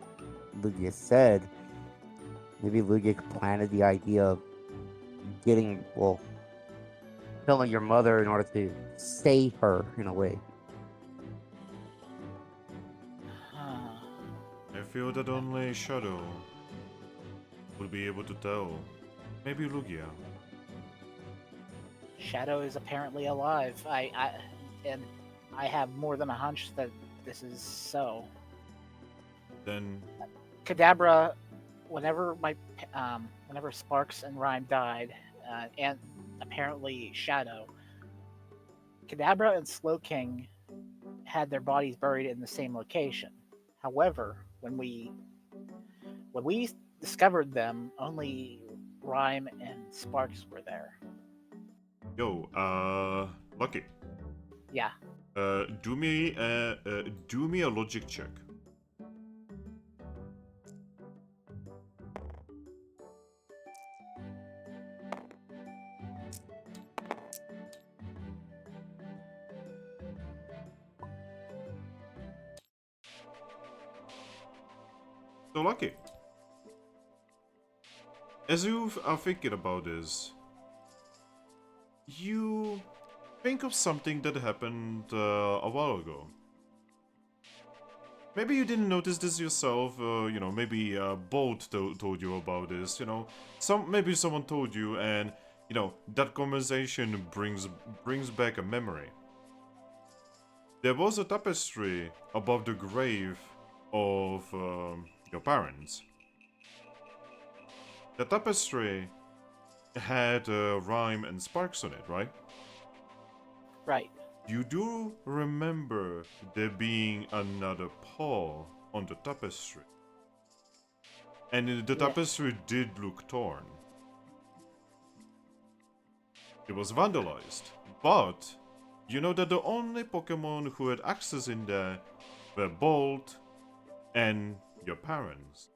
Lugia said. Maybe Lugia planted the idea of killing your mother in order to save her in a way. I feel that only Shadow will be able to tell. Maybe Lugia. Shadow is apparently alive. And I have more than a hunch that this is so. Then Kadabra, whenever Sparks and Rhyme died, and apparently Shadow, Kadabra and Slowking had their bodies buried in the same location. However, when we discovered them, only Rhyme and Sparks were there. Yo, Lucky. Yeah. Do me a logic check. So Lucky. As you are thinking about this, you think of something that happened a while ago. Maybe you didn't notice this yourself, maybe Bolt told you about this, maybe someone told you and, that conversation brings back a memory. There was a tapestry above the grave of your parents. The tapestry had rhyme and sparks on it, right? Right. You do remember there being another paw on the tapestry. And the tapestry did look torn. It was vandalized. But you know that the only Pokemon who had access in there were Bolt and your parents.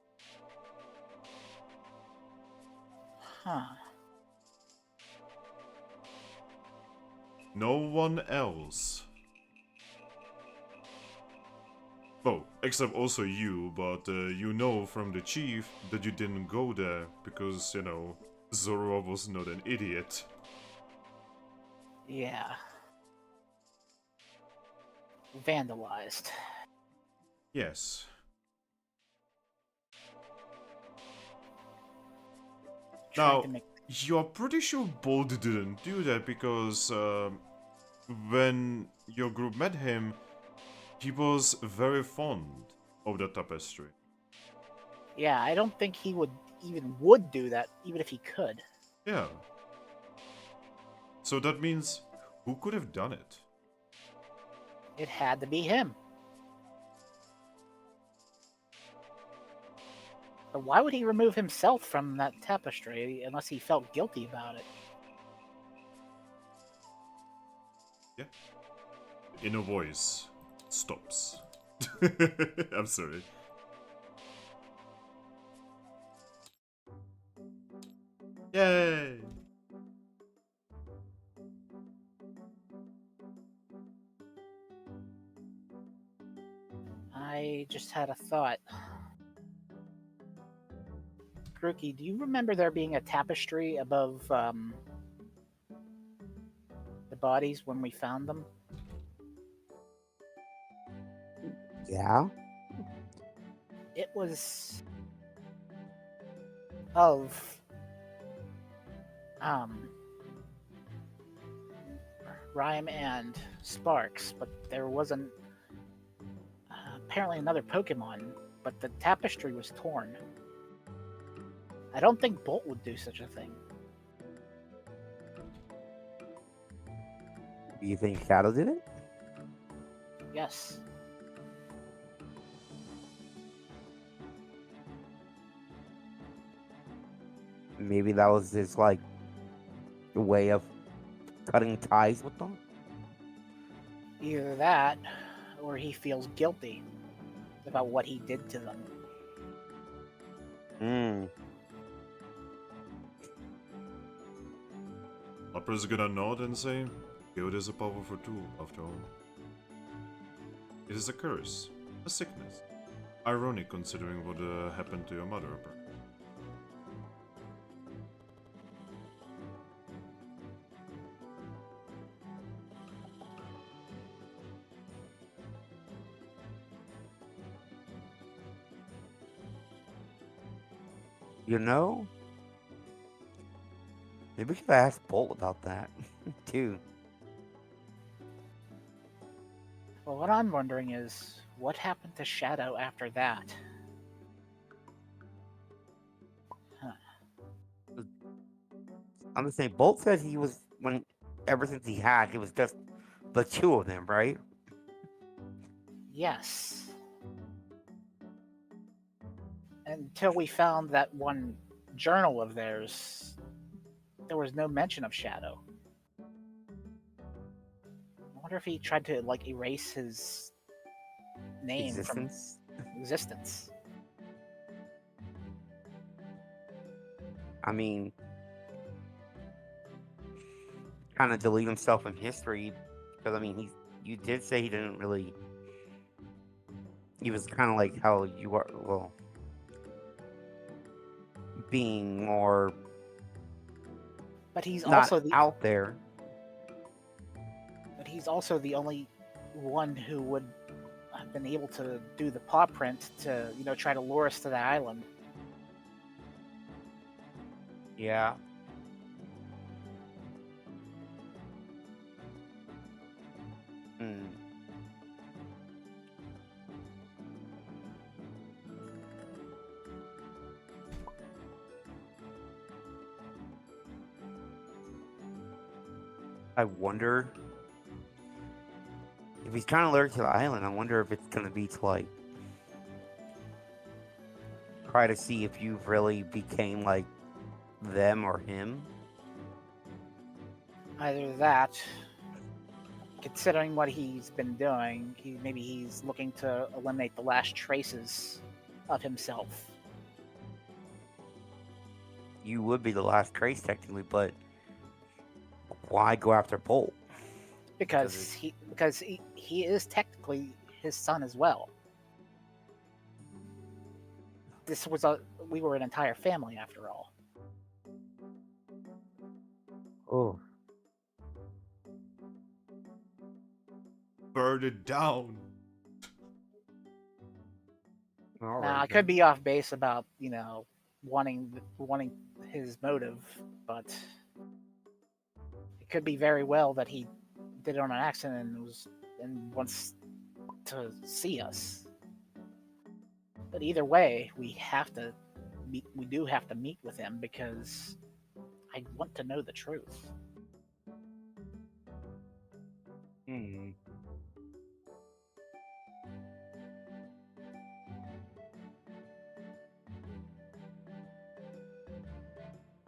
Huh. No one else. Well, except also you, but you know from the chief that you didn't go there because, Zorua was not an idiot. Yeah. Vandalized. Yes. Trying Now, to make... you're pretty sure Bold didn't do that because when your group met him, he was very fond of the tapestry. Yeah, I don't think he would do that, even if he could. Yeah. So that means, who could have done it? It had to be him. But why would he remove himself from that tapestry unless he felt guilty about it? Yeah. The inner voice stops. I'm sorry. Yay! I just had a thought. Grookey, do you remember there being a tapestry above the bodies when we found them? Yeah. It was of Rhyme and Sparks, but there wasn't apparently another Pokemon, but the tapestry was torn. I don't think Bolt would do such a thing. Do you think Shadow did it? Yes. Maybe that was his way of cutting ties with them. Either that, or he feels guilty about what he did to them. Opera's gonna nod and say, guild is a powerful tool, after all. It is a curse, a sickness. Ironic considering what happened to your mother, Opera. You know? Maybe we should ask Bolt about that, too. Well, what I'm wondering is, what happened to Shadow after that? I'm just saying, Bolt said he was, ever since he had, it was just the two of them, right? Yes. Until we found that one journal of theirs, there was no mention of Shadow. wonder if he tried to like erase his name Existence. from existence. I mean, kind of delete himself from history because I mean, you did say he didn't really. He was kind of like how you are. Well, being more But he's not also the out there. but he's also the only one who would have been able to do the paw print to, try to lure us to that island. Yeah. Hmm. I wonder if he's trying to lure to the island. I wonder if it's gonna be to like try to see if you really became like them or him. Either that, considering what he's been doing, maybe he's looking to eliminate the last traces of himself. You would be the last trace technically, but why go after Bolt? Because he is technically his son as well. We were an entire family after all. Oh, Burn it down. all Now right. I could be off base about wanting his motive, but it could be very well that he did it on an accident and wants to see us. But either way, we do have to meet with him because I want to know the truth. Hmm.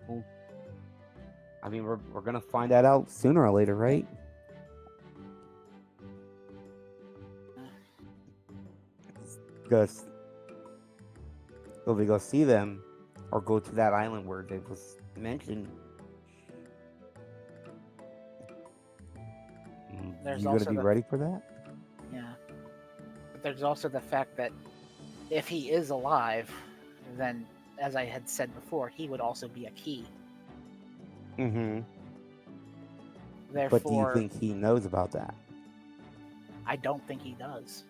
Well, I mean, we're gonna find that out sooner or later, right? Because will we go see them or go to that island where it was mentioned? There's You gonna also be the ready for that? Yeah, but there's also the fact that if he is alive, then as I had said before, he would also be a key. Mm-hmm. Therefore, But do you think he knows about that? I don't think he does.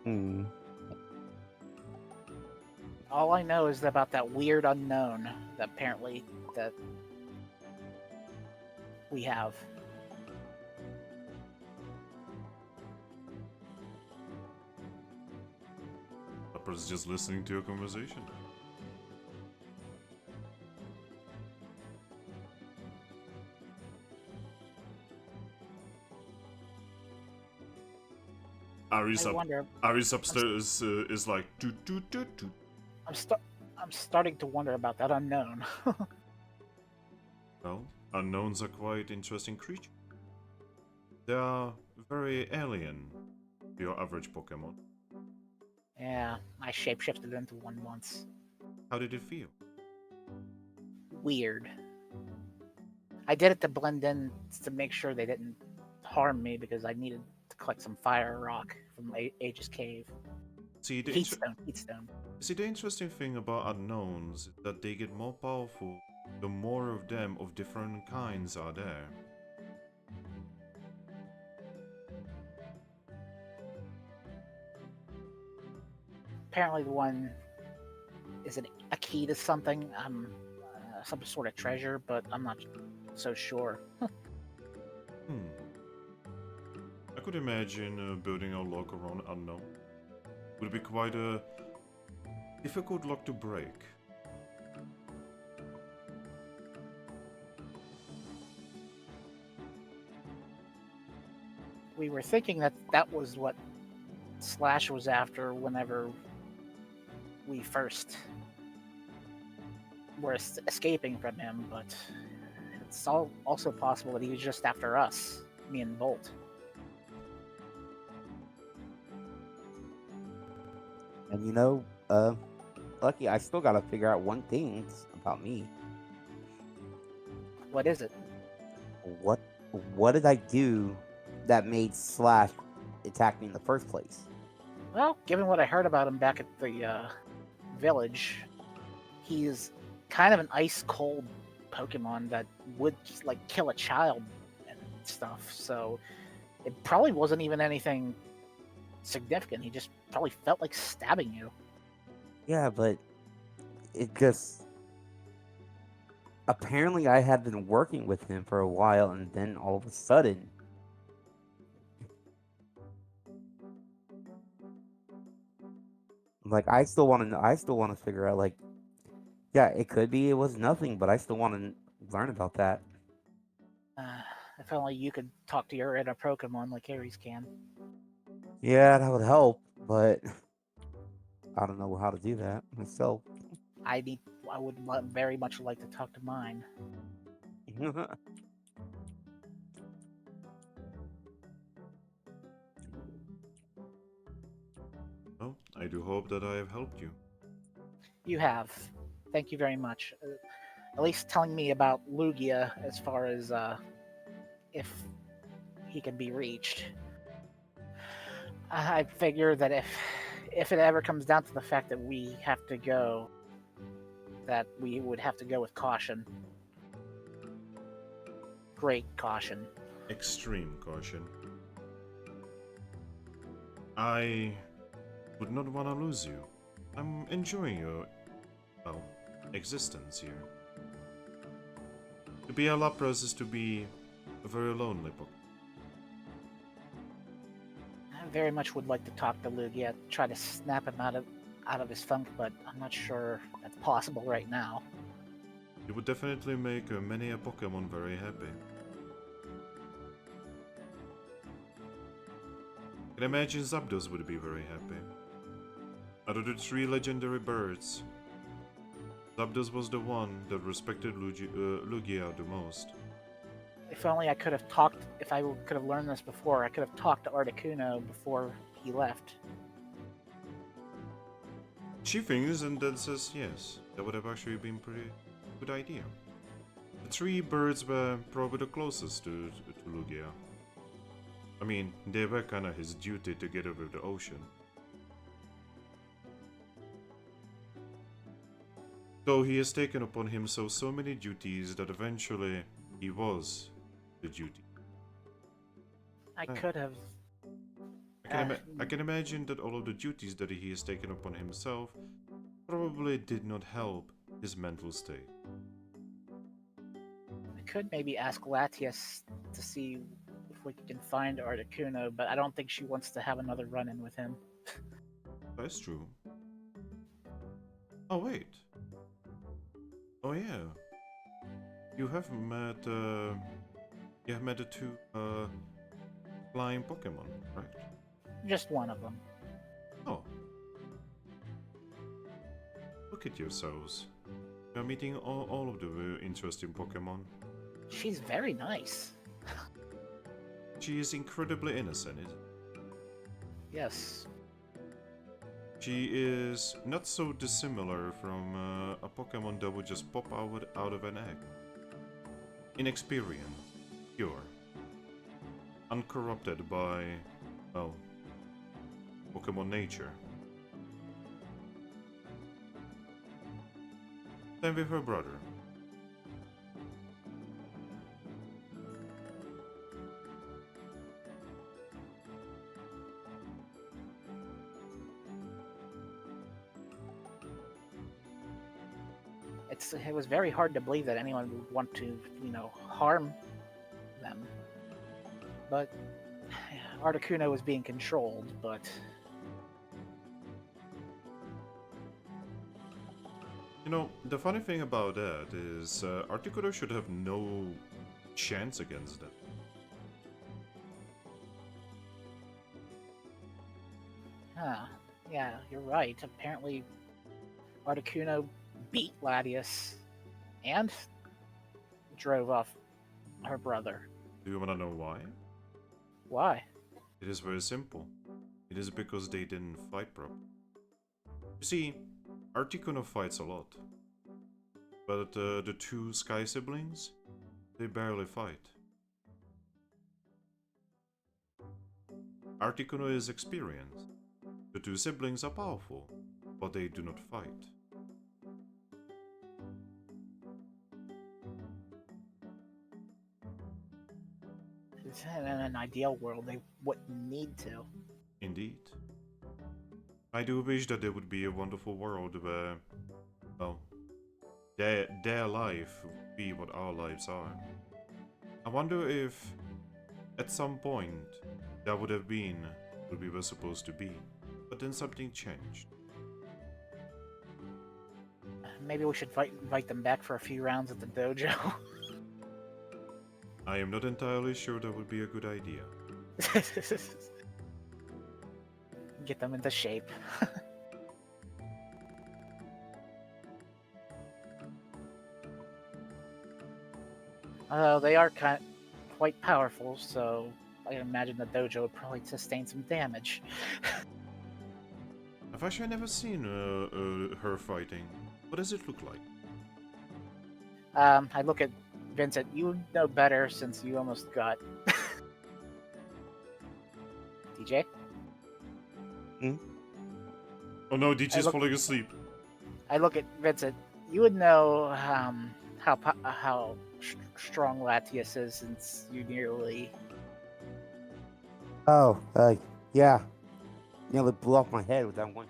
Hmm. All I know is about that weird unknown that apparently that we have. Pepper's just listening to your conversation. Aris I wonder. upstairs is like toot toot toot toot. I'm starting to wonder about that unknown. Well, unknowns are quite interesting creatures. They are very alien to your average Pokemon. Yeah, I shapeshifted into one once. How did it feel? Weird. I did it to blend in to make sure they didn't harm me because I needed to collect some fire rock from Aegis Cave. See, Heatstone. the interesting thing about unknowns is that they get more powerful the more of them of different kinds are there. Apparently, the one is a key to something. Some sort of treasure, but I'm not so sure. I could imagine building a lock around unknown. Would be quite a difficult lock to break. We were thinking that was what Slash was after whenever we first were escaping from him, but it's also possible that he was just after us, me and Bolt. And Lucky, I still gotta figure out one thing about me. What is it? What what did I do that made Slash attack me in the first place? Well, given what I heard about him back at the village, he's kind of an ice cold Pokemon that would like kill a child and stuff. So it probably wasn't even anything significant. He just probably felt like stabbing you. Yeah, but it just apparently I had been working with him for a while, and then all of a sudden, like I still want to figure out like, yeah, it could be it was nothing, but I still want to learn about that. If only you could talk to your inner Pokemon like Aries can. Yeah, that would help, but I don't know how to do that myself. I would very much like to talk to mine. Well, I do hope that I have helped you. You have. Thank you very much. At least telling me about Lugia as far as if he can be reached. I figure that if it ever comes down to the fact that we have to go, that we would have to go with caution. Great caution. Extreme caution. I would not want to lose you. I'm enjoying your, well, existence here. To be a Lapras is to be a very lonely book. I very much would like to talk to Lugia, try to snap him out of his funk, but I'm not sure that's possible right now. You would definitely make many a Pokemon very happy. I can imagine Zapdos would be very happy. Out of the 3 legendary birds, Zapdos was the one that respected Lugia the most. If only I could have talked, if I could have learned this before, I could have talked to Articuno before he left. She thinks and then says yes. That would have actually been pretty good idea. The 3 birds were probably the closest to Lugia. I mean, they were kinda his duty together with the ocean. Though he has taken upon himself so many duties that eventually he was the duty. I could have. I can imagine that all of the duties that he has taken upon himself probably did not help his mental state. I could maybe ask Latias to see if we can find Articuno, but I don't think she wants to have another run-in with him. That's true. Oh wait. Oh yeah. You have met the 2 flying Pokemon, right? Just one of them. Oh. Look at yourselves. You are meeting all of the interesting Pokemon. She's very nice. She is incredibly innocent, isn't it? Yes. She is not so dissimilar from a Pokemon that would just pop out of an egg. Inexperienced, pure, uncorrupted by, well, Pokemon nature. Same with her brother. It was very hard to believe that anyone would want to, harm them. But Articuno was being controlled, but You know, the funny thing about that is Articuno should have no chance against that. yeah, you're right. Apparently Articuno beat Latias and drove off her brother. Do you wanna know why? Why? It is very simple. It is because they didn't fight properly. You see, Articuno fights a lot. But the two Sky siblings, they barely fight. Articuno is experienced. The two siblings are powerful, but they do not fight. In an ideal world, they wouldn't need to. Indeed. I do wish that there would be a wonderful world where, well, their life would be what our lives are. I wonder if, at some point, that would have been what we were supposed to be, but then something changed. Maybe we should invite them back for a few rounds at the dojo. I am not entirely sure that would be a good idea. Get them into shape. They are quite powerful, so I imagine the dojo would probably sustain some damage. I've actually never seen her fighting. What does it look like? I look at Vincent. You would know better since you almost got DJ. Oh no, DJ's falling asleep. I look at Vincent. You would know how strong Latius is since you nearly. Oh, yeah. Nearly blew off my head with that one.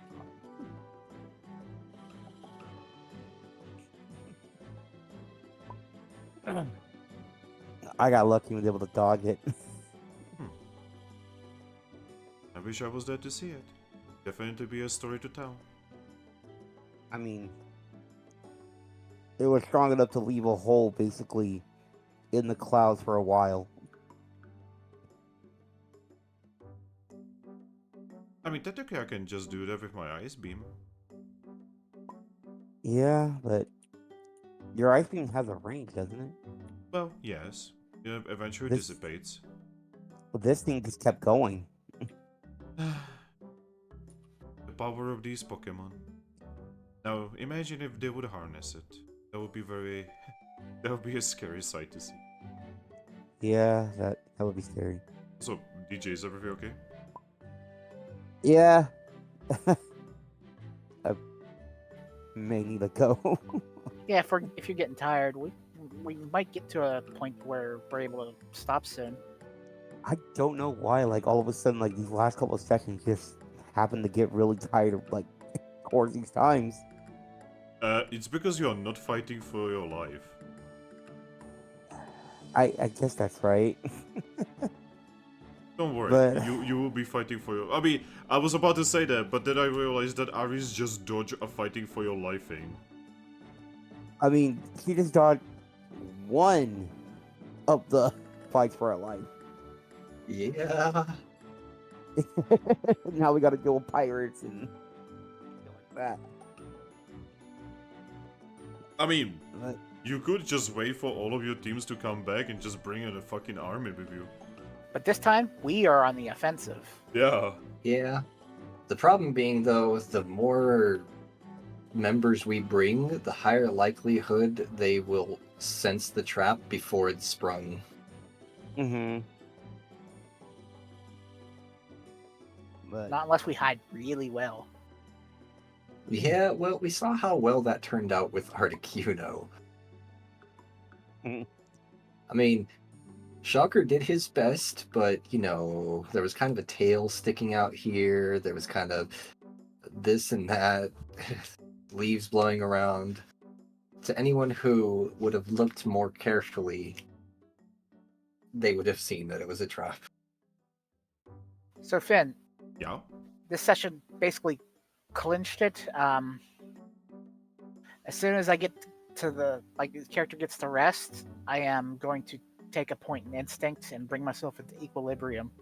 I got lucky and was able to dodge it. I wish I was there to see it. Definitely be a story to tell. I mean, it was strong enough to leave a hole basically in the clouds for a while. I mean, technically I can just do that with my ice beam. Yeah, but your ice beam has a range, doesn't it? Well, yes. It eventually This- dissipates. Well, this thing just kept going. The power of these Pokemon. Now, imagine if they would harness it. That would be very... that would be a scary sight to see. Yeah, that would be scary. So, DJ, is everything okay? Yeah. I may need to go. Yeah, if you're getting tired, we might get to a point where we're able to stop soon. I don't know why, like, all of a sudden, like, these last couple of sessions just happen to get really tired of, like, towards these times. It's because you are not fighting for your life. I guess that's right. Don't worry, But- you will be fighting for your... I mean, I was about to say that, but then I realized that Ari's just dodged a fighting for your life thing. I mean, she just dodged one of the fights for her life. Yeah. Now we gotta deal with pirates and like that. I mean, But you could just wait for all of your teams to come back and just bring in a fucking army with you. But this time, we are on the offensive. Yeah. Yeah. The problem being, though, the more members we bring, the higher likelihood they will sense the trap before it's sprung. But Not unless we hide really well. Yeah, well, we saw how well that turned out with Articuno. Mhm. I mean, Shocker did his best, but, you know, there was kind of a tail sticking out here. There was kind of this and that, leaves blowing around. To anyone who would have looked more carefully, they would have seen that it was a trap. So Finn, Yeah? this session basically clinched it. As soon as I get to the character gets to rest, I am going to take a point in instinct and bring myself into equilibrium.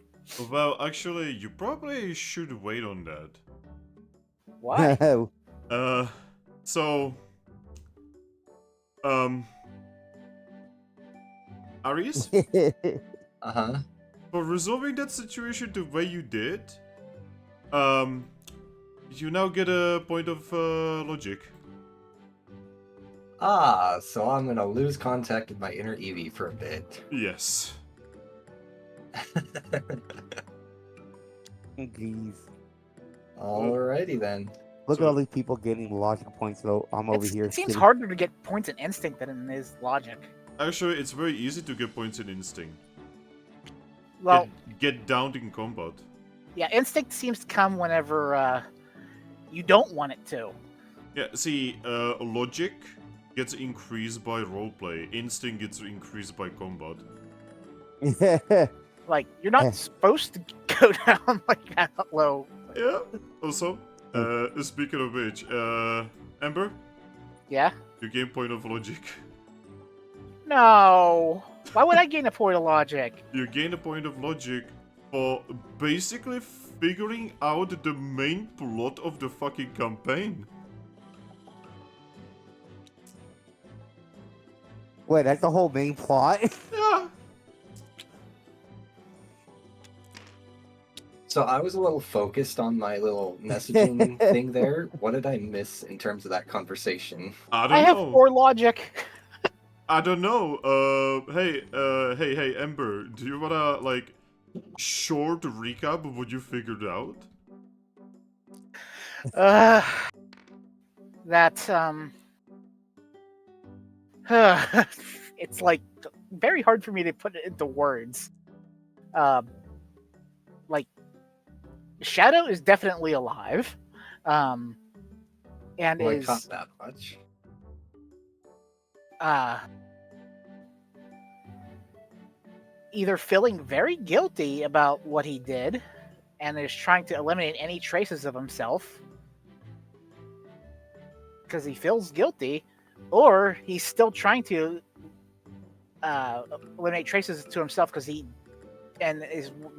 Well, actually, you probably should wait on that. Why? So... Aries, Uh-huh. for resolving that situation the way you did, you now get a point of logic. Ah, so I'm gonna lose contact with my inner Eevee for a bit. Yes. Jeez. Alrighty then. Look So- at all these people getting logic points, though. I'm over here. It seems getting- harder to get points in instinct than it is logic. Actually, it's very easy to get points in instinct. Well, Get downed in combat. yeah, instinct seems to come whenever you don't want it to. Yeah, see, logic gets increased by roleplay. Instinct gets increased by combat. Like, you're not supposed to go down like that low. Yeah. Also, speaking of which, Ember, Yeah? you gain point of logic. No. Why would I gain a point of logic? You gain a point of logic for basically figuring out the main plot of the fucking campaign. Wait, that's the whole main plot? Yeah. So I was a little focused on my little messaging thing there. What did I miss in terms of that conversation? I don't I have know. 4 logic. I don't know. Hey, Ember, do you wanna like short recap of what you figured out? That, it's like very hard for me to put it into words. Like, Shadow is definitely alive. And Well, I is caught that much. Either feeling very guilty about what he did and is trying to eliminate any traces of himself because he feels guilty, or he's still trying to eliminate traces to himself because he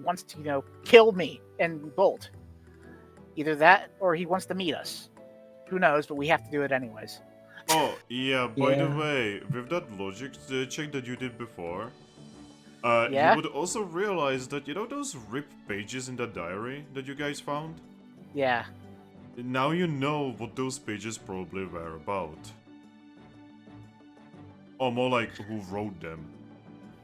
wants to kill me and bolt. Either that or he wants to meet us. Who knows, but we have to do it anyways. Oh, yeah, by the Yeah. way, with that logic check that you did before, Yeah? you would also realize that, those ripped pages in the diary that you guys found? Yeah. Now you know what those pages probably were about. Or more like, who wrote them.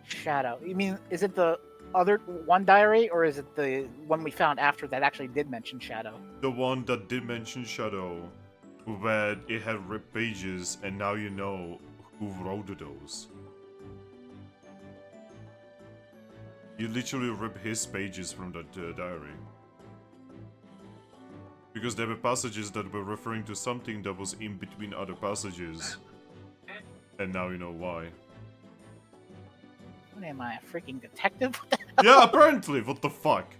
Shadow. You mean, is it the other one diary, or is it the one we found after that actually did mention Shadow? The one that did mention Shadow, where it had ripped pages, and now you know who wrote those. You literally rip his pages from that diary. Because there were passages that were referring to something that was in between other passages. And now you know why. What am I, a freaking detective? Yeah, apparently! What the fuck?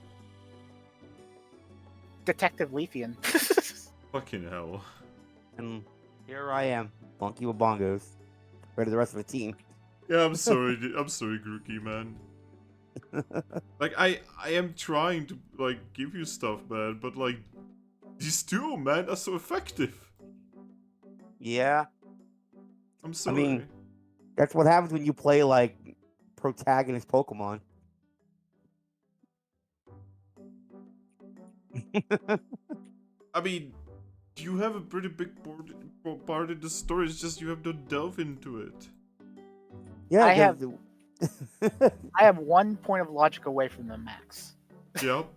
Detective Leafian. Fucking hell. And here I am, Bunky with bongos. Ready to the rest of the team. Yeah, I'm sorry, Grookey, man. Like, I am trying to, give you stuff, man, but, these two, man, are so effective. Yeah, I'm sorry. mean- that's what happens when you play, protagonist Pokemon. I mean, you have a pretty big part in the story, it's just you have to delve into it. Yeah, I have- the- I am 1 point of logic away from the max. Yep.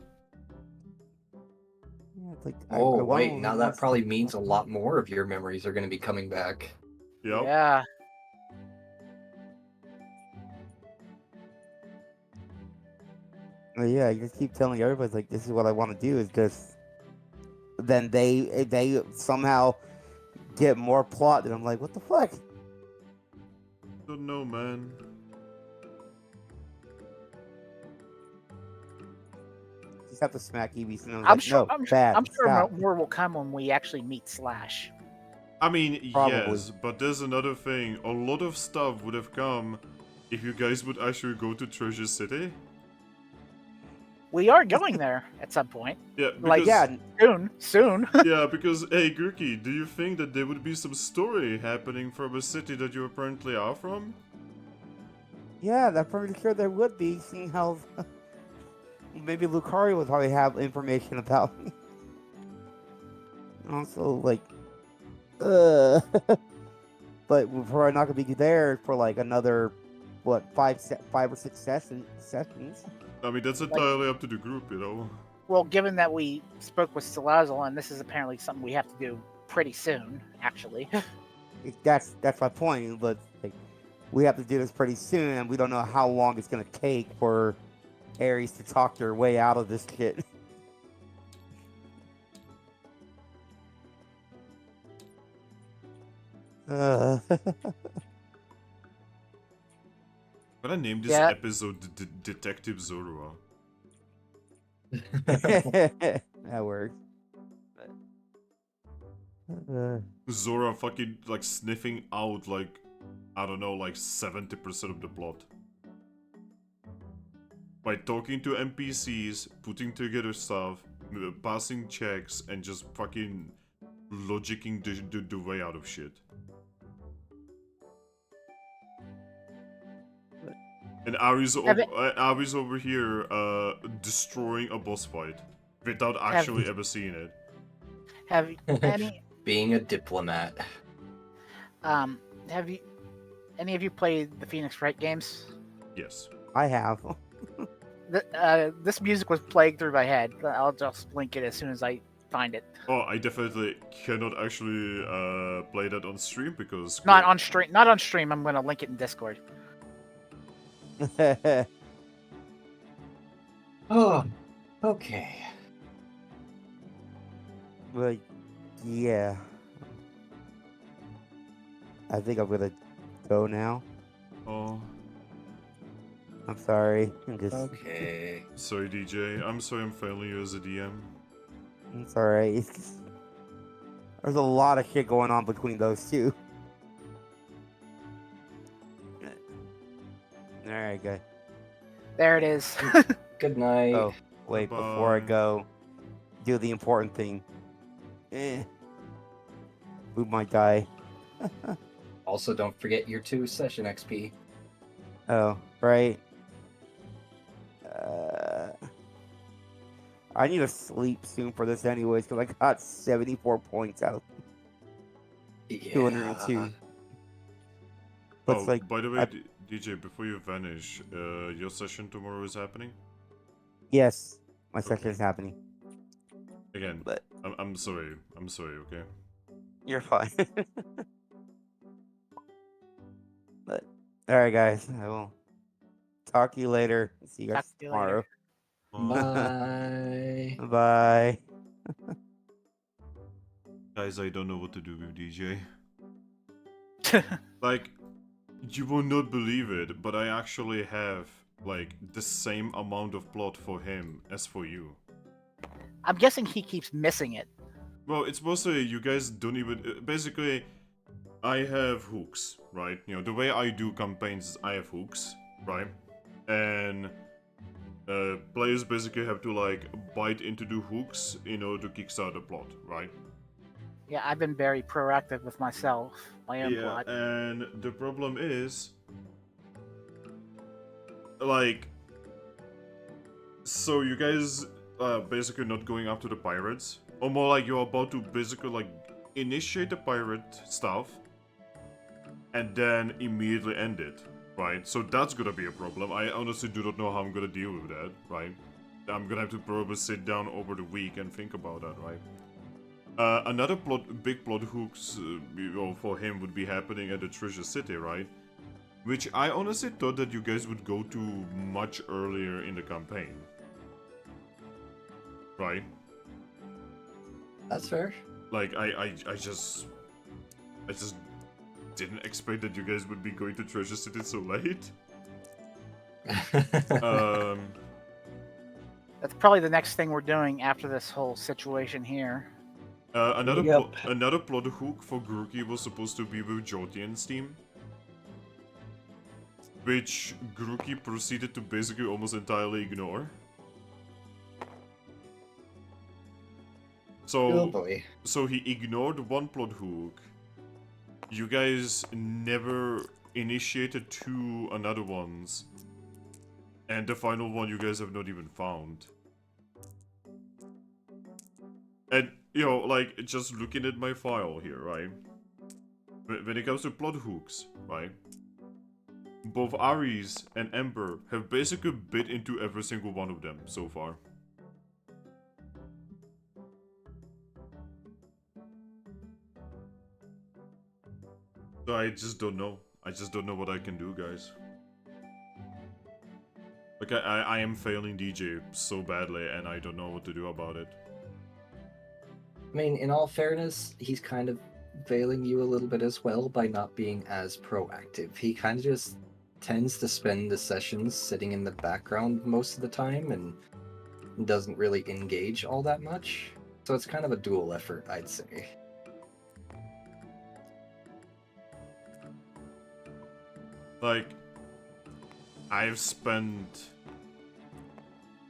Yeah, it's like, Oh, I wait, wanna now learn that what's- probably means a lot more of your memories are going to be coming back. Yep. Yeah. Yeah, you just keep telling everybody like this is what I want to do. Is just then they somehow get more plot, and I'm like, what the fuck? Don't know, man. Just have to smack Eevee. And I'm like, sure. no, I'm, bad, I'm sure stop." more will come when we actually meet Slash. I mean, Probably. yes, but there's another thing. A lot of stuff would have come if you guys would actually go to Treasure City. We are going there at some point. Yeah, Like, because Yeah, Soon. yeah, because hey, Grookey, do you think that there would be some story happening from a city that you apparently are from? yeah, I'm pretty sure there would be, seeing how maybe Lucario would probably have information about me. Also, like, uh, but we're probably not gonna be there for like another, what, 5 or 6 sessions. I mean, that's entirely up to the group, you know. Well, given that we spoke with Salazzle, and this is apparently something we have to do pretty soon, actually. That's my point. But like, we have to do this pretty soon, and we don't know how long it's gonna take for Aries to talk their way out of this shit. I'm gonna name this Yeah. episode Detective Zorua. That works. Zora fucking like sniffing out like, I don't know, like 70% of the plot. By talking to NPCs, putting together stuff, passing checks, and just fucking logicking the way out of shit. And Ari's over here destroying a boss fight without actually ever seeing it. Have any Being a diplomat. have you any of you played the Phoenix Wright games? I have. This music was playing through my head. I'll just link it as soon as I find it. Oh, I definitely cannot actually play that on stream because Not on stream. Not on stream. I'm gonna link it in Discord. Oh, okay. But yeah, I think I'm gonna go now. Oh, I'm sorry. I'm just. Okay. sorry, DJ. I'm sorry I'm failing you as a DM. It's alright. There's a lot of shit going on between those two. Alright, good. There it is. Good night. Oh, wait, before I Bye-bye. go, do the important thing. Move my die. Also, don't forget your 2 session XP. Oh, right. I need to sleep soon for this anyways, because I got 74 points out. Yeah. 202. But it's Oh, like, by the way, I- DJ, before you vanish, your session tomorrow is happening? yes, my session Okay. is happening. Again, But I'm sorry. I'm sorry, okay? you're fine. But, alright, guys. I will talk to you later. See you Talk guys to you tomorrow. Bye. Bye. Guys, I don't know what to do with DJ. Like, you will not believe it, but I actually have, like, the same amount of plot for him as for you. I'm guessing he keeps missing it. Well, it's mostly you guys don't even... basically, I have hooks, right? You know, the way I do campaigns is I have hooks, right? And players basically have to, like, bite into the hooks in order to kickstart the plot, right? Yeah, I've been very proactive with myself, my own plot. And the problem is, like, so you guys basically not going after the pirates, or more like you're about to basically like initiate the pirate stuff, and then immediately end it, right? So that's gonna be a problem. I honestly do not know how I'm gonna deal with that, right? I'm gonna have to probably sit down over the week and think about that, right? Another big plot hooks for him would be happening at the Treasure City, right? Which I honestly thought that you guys would go to much earlier in the campaign. Right? That's fair. Like, I just didn't expect that you guys would be going to Treasure City so late. That's probably the next thing we're doing after this whole situation here. Another plot hook for Grookey was supposed to be with Jotian's team, which Grookey proceeded to basically almost entirely ignore. Oh boy. So he ignored one plot hook. You guys never initiated 2 another ones. And the final one you guys have not even found. And, you know, like, just looking at my file here, right? When it comes to plot hooks, right? Both Aries and Ember have basically bit into every single one of them so far. So I just don't know. I just don't know what I can do, guys. Like, I am failing DJ so badly, and I don't know what to do about it. I mean, in all fairness, he's kind of failing you a little bit as well by not being as proactive. He kind of just tends to spend the sessions sitting in the background most of the time and doesn't really engage all that much. So it's kind of a dual effort, I'd say. Like, I've spent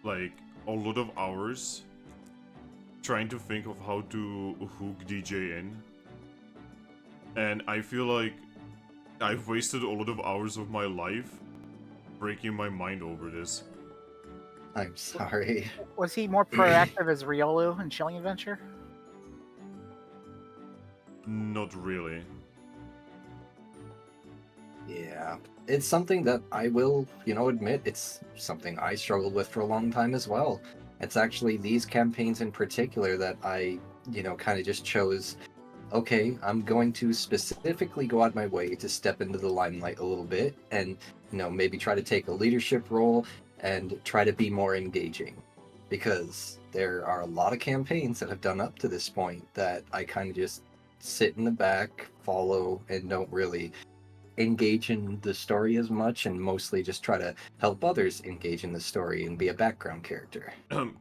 like a lot of hours trying to think of how to hook DJ in, and I feel like I've wasted a lot of hours of my life breaking my mind over this. I'm sorry. Was he more proactive as Riolu in Chilling Adventure? Not really. Yeah, it's something that I will, admit, it's something I struggled with for a long time as well. It's actually these campaigns in particular that I, kind of just chose, okay, I'm going to specifically go out of my way to step into the limelight a little bit and, maybe try to take a leadership role and try to be more engaging. Because there are a lot of campaigns that have done up to this point that I kind of just sit in the back, follow, and don't really engage in the story as much, and mostly just try to help others engage in the story and be a background character.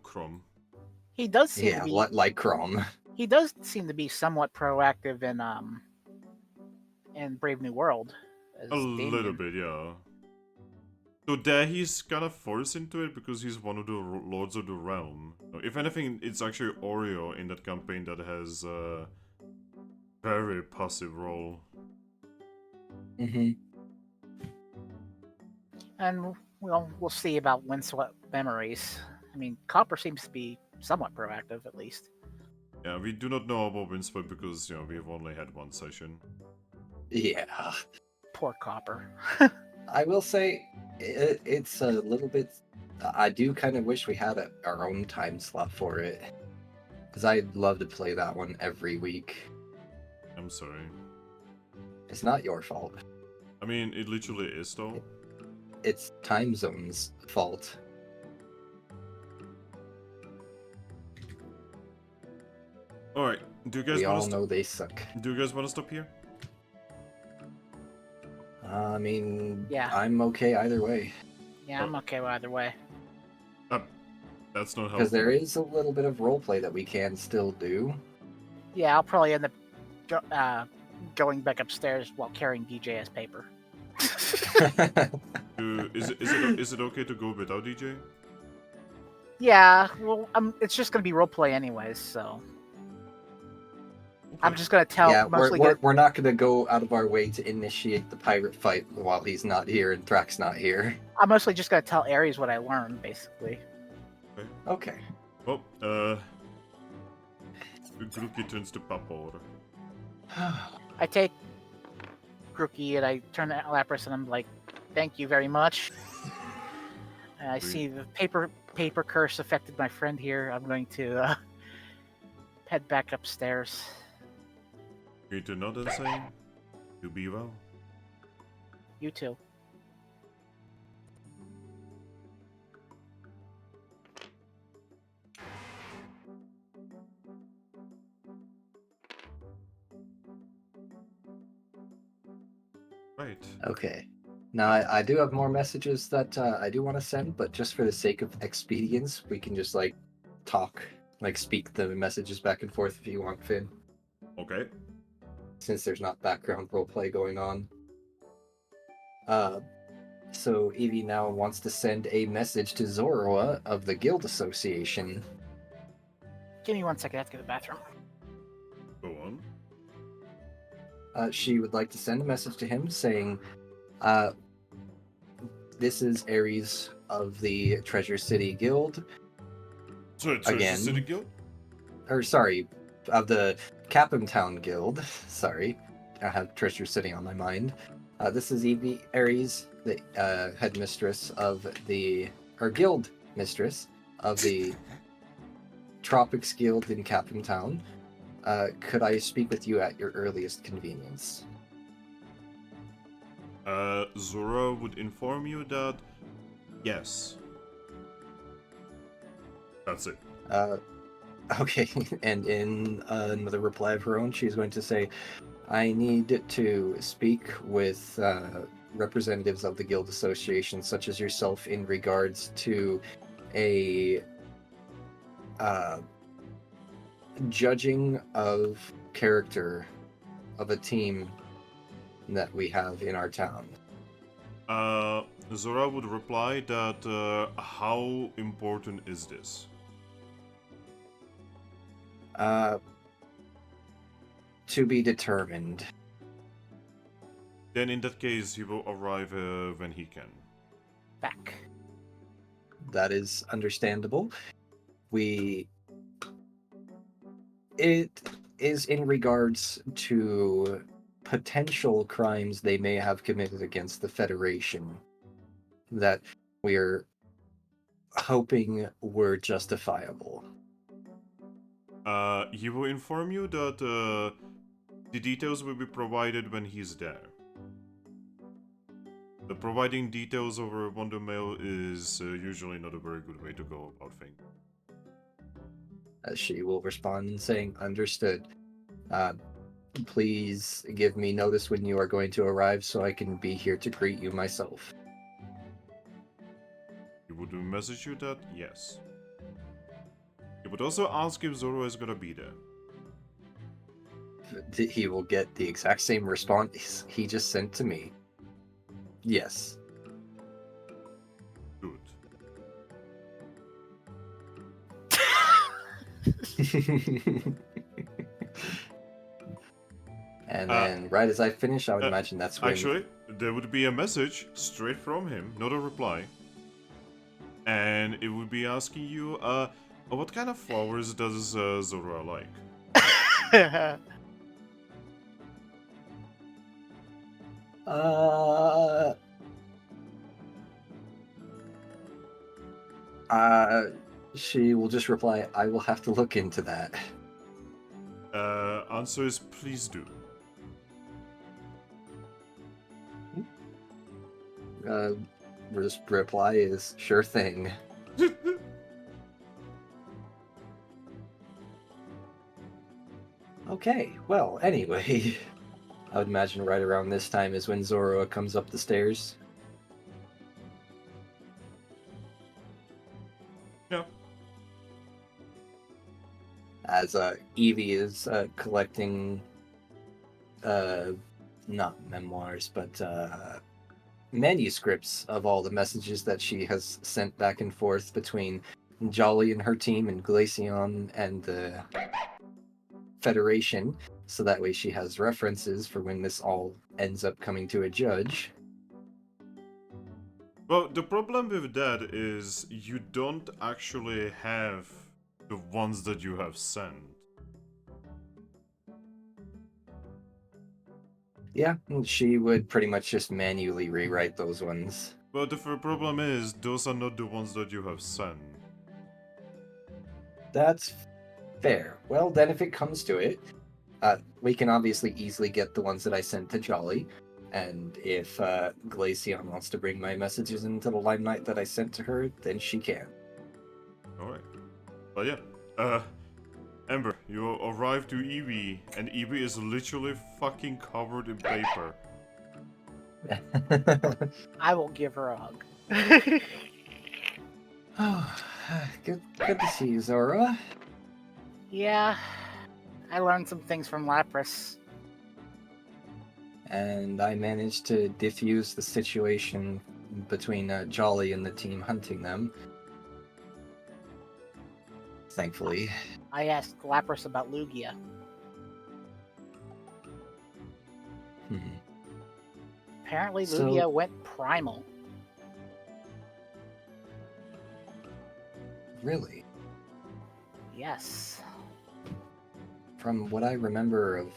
Chrome. He does seem to be like Chrome. He does seem to be somewhat proactive in Brave New World. As A Damien. little bit, yeah. So there he's kind of forced into it because he's one of the Lords of the Realm. If anything, it's actually Oreo in that campaign that has a very passive role. Mm-hmm. And we'll see about Windswept Memories. I mean, Copper seems to be somewhat proactive, at least. Yeah, we do not know about Windswept because, we've only had 1 session. Yeah. Poor Copper. I will say, it's a little bit... I do kind of wish we had our own time slot for it. Because I'd love to play that one every week. I'm sorry. It's not your fault. I mean, it literally is, though. It's time zone's fault. Alright, do you guys We want all to know they suck. Do you guys want to stop here? I mean, Yeah. I'm okay either way. Yeah, I'm okay with either way. That's not helpful. Because there is a little bit of roleplay that we can still do. Yeah, I'll probably end up going back upstairs while carrying DJ's paper. Is it okay to go without DJ? Yeah, well, it's just gonna be roleplay anyways, so I'm just gonna tell. Yeah, mostly we're not going to go out of our way to initiate the pirate fight while he's not here and Thrack's not here. I'm mostly just gonna tell Ares what I learned, basically. Okay. Well, Grookey turns to Papor. I take Grookey and I turn to Lapras and I'm like, "Thank you very much." And I see the paper curse affected my friend here. I'm going to head back upstairs. Okay, to not insane. You be well. You too. Right. Okay. Now, I do have more messages that I do want to send, but just for the sake of expedience, we can just, talk, speak the messages back and forth if you want, Finn. Okay. Since there's not background roleplay going on. So Eevee now wants to send a message to Zorua of the Guild Association. Give me 1 second. I have to go to the bathroom. Go on. She would like to send a message to him saying, this is Ares of the Treasure City Guild. So, Treasure Again. City Guild? Or, sorry, of the Capim Town Guild. Sorry, I have Treasure City on my mind. This is Eevee Ares, the headmistress of or guild mistress of the Tropics Guild in Capim Town. Could I speak with you at your earliest convenience? Zorua would inform you that yes. That's it. Okay, and in another reply of her own, she's going to say, I need to speak with representatives of the Guild Association, such as yourself, in regards to a judging of character of a team that we have in our town. Zora would reply that how important is this? To be determined. Then in that case, he will arrive when he can. Back. That is understandable. It is in regards to potential crimes they may have committed against the Federation that we're hoping were justifiable. He will inform you that the details will be provided when he's there. The providing details over Wonder Mail is usually not a very good way to go about things. She will respond in saying, understood. Please give me notice when you are going to arrive so I can be here to greet you myself. He would message you that, yes. He would also ask if Zorua is gonna be there. He will get the exact same response he just sent to me. Yes. Good. And then, right as I finish, I would imagine that's when... Actually, there would be a message straight from him, not a reply. And it would be asking you, what kind of flowers does Zorua like? She will just reply, I will have to look into that. Answer is please do. Just reply is sure thing. Okay, well, anyway, I would imagine right around this time is when Zorua comes up the stairs. Yeah. As Eevee is collecting, not memoirs, but manuscripts of all the messages that she has sent back and forth between Jolly and her team and Glaceon and the Federation, so that way she has references for when this all ends up coming to a judge. Well, the problem with that is you don't actually have the ones that you have sent. Yeah, she would pretty much just manually rewrite those ones. But the problem is, those are not the ones that you have sent. That's fair. Well, then if it comes to it, we can obviously easily get the ones that I sent to Jolly. And if Glaceon wants to bring my messages into the limelight that I sent to her, then she can. Alright. But yeah, Ember, you arrive to Eevee, and Eevee is literally fucking covered in paper. I will give her a hug. Oh, good to see you, Zorua. Yeah, I learned some things from Lapras. And I managed to diffuse the situation between Jolly and the team hunting them. Thankfully. I asked Lapras about Lugia. Hmm. Apparently, So- Lugia went primal. Really? Yes. From what I remember of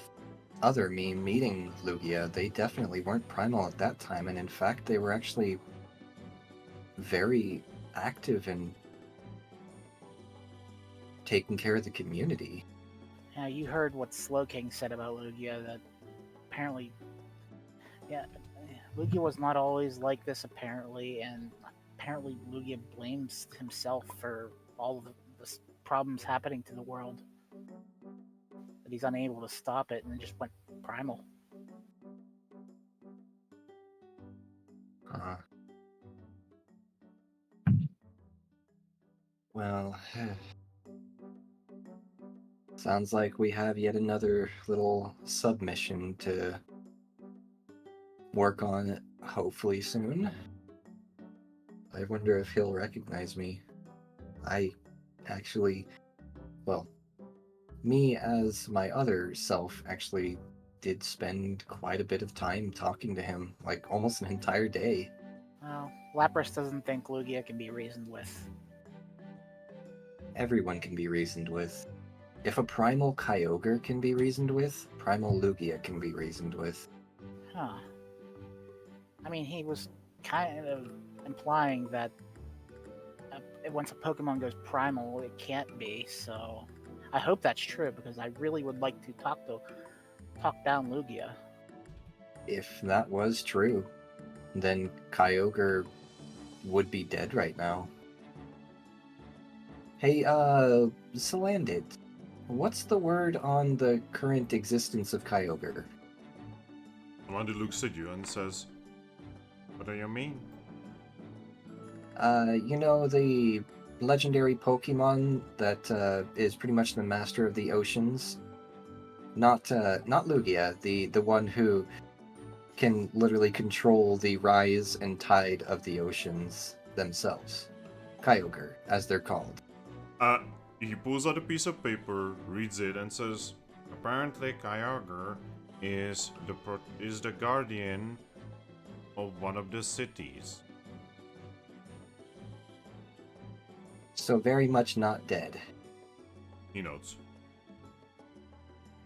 other me meeting Lugia, they definitely weren't primal at that time, and in fact, they were actually very active in taking care of the community. Now, you heard what Slowking said about Lugia, that apparently, yeah, Lugia was not always like this, apparently, and apparently Lugia blames himself for all of the problems happening to the world. That he's unable to stop it and just went primal. Well, sounds like we have yet another little submission to work on, hopefully soon. I wonder if he'll recognize me. I actually, well, me as my other self actually did spend quite a bit of time talking to him, like almost an entire day. Well, Lapras doesn't think Lugia can be reasoned with. Everyone can be reasoned with. If a primal Kyogre can be reasoned with, primal Lugia can be reasoned with. Huh. I mean, he was kind of implying that once a Pokemon goes primal, it can't be, so I hope that's true, because I really would like to talk down Lugia. If that was true, then Kyogre would be dead right now. Hey, Salandit, what's the word on the current existence of Kyogre? Amanda looks at you and says, "What do you mean?" You know, the legendary Pokemon that is pretty much the master of the oceans? Not Lugia, the one who can literally control the rise and tide of the oceans themselves. Kyogre, as they're called. He pulls out a piece of paper, reads it, and says, "Apparently, Kyogre is the guardian of one of the cities." So very much not dead. He notes.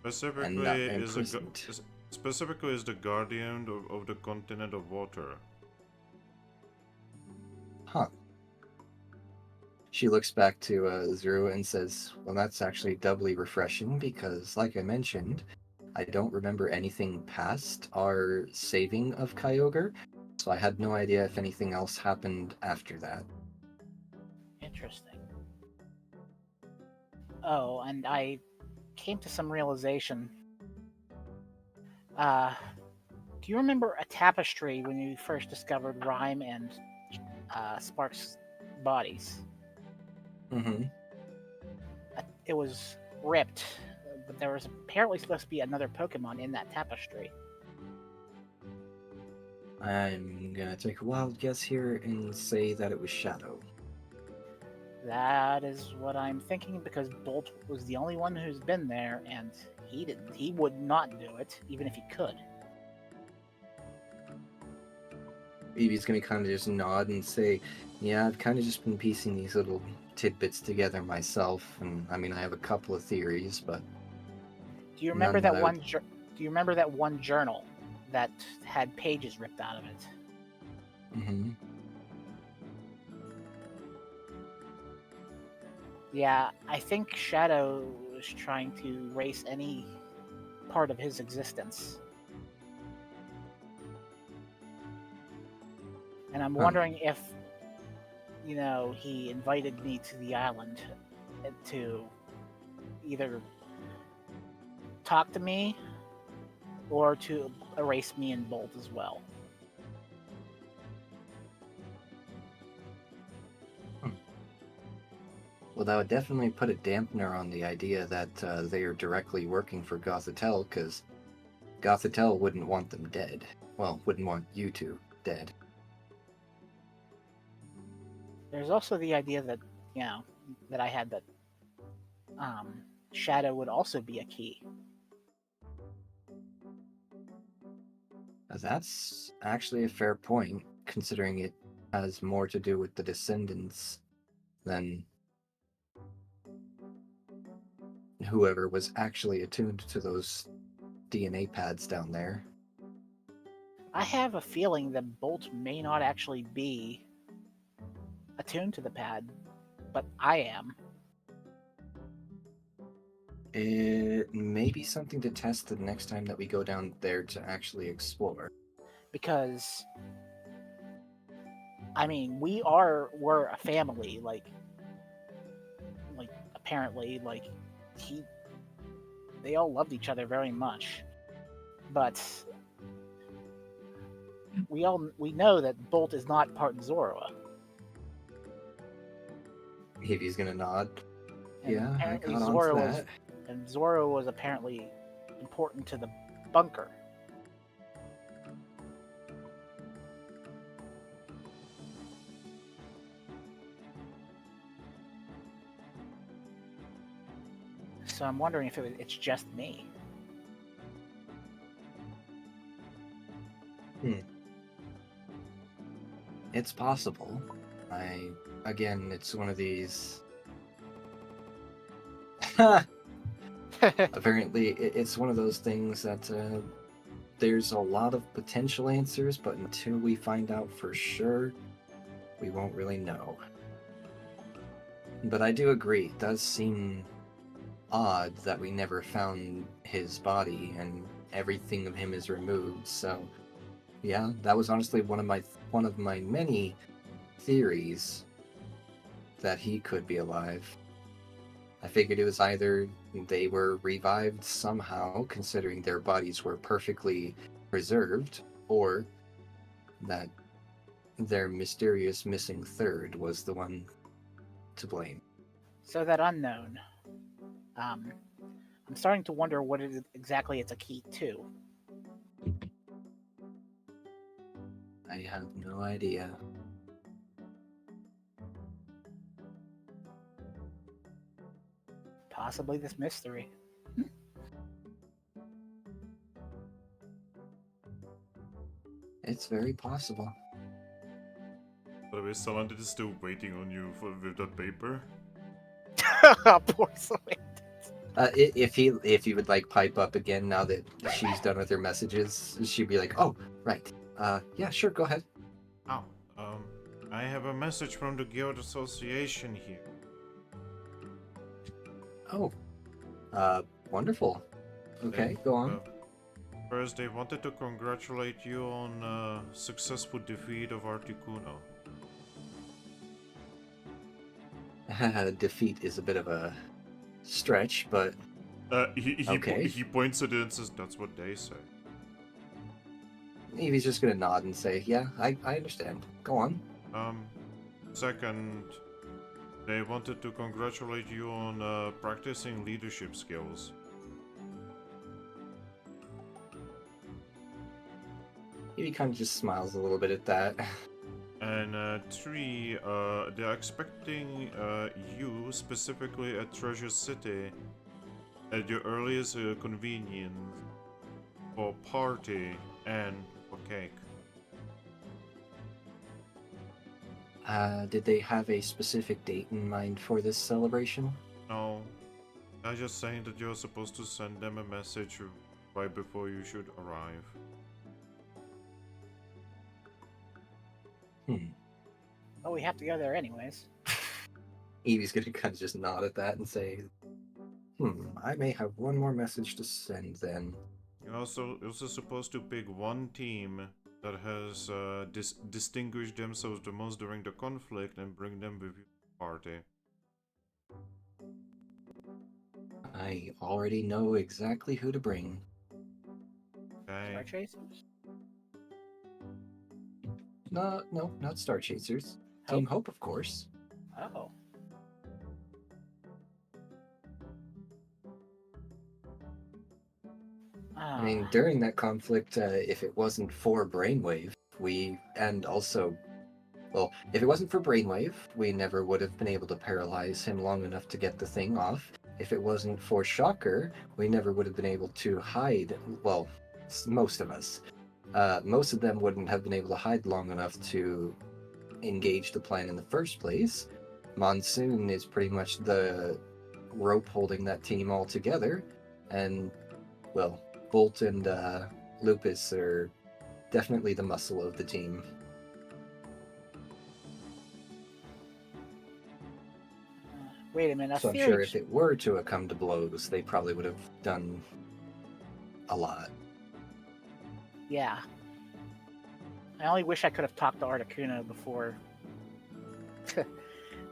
And not imprisoned. Specifically is the guardian of the continent of water. Huh. She looks back to Zorua and says, well, that's actually doubly refreshing because, like I mentioned, I don't remember anything past our saving of Kyogre, so I had no idea if anything else happened after that. Interesting. Oh, and I came to some realization. Do you remember a tapestry when you first discovered Rhyme and Spark's bodies? Mm-hmm. It was ripped, but there was apparently supposed to be another Pokemon in that tapestry. I'm gonna take a wild guess here and say that it was Shadow. That is what I'm thinking, because Bolt was the only one who's been there, and he would not do it, even if he could. Eevee's gonna kind of just nod and say, yeah, I've kind of just been piecing these little tidbits together myself, and I mean, I have a couple of theories, but Do you remember none that that one? Do you remember that one journal that had pages ripped out of it? Mm-hmm. Yeah, I think Shadow is trying to erase any part of his existence. And I'm wondering if, he invited me to the island to either talk to me or to erase me and Bolt as well. Well, that would definitely put a dampener on the idea that they are directly working for Gothitelle, because Gothitelle wouldn't want them dead. Well, wouldn't want you two dead. There's also the idea that, that I had that Shadow would also be a key. That's actually a fair point, considering it has more to do with the descendants than whoever was actually attuned to those DNA pads down there. I have a feeling that Bolt may not actually be attuned to the pad, but I am. It may be something to test the next time that we go down there to actually explore. Because, I mean, we're a family, like apparently, they all loved each other very much. But we know that Bolt is not part of Zorua. Eevee's gonna nod. And Yeah, I apparently got onto that. Zorua was apparently important to the bunker. So I'm wondering if it's just me. It's possible. Again, it's one of these. Apparently, it's one of those things that there's a lot of potential answers, but until we find out for sure, we won't really know. But I do agree, it does seem odd that we never found his body and everything of him is removed. So, yeah, that was honestly one of my many theories that he could be alive. I figured it was either they were revived somehow, considering their bodies were perfectly preserved, or that their mysterious missing third was the one to blame. So that unknown. I'm starting to wonder what exactly it's a key to. I have no idea. Possibly this mystery. It's very possible. By the way, Salandit is still waiting on you with that paper. Poor Solantis. If he would like pipe up again now that she's done with her messages, she'd be like, "Oh, right. Yeah, sure, go ahead." Oh, I have a message from the Guild Association here. Oh, wonderful. Okay, go on. First, they wanted to congratulate you on successful defeat of Articuno. Defeat is a bit of a stretch, but okay. He points at it and says, "That's what they say." He's just gonna nod and say, "Yeah, I understand. Go on." Second, they wanted to congratulate you on practicing leadership skills. He kind of just smiles a little bit at that. And three, they're expecting you specifically at Treasure City at your earliest convenience for party and for cake. Did they have a specific date in mind for this celebration? No, I'm just saying that you're supposed to send them a message right before you should arrive. Well, we have to go there anyways. Eevee's gonna kind of just nod at that and say, I may have one more message to send then. You're also supposed to pick one team that has distinguished themselves the most during the conflict and bring them with you to the party. I already know exactly who to bring. Okay. Star Chasers? No, not Star Chasers. Team Hope, of course. Oh. I mean, during that conflict, if it wasn't for Brainwave, if it wasn't for Brainwave, we never would have been able to paralyze him long enough to get the thing off. if it wasn't for Shocker, we never would have been able to hide. Well, most of us. Most of them wouldn't have been able to hide long enough to engage the plan in the first place. Monsoon is pretty much the rope holding that team all together, and, well, Bolt and Lupus are definitely the muscle of the team. Wait a minute. A So I'm theory sure if it were to have come to blows, they probably would have done a lot. Yeah. I only wish I could have talked to Articuno before.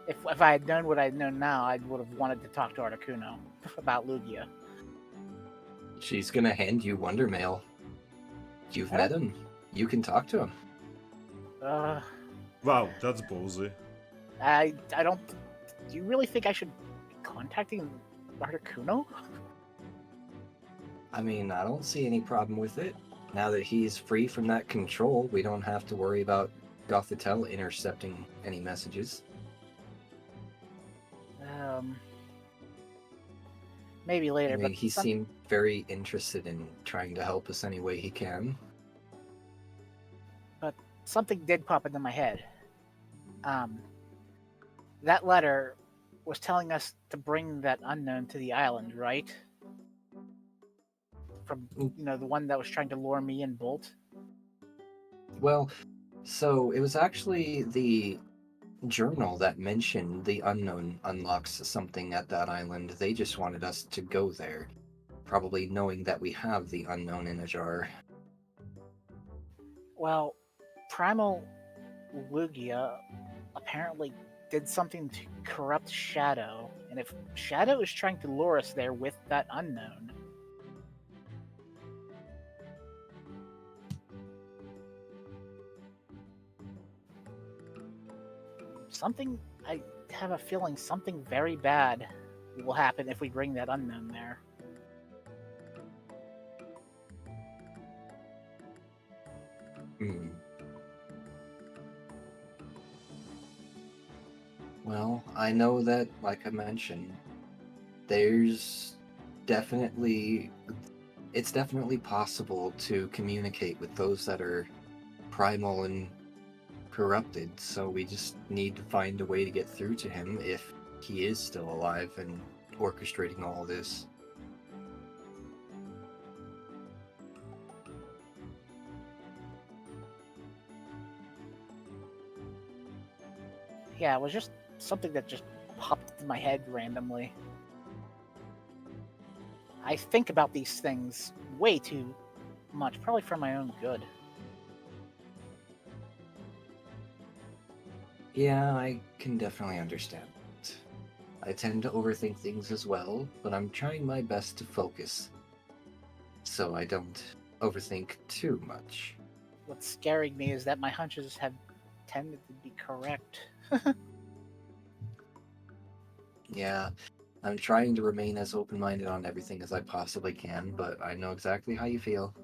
if I had known what I know now, I would have wanted to talk to Articuno about Lugia. She's gonna hand you Wonder Mail. You've met him. You can talk to him. Wow, that's ballsy. I don't. Do you really think I should be contacting Articuno? I mean, I don't see any problem with it. Now that he's free from that control, we don't have to worry about Gothitelle intercepting any messages. Maybe later. I mean, but he seemed very interested in trying to help us any way he can. But something did pop into my head. That letter was telling us to bring that unknown to the island, right? From, the one that was trying to lure me and Bolt. Well, so it was actually the journal that mentioned the unknown unlocks something at that island. They just wanted us to go there, probably knowing that we have the unknown in a jar. Well, Primal Lugia apparently did something to corrupt Shadow, and if Shadow is trying to lure us there with that unknown, I have a feeling something very bad will happen if we bring that unknown there. Well, I know that, like I mentioned, it's definitely possible to communicate with those that are primal and corrupted, so we just need to find a way to get through to him if he is still alive and orchestrating all this. Yeah, it was just something that just popped into my head randomly. I think about these things way too much, probably for my own good. Yeah, I can definitely understand that. I tend to overthink things as well, but I'm trying my best to focus so I don't overthink too much. What's scaring me is that my hunches have tended to be correct. Yeah, I'm trying to remain as open-minded on everything as I possibly can, but I know exactly how you feel.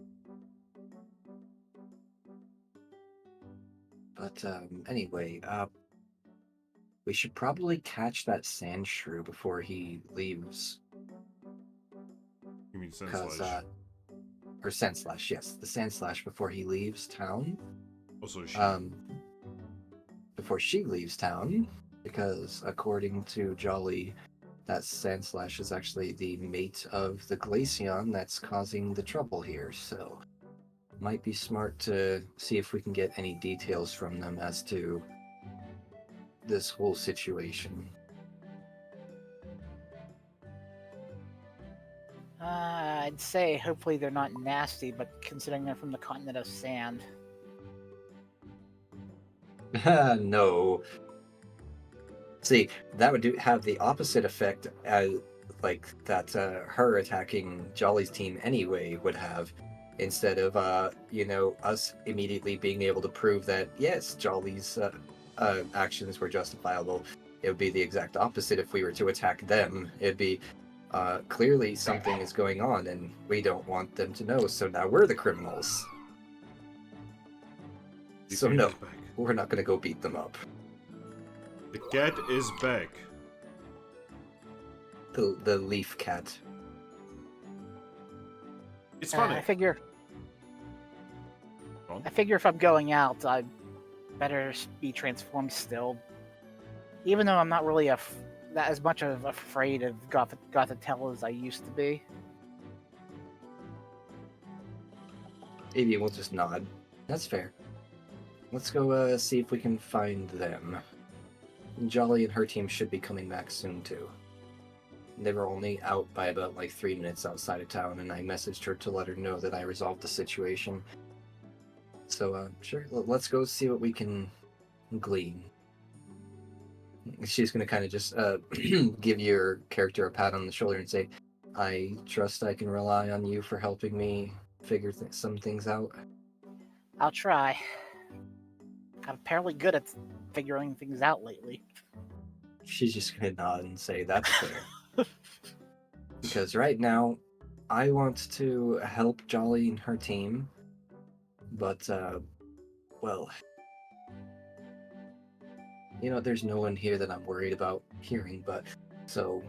But anyway, we should probably catch that sand shrew before he leaves. You mean Sandslash? Or Sandslash, yes, the Sandslash before he leaves town. Also she. Before she leaves town, because according to Jolly, that Sandslash is actually the mate of the Glaceon that's causing the trouble here, so might be smart to see if we can get any details from them as to this whole situation. I'd say hopefully they're not nasty, but considering they're from the continent of sand. No. See, that would have the opposite effect as like that her attacking Jolly's team anyway would have, instead of us immediately being able to prove that yes, Jolly's actions were justifiable. It would be the exact opposite if we were to attack them. It'd be clearly something is going on and we don't want them to know, so now we're the criminals. So no, we're not gonna go beat them up. The cat is back. The leaf cat. It's funny. I figure Go on. if I'm going out, I better be transformed still. Even though I'm not really not as much of afraid of Gothitelle as I used to be. Eevee will just nod. That's fair. Let's go see if we can find them. Jolly and her team should be coming back soon too. They were only out by about like 3 minutes outside of town, and I messaged her to let her know that I resolved the situation. So sure, let's go see what we can glean. She's gonna kind of just give your character a pat on the shoulder and say, "I trust I can rely on you for helping me figure some things out." I'll try. I'm apparently good at figuring things out lately. She's just gonna nod and say, "That's fair." Because right now, I want to help Jolly and her team, but well, there's no one here that I'm worried about hearing. But so,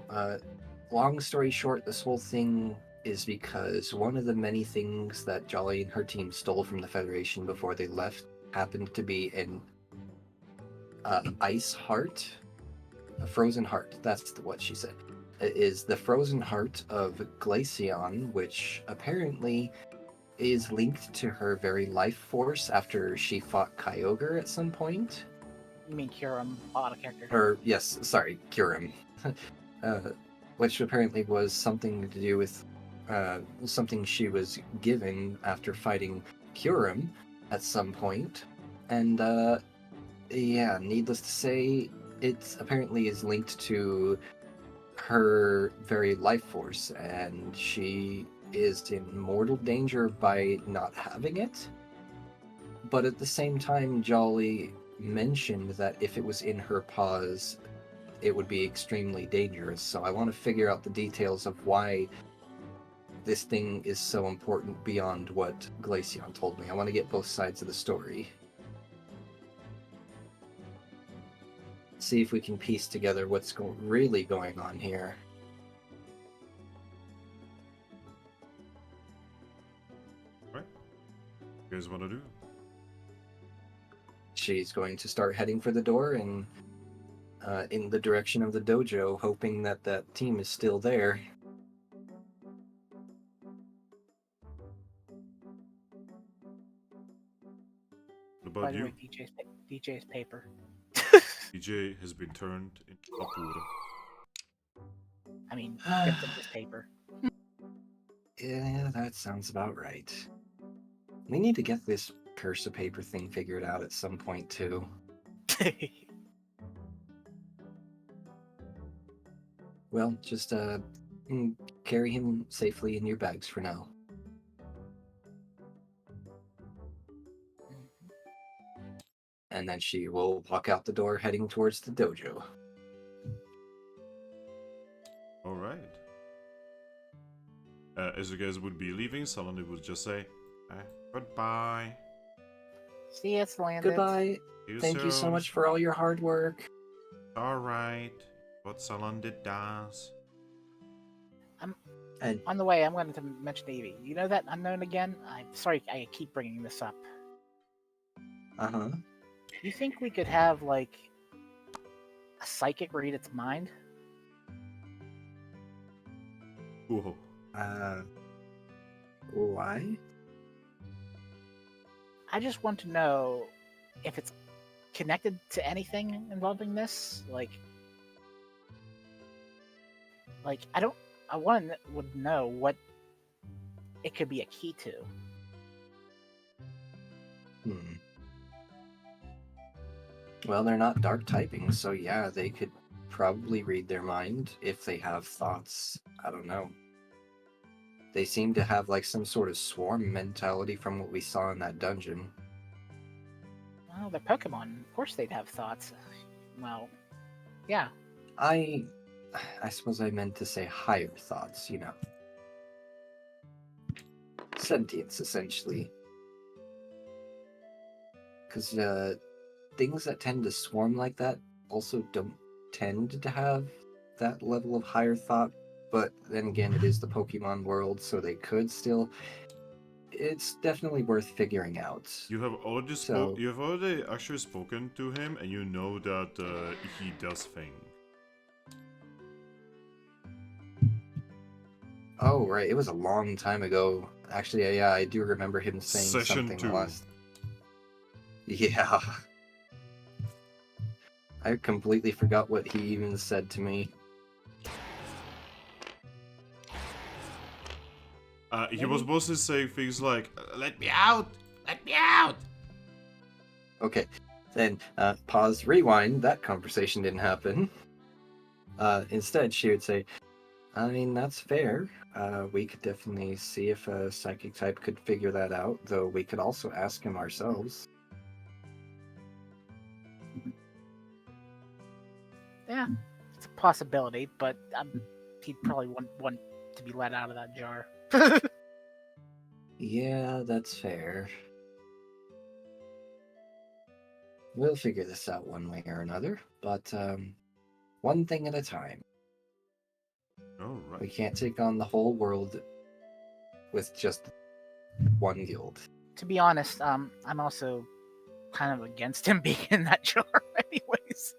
long story short, this whole thing is because one of the many things that Jolly and her team stole from the Federation before they left happened to be an ice heart, a frozen heart. That's what she said. It is the frozen heart of Glaceon, which apparently is linked to her very life force after she fought Kyogre at some point. You mean Kyurem, auto character? Or, yes, sorry, Kyurem. Which apparently was something to do with something she was given after fighting Kyurem at some point. And, yeah, needless to say, it apparently is linked to her very life force, and she is in mortal danger by not having it. But at the same time, Jolly mentioned that if it was in her paws, it would be extremely dangerous. So I want to figure out the details of why this thing is so important beyond what Glaceon told me. I want to get both sides of the story. See if we can piece together what's really going on here. Right. You guys want to do? She's going to start heading for the door and in the direction of the dojo, hoping that that team is still there. What By about the you? way, DJ's paper. DJ has been turned into Kapura. I mean, Krypton's paper. Yeah, that sounds about right. We need to get this curse of paper thing figured out at some point too. Well, just carry him safely in your bags for now. And then she will walk out the door heading towards the dojo. All right. As you guys would be leaving, Salani would just say, goodbye. See, it's landed. Goodbye. See you Thank you so soon. much for all your hard work. All right. What Salandi does. And On the way, I'm going to mention Eevee. You know that unknown again? I'm sorry, I keep bringing this up. uh-huh. You think we could have, like, a psychic read its mind? Whoa. Why? I just want to know if it's connected to anything involving this. Like I would know what it could be a key to. Well, they're not dark typing, so yeah, they could probably read their mind if they have thoughts. I don't know. They seem to have like some sort of swarm mentality from what we saw in that dungeon. Well, they're Pokemon. Of course they'd have thoughts. Well, yeah. I suppose I meant to say higher thoughts, Sentience, essentially. Because things that tend to swarm like that also don't tend to have that level of higher thought, but then again, it is the Pokemon world, so they could still. It's definitely worth figuring out. You have already So- you have already actually spoken to him, and you know that he does thing. Oh, right, it was a long time ago. Actually, yeah, I do remember him saying Session something 2. last. Yeah. I completely forgot what he even said to me. He was mostly saying things like, "Let me out! Let me out!" Okay, then pause, rewind. That conversation didn't happen. Instead, she would say, I mean, that's fair. We could definitely see if a psychic type could figure that out, though we could also ask him ourselves. Yeah, it's a possibility, but he'd probably want to be let out of that jar. Yeah, that's fair. We'll figure this out one way or another, but one thing at a time. All We right. can't take on the whole world with just one guild. To be honest, I'm also kind of against him being in that jar, anyways.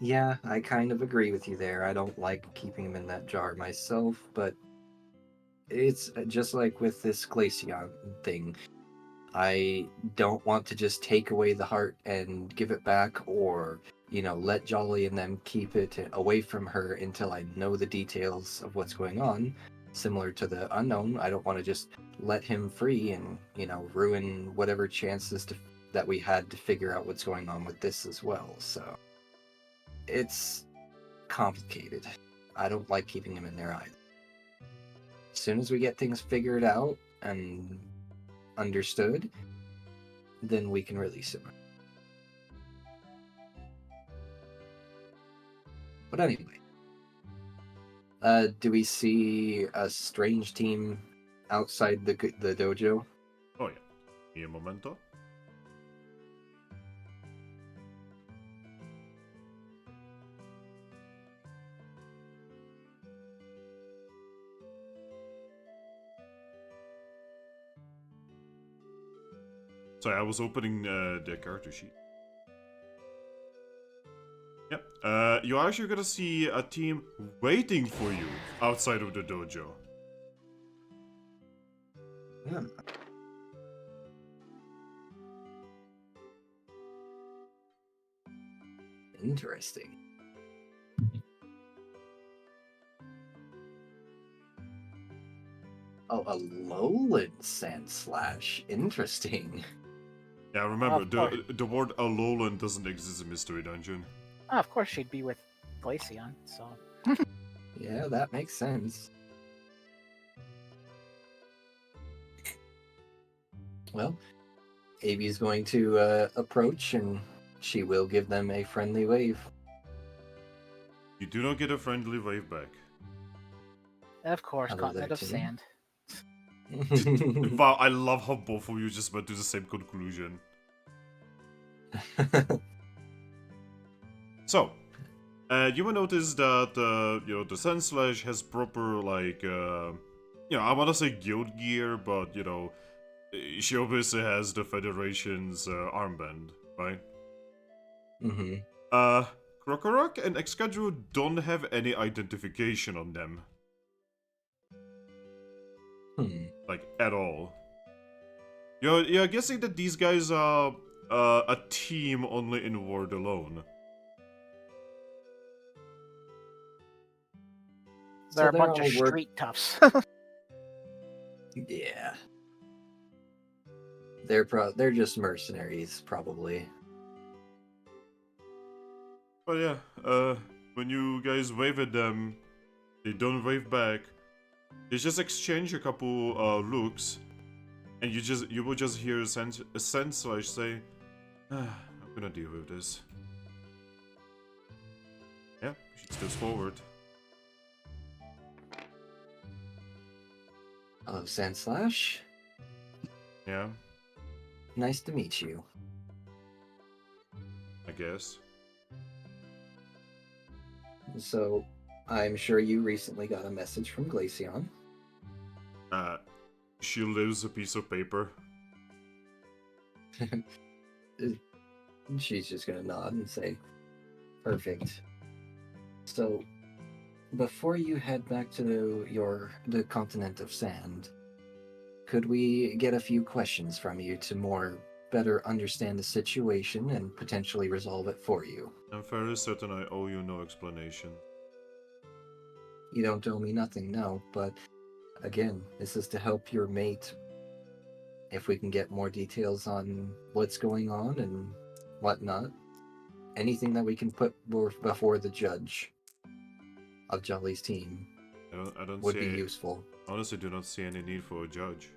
Yeah, I kind of agree with you there. I don't like keeping him in that jar myself, but it's just like with this Glaceon thing. I don't want to just take away the heart and give it back, or, let Jolly and them keep it away from her until I know the details of what's going on. Similar to the unknown, I don't want to just let him free and, ruin whatever chances that we had to figure out what's going on with this as well. So it's complicated. I don't like keeping him in there either. As soon as we get things figured out and understood, then we can release him. But anyway, do we see a strange team outside the dojo? Oh yeah. Give me a momento. Sorry, I was opening the character sheet. Yep. You're actually gonna see a team waiting for you outside of the dojo. Yeah. Interesting. Oh, a lowland Sandslash. Interesting. Yeah, remember, Of course. the word Alolan doesn't exist in Mystery Dungeon. Oh, of course she'd be with Glaceon, so... Yeah, that makes sense. Well, Eevee's going to approach, and she will give them a friendly wave. You do not get a friendly wave back. Of course, Hello continent there, of Tim. sand. Wow, I love how both of you just went to the same conclusion. So, you will notice that, the Sandslash has proper, like, I want to say guild gear, but, she obviously has the Federation's armband, right? Mm-hmm. Krokorok and Excadrill don't have any identification on them. Like, at all. You're guessing that these guys are a team only in Ward alone. They're a they're bunch of all street toughs. Yeah. They're just mercenaries, probably. But yeah, when you guys wave at them, they don't wave back. They just exchange a couple looks, and you will just hear a Sandslash say, I'm gonna deal with this. Yeah, she steps forward. Hello, Sandslash. Yeah, Nice to meet you. I guess. So, I'm sure you recently got a message from Glaceon. She leaves a piece of paper. She's just gonna nod and say, "Perfect." So, before you head back to the continent of sand, could we get a few questions from you to better understand the situation and potentially resolve it for you? I'm fairly certain I owe you no explanation. You don't owe me nothing, no, but again, this is to help your mate. If we can get more details on what's going on and whatnot, anything that we can put before the judge of Jolly's team I don't would see be useful. Honestly, do not see any need for a judge.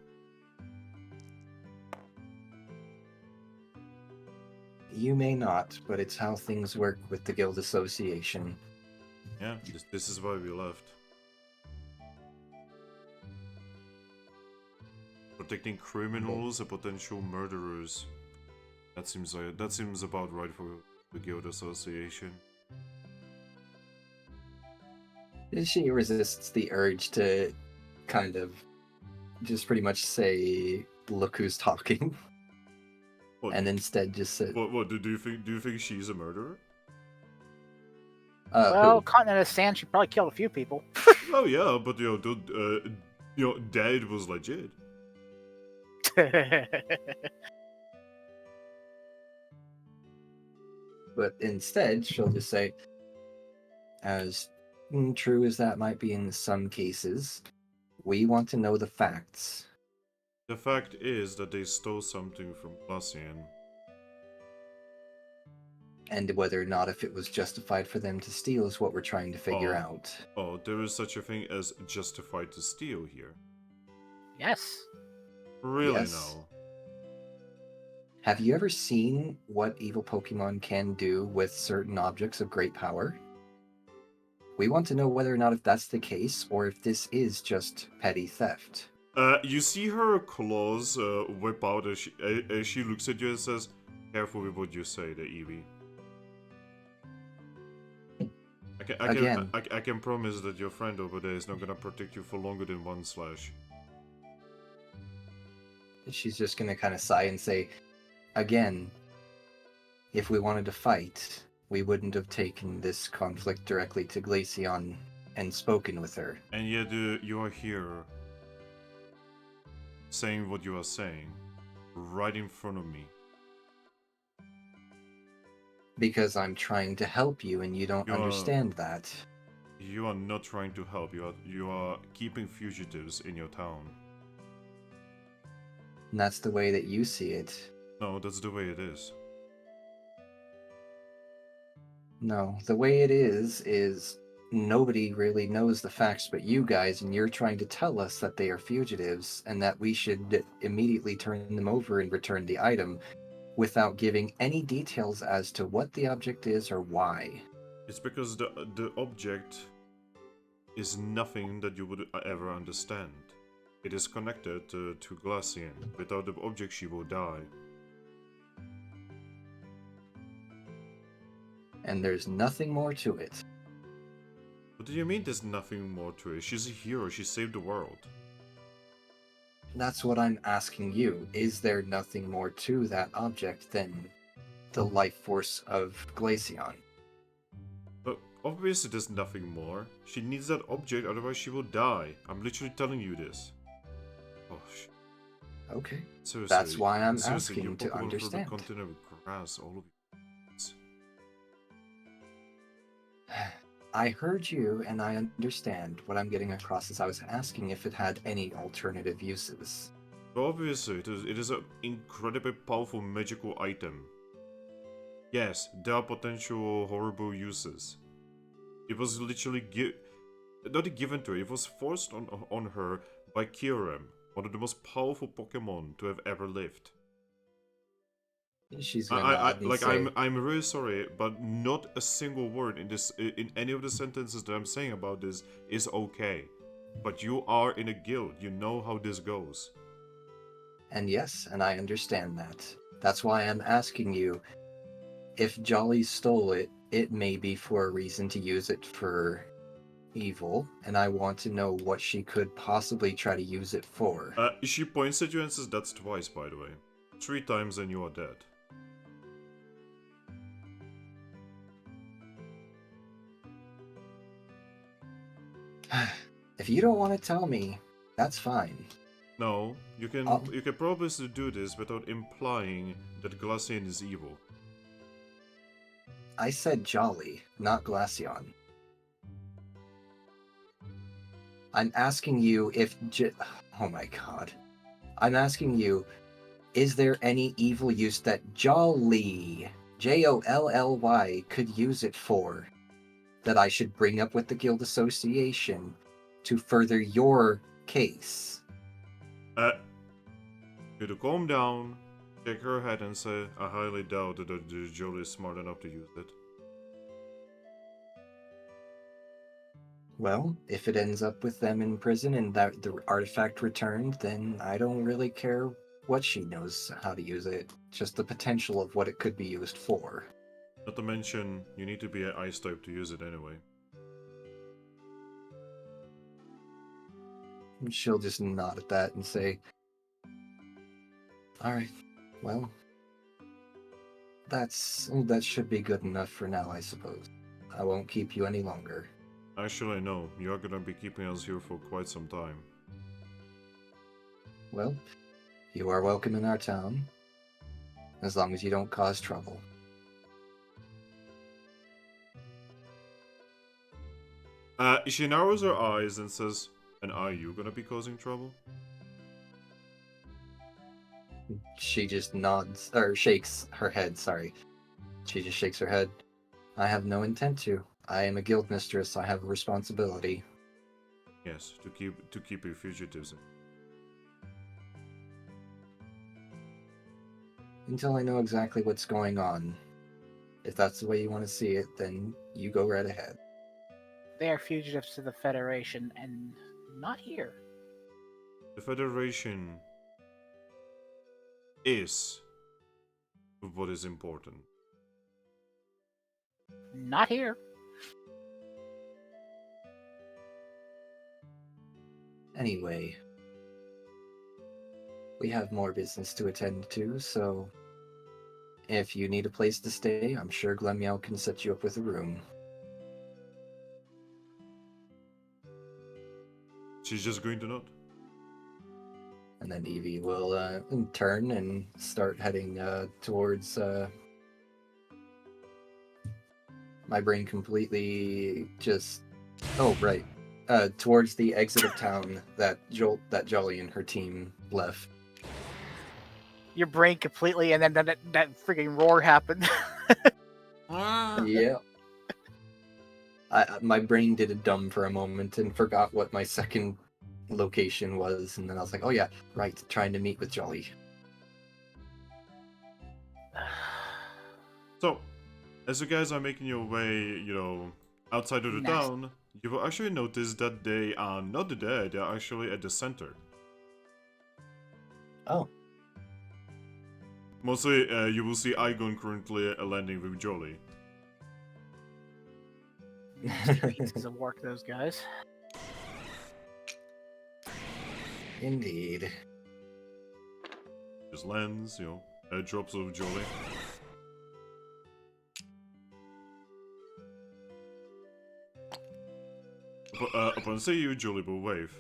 You may not, but it's how things work with the Guild Association. Yeah, this is why we left. Protecting criminals and potential murderers. That seems about right for the Guild Association. She resists the urge to kind of just pretty much say, "Look who's talking," What, and instead just said, what do you think she's a murderer? Well, continent of sand, she probably killed a few people. Oh yeah, but Dad was legit. But instead, she'll just say, as true as that might be in some cases, we want to know the facts. The fact is that they stole something from Glacian. And whether or not if it was justified for them to steal is what we're trying to figure out. Oh, there is such a thing as justified to steal here. Yes. Really Yes. now? Have you ever seen what evil Pokemon can do with certain objects of great power? We want to know whether or not if that's the case, or if this is just petty theft. You see her claws whip out as she looks at you and says, "Careful with what you say, the Eevee. I can promise that your friend over there is not gonna protect you for longer than one slash." She's just gonna kind of sigh and say, again, if we wanted to fight, we wouldn't have taken this conflict directly to Glaceon and spoken with her. And yet you are here saying what you are saying, right in front of me. Because I'm trying to help you and you don't understand that. You are not trying to help, you are keeping fugitives in your town. And that's the way that you see it. No, that's the way it is. No, the way it is nobody really knows the facts but you guys, and you're trying to tell us that they are fugitives and that we should immediately turn them over and return the item without giving any details as to what the object is or why. It's because the object is nothing that you would ever understand. It is connected to Glacian. Without the object, she will die. And there's nothing more to it. What do you mean there's nothing more to it? She's a hero, she saved the world. That's what I'm asking you. Is there nothing more to that object than the life force of Glaceon? But obviously there's nothing more. She needs that object, otherwise she will die. I'm literally telling you this. Oh, Okay. seriously, That's why I'm seriously, asking you to Pokemon from understand. the continent of grass, all of you. I heard you, and I understand. What I'm getting across is I was asking if it had any alternative uses. Obviously, it is an incredibly powerful magical item. Yes, there are potential horrible uses. It was literally not given to her, it was forced on her by Kyurem, one of the most powerful Pokemon to have ever lived. She's gonna nod and say, I'm really sorry, but not a single word in any of the sentences that I'm saying about this is okay. But you are in a guild, you know how this goes. and yes, and I understand that. That's why I'm asking you, if Jolly stole it, it may be for a reason to use it for evil, and I want to know what she could possibly try to use it for. She points at you and says, "That's twice, by the way. 3 times and you are dead." If you don't want to tell me, that's fine. No, you can promise to do this without implying that Glacian is evil. I said Jolly, not Glaceon. I'm asking you if oh my god. I'm asking you, is there any evil use that Jolly, Jolly, could use it for that I should bring up with the Guild Association to further your case? You to calm down, shake her head and say, "I highly doubt that Jolie is smart enough to use it." Well, if it ends up with them in prison and that the artifact returned, then I don't really care what she knows how to use it. Just the potential of what it could be used for. Not to mention, you need to be an ice type to use it anyway. And she'll just nod at that and say, "Alright, well, that should be good enough for now, I suppose. I won't keep you any longer." Actually, no, you're gonna be keeping us here for quite some time. Well, you are welcome in our town, as long as you don't cause trouble. She narrows her eyes and says, "And are you gonna be causing trouble?" She just nods, or shakes her head, sorry. She just shakes her head. I have no intent to. I am a guild mistress. I have a responsibility. Yes, to keep your fugitives in. Until I know exactly what's going on. If that's the way you want to see it, then you go right ahead. They are fugitives to the Federation, and not here. The Federation is what is important. Not here. Anyway, we have more business to attend to, so if you need a place to stay, I'm sure Glemmeow can set you up with a room. She's just going to nod. And then Eevee will turn and start heading towards... My brain completely just... Oh, right. Towards the exit of town that Jolly and her team left. Your brain completely, and then that freaking roar happened. Yeah. My brain did a dumb for a moment and forgot what my second location was, and then I was like, oh yeah, right, trying to meet with Jolly. So, as you guys are making your way, outside of the Nice. town, you will actually notice that they are not there, they are actually at the center. Oh. Mostly, you will see Igon currently landing with Jolie. Pieces of work, those guys. Indeed. Just lands, drops of Jolie. Upon seeing you, Jolie will wave.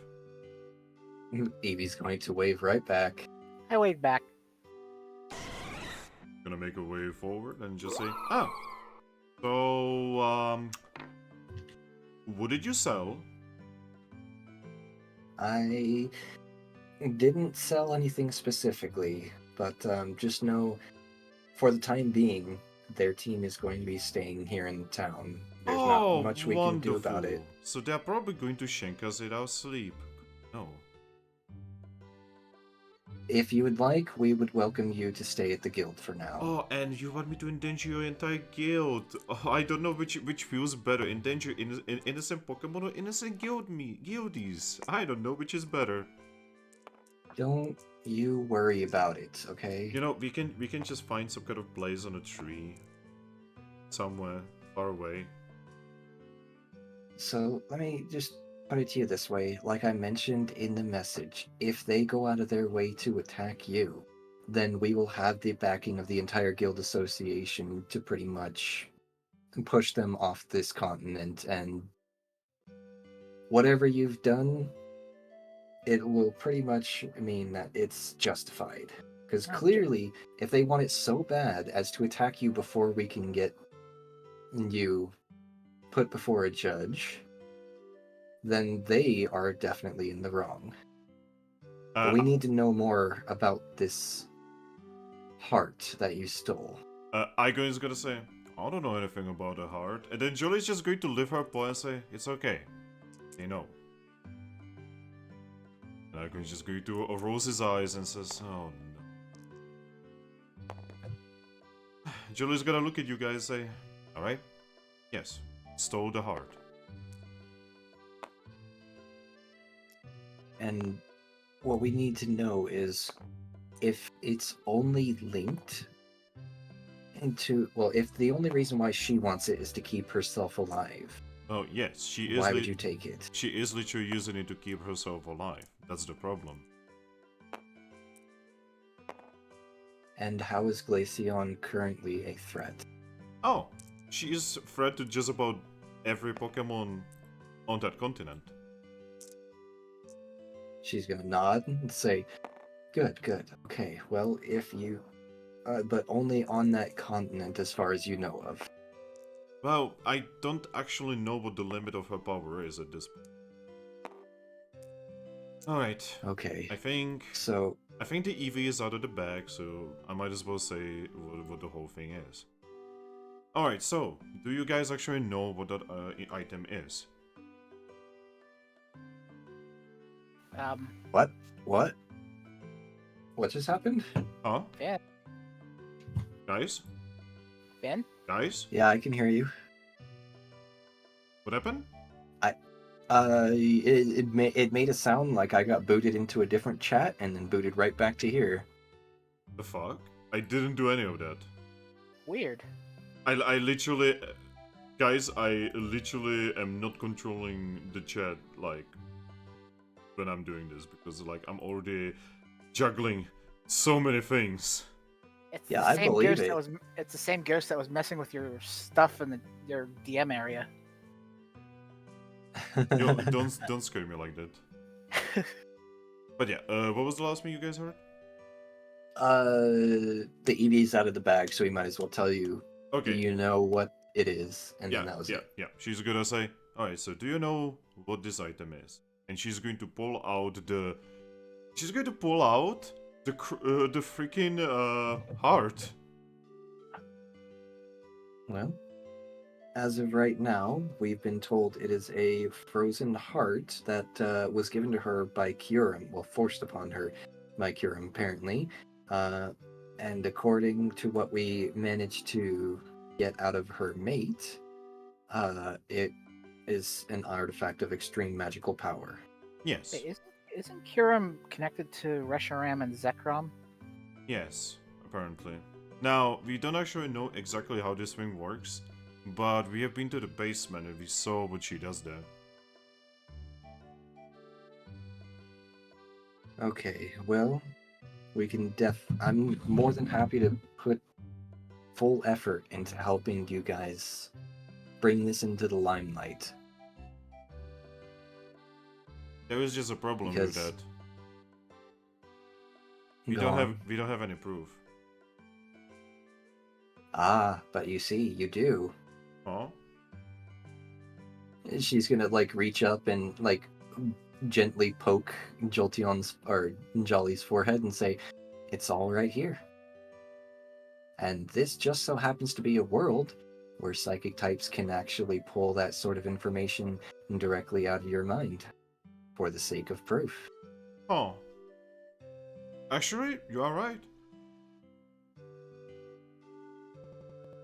Eevee's going to wave right back. I wave back. Gonna make a way forward and just say, "Ah, so, what did you sell?" I didn't sell anything specifically, but just know, for the time being, their team is going to be staying here in town. There's not much we can do about it. So they're probably going to shank us in our sleep. No. If you would like, we would welcome you to stay at the guild for now. Oh, and you want me to endanger your entire guild? Oh, I don't know which feels better, endanger innocent Pokemon or innocent guildies. I don't know which is better. Don't you worry about it, okay? We can just find some kind of place on a tree somewhere. far away. So let me just put it to you this way. Like I mentioned in the message, if they go out of their way to attack you, then we will have the backing of the entire guild association to pretty much push them off this continent, and whatever you've done, it will pretty much mean that it's justified. Because Oh, clearly, if they want it so bad as to attack you before we can get you put before a judge, then they are definitely in the wrong. But we need to know more about this heart that you stole. Igo is gonna say, I don't know anything about a heart. And then Julie's just going to lift her paw and say, it's okay. They know. And Igo is just going to rolls his eyes and says, oh no. Julie's gonna look at you guys and say, alright, yes, stole the heart. And what we need to know is if it's only linked into, well, if the only reason why she wants it is to keep herself alive. Oh yes, she is. Why would you take it? She is literally using it to keep herself alive. That's the problem. And how is Glaceon currently a threat? Oh, she is a threat to just about every Pokemon on that continent. She's gonna nod and say, good, good. Okay, well, if you... but only on that continent as far as you know of. Well, I don't actually know what the limit of her power is at this point. Alright. Okay. I think So... the Eevee is out of the bag, so I might as well say what the whole thing is. Alright, so, do you guys actually know what that item is? What? What? What just happened? Huh? Ben? Guys? Ben? Guys? Yeah, I can hear you. What happened? It made a sound like I got booted into a different chat and then booted right back to here. The fuck? I didn't do any of that. Weird. I literally... Guys, I literally am not controlling the chat, like, when I'm doing this, because, like, I'm already juggling so many things. It's Yeah, the I same believe ghost it. that was. It's the same ghost that was messing with your stuff in your DM area. Yo, don't scare me like that. But yeah, what was the last thing you guys heard? The Eevee's out of the bag, so we might as well tell you. Okay. Do you know what it is? And Yeah, then that was it. yeah. She's gonna say, alright, so do you know what this item is? And she's going to pull out the... She's going to pull out the freaking heart. Well, as of right now, we've been told it is a frozen heart that was given to her by Kyurem, well, forced upon her by Kyurem, apparently. And according to what we managed to get out of her mate, it is an artifact of extreme magical power. Yes. Wait, isn't Kiram connected to Reshiram and Zekrom? Yes, apparently. Now, we don't actually know exactly how this thing works, but we have been to the basement and we saw what she does there. Okay, well, we can I'm more than happy to put full effort into helping you guys bring this into the limelight. There is just a problem Because- with that. We Go don't on. have any proof. Ah, but you see, you do. Huh? She's gonna like reach up and like gently poke Jolteon's or Jolly's forehead and say, "It's all right here." And this just so happens to be a world where psychic types can actually pull that sort of information directly out of your mind for the sake of proof. Huh. Actually, you are right.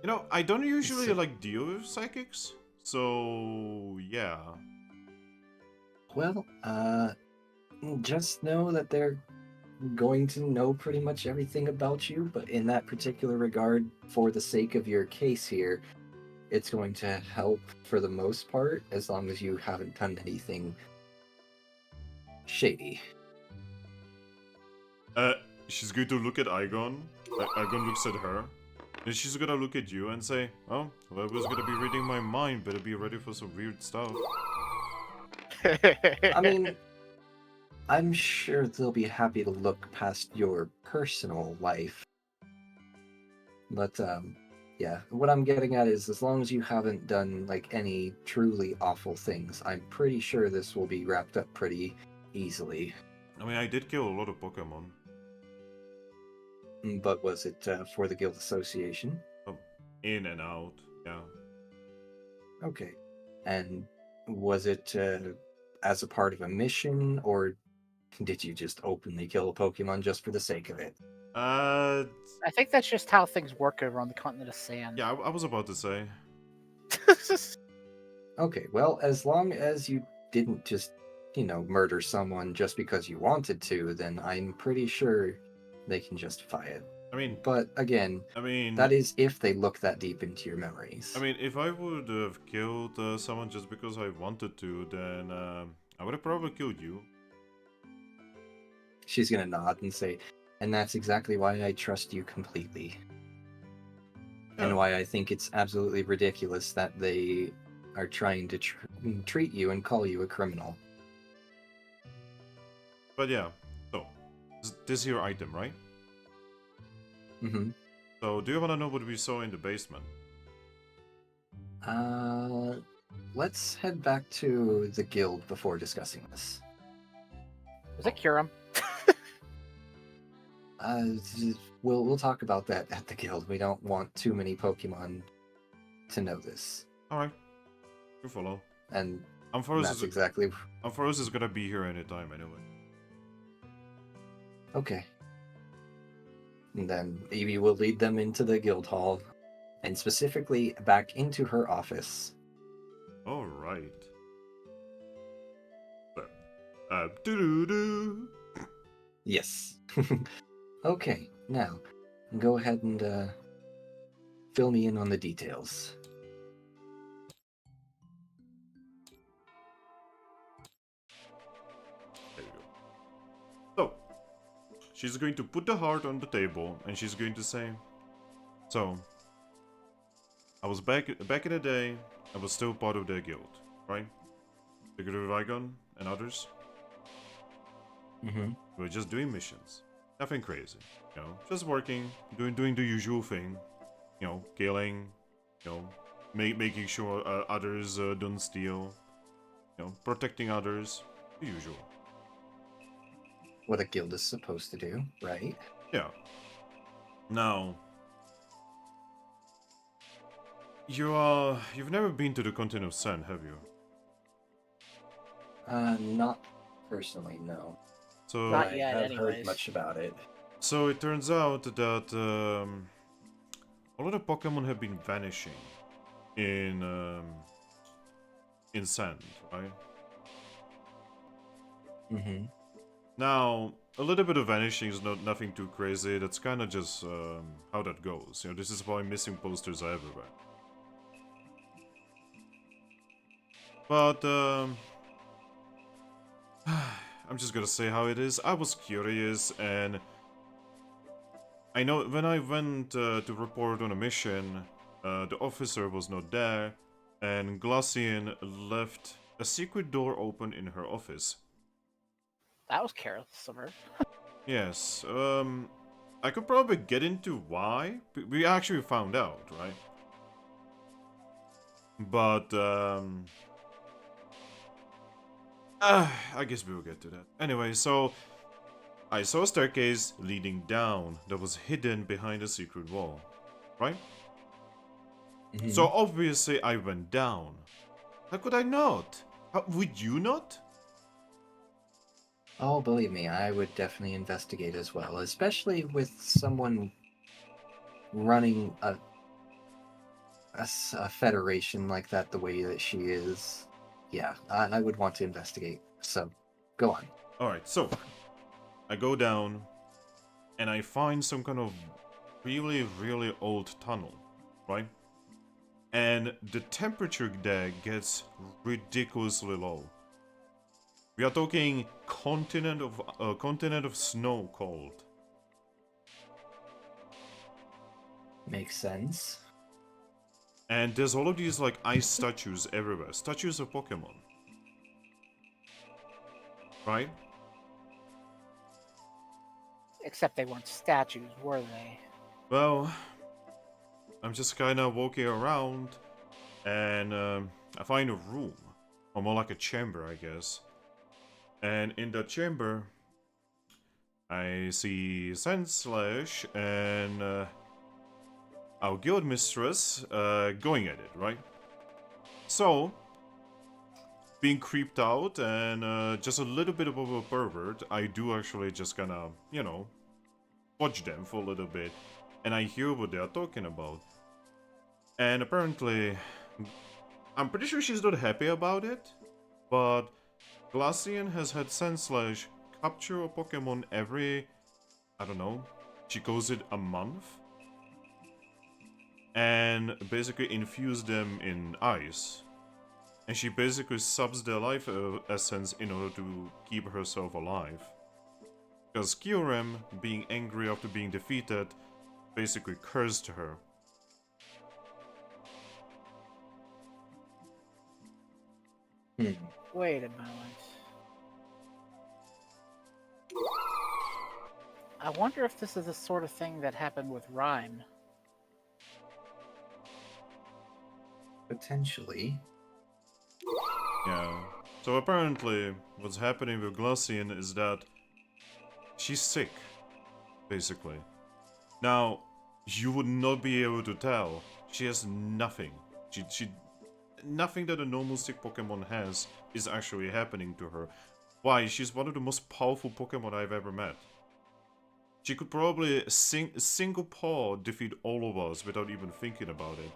You know, I don't usually like deal with psychics, so yeah. Well, just know that they're going to know pretty much everything about you, but in that particular regard, for the sake of your case here, it's going to help for the most part, as long as you haven't done anything shady. She's going to look at Igon. Igon looks at her. And she's gonna look at you and say, oh, whoever's gonna be reading my mind better be ready for some weird stuff. I mean, I'm sure they'll be happy to look past your personal life. But, yeah, what I'm getting at is as long as you haven't done, like, any truly awful things, I'm pretty sure this will be wrapped up pretty easily. I mean, I did kill a lot of Pokemon. But was it for the Guild Association? In and out, yeah. Okay. And was it as a part of a mission, or did you just openly kill a Pokemon just for the sake of it? I think that's just how things work over on the continent of sand. Yeah, I was about to say. Okay, well, as long as you didn't just, murder someone just because you wanted to, then I'm pretty sure they can justify it. I mean, But again, that is if they look that deep into your memories. I mean, if I would have killed someone just because I wanted to, then I would have probably killed you. She's gonna nod and say, and that's exactly why I trust you completely. And why I think it's absolutely ridiculous that they are trying to treat you and call you a criminal. But yeah, so, this here item, right? Mm-hmm. So, do you want to know what we saw in the basement? Let's head back to the guild before discussing this. Was it Curum? We'll talk about that at the guild. We don't want too many Pokemon to know this. Alright. You follow. And Ampharos that's exactly... Ampharos is gonna be here anytime anyway. Okay. And then Eevee will lead them into the guild hall, and specifically back into her office. Alright. So, doo-doo-doo. Yes. Okay, now, go ahead and fill me in on the details. There you go. So, she's going to put the heart on the table, and she's going to say, so, I was back in the day, I was still part of their guild, right? The Guild of Igon and others. Mm-hmm. We were just doing missions. Nothing crazy, just working, doing the usual thing, killing, making sure others don't steal, protecting others, the usual. What a guild is supposed to do, right? Yeah. Now, you've never been to the continent of sand, have you? Not personally, no. So Not yet, I have heard anyways. much about it. So it turns out that a lot of Pokemon have been vanishing in sand, right? Mm-hmm. Now, a little bit of vanishing is nothing too crazy. That's kind of just how that goes. This is why missing posters are everywhere. But I'm just gonna say how it is. I was curious, and I know when I went to report on a mission, the officer was not there, and Glacian left a secret door open in her office. That was careless of her. Yes, I could probably get into why. We actually found out, right? But, I guess we will get to that. Anyway, so I saw a staircase leading down that was hidden behind a secret wall, right? Mm-hmm. So obviously I went down. How could I not? How, would you not? Oh, believe me, I would definitely investigate as well, especially with someone running a federation like that the way that she is. Yeah, I would want to investigate. So, go on. Alright, so I go down and I find some kind of really, really old tunnel, right? and the temperature there gets ridiculously low. We are talking continent of snow cold. Makes sense. And there's all of these like ice statues everywhere, statues of Pokemon. Right? Except they weren't statues, were they? Well, I'm just kind of walking around, and I find a room, or more like a chamber, I guess. And in that chamber, I see Sandslash and our guild mistress going at it, right? So, being creeped out and just a little bit of a pervert, I do actually just gonna, you know, watch them for a little bit, and I hear what they are talking about. And apparently, I'm pretty sure she's not happy about it, but Glacian has had Sandslash capture a Pokemon every, I don't know, she calls it a month, and basically infuse them in ice. And she basically subs their life essence in order to keep herself alive. Because Kyurem, being angry after being defeated, basically cursed her. Wait a moment. I wonder if this is the sort of thing that happened with Rhyme. Potentially. Yeah. So apparently, what's happening with Glacian is that she's sick, basically. Now, you would not be able to tell. She has nothing. Nothing that a normal sick Pokemon has is actually happening to her. Why? She's one of the most powerful Pokemon I've ever met. She could probably single paw defeat all of us without even thinking about it.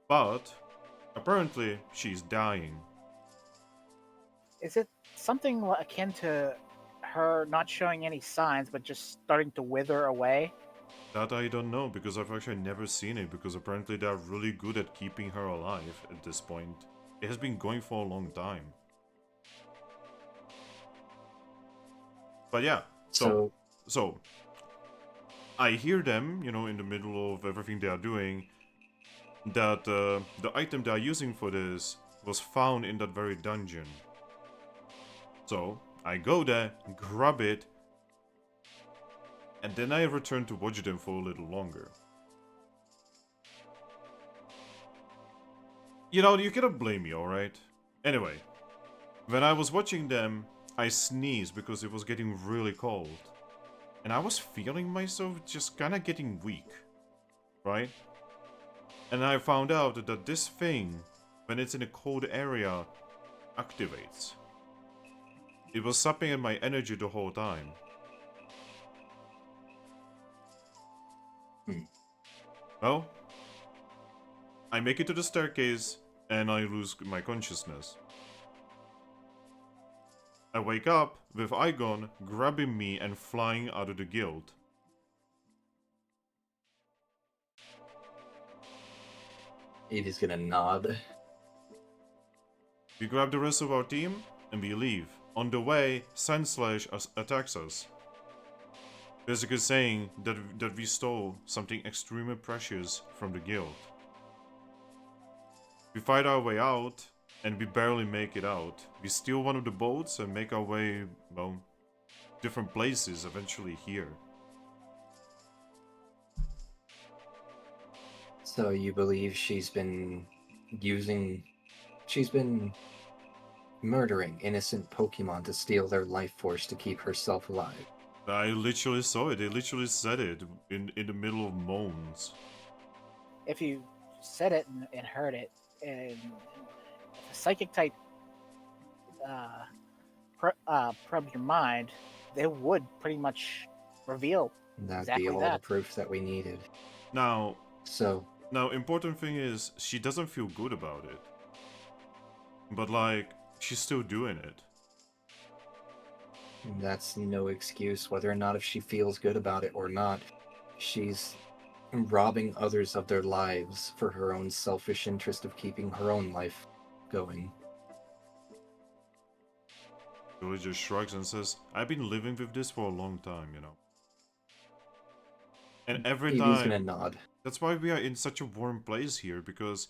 But, apparently, she's dying. Is it something akin to her not showing any signs but just starting to wither away? That I don't know, because I've actually never seen it, because apparently they're really good at keeping her alive at this point. It has been going for a long time. But yeah, so I hear them, you know, in the middle of everything they are doing, that the item they are using for this was found in that very dungeon. So, I go there, grab it, and then I return to watch them for a little longer. You know, you cannot blame me, alright? Anyway, when I was watching them, I sneezed because it was getting really cold. And I was feeling myself just kinda getting weak, right? And I found out that this thing, when it's in a cold area, activates. It was sapping at my energy the whole time. Well, I make it to the staircase, and I lose my consciousness. I wake up with Igon grabbing me and flying out of the guild. Eevee's gonna nod. We grab the rest of our team, and we leave. On the way, Sandslash attacks us. Basically saying that we stole something extremely precious from the guild. We fight our way out, and we barely make it out. We steal one of the boats and make our way, well, different places, eventually here. So you believe she's been murdering innocent Pokemon to steal their life force to keep herself alive? I literally saw it. They literally said it in the middle of moans. If you said it and heard it, and if a psychic type probed your mind, they would pretty much reveal That'd exactly be all that. the proof that we needed. Now, So, important thing is, she doesn't feel good about it. But like, she's still doing it. that's no excuse whether or not if she feels good about it or not. She's robbing others of their lives for her own selfish interest of keeping her own life going. Julie just shrugs and says, I've been living with this for a long time, you know. And every Eevee's time, gonna nod. that's why we are in such a warm place here, because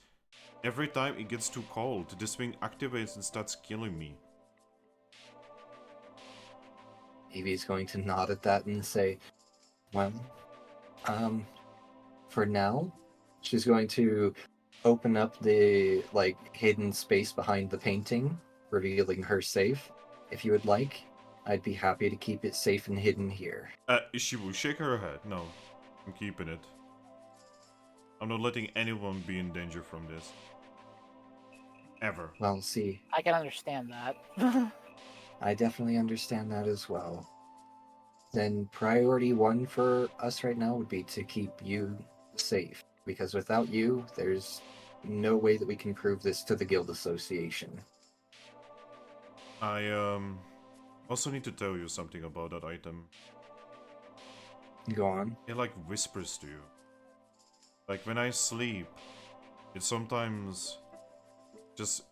every time it gets too cold, this thing activates and starts killing me. Eevee's going to nod at that and say, well, for now, she's going to open up the, like, hidden space behind the painting, revealing her safe. If you would like, I'd be happy to keep it safe and hidden here. She will shake her head. No, I'm keeping it. I'm not letting anyone be in danger from this. Ever. Well, see, I can understand that. I definitely understand that as well. Then priority one for us right now would be to keep you safe, because without you, there's no way that we can prove this to the Guild Association. I also need to tell you something about that item. Go on. It like whispers to you. Like when I sleep, it sometimes just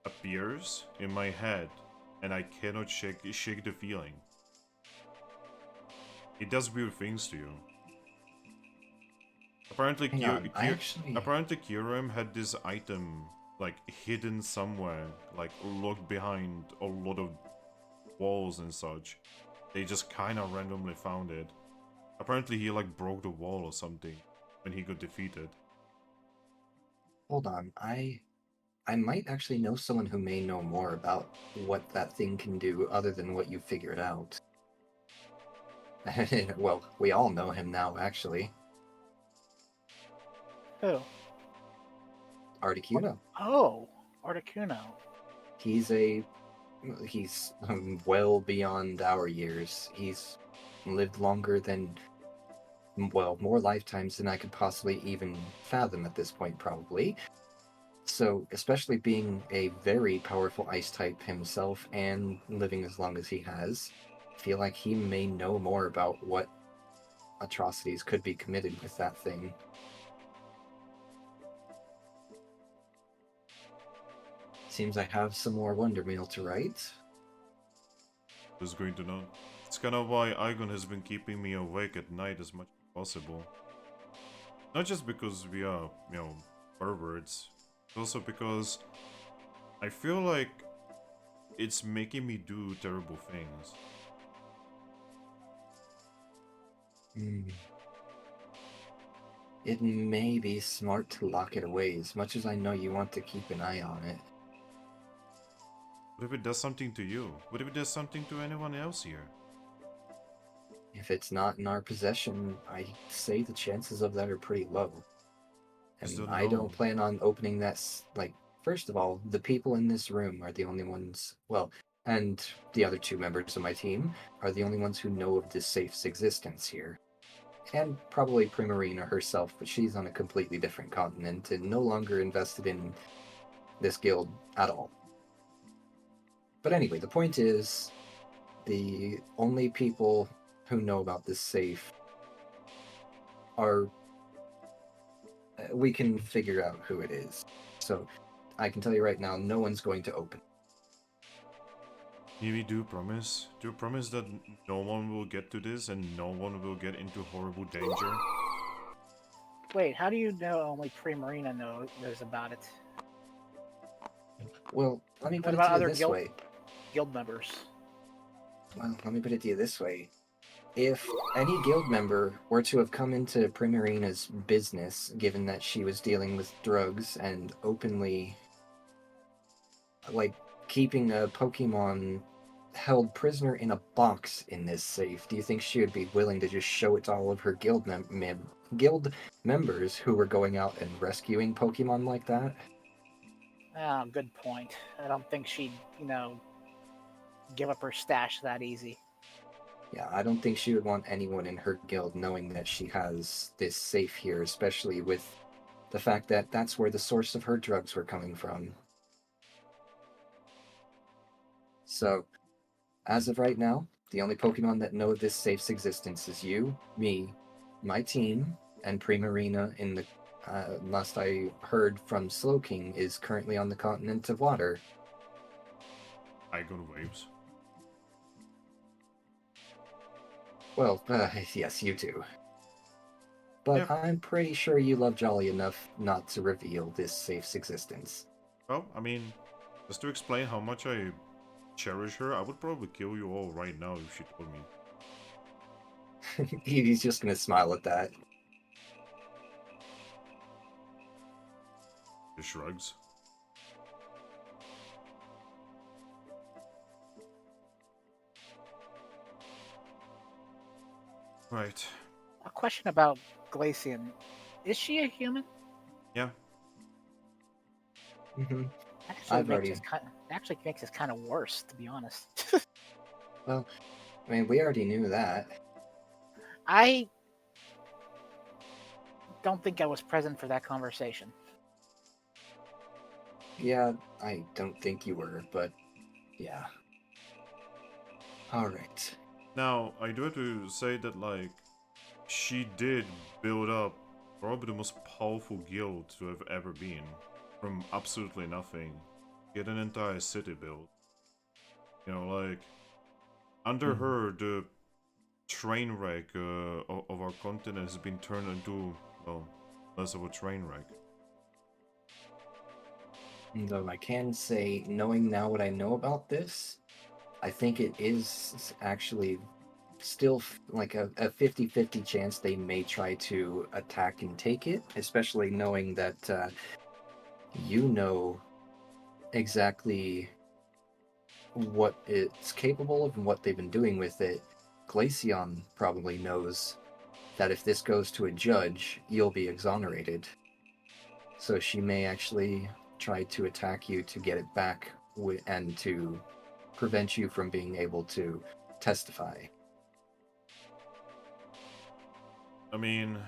appears in my head and I cannot shake the feeling. It does weird things to you. Apparently, apparently Kyurem had this item like hidden somewhere, like locked behind a lot of walls and such. They just kind of randomly found it. Apparently, he like broke the wall or something when he got defeated. Hold on, I might actually know someone who may know more about what that thing can do other than what you figured out. Well, we all know him now, actually. Who? Articuno. Oh, Articuno. He's well beyond our years. He's lived longer than, well, more lifetimes than I could possibly even fathom at this point, probably. So, especially being a very powerful ice type himself and living as long as he has, I feel like he may know more about what atrocities could be committed with that thing. Seems I have some more Wonder Meal to write. Who's going to know? It's kind of why Igon has been keeping me awake at night as much as possible. Not just because we are, you know, perverts, but also because I feel like it's making me do terrible things. It may be smart to lock it away, as much as I know you want to keep an eye on it. What if it does something to you? What if it does something to anyone else here? If it's not in our possession, I'd say the chances of that are pretty low. And I don't plan on opening that, like, first of all, the people in this room are the only ones, well, and the other two members of my team are the only ones who know of this safe's existence here. And probably Primarina herself, but she's on a completely different continent and no longer invested in this guild at all. But anyway, the point is, the only people who know about this safe are... we can figure out who it is. So, I can tell you right now, no one's going to open. Eevee, do you promise? Do you promise that no one will get to this and no one will get into horrible danger? Wait, how do you know only Primarina knows about it? Well, let me What put it about to you other this way. guild members? Well, let me put it to you this way. If any guild member were to have come into Primarina's business, given that she was dealing with drugs and openly, like, keeping a Pokemon held prisoner in a box in this safe, do you think she would be willing to just show it to all of her guild members who were going out and rescuing Pokemon like that? Ah, good point. I don't think she'd, give up her stash that easy. Yeah, I don't think she would want anyone in her guild knowing that she has this safe here, especially with the fact that that's where the source of her drugs were coming from. So, as of right now, the only Pokemon that know of this safe's existence is you, me, my team, and Primarina in the last I heard from Slowking is currently on the continent of water. I go to waves. Well, yes, you too. But Yep. I'm pretty sure you love Jolly enough not to reveal this safe's existence. Well, I mean, just to explain how much I cherish her, I would probably kill you all right now if she told me. He's just gonna smile at that. She shrugs. Right. A question about Glacian. Is she a human? Yeah. Mm-hmm. Actually, makes this kind of worse, to be honest. Well, I mean, we already knew that. I don't think I was present for that conversation. Yeah, I don't think you were, but yeah. Alright. Now, I do have to say that, like, she did build up probably the most powerful guild to have ever been. From absolutely nothing. Get an entire city built. You know, like, under her, the train wreck of our continent has been turned into, well, less of a train wreck. Though I can say, knowing now what I know about this, I think it is actually still like a 50-50 chance they may try to attack and take it, especially knowing that you know exactly what it's capable of and what they've been doing with it. Glaceon probably knows that if this goes to a judge, you'll be exonerated. So she may actually try to attack you to get it back and to prevent you from being able to testify. I mean,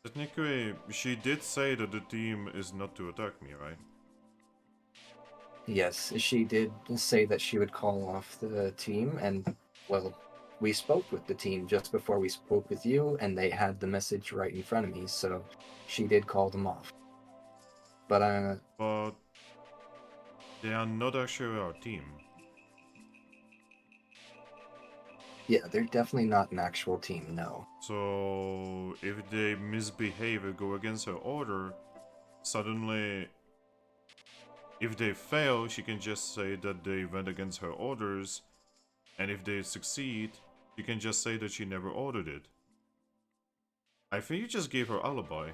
technically, she did say that the team is not to attack me, right? Yes, she did say that she would call off the team, and, well, we spoke with the team just before we spoke with you, and they had the message right in front of me, so she did call them off. But, But they are not actually our team. yeah, they're definitely not an actual team, no. So if they misbehave or go against her order, suddenly, if they fail, she can just say that they went against her orders, and if they succeed, she can just say that she never ordered it. I think you just gave her alibi.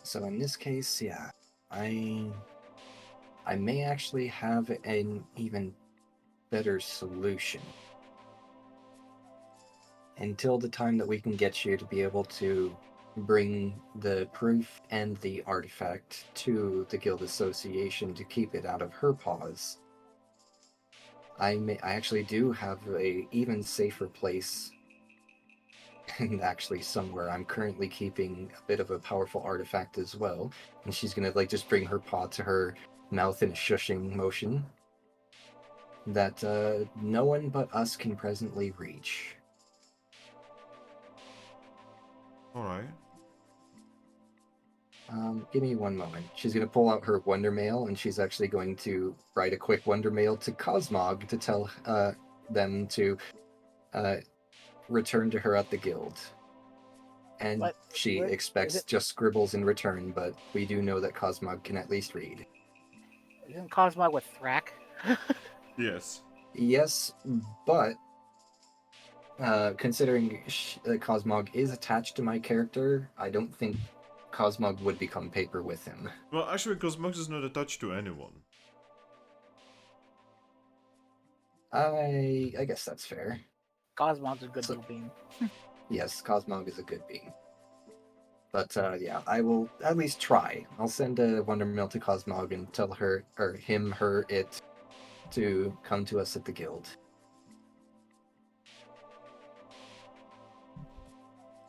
So in this case, yeah, I may actually have an even better solution. Until the time that we can get you to be able to bring the proof and the artifact to the Guild Association to keep it out of her paws, I actually do have a even safer place, and actually somewhere I'm currently keeping a bit of a powerful artifact as well. And she's gonna like just bring her paw to her mouth in a shushing motion that no one but us can presently reach. Alright. Give me one moment. She's going to pull out her Wonder Mail, and she's actually going to write a quick Wonder Mail to Cosmog to tell them to return to her at the guild. And she expects just scribbles in return, but we do know that Cosmog can at least read. Isn't Cosmog with Thrack? Yes. Yes, but considering Cosmog is attached to my character, I don't think Cosmog would become paper with him. Well, actually, Cosmog is not attached to anyone. I guess that's fair. Cosmog's a good little being. Yes, Cosmog is a good being. But yeah, I will at least try. I'll send a Wonder Mail to Cosmog and tell her, or him, her, it, to come to us at the guild.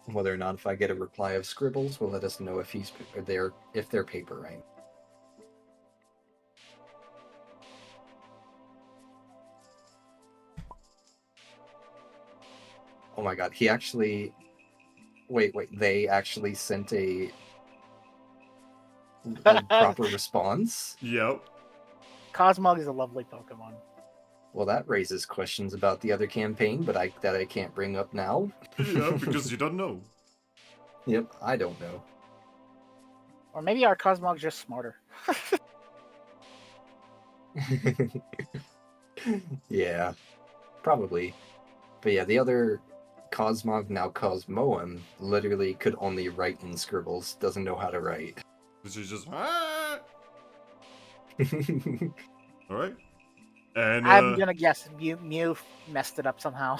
Whether or not if I get a reply of scribbles will let us know if they're paper right. Oh my god, he actually... Wait, they actually sent a proper response? Yep. Cosmog is a lovely Pokemon. Well, that raises questions about the other campaign, but I can't bring up now. Yeah, because you don't know. Yep, I don't know. Or maybe our Cosmog's just smarter. Yeah, probably. But yeah, the other Cosmog, now Cosmoem, literally could only write in scribbles, doesn't know how to write. This is just alright. And I'm gonna guess Mew messed it up somehow.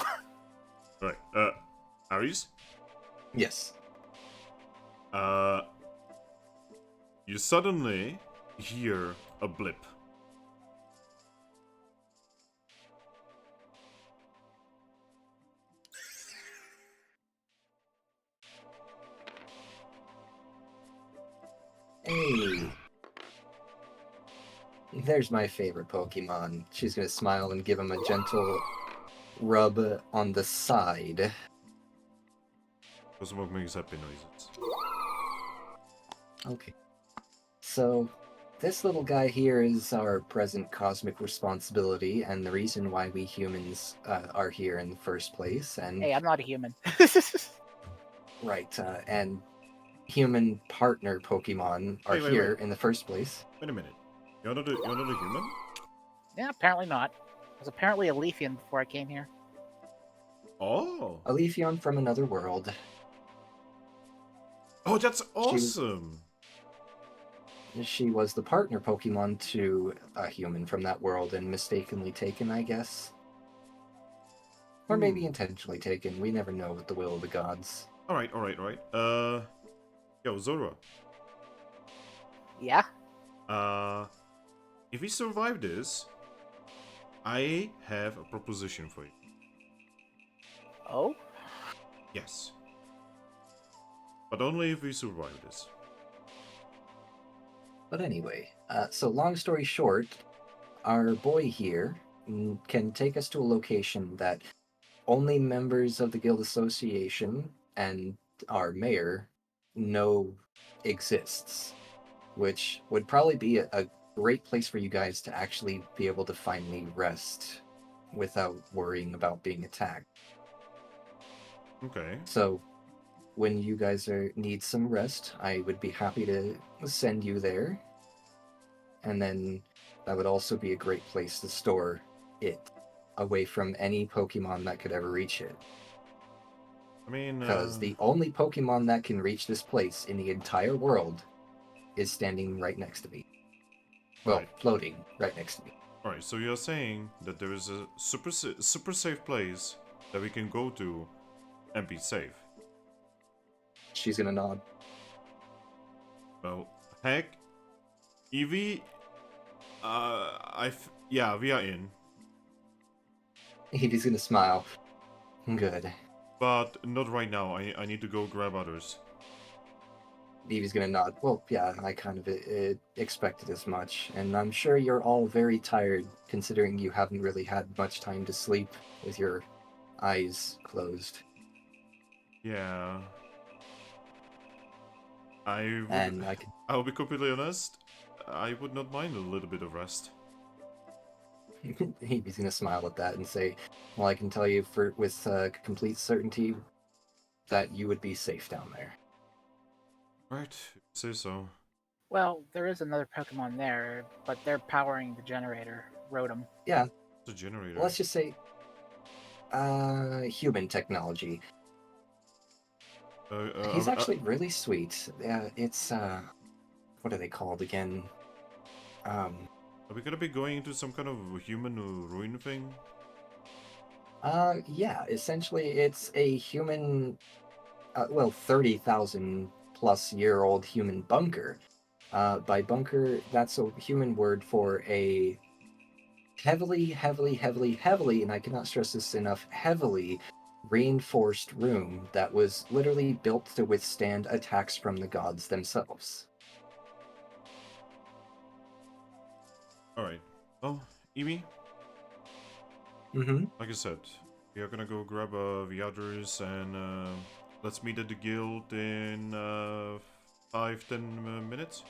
alright, Aries? Yes. You suddenly hear a blip. Hey. There's my favorite Pokemon. She's gonna smile and give him a gentle rub on the side. Cosmog makes happy noises. Okay. So, this little guy here is our present cosmic responsibility and the reason why we humans are here in the first place. And Hey, I'm not a human. right, and human partner Pokemon are Wait. here in the first place. Wait a minute. You're not a human? Yeah, apparently not. I was apparently a Leafian before I came here. Oh. A Leafeon from another world. Oh, that's awesome. She was the partner Pokemon to a human from that world and mistakenly taken, I guess. Or maybe intentionally taken. We never know with the will of the gods. Alright. Yo, Zorua. Yeah? If we survive this, I have a proposition for you. Oh? Yes. But only if we survive this. But anyway, so long story short, our boy here can take us to a location that only members of the Guild Association and our mayor know exists, which would probably be a great place for you guys to actually be able to finally rest without worrying about being attacked. Okay. So, when you guys need some rest, I would be happy to send you there. And then that would also be a great place to store it, away from any Pokemon that could ever reach it. I mean, Because the only Pokemon that can reach this place in the entire world is standing right next to me. Well, right. floating right next to me. Alright, so you're saying that there is a super safe place that we can go to and be safe. She's gonna nod. Well, heck, Eevee, yeah, we are in. Eevee's gonna smile. Good. But not right now, I need to go grab others. Eevee's gonna nod. Well, yeah, I kind of expected as much. And I'm sure you're all very tired, considering you haven't really had much time to sleep with your eyes closed. Yeah. And I can... I'll be completely honest, I would not mind a little bit of rest. He's gonna smile at that and say, "Well, I can tell you with complete certainty that you would be safe down there." Right, say so. Well, there is another Pokemon there, but they're powering the generator. Rotom. Yeah. The generator. Let's just say, human technology. He's actually really sweet. It's what are they called again? Are we gonna be going into some kind of human ruin thing? Yeah. Essentially, it's a human, 30,000 plus year old human bunker. By bunker, that's a human word for a heavily, and I cannot stress this enough, heavily reinforced room that was literally built to withstand attacks from the gods themselves. Alright. Well, Eevee, Mm-hmm. like I said, We are gonna go grab rivalries and let's meet at the guild in 5-10 minutes.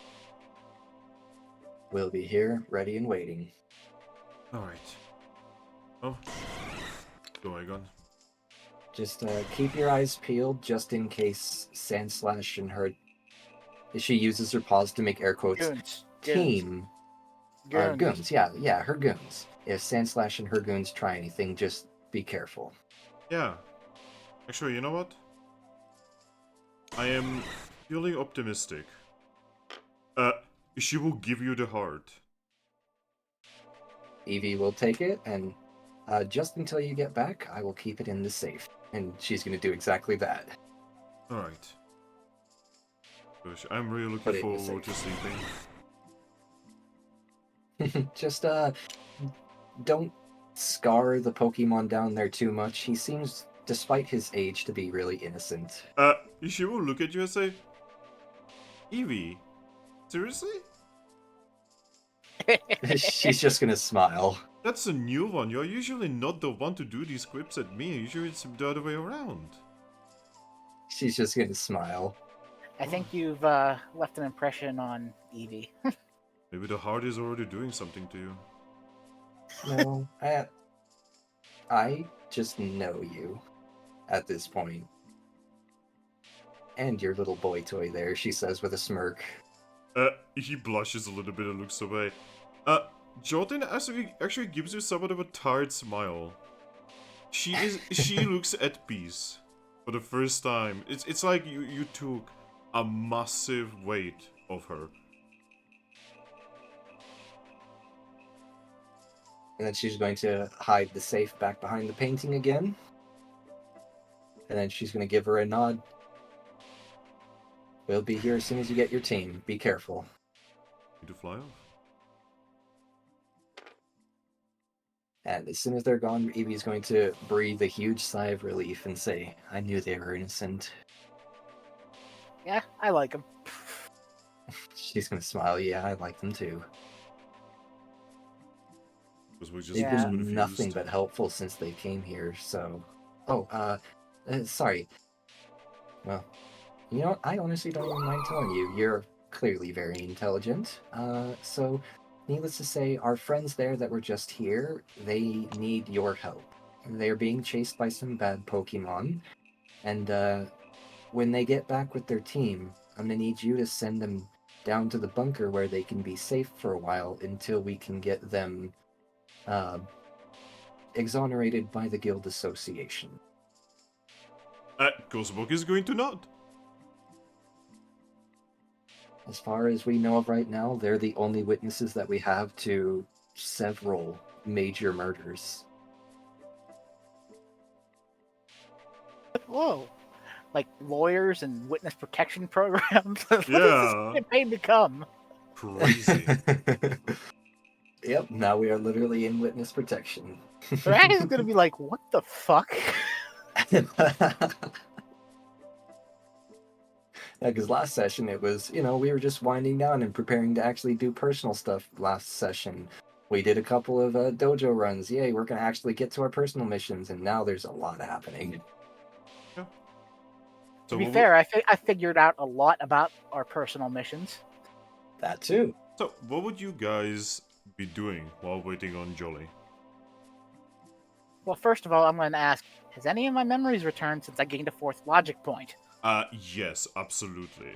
We'll be here, ready and waiting. Alright. Oh. Go Aegon. Just keep your eyes peeled just in case Sandslash and her... She uses her paws to make air quotes. Goons. Team. Goons. Goons, yeah, her goons. If Sandslash and her goons try anything, just be careful. Yeah. Actually, you know what? I am feeling optimistic. She will give you the heart. Eevee will take it, and just until you get back, I will keep it in the safe. And she's going to do exactly that. Alright. Gosh, I'm really Put looking it in the forward to safe. sleeping. Just, don't scar the Pokemon down there too much. He seems, despite his age, to be really innocent. She will look at you and say, Eevee, seriously? She's just going to smile. That's a new one. You're usually not the one to do these quips at me. Usually it's the other way around. She's just going to smile. I think you've left an impression on Eevee. Maybe the heart is already doing something to you. No, I just know you at this point. And your little boy toy there, she says with a smirk. He blushes a little bit and looks away. Jordan actually gives you somewhat of a tired smile. She looks at peace for the first time. It's like you took a massive weight off her. And then she's going to hide the safe back behind the painting again. And then she's going to give her a nod. We'll be here as soon as you get your team. Be careful. Need to fly off. And as soon as they're gone, Eevee's going to breathe a huge sigh of relief and say, I knew they were innocent. Yeah, I like him. She's going to smile. Yeah, I like them too. Because we're just They've Yeah. been nothing but helpful since they came here, so... Oh, sorry. Well, you know what? I honestly don't even mind telling you. You're clearly very intelligent. So, needless to say, our friends there that were just here, they need your help. They're being chased by some bad Pokemon, and, when they get back with their team, I'm gonna need you to send them down to the bunker where they can be safe for a while until we can get them, exonerated by the Guild Association. Ghostbook is going to nod. As far as we know of right now, they're the only witnesses that we have to several major murders. Whoa. Like lawyers and witness protection programs? What Yeah. does this campaign become? Crazy. Yep, now we are literally in witness protection. Thrack is gonna be like, what the fuck? Yeah, because last session it was, we were just winding down and preparing to actually do personal stuff last session. We did a couple of dojo runs. Yay, we're going to actually get to our personal missions, and now there's a lot happening. Yeah. To be fair, I figured out a lot about our personal missions. That too. So, what would you guys be doing while waiting on Jolly? Well, first of all, I'm going to ask, has any of my memories returned since I gained a 4th logic point? Yes, absolutely.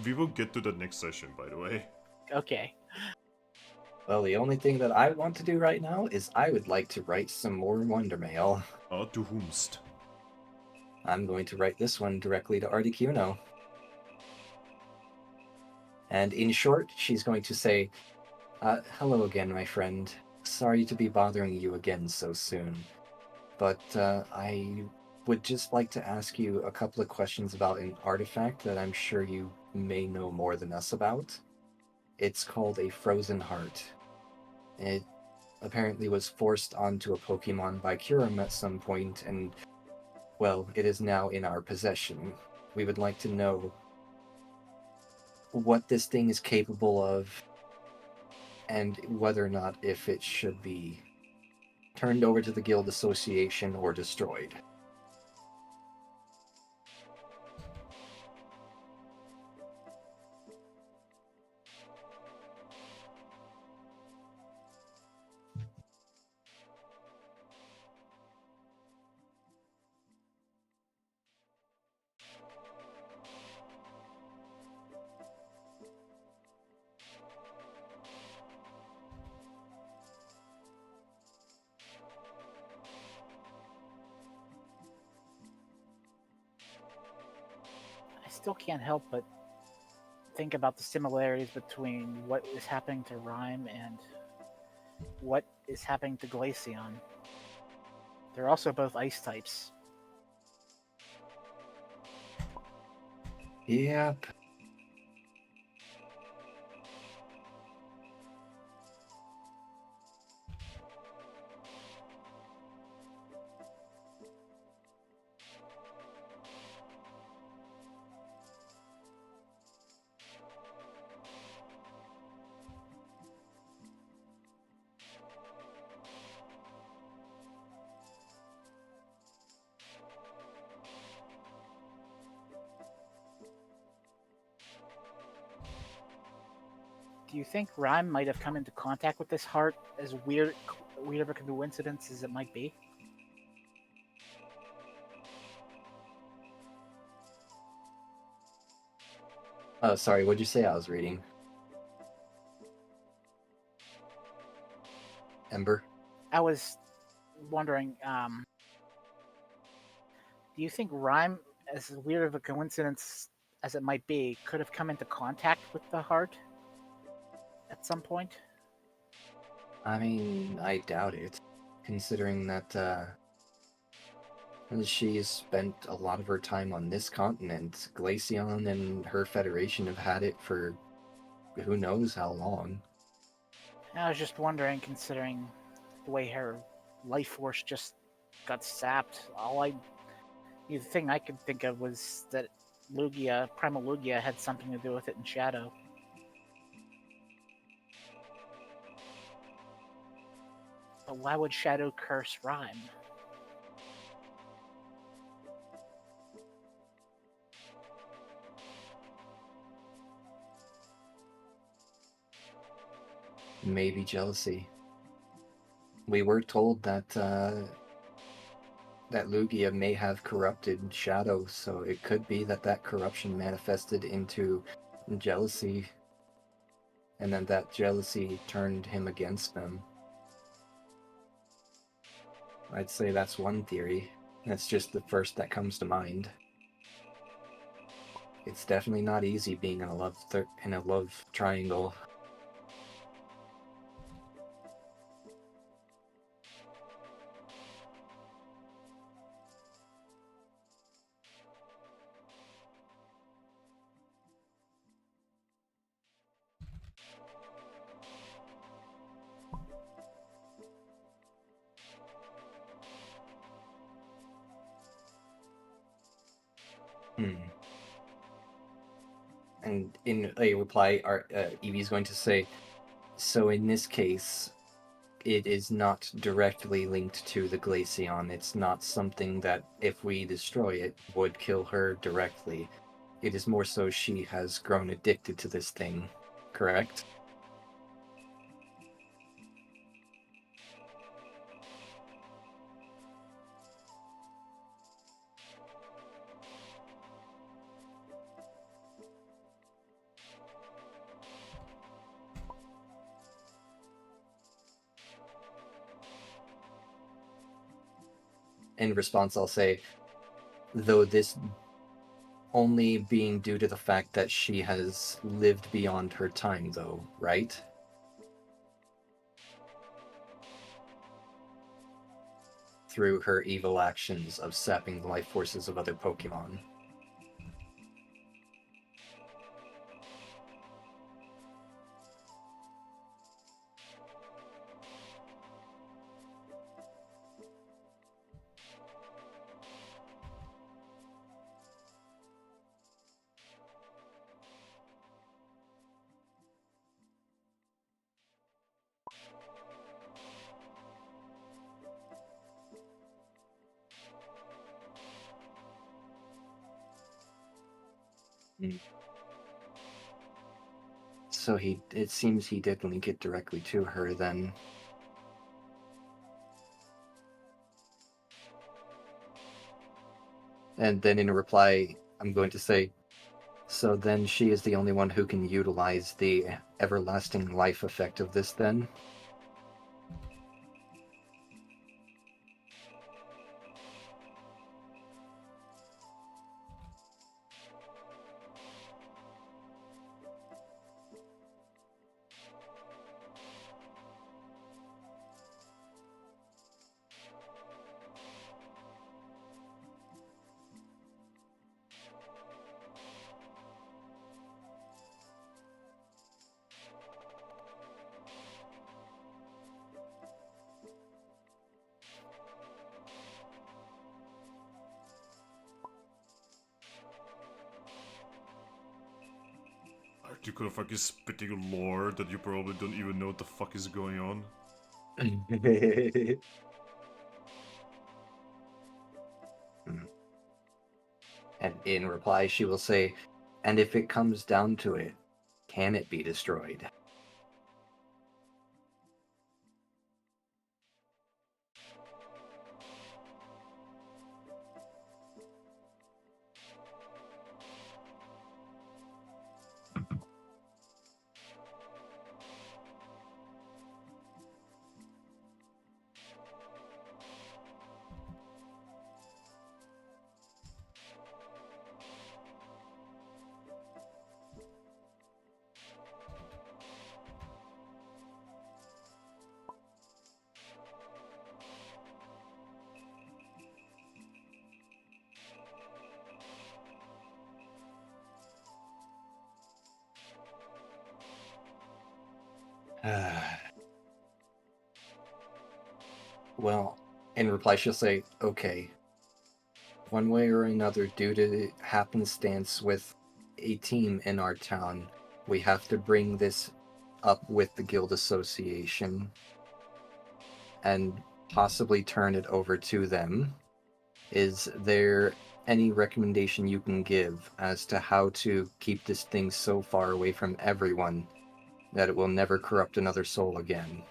We will get to that next session, by the way. Okay. Well, the only thing that I want to do right now is I would like to write some more Wonder Mail. To whomst? I'm going to write this one directly to Articuno. And in short, she's going to say, hello again, my friend. Sorry to be bothering you again so soon. But I would just like to ask you a couple of questions about an artifact that I'm sure you may know more than us about. It's called a Frozen Heart. It apparently was forced onto a Pokemon by Kyurem at some point, and, well, it is now in our possession. We would like to know what this thing is capable of, and whether or not if it should be turned over to the Guild Association or destroyed. I still can't help but think about the similarities between what is happening to Rhyme and what is happening to Glaceon. They're also both ice types. Yep. Do you think Rhyme might have come into contact with this heart, as weird of a coincidence as it might be? Oh, sorry, what'd you say I was reading? Ember? I was wondering, do you think Rhyme, as weird of a coincidence as it might be, could have come into contact with the heart at some point? I mean, I doubt it, considering that, she's spent a lot of her time on this continent. Glaceon and her Federation have had it for who knows how long. I was just wondering, considering the way her life force just got sapped. The thing I could think of was that Primal Lugia, had something to do with it in Shadow. But why would Shadow curse Rhyme? Maybe jealousy. We were told that that Lugia may have corrupted Shadow, so it could be that corruption manifested into jealousy, and then that jealousy turned him against them. I'd say that's one theory. That's just the first that comes to mind. It's definitely not easy being in a love triangle. And in a reply, Eevee's going to say, so in this case, it is not directly linked to the Glaceon. It's not something that, if we destroy it, would kill her directly. It is more so she has grown addicted to this thing, correct? In response, I'll say, though this only being due to the fact that she has lived beyond her time, though, right? Through her evil actions of sapping the life forces of other Pokemon. So it seems he did link it directly to her then. And then in reply, I'm going to say, so then she is the only one who can utilize the everlasting life effect of this then? Aren't you gonna fucking spitting lore that you probably don't even know what the fuck is going on? And in reply, she will say, and if it comes down to it, can it be destroyed? Well, in reply, she'll say, okay. One way or another, due to happenstance with a team in our town, we have to bring this up with the Guild Association and possibly turn it over to them. Is there any recommendation you can give as to how to keep this thing so far away from everyone that it will never corrupt another soul again?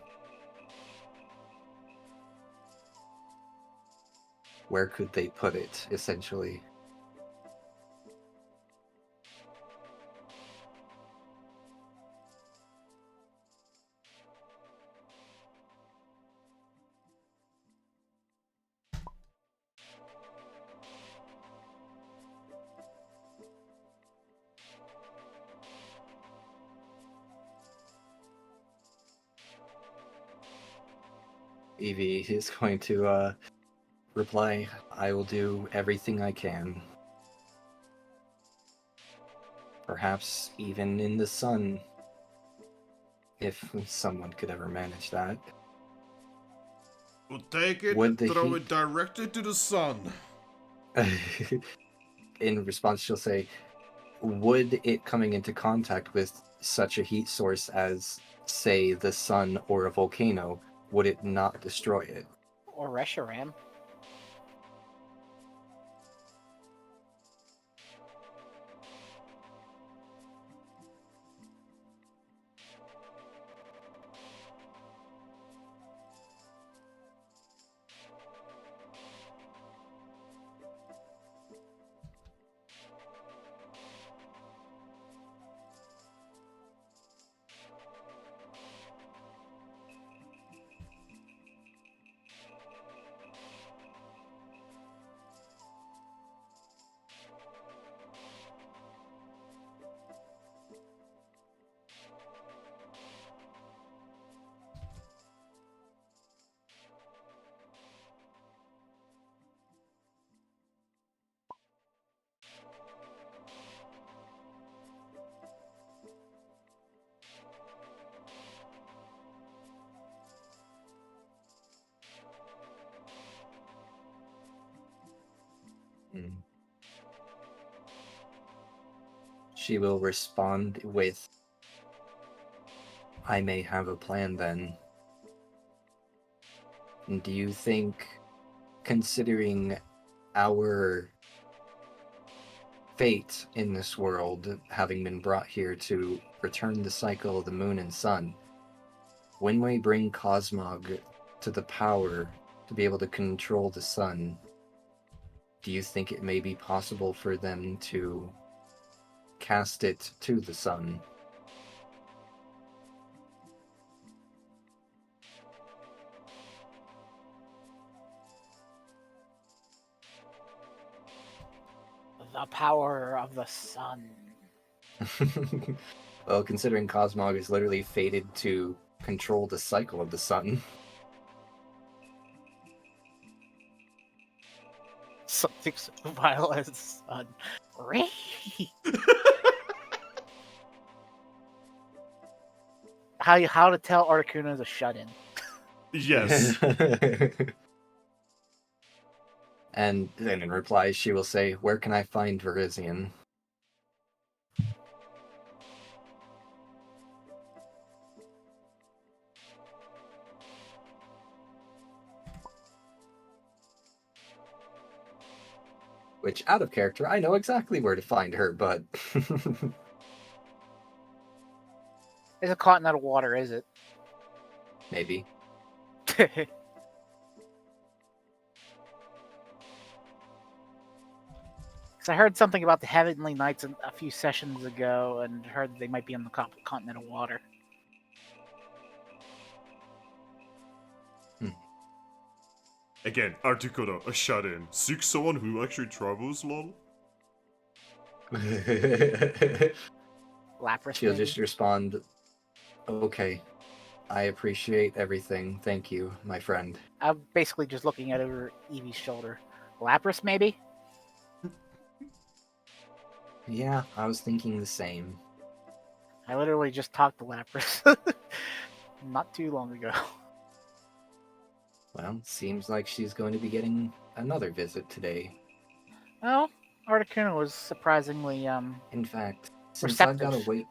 Where could they put it, essentially? Eevee is going to reply, I will do everything I can. Perhaps even in the sun, if someone could ever manage that. We'll take it Would and the throw heat- it directly to the sun. In response, she'll say, would it coming into contact with such a heat source as, say, the sun or a volcano, would it not destroy it? Or Reshiram. She will respond with, I may have a plan then. Do you think, considering our fate in this world, having been brought here to return the cycle of the moon and sun, when we bring Cosmog to the power to be able to control the sun, do you think it may be possible for them to cast it to the sun? The power of the sun. Well, considering Cosmog is literally fated to control the cycle of the sun. Something so vile as the sun. How to tell Articuno is a shut-in. Yes. And then in reply, she will say, "Where can I find Verizian?" Which, out of character, I know exactly where to find her, but... It's a continental water, is it? Maybe. Because I heard something about the Heavenly Knights a few sessions ago, and heard they might be on the continental water. Again, Articuno, a shut-in. Seek someone who actually travels, lol. Lapras. She'll maybe? just respond, "Okay, I appreciate everything. Thank you, my friend." I'm basically just looking at over Eevee's shoulder. Lapras, maybe? Yeah, I was thinking the same. I literally just talked to Lapras not too long ago. Well, seems like she's going to be getting another visit today. Well, Articuno was surprisingly In fact, since I've got to receptive. wait...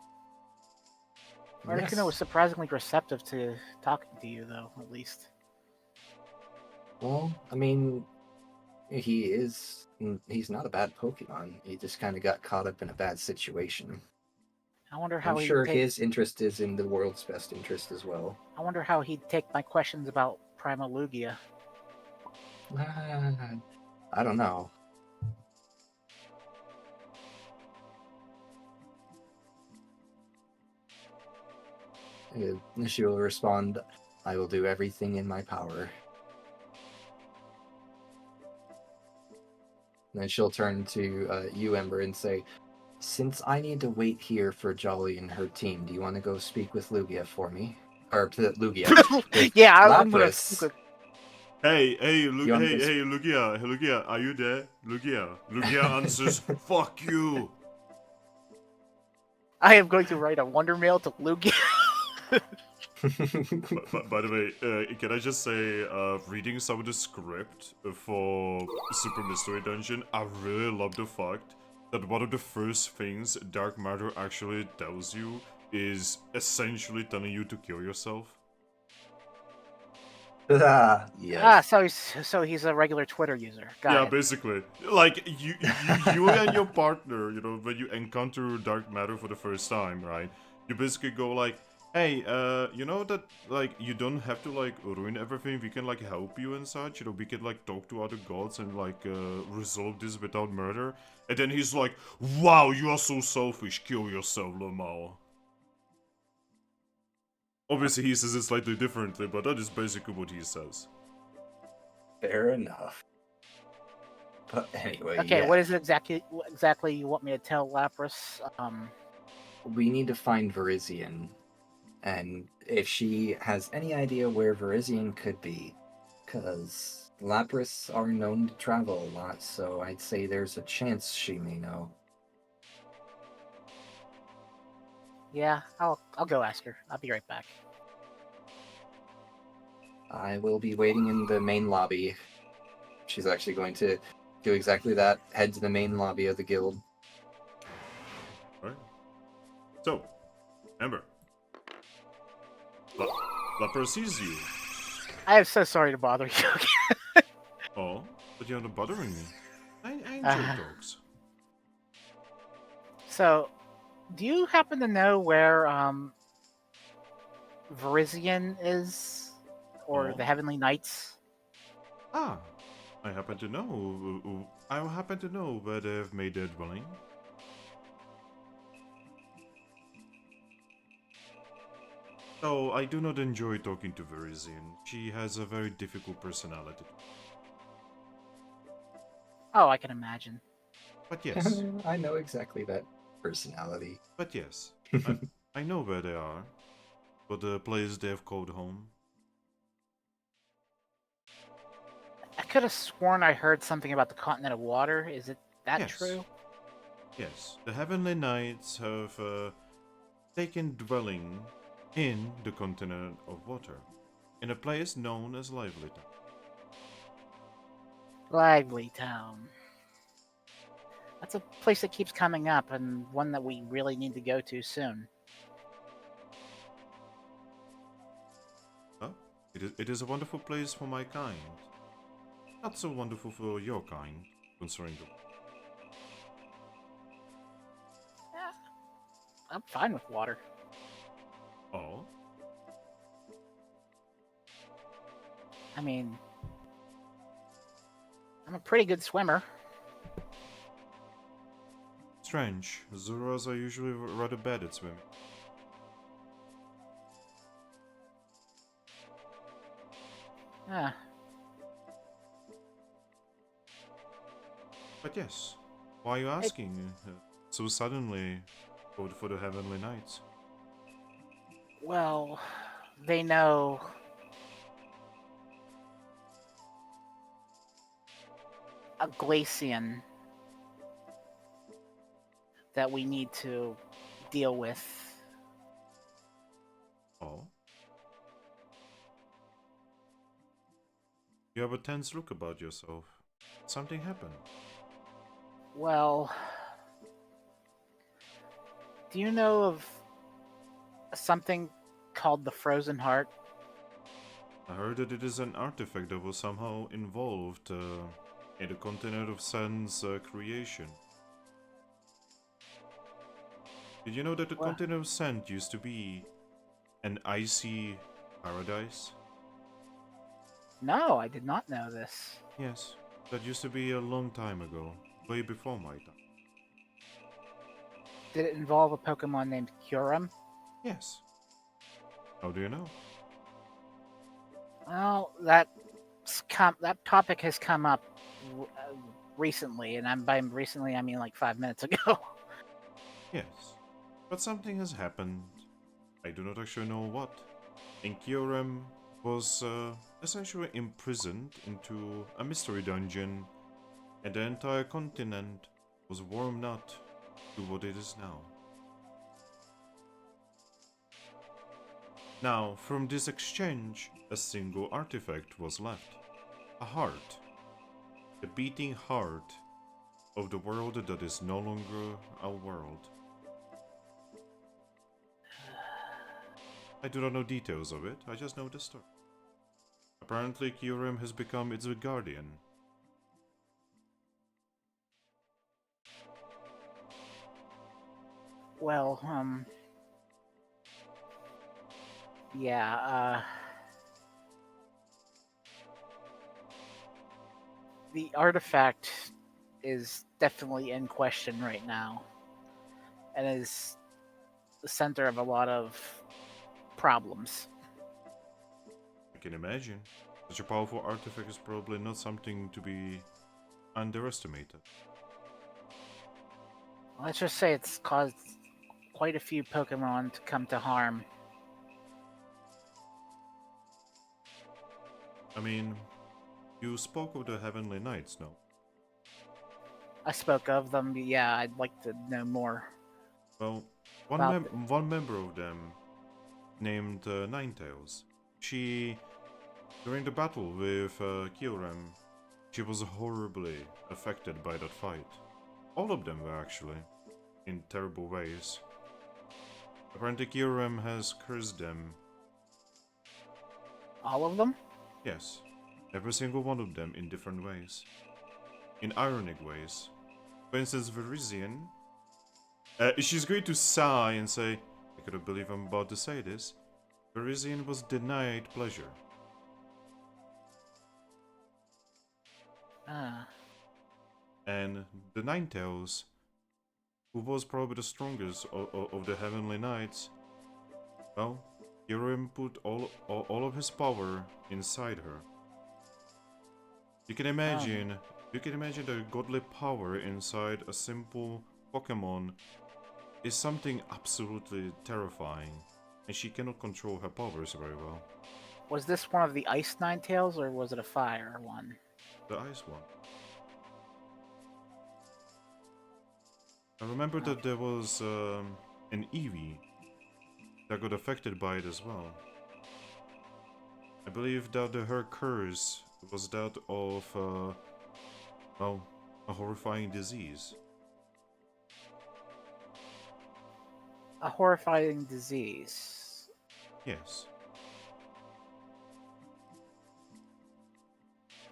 Articuno was surprisingly receptive to talking to you, though, at least. Well, I mean, he's not a bad Pokemon. He just kind of got caught up in a bad situation. I wonder I'm how sure his interest is in the world's best interest as well. I wonder how he'd take my questions about Primal Lugia. I don't know. She will respond, "I will do everything in my power." Then she'll turn to you, Ember, and say, "Since I need to wait here for Jolly and her team, do you want to go speak with Lugia for me?" Or Lugia. with Yeah, I'm gonna. Lapras. Hey, You want this- Lugia, are you there? Lugia answers, "Fuck you." I am going to write a wonder mail to Lugia. By the way, can I just say, reading some of the script for Super Mystery Dungeon, I really love the fact that one of the first things Dark Matter actually tells you is essentially telling you to kill yourself. Yes. So he's a regular Twitter user. Got Yeah, it. basically. Like, you and your partner, when you encounter Dark Matter for the first time, right? You basically go like, "Hey, you know that, like, you don't have to, like, ruin everything. We can, like, help you and such. We can, like, talk to other gods and, like, resolve this without murder." And then he's like, "Wow, you are so selfish. Kill yourself, Lamau." Obviously, he says it slightly differently, but that is basically what he says. Fair enough. But anyway, Okay, yeah. what is it exactly you want me to tell Lapras? We need to find Verizian. And if she has any idea where Verizian could be, because Lapras are known to travel a lot, so I'd say there's a chance she may know. Yeah, I'll go ask her. I'll be right back. I will be waiting in the main lobby. She's actually going to do exactly that, head to the main lobby of the guild. Alright. So, Ember. Lapras sees you. I am so sorry to bother you. Oh, but you're not bothering me. I enjoy dogs. So, do you happen to know where Verizian is, or the Oh. Heavenly Knights? Ah, I happen to know. I happen to know where they've made their dwelling. Though I do not enjoy talking to Verizian. She has a very difficult personality. Oh, I can imagine. But yes, I know exactly that personality. but yes, I, I know where they are. For the place they've called home. I could have sworn I heard something about the continent of water. Is it that Yes. true? Yes, the Heavenly Knights have taken dwelling in the continent of water, in a place known as Lively Town. Lively Town. That's a place that keeps coming up, and one that we really need to go to soon. Well, it is a wonderful place for my kind. Not so wonderful for your kind, considering the... Yeah, I'm fine with water. Oh? I mean, I'm a pretty good swimmer. Strange. Zoruas are usually rather bad at swimming. Ah, But yes, why are you asking so suddenly for the Heavenly Knights? well, they know a Glacian that we need to deal with. Oh? You have a tense look about yourself. Something happened. Well, do you know of something called the Frozen Heart? I heard that it is an artifact that was somehow involved in the continent of Sand's creation. Did you know that the Well, continent of Sand used to be an icy paradise? no, I did not know this. Yes, that used to be a long time ago, way before my time. Did it involve a Pokemon named Kyurem? Yes. How do you know? Well, that topic has come up recently, and by recently I mean like 5 minutes ago. Yes. But something has happened. I do not actually know what. And Kyurem was essentially imprisoned into a mystery dungeon, and the entire continent was warmed up to what it is now. Now, from this exchange, a single artifact was left. A heart. The beating heart of the world that is no longer a world. I do not know details of it, I just know the story. Apparently, Kyurem has become its guardian. Well, yeah, the artifact is definitely in question right now, and is the center of a lot of problems. I can imagine. Such a powerful artifact is probably not something to be underestimated. Let's just say it's caused quite a few Pokemon to come to harm. I mean, you spoke of the Heavenly Knights, no? I spoke of them, but yeah, I'd like to know more Well, about one member of them, named Ninetales, she, during the battle with Kyurem, she was horribly affected by that fight. All of them were actually, in terrible ways. Apparently Kyurem has cursed them. all of them. Yes, every single one of them in different ways. In ironic ways. For instance, Verizian, She's going to sigh and say, I couldn't believe I'm about to say this. Parisian was denied pleasure. Ah, And the Ninetales, who was probably the strongest of the Heavenly Knights, well, Hiroim put all of his power inside her. You can imagine the godly power inside a simple Pokemon is something absolutely terrifying, and she cannot control her powers very well. was this one of the Ice Ninetales, or was it a fire one? The ice one. I remember that there was an Eevee that got affected by it as well. I believe that her curse was that of, well, a horrifying disease. A horrifying disease. Yes.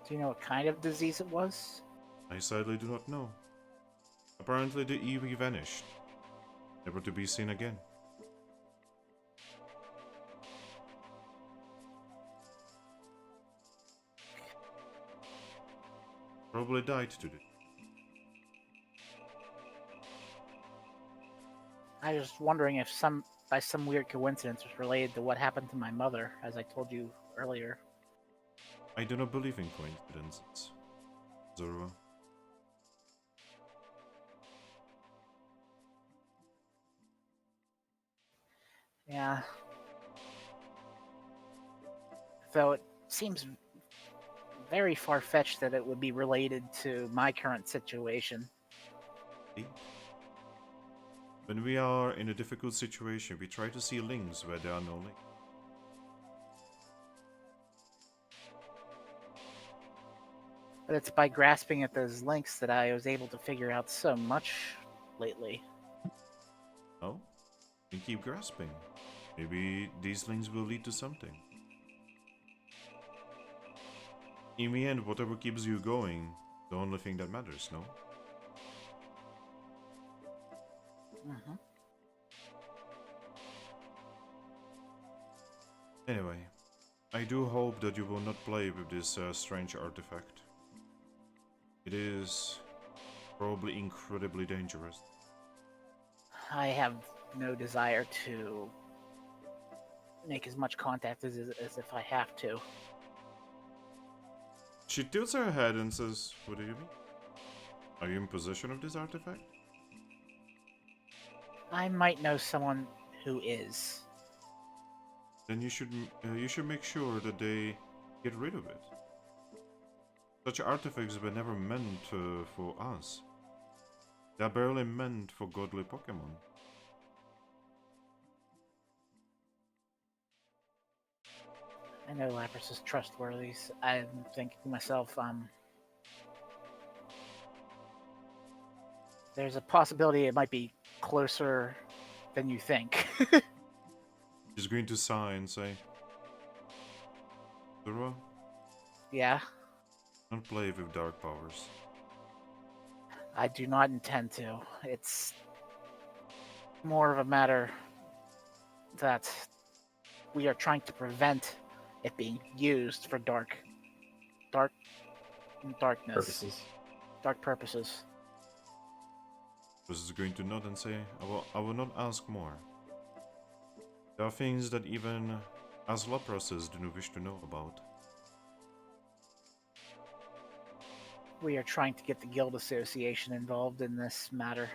Do you know what kind of disease it was? I sadly do not know. Apparently the Eevee vanished, never to be seen again. Probably died today. I was just wondering if by some weird coincidence, was related to what happened to my mother, as I told you earlier. I do not believe in coincidences, Zorua. Yeah. Though it seems very far-fetched that it would be related to my current situation. See? When we are in a difficult situation, we try to see links where there are no links. But it's by grasping at those links that I was able to figure out so much lately. Oh? Then keep grasping. Maybe these links will lead to something. In the end, whatever keeps you going, the only thing that matters, no? Mm-hmm. Anyway, I do hope that you will not play with this strange artifact. It is probably incredibly dangerous. I have no desire to make as much contact as if I have to. She tilts her head and says, what do you mean? Are you in possession of this artifact? I might know someone who is. Then you should make sure that they get rid of it. Such artifacts were never meant for us. They're barely meant for godly Pokemon. I know Lapras is trustworthy. I'm thinking to myself, there's a possibility it might be closer than you think. She's going to sigh and say, Zorua, Yeah, don't play with dark powers. I do not intend to. It's more of a matter that we are trying to prevent it being used for darkness, Purposes. dark purposes. Rose is going to nod and say, I will not ask more. There are things that even as Laprases do not wish to know about. We are trying to get the Guild Association involved in this matter.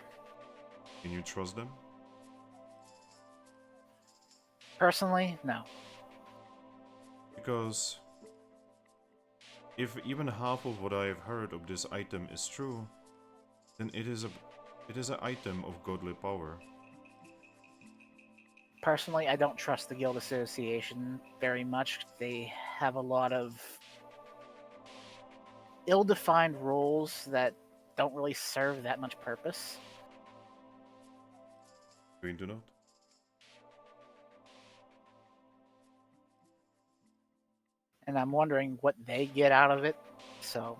Can you trust them? Personally, no. Because if even half of what I have heard of this item is true, then it is an item of godly power. Personally, I don't trust the Guild Association very much. They have a lot of ill-defined roles that don't really serve that much purpose. Going to note. And I'm wondering what they get out of it. So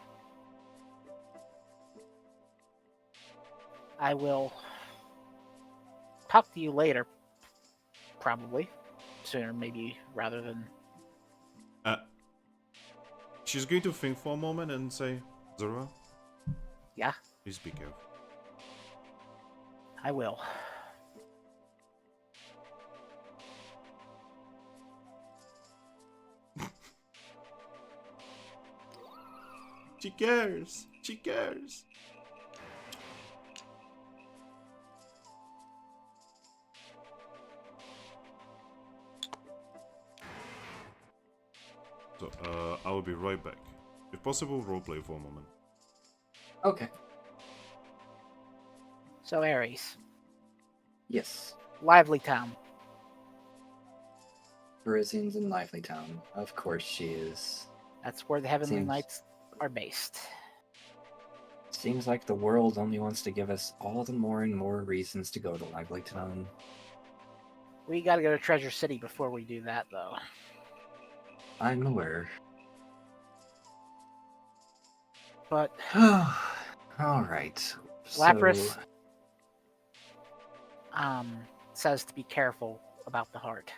I will talk to you later. Probably. Sooner, maybe, rather than... She's going to think for a moment and say, Zorua, Yeah, please be careful. I will. She cares. She cares. So, I will be right back. If possible, roleplay for a moment. Okay. So, Ares. Yes. Lively Town. Parisians in Lively Town. Of course she is. That's where the Heavenly Seems- Knights are based. Seems like the world only wants to give us all the more and more reasons to go to Lively Town. We gotta go to Treasure City before we do that, though. I'm aware. But Alright. Lapras says to be careful about the heart.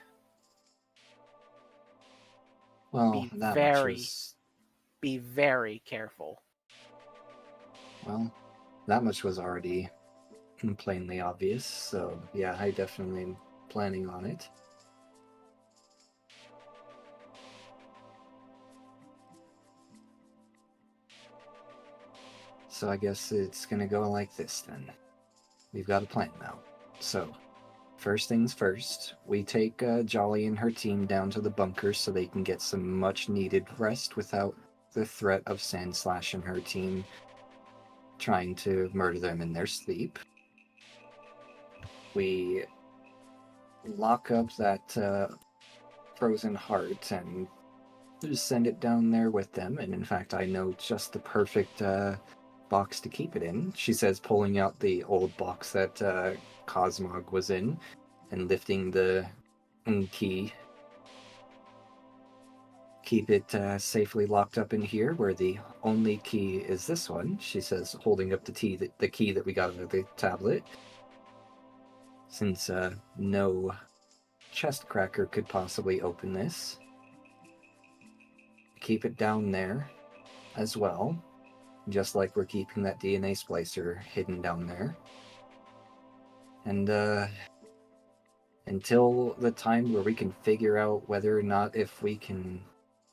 Well, be that very- much was... Be very careful. Well, that much was already plainly obvious, so yeah, I definitely am planning on it. So I guess it's gonna go like this then. We've got a plan now. So, first things first, we take Jolly and her team down to the bunker so they can get some much needed rest without the threat of Sandslash and her team trying to murder them in their sleep. We lock up that frozen heart and just send it down there with them. And in fact, I know just the perfect box to keep it in, she says, pulling out the old box that Cosmog was in and lifting the key. Keep it safely locked up in here, where the only key is this one, she says, holding up the key that we got out of the tablet. Since no chest cracker could possibly open this. Keep it down there as well, just like we're keeping that DNA splicer hidden down there. And until the time where we can figure out whether or not if we can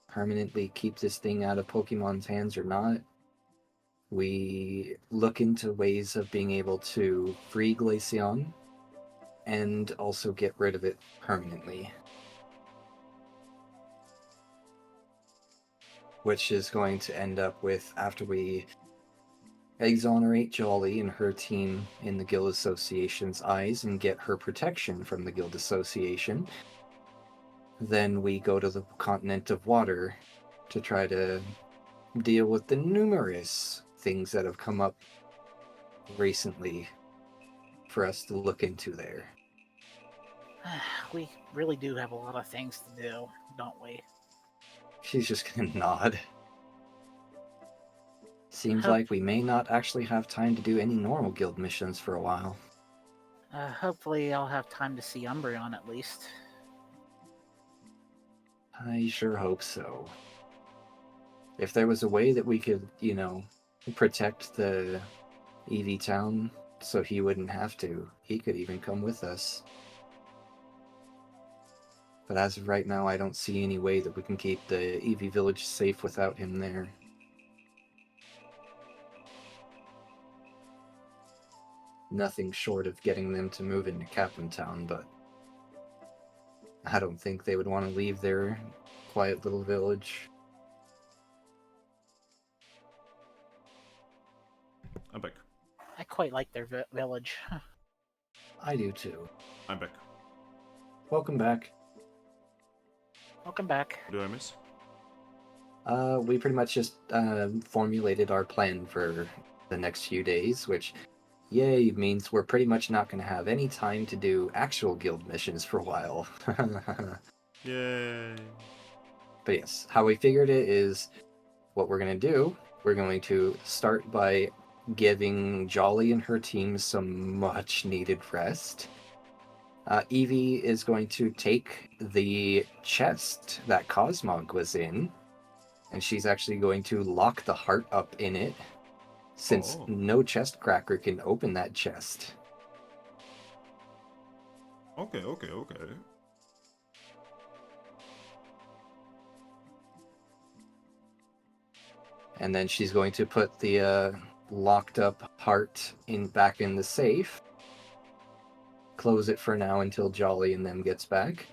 permanently keep this thing out of Pokemon's hands or not, we look into ways of being able to free Glaceon and also get rid of it permanently. Which is going to end up with, after we exonerate Jolly and her team in the Guild Association's eyes and get her protection from the Guild Association, then we go to the continent of water to try to deal with the numerous things that have come up recently for us to look into there. We really do have a lot of things to do, don't we? She's just gonna nod. Seems Hope- like we may not actually have time to do any normal guild missions for a while. Hopefully I'll have time to see Umbreon at least. I sure hope so. If there was a way that we could, protect the Eevee town so he wouldn't have to, he could even come with us. But as of right now, I don't see any way that we can keep the Eevee village safe without him there. Nothing short of getting them to move into Capim Town, but I don't think they would want to leave their quiet little village. I'm back. I quite like their village. I do too. I'm back. Welcome back. Welcome back. What did I miss? We pretty much just formulated our plan for the next few days, which, yay, means we're pretty much not going to have any time to do actual guild missions for a while. Yay. But yes, how we figured it is what we're going to do. We're going to start by giving Jolly and her team some much needed rest. Eevee is going to take the chest that Cosmog was in, and she's actually going to lock the heart up in it, since Oh. no chest cracker can open that chest. Okay, okay, okay. And then she's going to put the locked up heart back in the safe. Close it for now until Jolly and them gets back.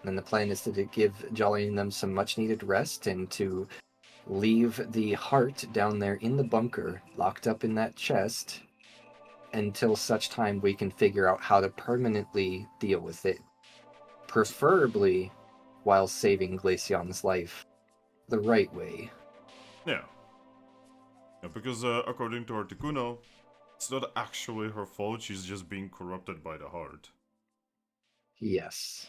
And then the plan is to give Jolly and them some much needed rest and to leave the heart down there in the bunker, locked up in that chest, until such time we can figure out how to permanently deal with it. Preferably while saving Glaceon's life the right way. Yeah. Yeah, because according to Articuno, it's not actually her fault, she's just being corrupted by the heart. Yes.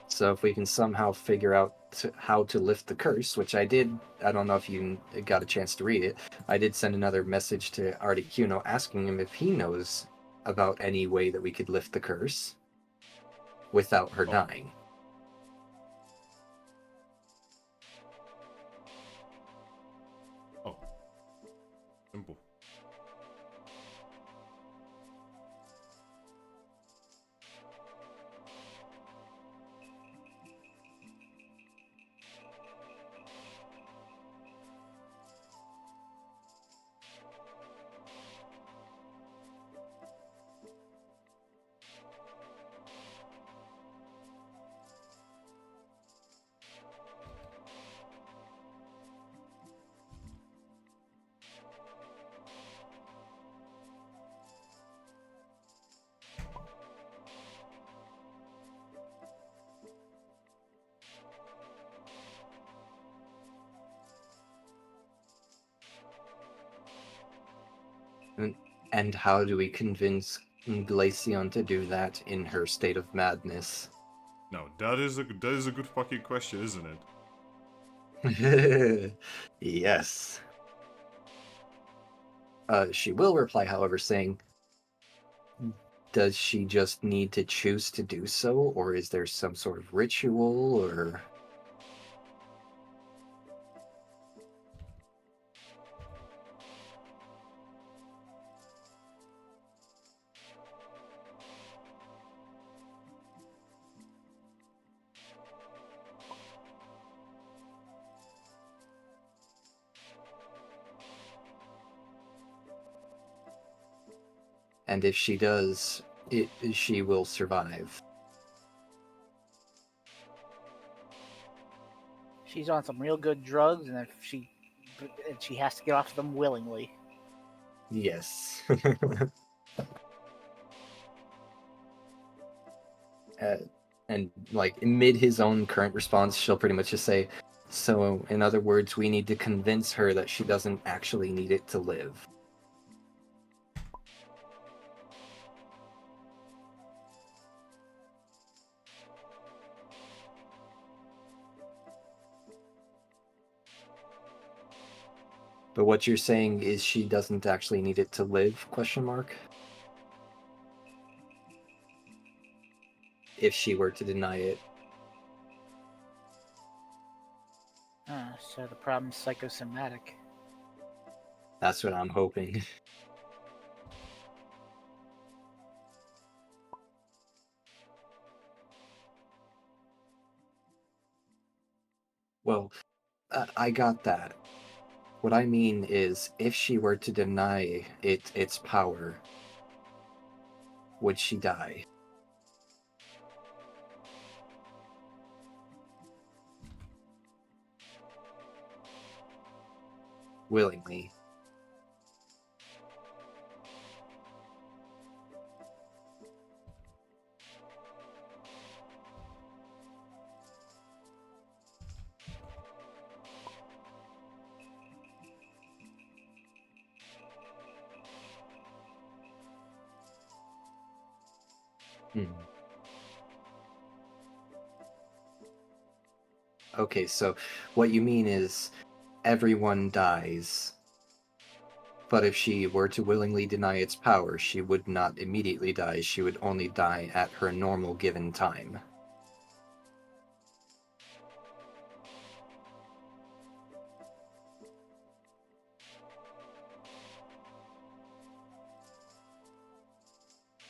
So if we can somehow figure out how to lift the curse, which I did, I don't know if you got a chance to read it, I did send another message to Articuno asking him if he knows about any way that we could lift the curse without her Oh. dying. Oh. Simple. And how do we convince Glaceon to do that in her state of madness? Now, that is a good fucking question, isn't it? Yes. She will reply, however, saying, does she just need to choose to do so, or is there some sort of ritual, or... And if she does, she will survive. She's on some real good drugs, and she has to get off them willingly. Yes. And like amid his own current response, she'll pretty much just say, so in other words, we need to convince her that she doesn't actually need it to live. But what you're saying is she doesn't actually need it to live, question mark? If she were to deny it. So the problem's psychosomatic. That's what I'm hoping. Well, I got that. What I mean is, if she were to deny it its power, would she die? Willingly. Okay, so what you mean is everyone dies But if she were to willingly deny its power, she would not immediately die. She would only die at her normal given time.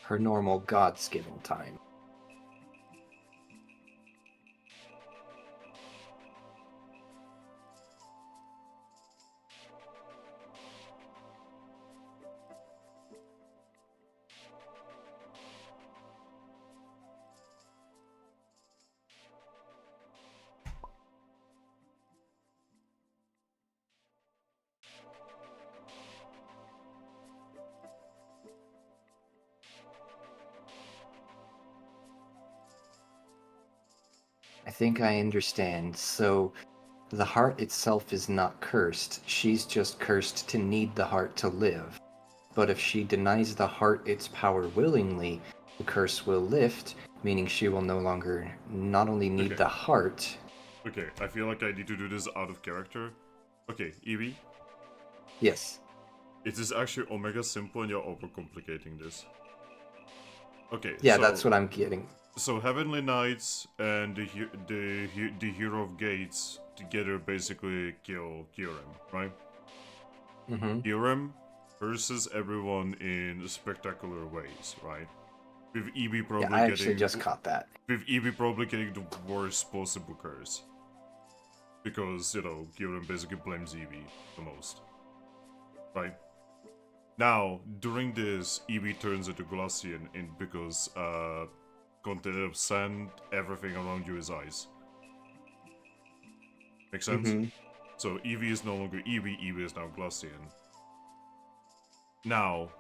Her normal God's given time. I think I understand. So, the heart itself is not cursed. She's just cursed to need the heart to live. But if she denies the heart its power willingly, the curse will lift, meaning she will no longer not only need Okay. the heart. Okay, I feel like I need to do this out of character. Okay, Eevee, Yes. it is actually omega simple and you're overcomplicating this. Okay, Yeah, so, that's what I'm getting. So Heavenly Knights and the Hero of Gates together basically kill Kyurem, right? Mm-hmm. Kyurem curses everyone in spectacular ways, right? With Eevee probably Yeah, I actually getting just caught that. with Eevee probably getting the worst possible curse. Because, you know, Kyurem basically blames Eevee the most. Right? Now, during this, Eevee turns into Glacian because content of sand, everything around you is ice. Make sense? Mm-hmm. So Eevee is no longer Eevee, Eevee is now Glacian. Now,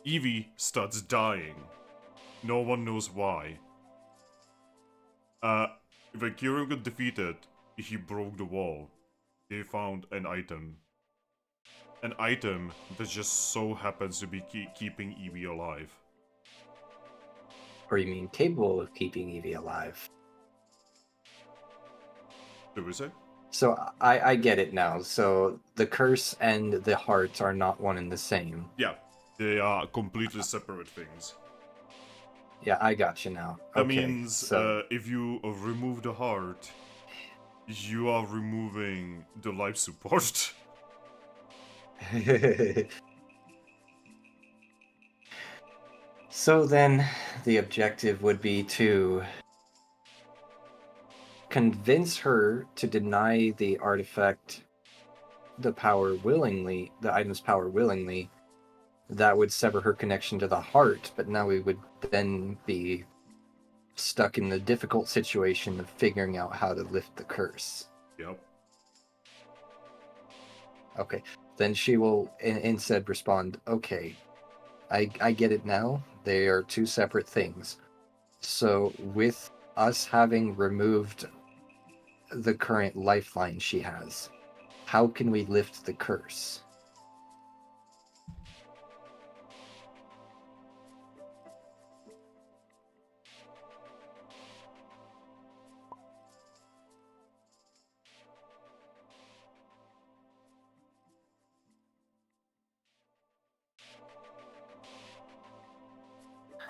Eevee starts dying. No one knows why. When Kyurem got defeated, he broke the wall. They found an item. An item that just so happens to be keeping Eevee alive. Or you mean capable of keeping Eevee alive? Did we say? So I get it now. So the curse and the heart are not one and the same. Yeah, they are completely separate things. Yeah, I got you now. That Okay, means so if you remove the heart, you are removing the life support. so then the objective would be to convince her to deny the artifact the power willingly, the item's power willingly. That would sever her connection to the heart, but now we would then be stuck in the difficult situation of figuring out how to lift the curse. Yep. Okay, then she will instead respond, okay, I get it now. They are two separate things. So with us having removed the current lifeline she has, how can we lift the curse?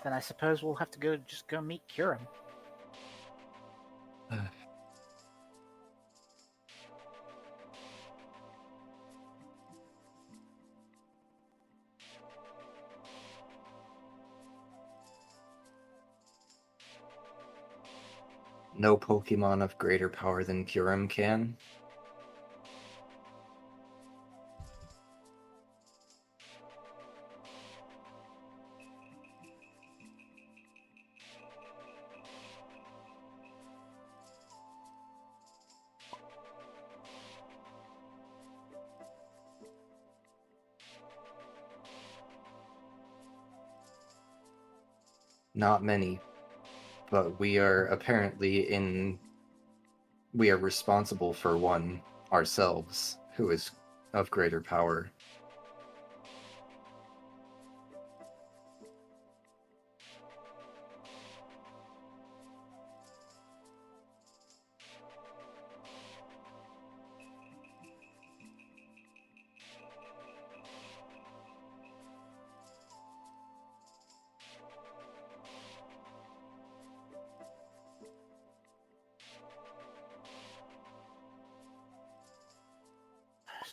Then I suppose we'll have to just go meet Kyurem. No Pokemon of greater power than Kyurem can? Not many, but we are apparently we are responsible for one ourselves who is of greater power.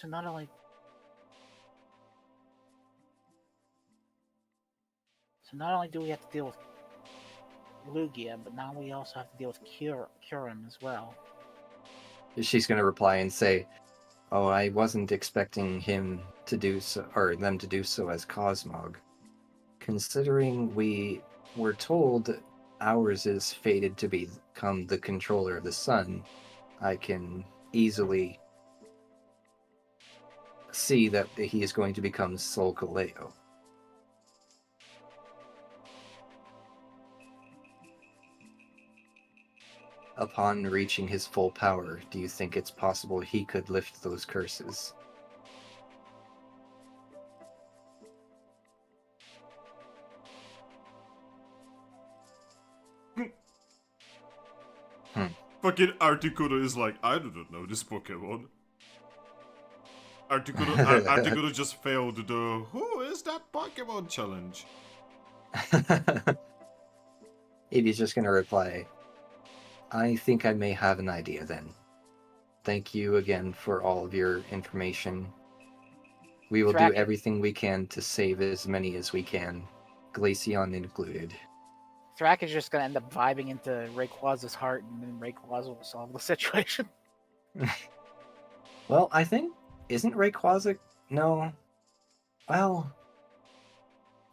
So not only do we have to deal with Lugia, but now we also have to deal with Kurim as well. She's going to reply and say, "Oh, I wasn't expecting him to do so, or them to do so as Cosmog. Considering we were told ours is fated to become the controller of the sun, I can easily see that he is going to become Solgaleo." Upon reaching his full power, do you think it's possible he could lift those curses? Fucking Articuno is like, I do not know this Pokemon. Articuno just failed the "Who is that Pokemon" challenge. Eevee's just going to reply, "I think I may have an idea then. Thank you again for all of your information. We will do Thrack. everything we can to save as many as we can, Glaceon included." Thrack is just gonna end up vibing into Rayquaza's heart, and then Rayquaza will solve the situation. Well, I think, isn't Rayquaza... No. Well,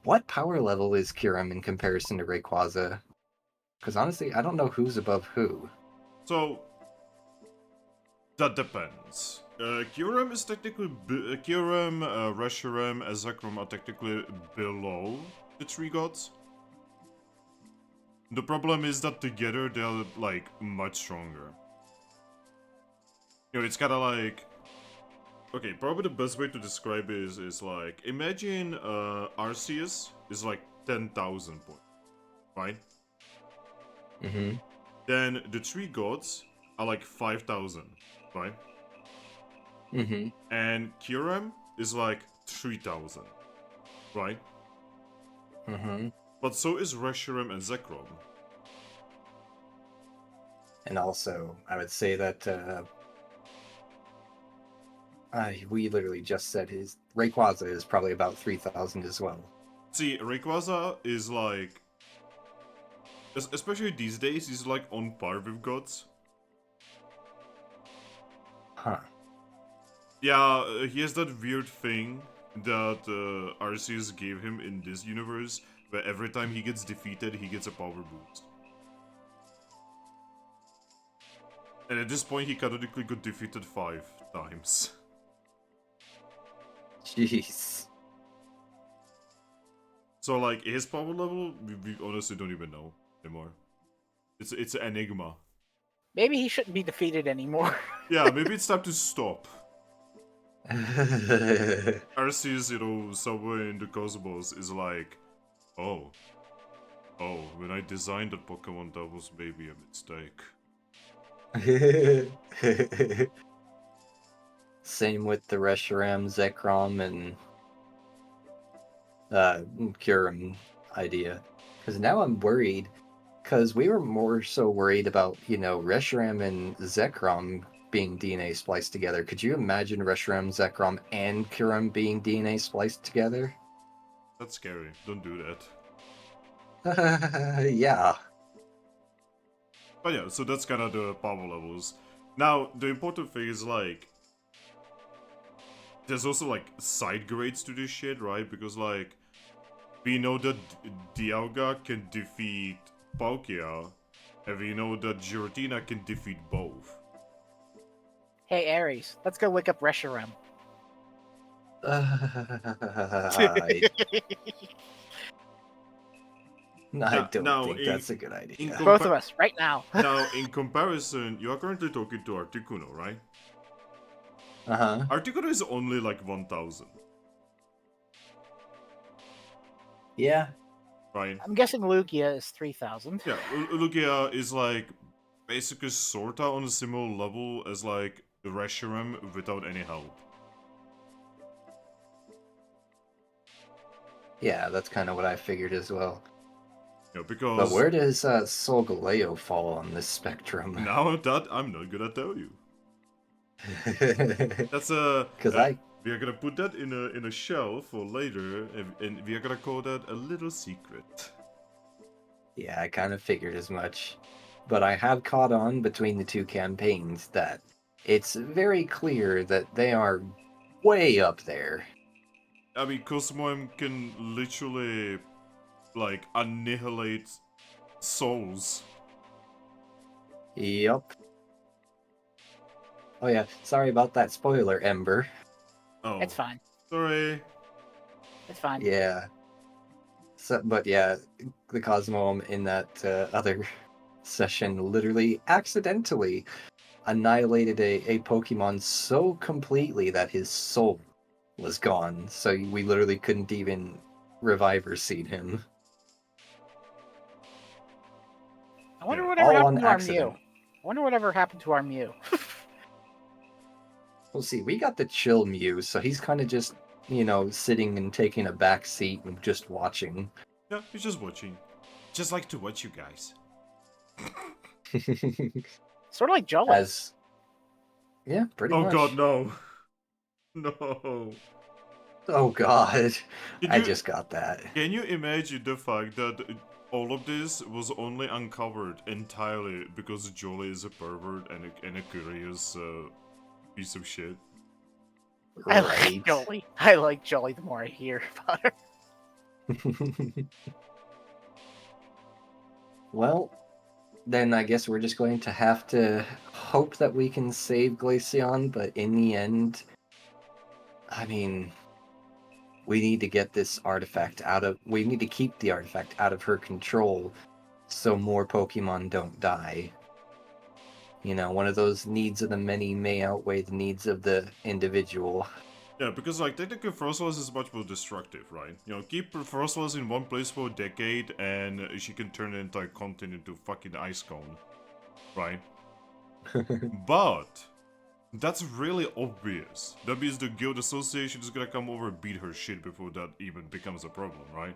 what power level is Kyurem in comparison to Rayquaza? Because honestly, I don't know who's above who. So, that depends. Kyurem is technically... Kyurem, Reshiram, and Zekrom are technically below the three gods. The problem is that together they're, like, much stronger. You know, it's kinda like... Okay, probably the best way to describe it is like... Imagine, Arceus is like 10,000 points, right? Mm-hmm. Then the three gods are like 5,000, right? Mm-hmm. And Kyurem is like 3,000, right? Mm-hmm. But so is Reshiram and Zekrom. And also, I would say that we literally just said his Rayquaza is probably about 3,000 as well. See, Rayquaza is like... Especially these days, he's like on par with gods. Huh. Yeah, he has that weird thing that Arceus gave him in this universe, where every time he gets defeated, he gets a power boost. And at this point, he canonically got defeated 5 times. Jeez. So, like, his power level, we honestly don't even know anymore. It's an enigma. Maybe he shouldn't be defeated anymore. Yeah, maybe it's time to stop. Arceus, you know, somewhere in the cosmos is like, oh, when I designed that Pokemon, that was maybe a mistake. Same with the Reshiram, Zekrom, and Kyurem idea. Because now I'm worried, because we were more so worried about, you know, Reshiram and Zekrom being DNA spliced together. Could you imagine Reshiram, Zekrom, and Kyurem being DNA spliced together? That's scary. Don't do that. Yeah. But yeah, so that's kind of the power levels. Now, the important thing is, like, there's also, like, side grades to this shit, right? Because, like, we know that Dialga can defeat Palkia, and we know that Giratina can defeat both. Hey, Ares, let's go wake up Reshiram. I don't now, think that's a good idea. Both of us, right now. Now, in comparison, you are currently talking to Articuno, right? Uh-huh. Articuno is only like 1,000. Yeah. Right? I'm guessing Lugia is 3,000. Yeah, Lugia is like basically sorta on a similar level as like Reshiram without any help. Yeah, that's kind of what I figured as well. Yeah, because... But where does Solgaleo fall on this spectrum? Now that I'm not gonna tell you. That's Because I we are gonna put that in a shelf for later, and we are gonna call that a little secret. Yeah, I kind of figured as much. But I have caught on between the two campaigns that it's very clear that they are way up there. I mean, Cosmoem can literally like annihilate souls. Yup. Oh yeah, sorry about that spoiler, Ember. Oh, It's fine. sorry. It's fine. Yeah. So, but yeah, the Cosmoem in that other session literally accidentally annihilated a Pokemon so completely that his soul was gone. So we literally couldn't even revive or seed him. I wonder Yeah. whatever All happened on to our accident. Mew. I wonder whatever happened to our Mew. We'll see. We got the chill Mew, so he's kind of just, sitting and taking a back seat and just watching. Yeah, he's just watching. Just like to watch you guys. Sort of like Jolly. As, yeah, pretty Oh much. god, no. No. Oh god, Can I you just got that. can you imagine the fact that all of this was only uncovered entirely because Jolie is a pervert and a curious piece of shit? I Right. like Jolly. I like Jolly the more I hear about her. Well, then I guess we're just going to have to hope that we can save Glaceon, but in the end, I mean, we need to get this artifact we need to keep the artifact out of her control so more Pokemon don't die. One of those needs of the many may outweigh the needs of the individual. Yeah, because like technically Frostless is much more destructive, right? Keep Frostless in one place for a decade and she can turn the entire continent into fucking ice cone. Right? But that's really obvious. That means the guild association is gonna come over and beat her shit before that even becomes a problem, right?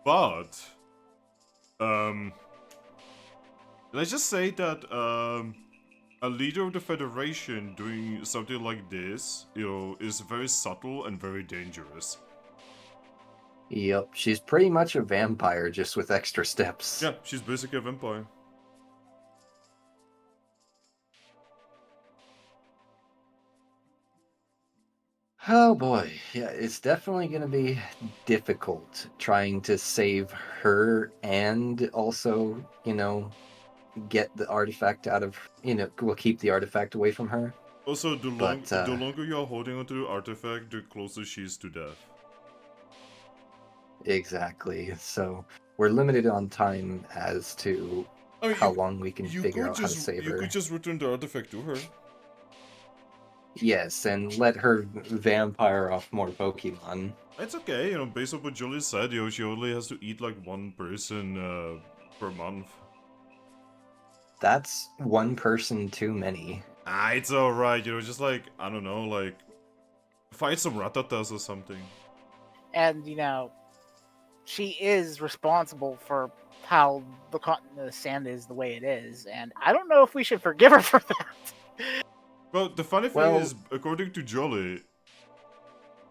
But let's just say that a leader of the Federation doing something like this, is very subtle and very dangerous. Yep, she's pretty much a vampire, just with extra steps. Yeah, she's basically a vampire. Oh boy, yeah, it's definitely going to be difficult trying to save her and also, get the artifact out of, we'll keep the artifact away from her. Also, the But, longer you are holding onto the artifact, the closer she is to death. Exactly. So we're limited on time as to how long we can figure out how to save her. You could just return the artifact to her. Yes, and let her vampire off more Pokemon. It's okay, based on what Jolie said, she only has to eat like one person per month. That's one person too many. It's alright, just like, I don't know, like, fight some Ratatas or something. And, she is responsible for how the sand is the way it is, and I don't know if we should forgive her for that. Well, the funny thing is, according to Jolie,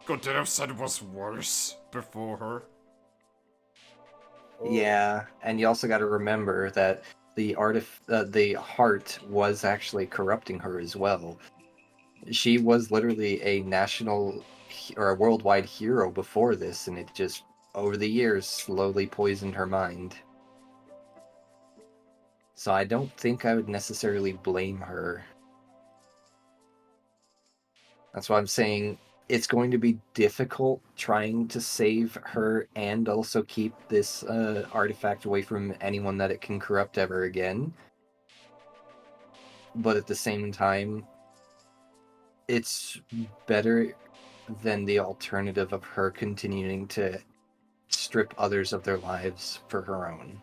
could have said was worse before her. Yeah, and you also got to remember that the heart was actually corrupting her as well. She was literally a national or a worldwide hero before this, and it just over the years slowly poisoned her mind. So I don't think I would necessarily blame her. That's why I'm saying it's going to be difficult trying to save her and also keep this artifact away from anyone that it can corrupt ever again. But at the same time, it's better than the alternative of her continuing to strip others of their lives for her own.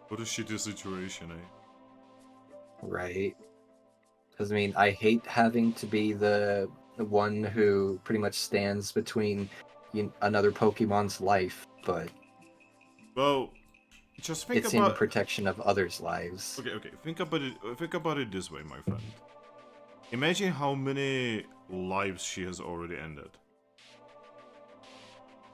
What a shitty situation, eh? Right. Because, I hate having to be the one who pretty much stands between another Pokemon's life, but... Well, just think It's about in protection of others' lives. Okay. Think about it this way, my friend. Imagine how many lives she has already ended.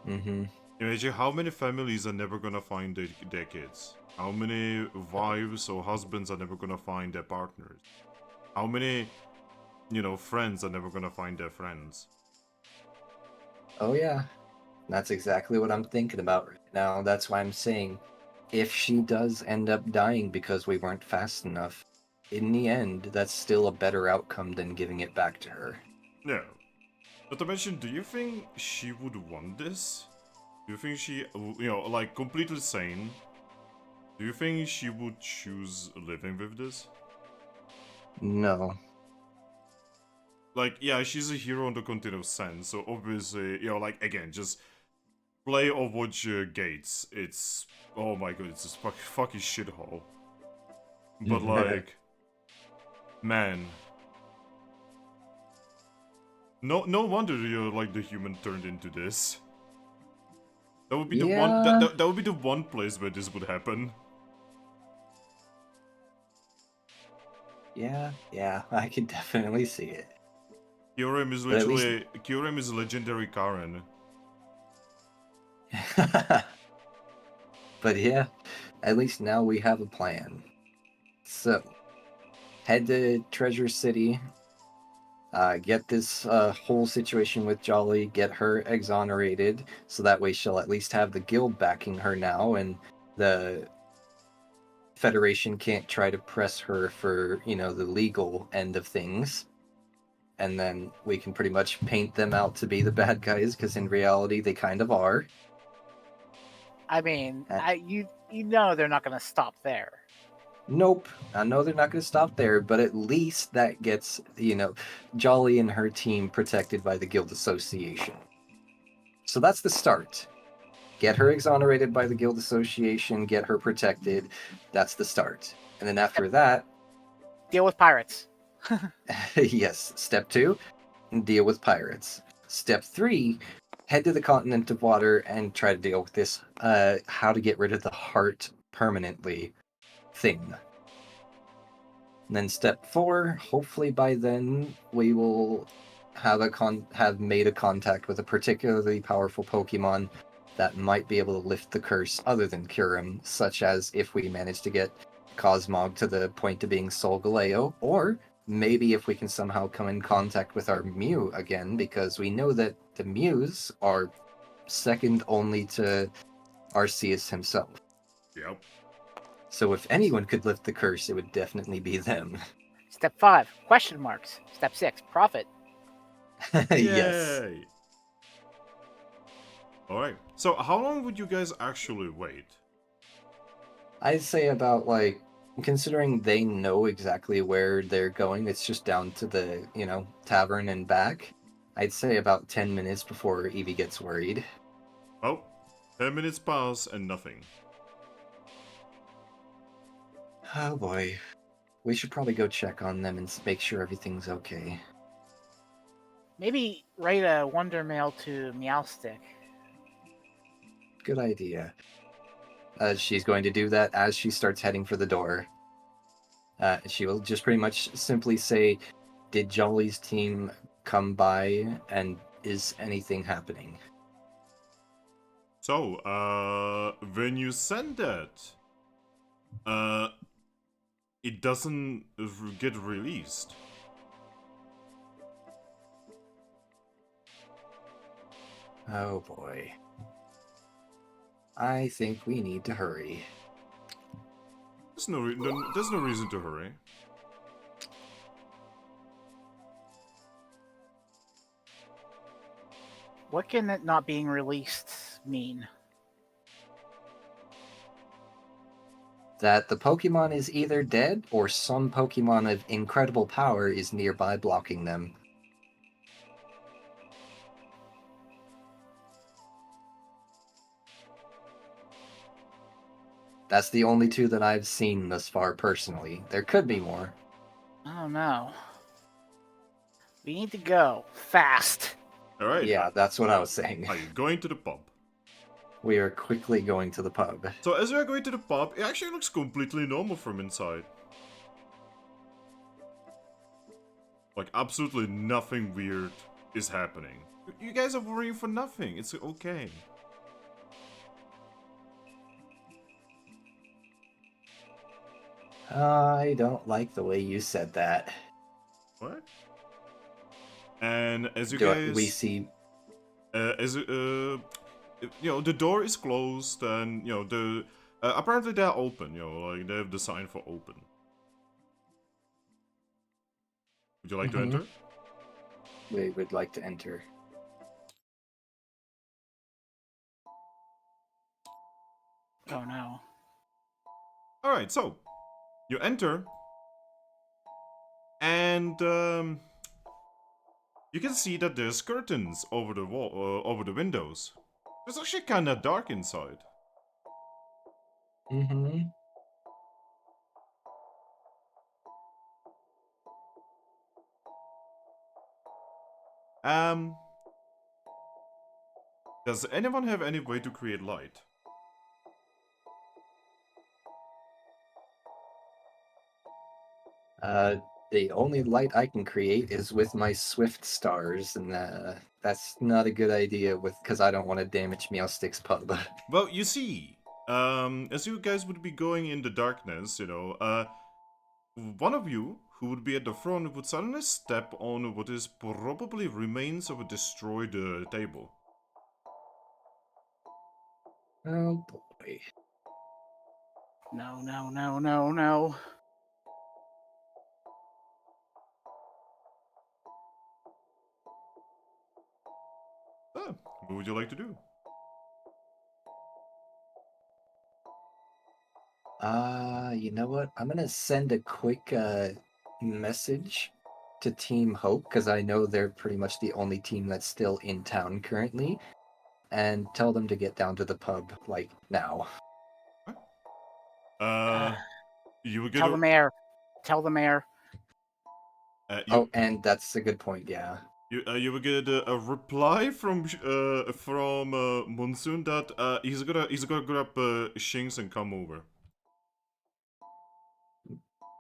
Mm-hmm. Imagine how many families are never gonna find their kids. How many wives or husbands are never gonna find their partners. How many, friends are never gonna find their friends. Oh yeah, that's exactly what I'm thinking about right now. That's why I'm saying, if she does end up dying because we weren't fast enough, in the end, that's still a better outcome than giving it back to her. Yeah. Not to mention, do you think she would want this? Do you think she, like completely sane? Do you think she would choose living with this? No. Like, yeah, she's a hero in the continuous sense, so obviously, like, again, just play Overwatch Gates. It's, oh my god, it's a fucking shithole. But, like, man. No wonder you're, like, the human turned into this. That would be the one, Yeah. that would be the one place where this would happen. Yeah, I can definitely see it. Kyurem is But at least- literally, Kyurem is legendary Karen. But yeah, at least now we have a plan. So, head to Treasure City, get this whole situation with Jolly, get her exonerated, so that way she'll at least have the guild backing her now, and the Federation can't try to press her for, the legal end of things. And then we can pretty much paint them out to be the bad guys, because in reality they kind of are. I mean, you know they're not going to stop there. Nope. I know they're not going to stop there, but at least that gets, Jolly and her team protected by the Guild Association. So that's the start. Get her exonerated by the Guild Association, get her protected. That's the start. And then after that, Deal with pirates. yes, step 2, deal with pirates. Step 3, head to the continent of water and try to deal with this how to get rid of the heart permanently thing. And then step 4, hopefully by then we will have made a contact with a particularly powerful Pokemon that might be able to lift the curse other than Kyurem, such as if we manage to get Cosmog to the point of being Solgaleo, or maybe if we can somehow come in contact with our Mew again, because we know that the Mews are second only to Arceus himself. Yep. So if anyone could lift the curse, it would definitely be them. Step 5, question marks. Step 6, profit. Yes. Yay! Alright, so how long would you guys actually wait? I'd say about, considering they know exactly where they're going, it's just down to the, tavern and back. I'd say about 10 minutes before Eevee gets worried. Oh, 10 minutes pass and nothing. Oh boy. We should probably go check on them and make sure everything's okay. Maybe write a wonder mail to Meowstick. Good idea. She's going to do that as she starts heading for the door. She will just pretty much simply say, "Did Jolly's team come by, and is anything happening?" So, when you send that, it doesn't get released. Oh boy. I think we need to hurry. There's no reason to hurry. What can it not being released mean? That the Pokemon is either dead, or some Pokemon of incredible power is nearby blocking them. That's the only two that I've seen thus far, personally. There could be more. I don't know. We need to go fast. Alright. Yeah, that's what I was saying. Are you going to the pub? We are quickly going to the pub. So as we are going to the pub, it actually looks completely normal from inside. Like, absolutely nothing weird is happening. You guys are worrying for nothing. It's okay. I don't like the way you said that. What? And as you We see... you know, the door is closed, and you know the apparently they're open. You know, like they have the sign for open. Would you like to enter? We would like to enter. Oh no. All right, so you enter, and you can see that there's curtains over the wall, over the windows. It's actually kind of dark inside. Mm-hmm. Um, does anyone have any way to create light? The only light I can create is with my swift stars, and that's not a good idea because I don't want to damage Meowstick's pub. Well, you see, as you guys would be going in the darkness, you know, one of you who would be at the front would suddenly step on what is probably remains of a destroyed table. Oh boy. No, no, no, no, no. Ah, what would you like to do? You know what? I'm gonna send a quick message to Team Hope because I know they're pretty much the only team that's still in town currently, and tell them to get down to the pub like now. You would get Tell the mayor. Tell the mayor. Oh, and that's a good point. Yeah. You will get a reply from Monsoon that he's gonna grab Shinx and come over.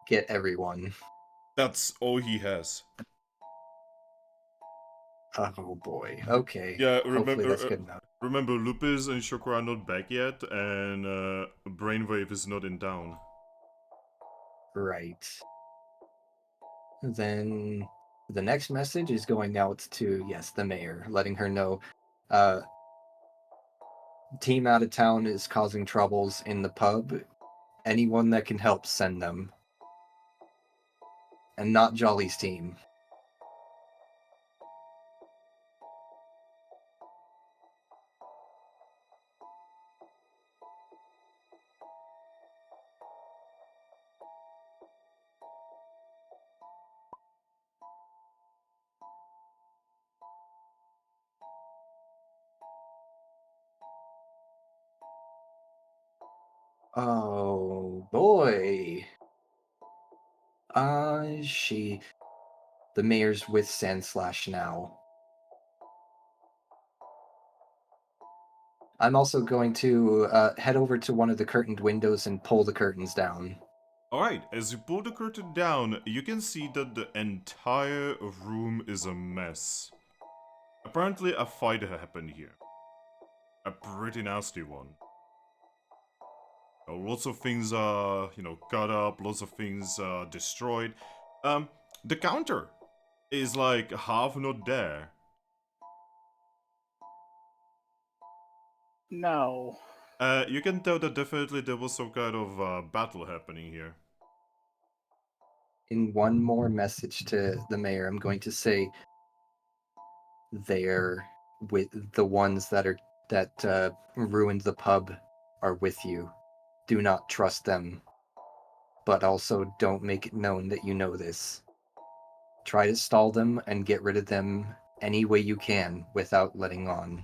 Get everyone. That's all he has. Oh boy. Okay. Yeah, Hopefully that's good enough. remember, Lupus and Shokra are not back yet, and Brainwave is not in town. Right. Then the next message is going out to, yes, the mayor, letting her know team out of town is causing troubles in the pub. Anyone that can help, send them. And not Jolly's team. Oh boy. The mayor's with Sandslash now. I'm also going to head over to one of the curtained windows and pull the curtains down. Alright, as you pull the curtain down, you can see that the entire room is a mess. Apparently a fight happened here. A pretty nasty one. Lots of things are, you know, cut up, lots of things are destroyed. The counter is like half not there. No. You can tell that definitely there was some kind of battle happening here. In one more message to the mayor, I'm going to say they're with the ones that ruined the pub are with you. Do not trust them. But also don't make it known that you know this. Try to stall them and get rid of them any way you can without letting on.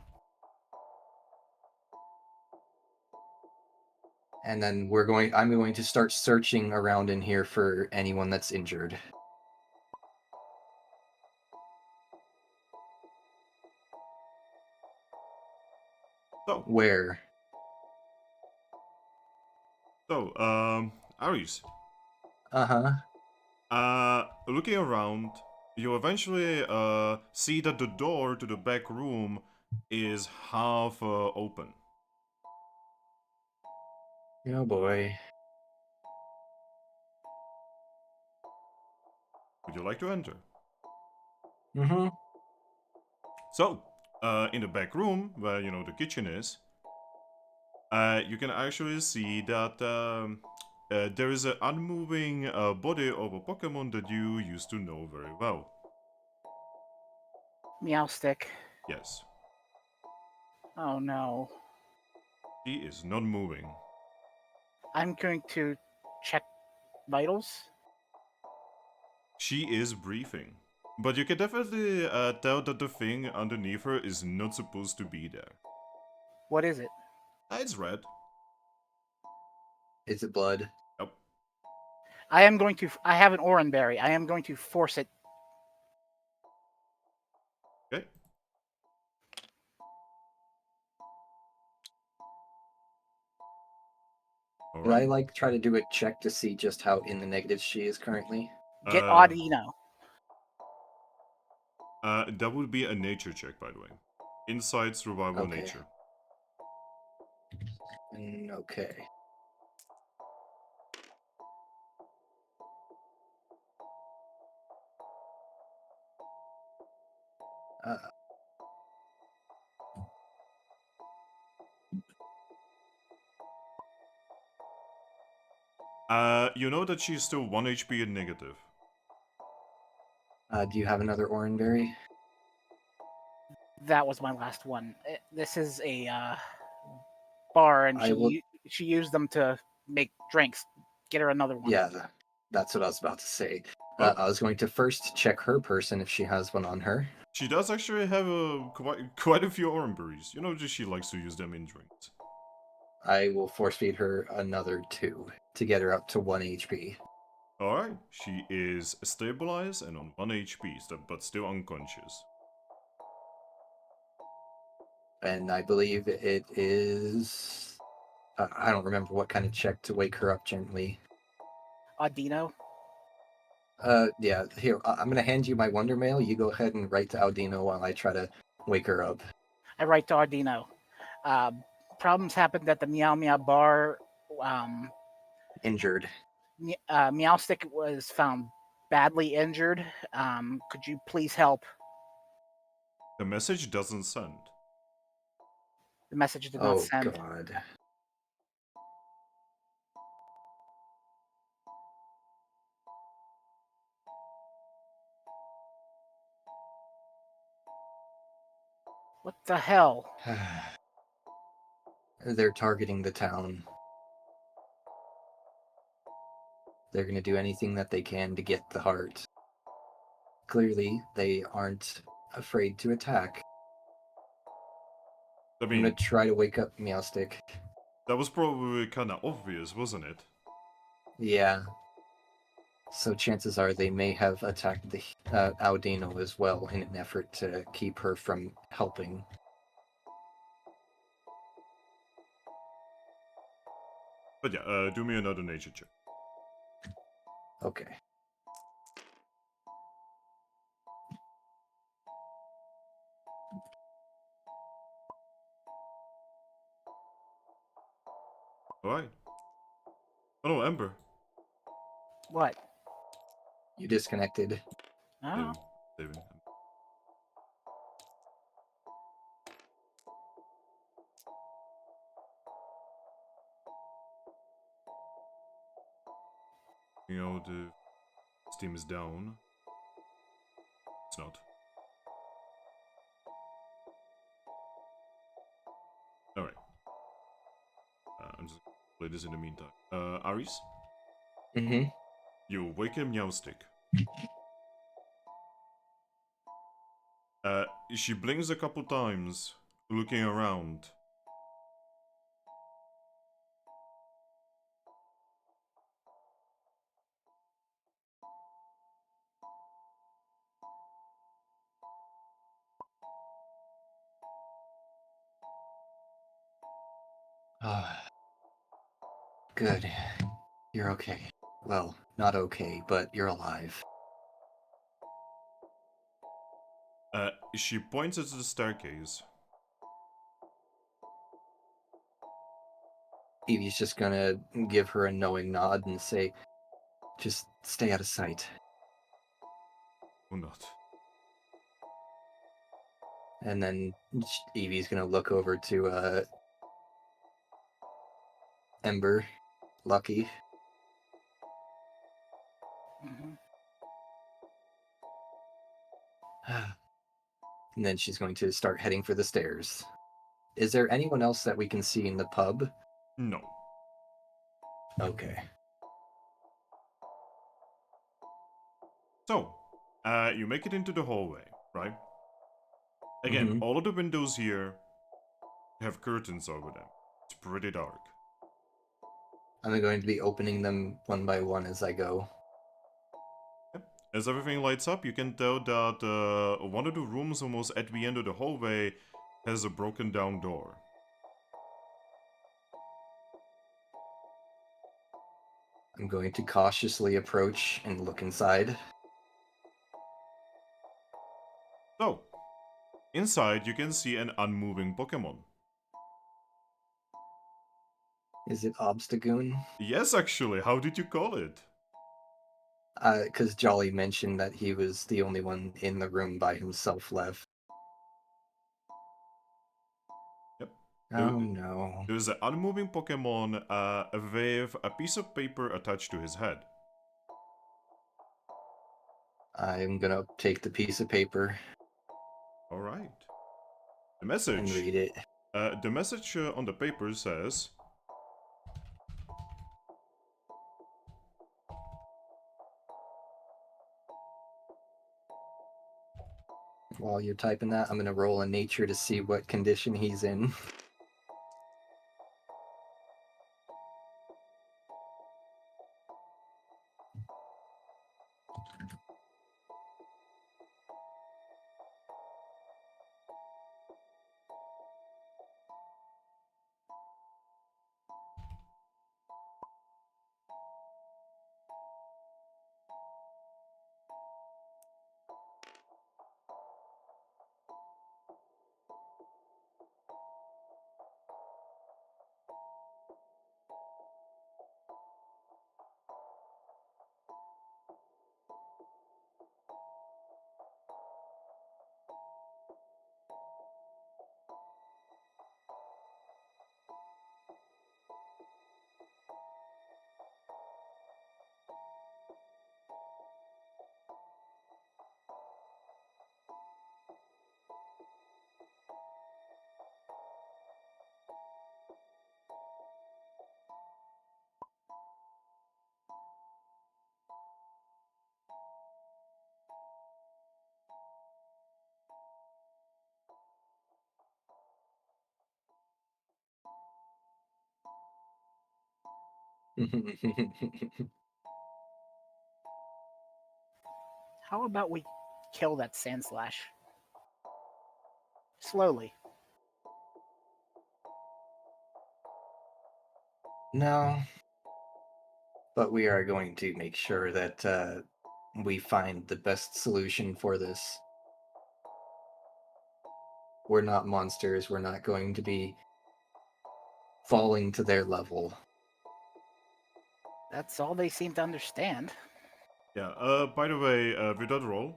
And then I'm going to start searching around in here for anyone that's injured. So, Where? So, Aris, Uh-huh. looking around, you eventually see that the door to the back room is half open. Oh boy. Would you like to enter? Mm-hmm. So, in the back room, where the kitchen is, you can actually see that there is an unmoving body of a Pokemon that you used to know very well. Meowstick. Yes, Oh no. she is not moving. I'm going to check vitals. She is breathing. But you can definitely tell that the thing underneath her is not supposed to be there. What is it? It's red. Is it blood? Yep. I am going to. I have an Oranberry. I am going to force it. Okay. Did I Alright. try to do a check to see just how in the negative she is currently? Get Uh, Audino. that would be a nature check, by the way. Insight, survival, Okay. nature. Okay. Uh, You know that she's still 1 HP and negative. do you have another Oranberry? That was my last one. This is a bar, and I will. she used them to make drinks. Get her another one. Yeah, that's what I was about to say. Oh, I was going to first check her person if she has one on her. she does actually have quite a few oranberries. You know, just she likes to use them in drinks. I will force feed her another 2 to get her up to 1 HP. Alright, she is stabilized and on 1 HP, but still unconscious. And I believe it is. I don't remember what kind of check to wake her up gently. Audino. Yeah, here, I'm gonna hand you my Wonder Mail. You go ahead and write to Aldino while I try to wake her up. I write to Audino. Problems happened at the Meow Meow bar. Injured. Meowstick was found badly injured. Could you please help? The message doesn't send. The message did not Oh, send. God. What the hell? They're targeting the town. They're gonna do anything that they can to get the heart. Clearly, they aren't afraid to attack. I I'm gonna mean, try to wake up Meowstick. that was probably kinda obvious, wasn't it? Yeah. So chances are they may have attacked the Audino as well in an effort to keep her from helping. But yeah, do me another nature check. Okay. Alright. Oh no, Ember. What? You disconnected. Oh. Saving. You know, the Steam is down. It's not. Alright. I'm just gonna play this in the meantime. Aris, Mm-hmm. you awaken Meowstick. She blinks a couple times, looking around. Good. You're okay. Well, not okay, but you're alive. She points at the staircase. Eevee's just gonna give her a knowing nod and say, just stay out of sight. Or not. And then Eevee's gonna look over to Ember, Lucky. Mhm. And then she's going to start heading for the stairs. Is there anyone else that we can see in the pub? No. Okay. So, you make it into the hallway, right? Again, Mhm. all of the windows here have curtains over them. It's pretty dark. I'm going to be opening them one by one as I go. As everything lights up, you can tell that one of the rooms almost at the end of the hallway has a broken down door. I'm going to cautiously approach and look inside. So, inside you can see an unmoving Pokemon. Is it Obstagoon? Yes, actually, how did you call it? Because Jolly mentioned that he was the only one in the room by himself left. Yep. Oh no. There's an unmoving Pokemon with a piece of paper attached to his head. I'm gonna take the piece of paper Alright. The and message. read it. The message on the paper says, While you're typing that, I'm gonna roll a nature to see what condition he's in. How about we kill that sand slash? Slowly. No. But we are going to make sure that we find the best solution for this. We're not monsters. We're not going to be falling to their level. That's all they seem to understand. yeah, by the way, with that roll,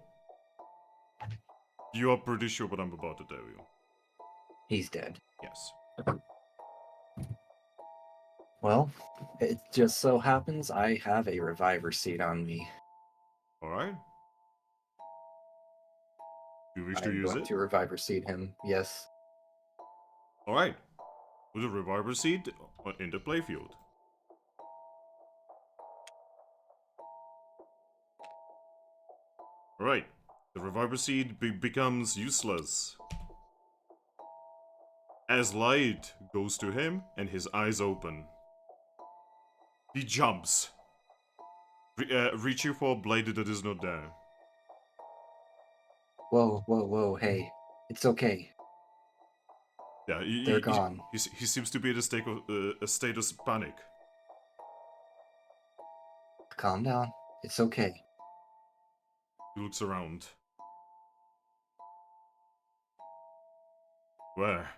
you are pretty sure what I'm about to tell you. He's dead. Yes. Well, it just so happens I have a reviver seed on me. Alright. You wish to I'm use going it? to reviver seed him, yes. Alright. Put the reviver seed in the playfield. Alright. The reviver seed becomes useless. As light goes to him and his eyes open. He jumps. Reaching for a blade that is not there. Whoa, whoa, whoa, hey. It's okay. Yeah, They're gone. he seems to be in a state of panic. Calm down. It's okay. He looks around. Where?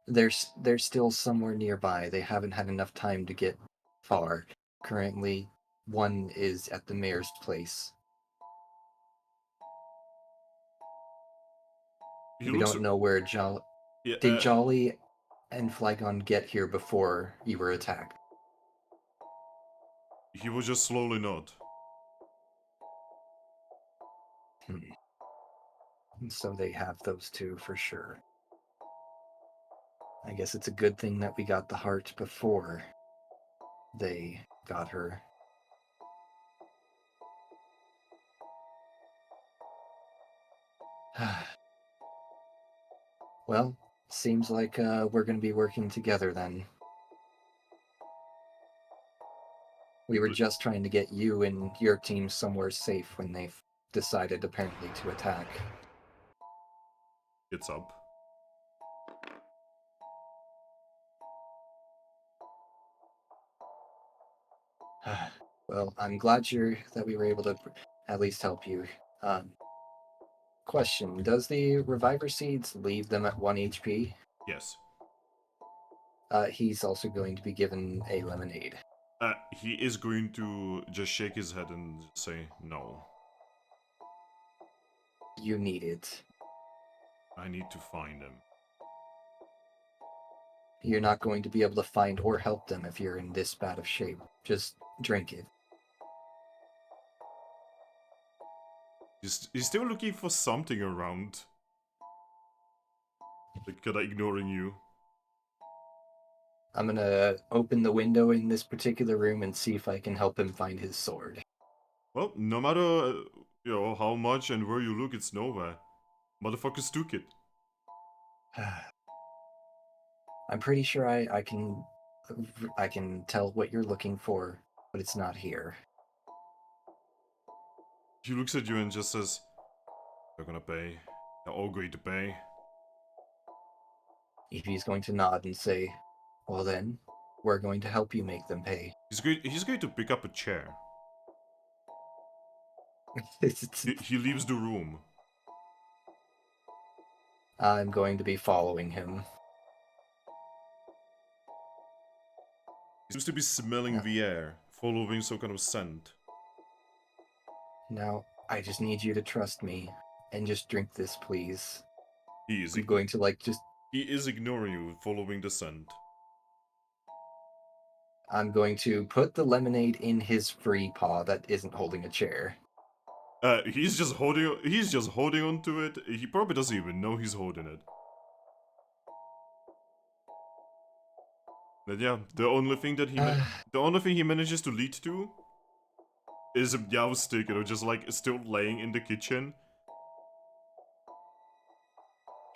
They're still somewhere nearby. They haven't had enough time to get far. Currently, one is at the mayor's place. He We looks. don't know where Jolly... Yeah, Did Jolly and Flygon get here before you were attacked? he was just slowly nod. So they have those two for sure. I guess it's a good thing that we got the heart before they got her. Well, seems like we're going to be working together then. We were just trying to get you and your team somewhere safe when they decided apparently to attack. Gets up. Well, I'm glad that we were able to at least help you. Question, does the Reviver Seeds leave them at 1 HP? Yes. He's also going to be given a lemonade. He is going to just shake his head and say no. You need it. I need to find him. You're not going to be able to find or help them if you're in this bad of shape. Just drink it. He's still looking for something around. Like, kinda ignoring you. I'm gonna open the window in this particular room and see if I can help him find his sword. Well, no matter, how much and where you look, it's nowhere. Motherfuckers took it. I'm pretty sure I can tell what you're looking for, but it's not here. He looks at you and just says, they're gonna pay. They're all going to pay. Eevee's going to nod and say, well then, we're going to help you make them pay. He's going to pick up a chair. He leaves the room. I'm going to be following him. He seems to be smelling the air, following some kind of scent. Now, I just need you to trust me, and just drink this, please. He is I'm going to, He is ignoring you, following the scent. I'm going to put the lemonade in his free paw that isn't holding a chair. He's just holding on to it. He probably doesn't even know he's holding it. But yeah, the only thing he manages to lead to is a meow stick, just still laying in the kitchen.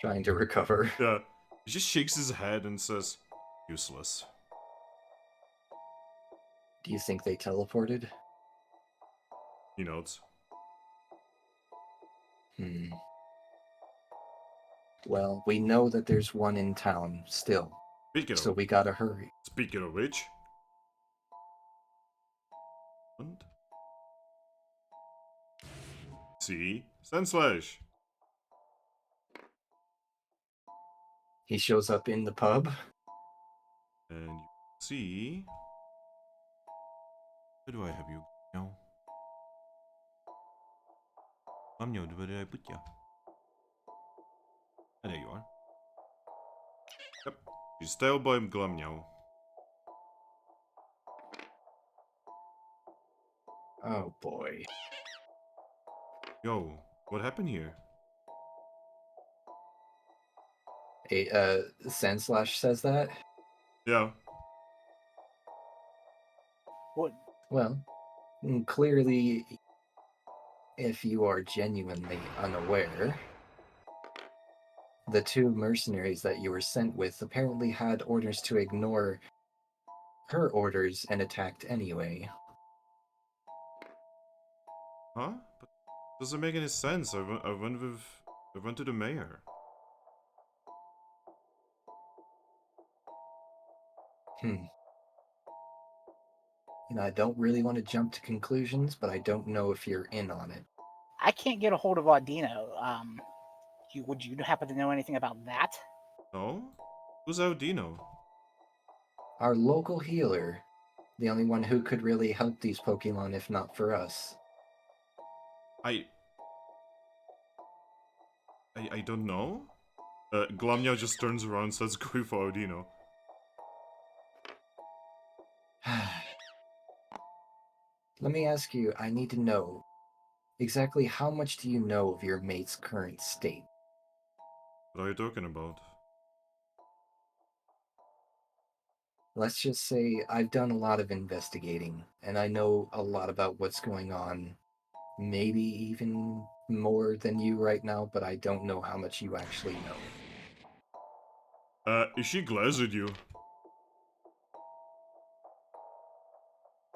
Trying to recover. Yeah, he just shakes his head and says, useless. Do you think they teleported? He nods. Well, we know that there's one in town still, so we gotta hurry. Speaking of which... And... See? Sandslash! He shows up in the pub. And you see... Where do I have you now? Where did I put you? Ah, there you are. Yep. You style by Glammeow. Oh boy. Yo, what happened here? Sandslash says that? Yeah. What? Well, clearly, if you are genuinely unaware, the two mercenaries that you were sent with apparently had orders to ignore her orders and attacked anyway. Huh? But doesn't make any sense. I went to the mayor. and I don't really want to jump to conclusions, but I don't know if you're in on it. I can't get a hold of Audino. Would you happen to know anything about that? No? Who's Audino? Our local healer, the only one who could really help these Pokemon if not for us. I don't know? Glamnya just turns around and starts going for Audino. Let me ask you, I need to know, exactly how much do you know of your mate's current state? What are you talking about? Let's just say I've done a lot of investigating, and I know a lot about what's going on. Maybe even more than you right now, but I don't know how much you actually know. Is she glares at you?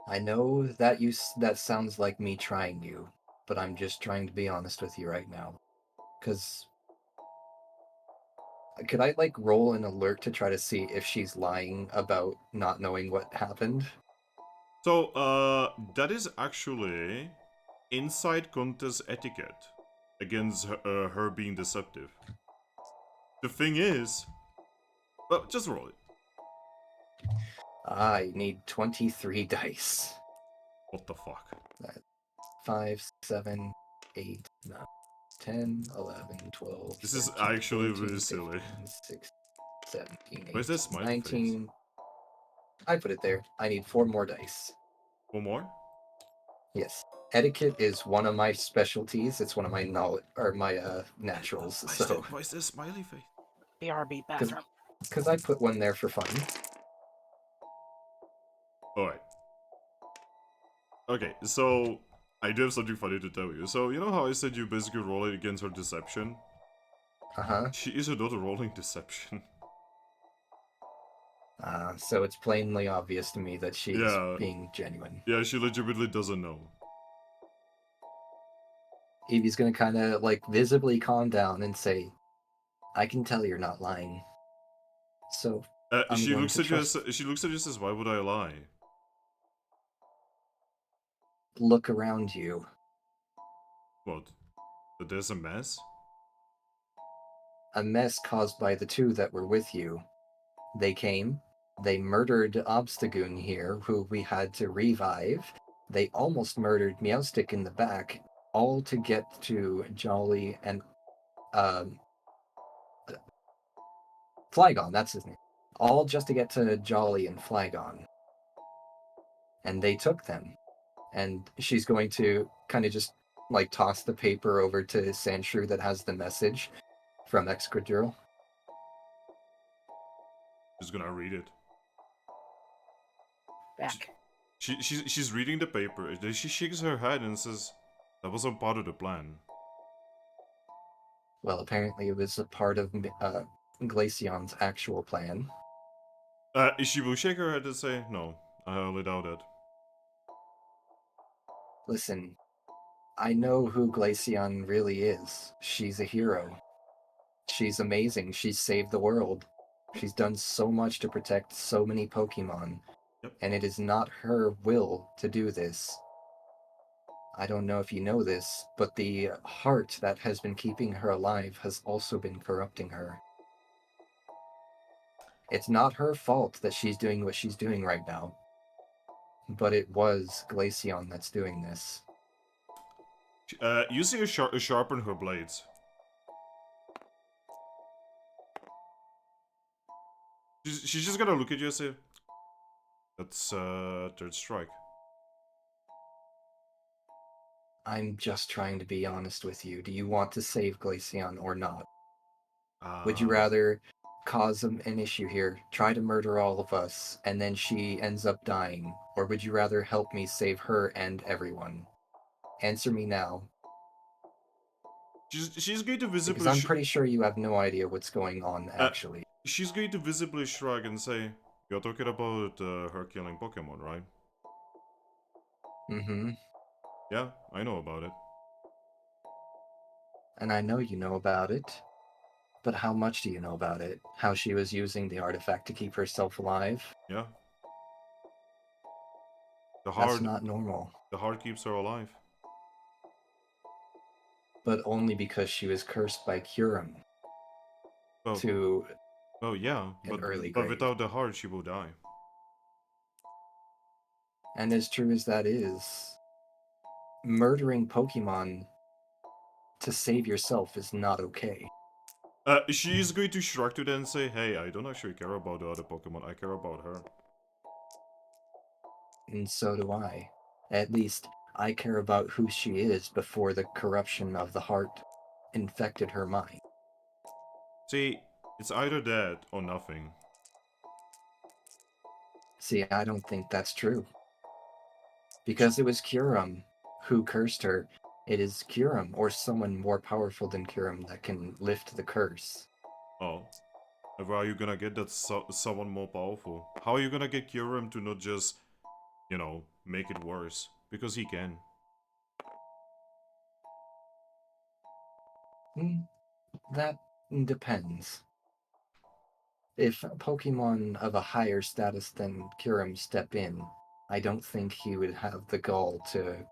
I know that that sounds like me trying you, but I'm just trying to be honest with you right now. Cause could I like roll an alert to try to see if she's lying about not knowing what happened? So, that is actually inside contest etiquette against her being deceptive. The thing is, well, just roll it. I need 23 dice. What the fuck? 5, 7, 8, 9, 10, 11, 12. This is 13, actually 14, really 15, silly. 16, 17, Where's that 18, smiley 19. I put it there. I need 4 more dice. One more? Yes. Etiquette is one of my specialties. It's one of my knowledge or my naturals. Why is there a smiley face? BRB bathroom. Because I put one there for fun. Alright. Okay, so I do have something funny to tell you. So, you know how I said you basically roll it against her deception? Uh-huh. She is not rolling deception. So it's plainly obvious to me that she's Yeah. being genuine. Yeah, she legitimately doesn't know. Eevee's gonna kind of like visibly calm down and say, "I can tell you're not lying." So I'm She going looks to at you trust. as she looks at you and says, "Why would I lie?" Look around you. What? That there's a mess? A mess caused by the two that were with you. They came. They murdered Obstagoon here, who we had to revive. They almost murdered Meowstick in the back, all to get to Jolly and Flygon, that's his name. All just to get to Jolly and Flygon. And they took them. And she's going to kind of just like toss the paper over to Sandshrew that has the message from Excadrill. She's gonna read it. Back. She's reading the paper. Then she shakes her head and says, "That wasn't part of the plan." Well, apparently it was a part of Glaceon's actual plan. She will shake her head and say, "No, I highly doubt it." Listen, I know who Glaceon really is. She's a hero. She's amazing. She's saved the world. She's done so much to protect so many Pokemon. Yep. And it is not her will to do this. I don't know if you know this, but the heart that has been keeping her alive has also been corrupting her. It's not her fault that she's doing what she's doing right now, but it was Glaceon that's doing this. You see her sharpen her blades. She's just gonna look at you and say, "That's third strike." I'm just trying to be honest with you. Do you want to save Glaceon or not? Would you rather cause an issue here, try to murder all of us, and then she ends up dying? Or would you rather help me save her and everyone? Answer me now. She's going to Because visibly. I'm pretty sure you have no idea what's going on, actually. She's going to visibly shrug and say, "You're talking about her killing Pokemon, right?" Mm-hmm. Yeah, I know about it. And I know you know about it. But how much do you know about it? How she was using the artifact to keep herself alive? Yeah. The That's heart, not normal. the heart keeps her alive. But only because she was cursed by Curum Well, to well, yeah, an early but grave. without the heart, she will die. And as true as that is, murdering Pokemon to save yourself is not okay. She is going to shrug to that and say, "Hey, I don't actually care about the other Pokemon. I care about her." And so do I. At least, I care about who she is before the corruption of the heart infected her mind. See, it's either that or nothing. See, I don't think that's true. Because it was Curum who cursed her. It is Curum or someone more powerful than Curum that can lift the curse. Oh. And where are you gonna get that someone more powerful? How are you gonna get Kyurem to not just, you know, make it worse? Because he can. That depends. If Pokemon of a higher status than Kyurem step in, I don't think he would have the gall to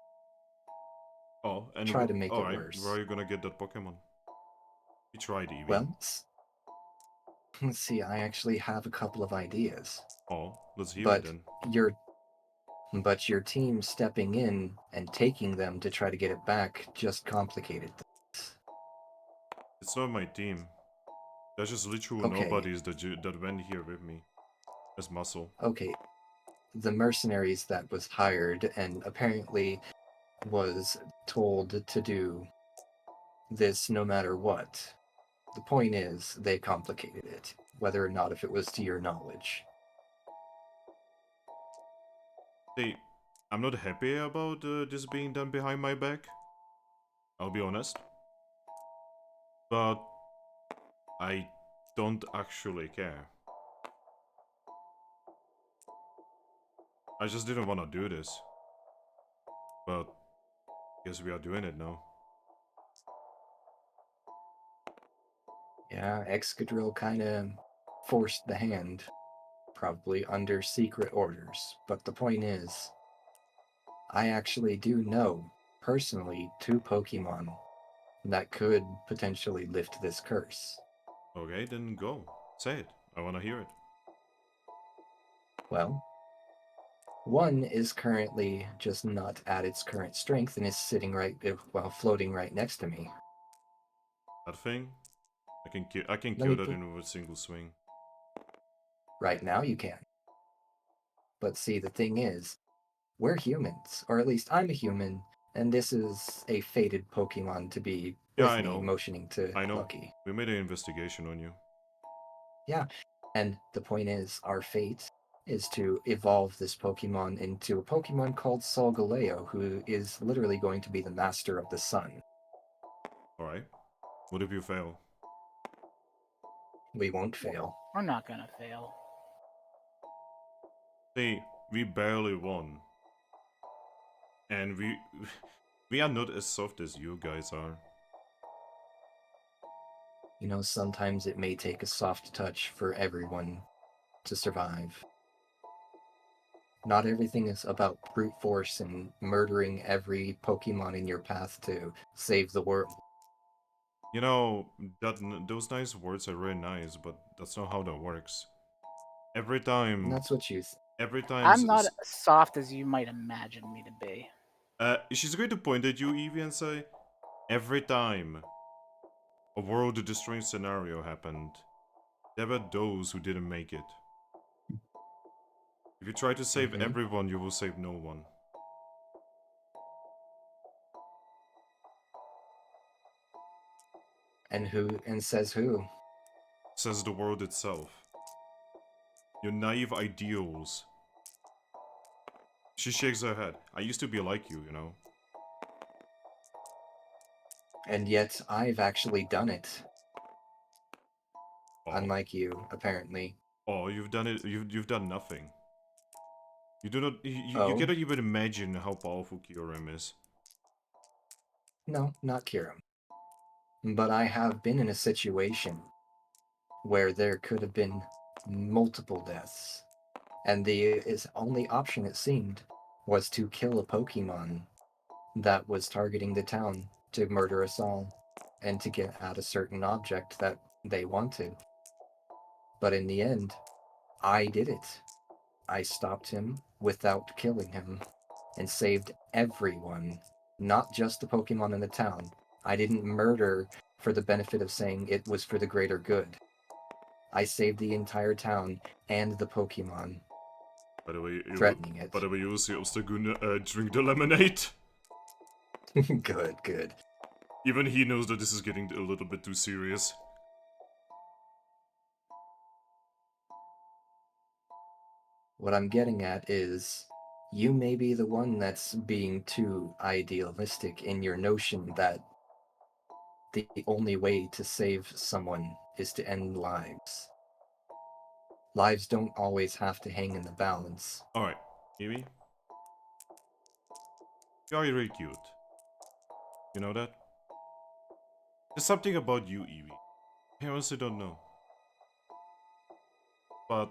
Oh, and try to make it alright, where are worse. you gonna get that Pokemon? You tried Eevee. Well, let's see, I actually have a couple of ideas. Oh, let's hear it But then. your team stepping in and taking them to try to get it back just complicated things. It's not my team. There's just literal Okay, nobodies that went here with me. As muscle. okay. The mercenaries that was hired and apparently was told to do this no matter what. The point is, they complicated it, whether or not if it was to your knowledge. See, I'm not happy about this being done behind my back. I'll be honest. But I don't actually care. I just didn't want to do this. But guess we are doing it now. Yeah, Excadrill kind of forced the hand, probably under secret orders. But the point is, I actually do know, personally, 2 Pokemon that could potentially lift this curse. Okay, then go. Say it. I want to hear it. Well, one is currently just not at its current strength and is sitting floating right next to me. That thing? I can Let kill me that put, in with a single swing. right now you can. But see, the thing is, we're humans, or at least I'm a human, and this is a fated Pokemon to be Yeah, with I me, know. motioning to I know. Lucky. We made an investigation on you. Yeah, and the point is, our fate is to evolve this Pokemon into a Pokemon called Solgaleo, who is literally going to be the master of the sun. Alright. What if you fail? We won't fail. We're not gonna fail. See, we barely won. And we are not as soft as you guys are. You know, sometimes it may take a soft touch for everyone to survive. Not everything is about brute force and murdering every Pokemon in your path to save the world. You know, those nice words are really nice, but that's not how that works. Every And time, that's what you every time, I'm not as soft as you might imagine me to be. she's going to point at you, Eevee, and say, every time a world-destroying scenario happened, there were those who didn't make it. If you try to save everyone, you will save no one. And says who? Says the world itself. Your naive ideals. She shakes her head. I used to be like you know. And yet I've actually done it. Oh. Unlike you, apparently. Oh, you've done it. You've done nothing. You do not. You Oh? cannot even imagine how powerful Kyurem is. No, not Kiram. But I have been in a situation where there could have been multiple deaths. And the only option, it seemed, was to kill a Pokemon that was targeting the town to murder us all and to get at a certain object that they wanted. But in the end, I did it. I stopped him without killing him and saved everyone, not just the Pokemon in the town. I didn't murder for the benefit of saying it was for the greater good. I saved the entire town and the Pokemon, By the way, threatening it. By the way, you see, also gonna drink the lemonade. Good, good. Even he knows that this is getting a little bit too serious. What I'm getting at is, you may be the one that's being too idealistic in your notion that the only way to save someone is to end lives. Lives don't always have to hang in the balance. Alright, Eevee. You are really cute. You know that? There's something about you, Eevee. I honestly don't know. But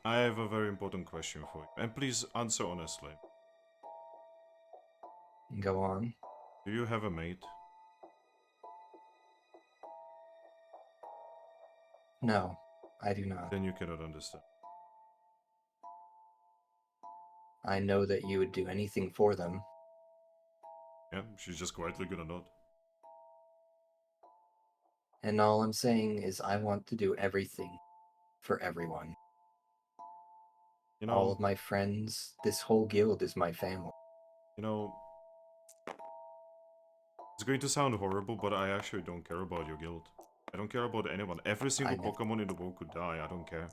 I have a very important question for you. And please answer honestly. Go on. Do you have a mate? No, I do not. Then you cannot understand. I know that you would do anything for them. Yeah, she's just quietly gonna nod. And all I'm saying is I want to do everything for everyone. You know, All of my friends, this whole guild is my family. you know, it's going to sound horrible, but I actually don't care about your guild. I don't care about anyone. Every single know. Pokemon in the world could die. I don't care.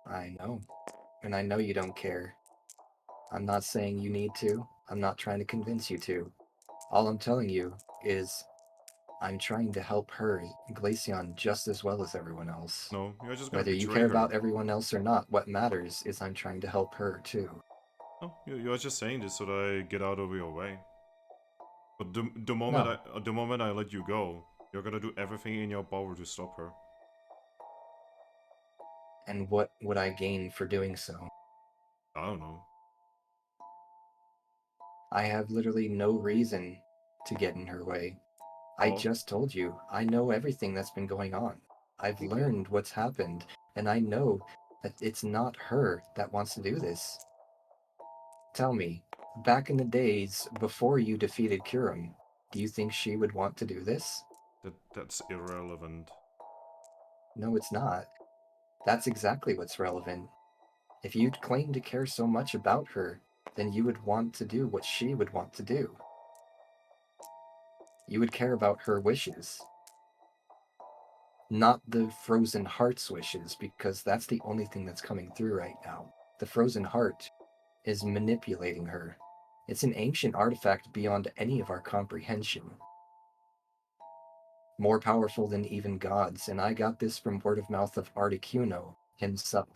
I know. And I know you don't care. I'm not saying you need to. I'm not trying to convince you to. All I'm telling you is I'm trying to help her, Glaceon, just as well as everyone else. No, you're just gonna Whether you betray care her. about everyone else or not, what matters is I'm trying to help her too. No, you're just saying this so that I get out of your way. But the moment I let you go, you're gonna do everything in your power to stop her. And what would I gain for doing so? I don't know. I have literally no reason to get in her way. I Oh. just told you, I know everything that's been going on. I've learned what's happened, and I know that it's not her that wants to do this. Tell me, back in the days before you defeated Kurum, do you think she would want to do this? That's irrelevant. No, it's not. That's exactly what's relevant. If you'd claim to care so much about her, then you would want to do what she would want to do. You would care about her wishes. Not the Frozen Heart's wishes, because that's the only thing that's coming through right now. The Frozen Heart is manipulating her. It's an ancient artifact beyond any of our comprehension. More powerful than even gods, and I got this from word of mouth of Articuno himself.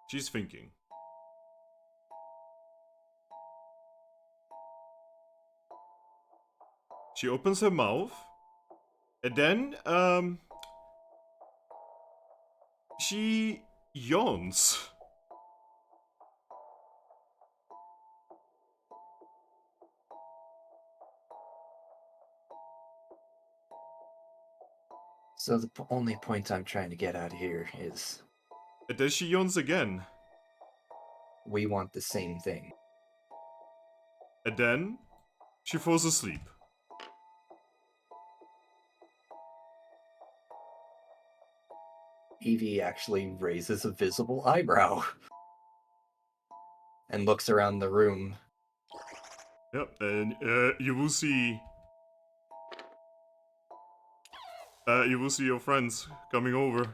She's thinking. She opens her mouth, and then, she yawns. So the only point I'm trying to get out of here is And then she yawns again. we want the same thing. And then she falls asleep. Eevee actually raises a visible eyebrow and looks around the room. Yep, and you will see your friends coming over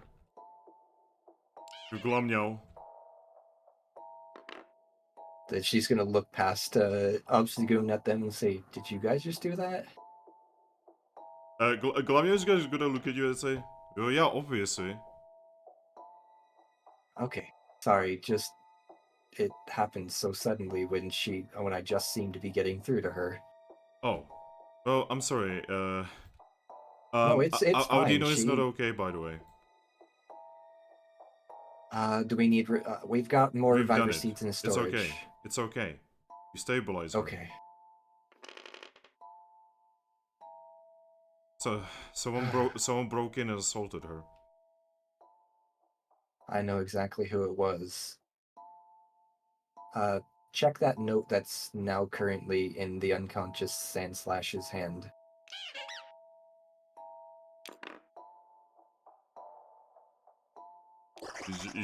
to Glommeow. That she's gonna look past Obstagoon at them and say, "Did you guys just do that?" Glommeow's gonna look at you and say, "Oh yeah, obviously." Okay, sorry, just it happened so suddenly when I just seemed to be getting through to her. Oh, well, I'm sorry. No, it's Audino fine. is not okay, by the way. Do we need? We've got more We've done reviver it. seeds in It's storage. okay. It's okay. You stabilize her. Okay. So someone broke in and assaulted her. I know exactly who it was. Check that note that's now currently in the unconscious Sandslash's hand.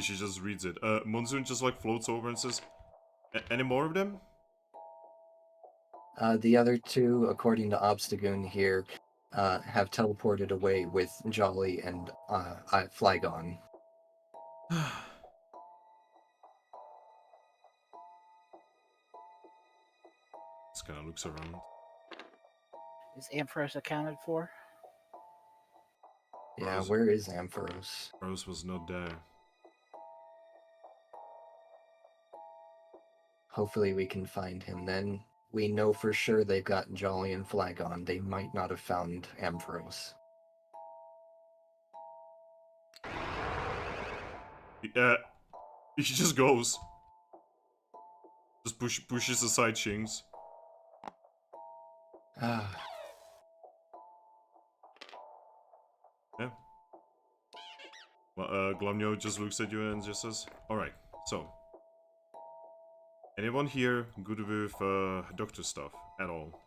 She just reads it. Monsoon just like floats over and says, "Any more of them?" The other two, according to Obstagoon here, have teleported away with Jolly and Flygon. This kind of looks around. Is Ampharos accounted for? Yeah, Rose. where is Ampharos? Rose was not there. Hopefully we can find him then. We know for sure they've got Jolly and Flygon. They might not have found Ampharos. He just goes. Just pushes aside Shings. Ah, Yeah. Well, Glumnio just looks at you and just says, "Alright, so. Anyone here good with doctor stuff at all?"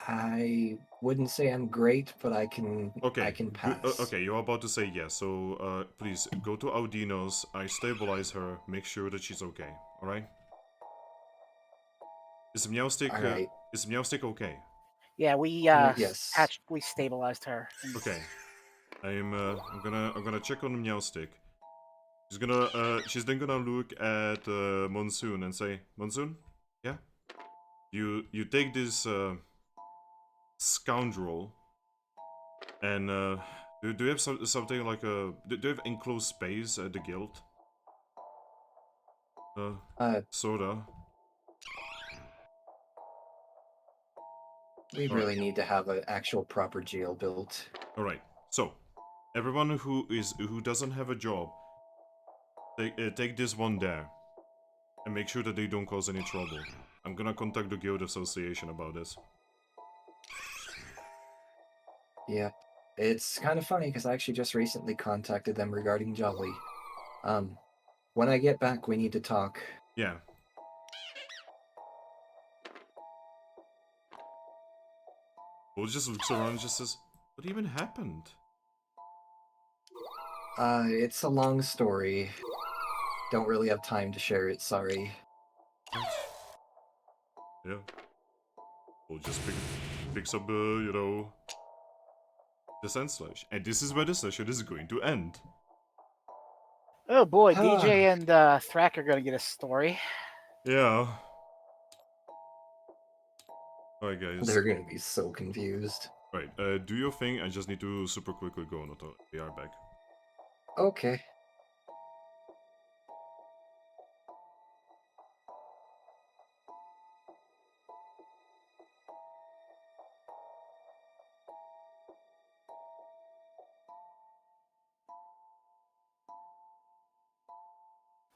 I wouldn't say I'm great, but I can pass. Okay, you're about to say yes, so please go to Audino's. I stabilize her, make sure that she's okay, alright? Is Meowstick, All right. is Meowstick okay? Yeah, Yes. we stabilized her. Okay. I'm gonna check on Meowstick. She's then gonna look at Monsoon and say, "Monsoon, yeah, you take this scoundrel and do you have something like a do you have enclosed space at the guild? Sorta. We All really right. need to have an actual proper jail built. All right. So, everyone who doesn't have a job, take this one there, and make sure that they don't cause any trouble. I'm gonna contact the guild association about this." Yeah. It's kind of funny because I actually just recently contacted them regarding Jolly. When I get back, we need to talk. Yeah. Bull just looks around and just says, "What even happened?" It's a long story. Don't really have time to share it, sorry. What? Yeah. Bull just picks up, the Sandslash. And this is where the session is going to end. Oh boy, DJ and Thrack are gonna get a story. Yeah. Alright, guys. They're gonna be so confused. Right, do your thing. I just need to super quickly go on the we are back. Okay.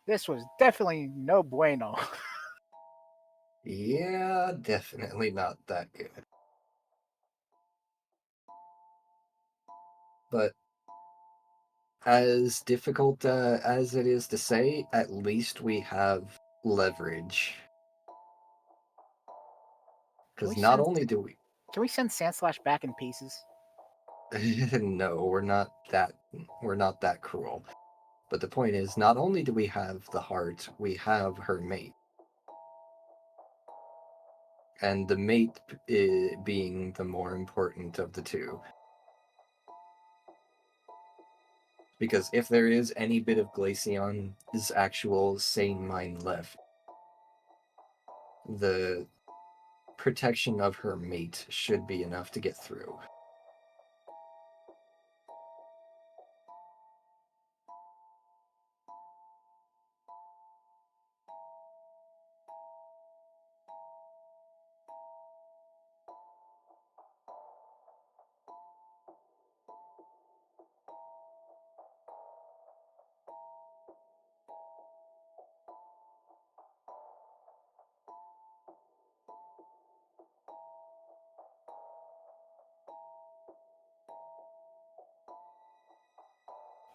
This was definitely no bueno. Yeah, definitely not that good. But as difficult as it is to say, at least we have leverage. Because not only do we... Can we send Sandslash back in pieces? No, we're not that cruel. But the point is, not only do we have the heart, we have her mate. And the mate being the more important of the two. Because if there is any bit of Glaceon's actual sane mind left, the protection of her mate should be enough to get through.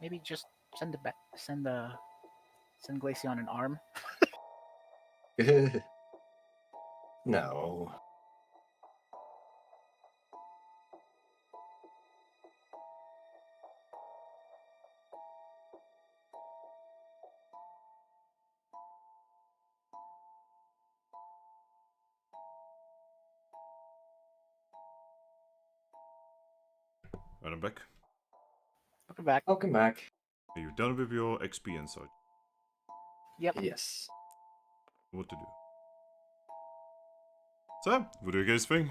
maybe just send Glaceon an arm. No. And I'm back. Welcome back. Welcome back. Are you done with your XP and such? Yep. Yes. What to do? So, what do you guys think?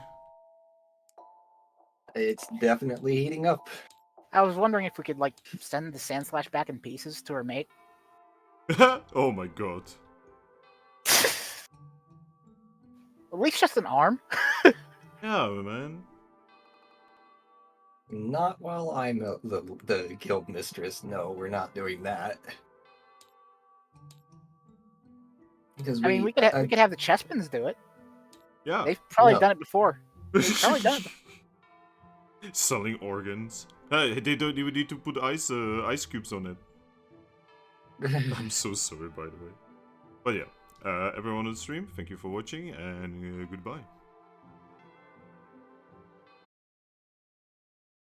It's definitely heating up. I was wondering if we could like send the Sandslash back in pieces to her mate. Oh my god. At least just an arm. Yeah, man. Not while I'm the guild mistress. No, we're not doing that. Because I mean, we could have the Chespins do it. Yeah. They've probably No. done it before. They've probably done it. Selling organs. Hey, they don't even need to put ice cubes on it. I'm so sorry, by the way. But yeah, everyone on the stream, thank you for watching, and goodbye.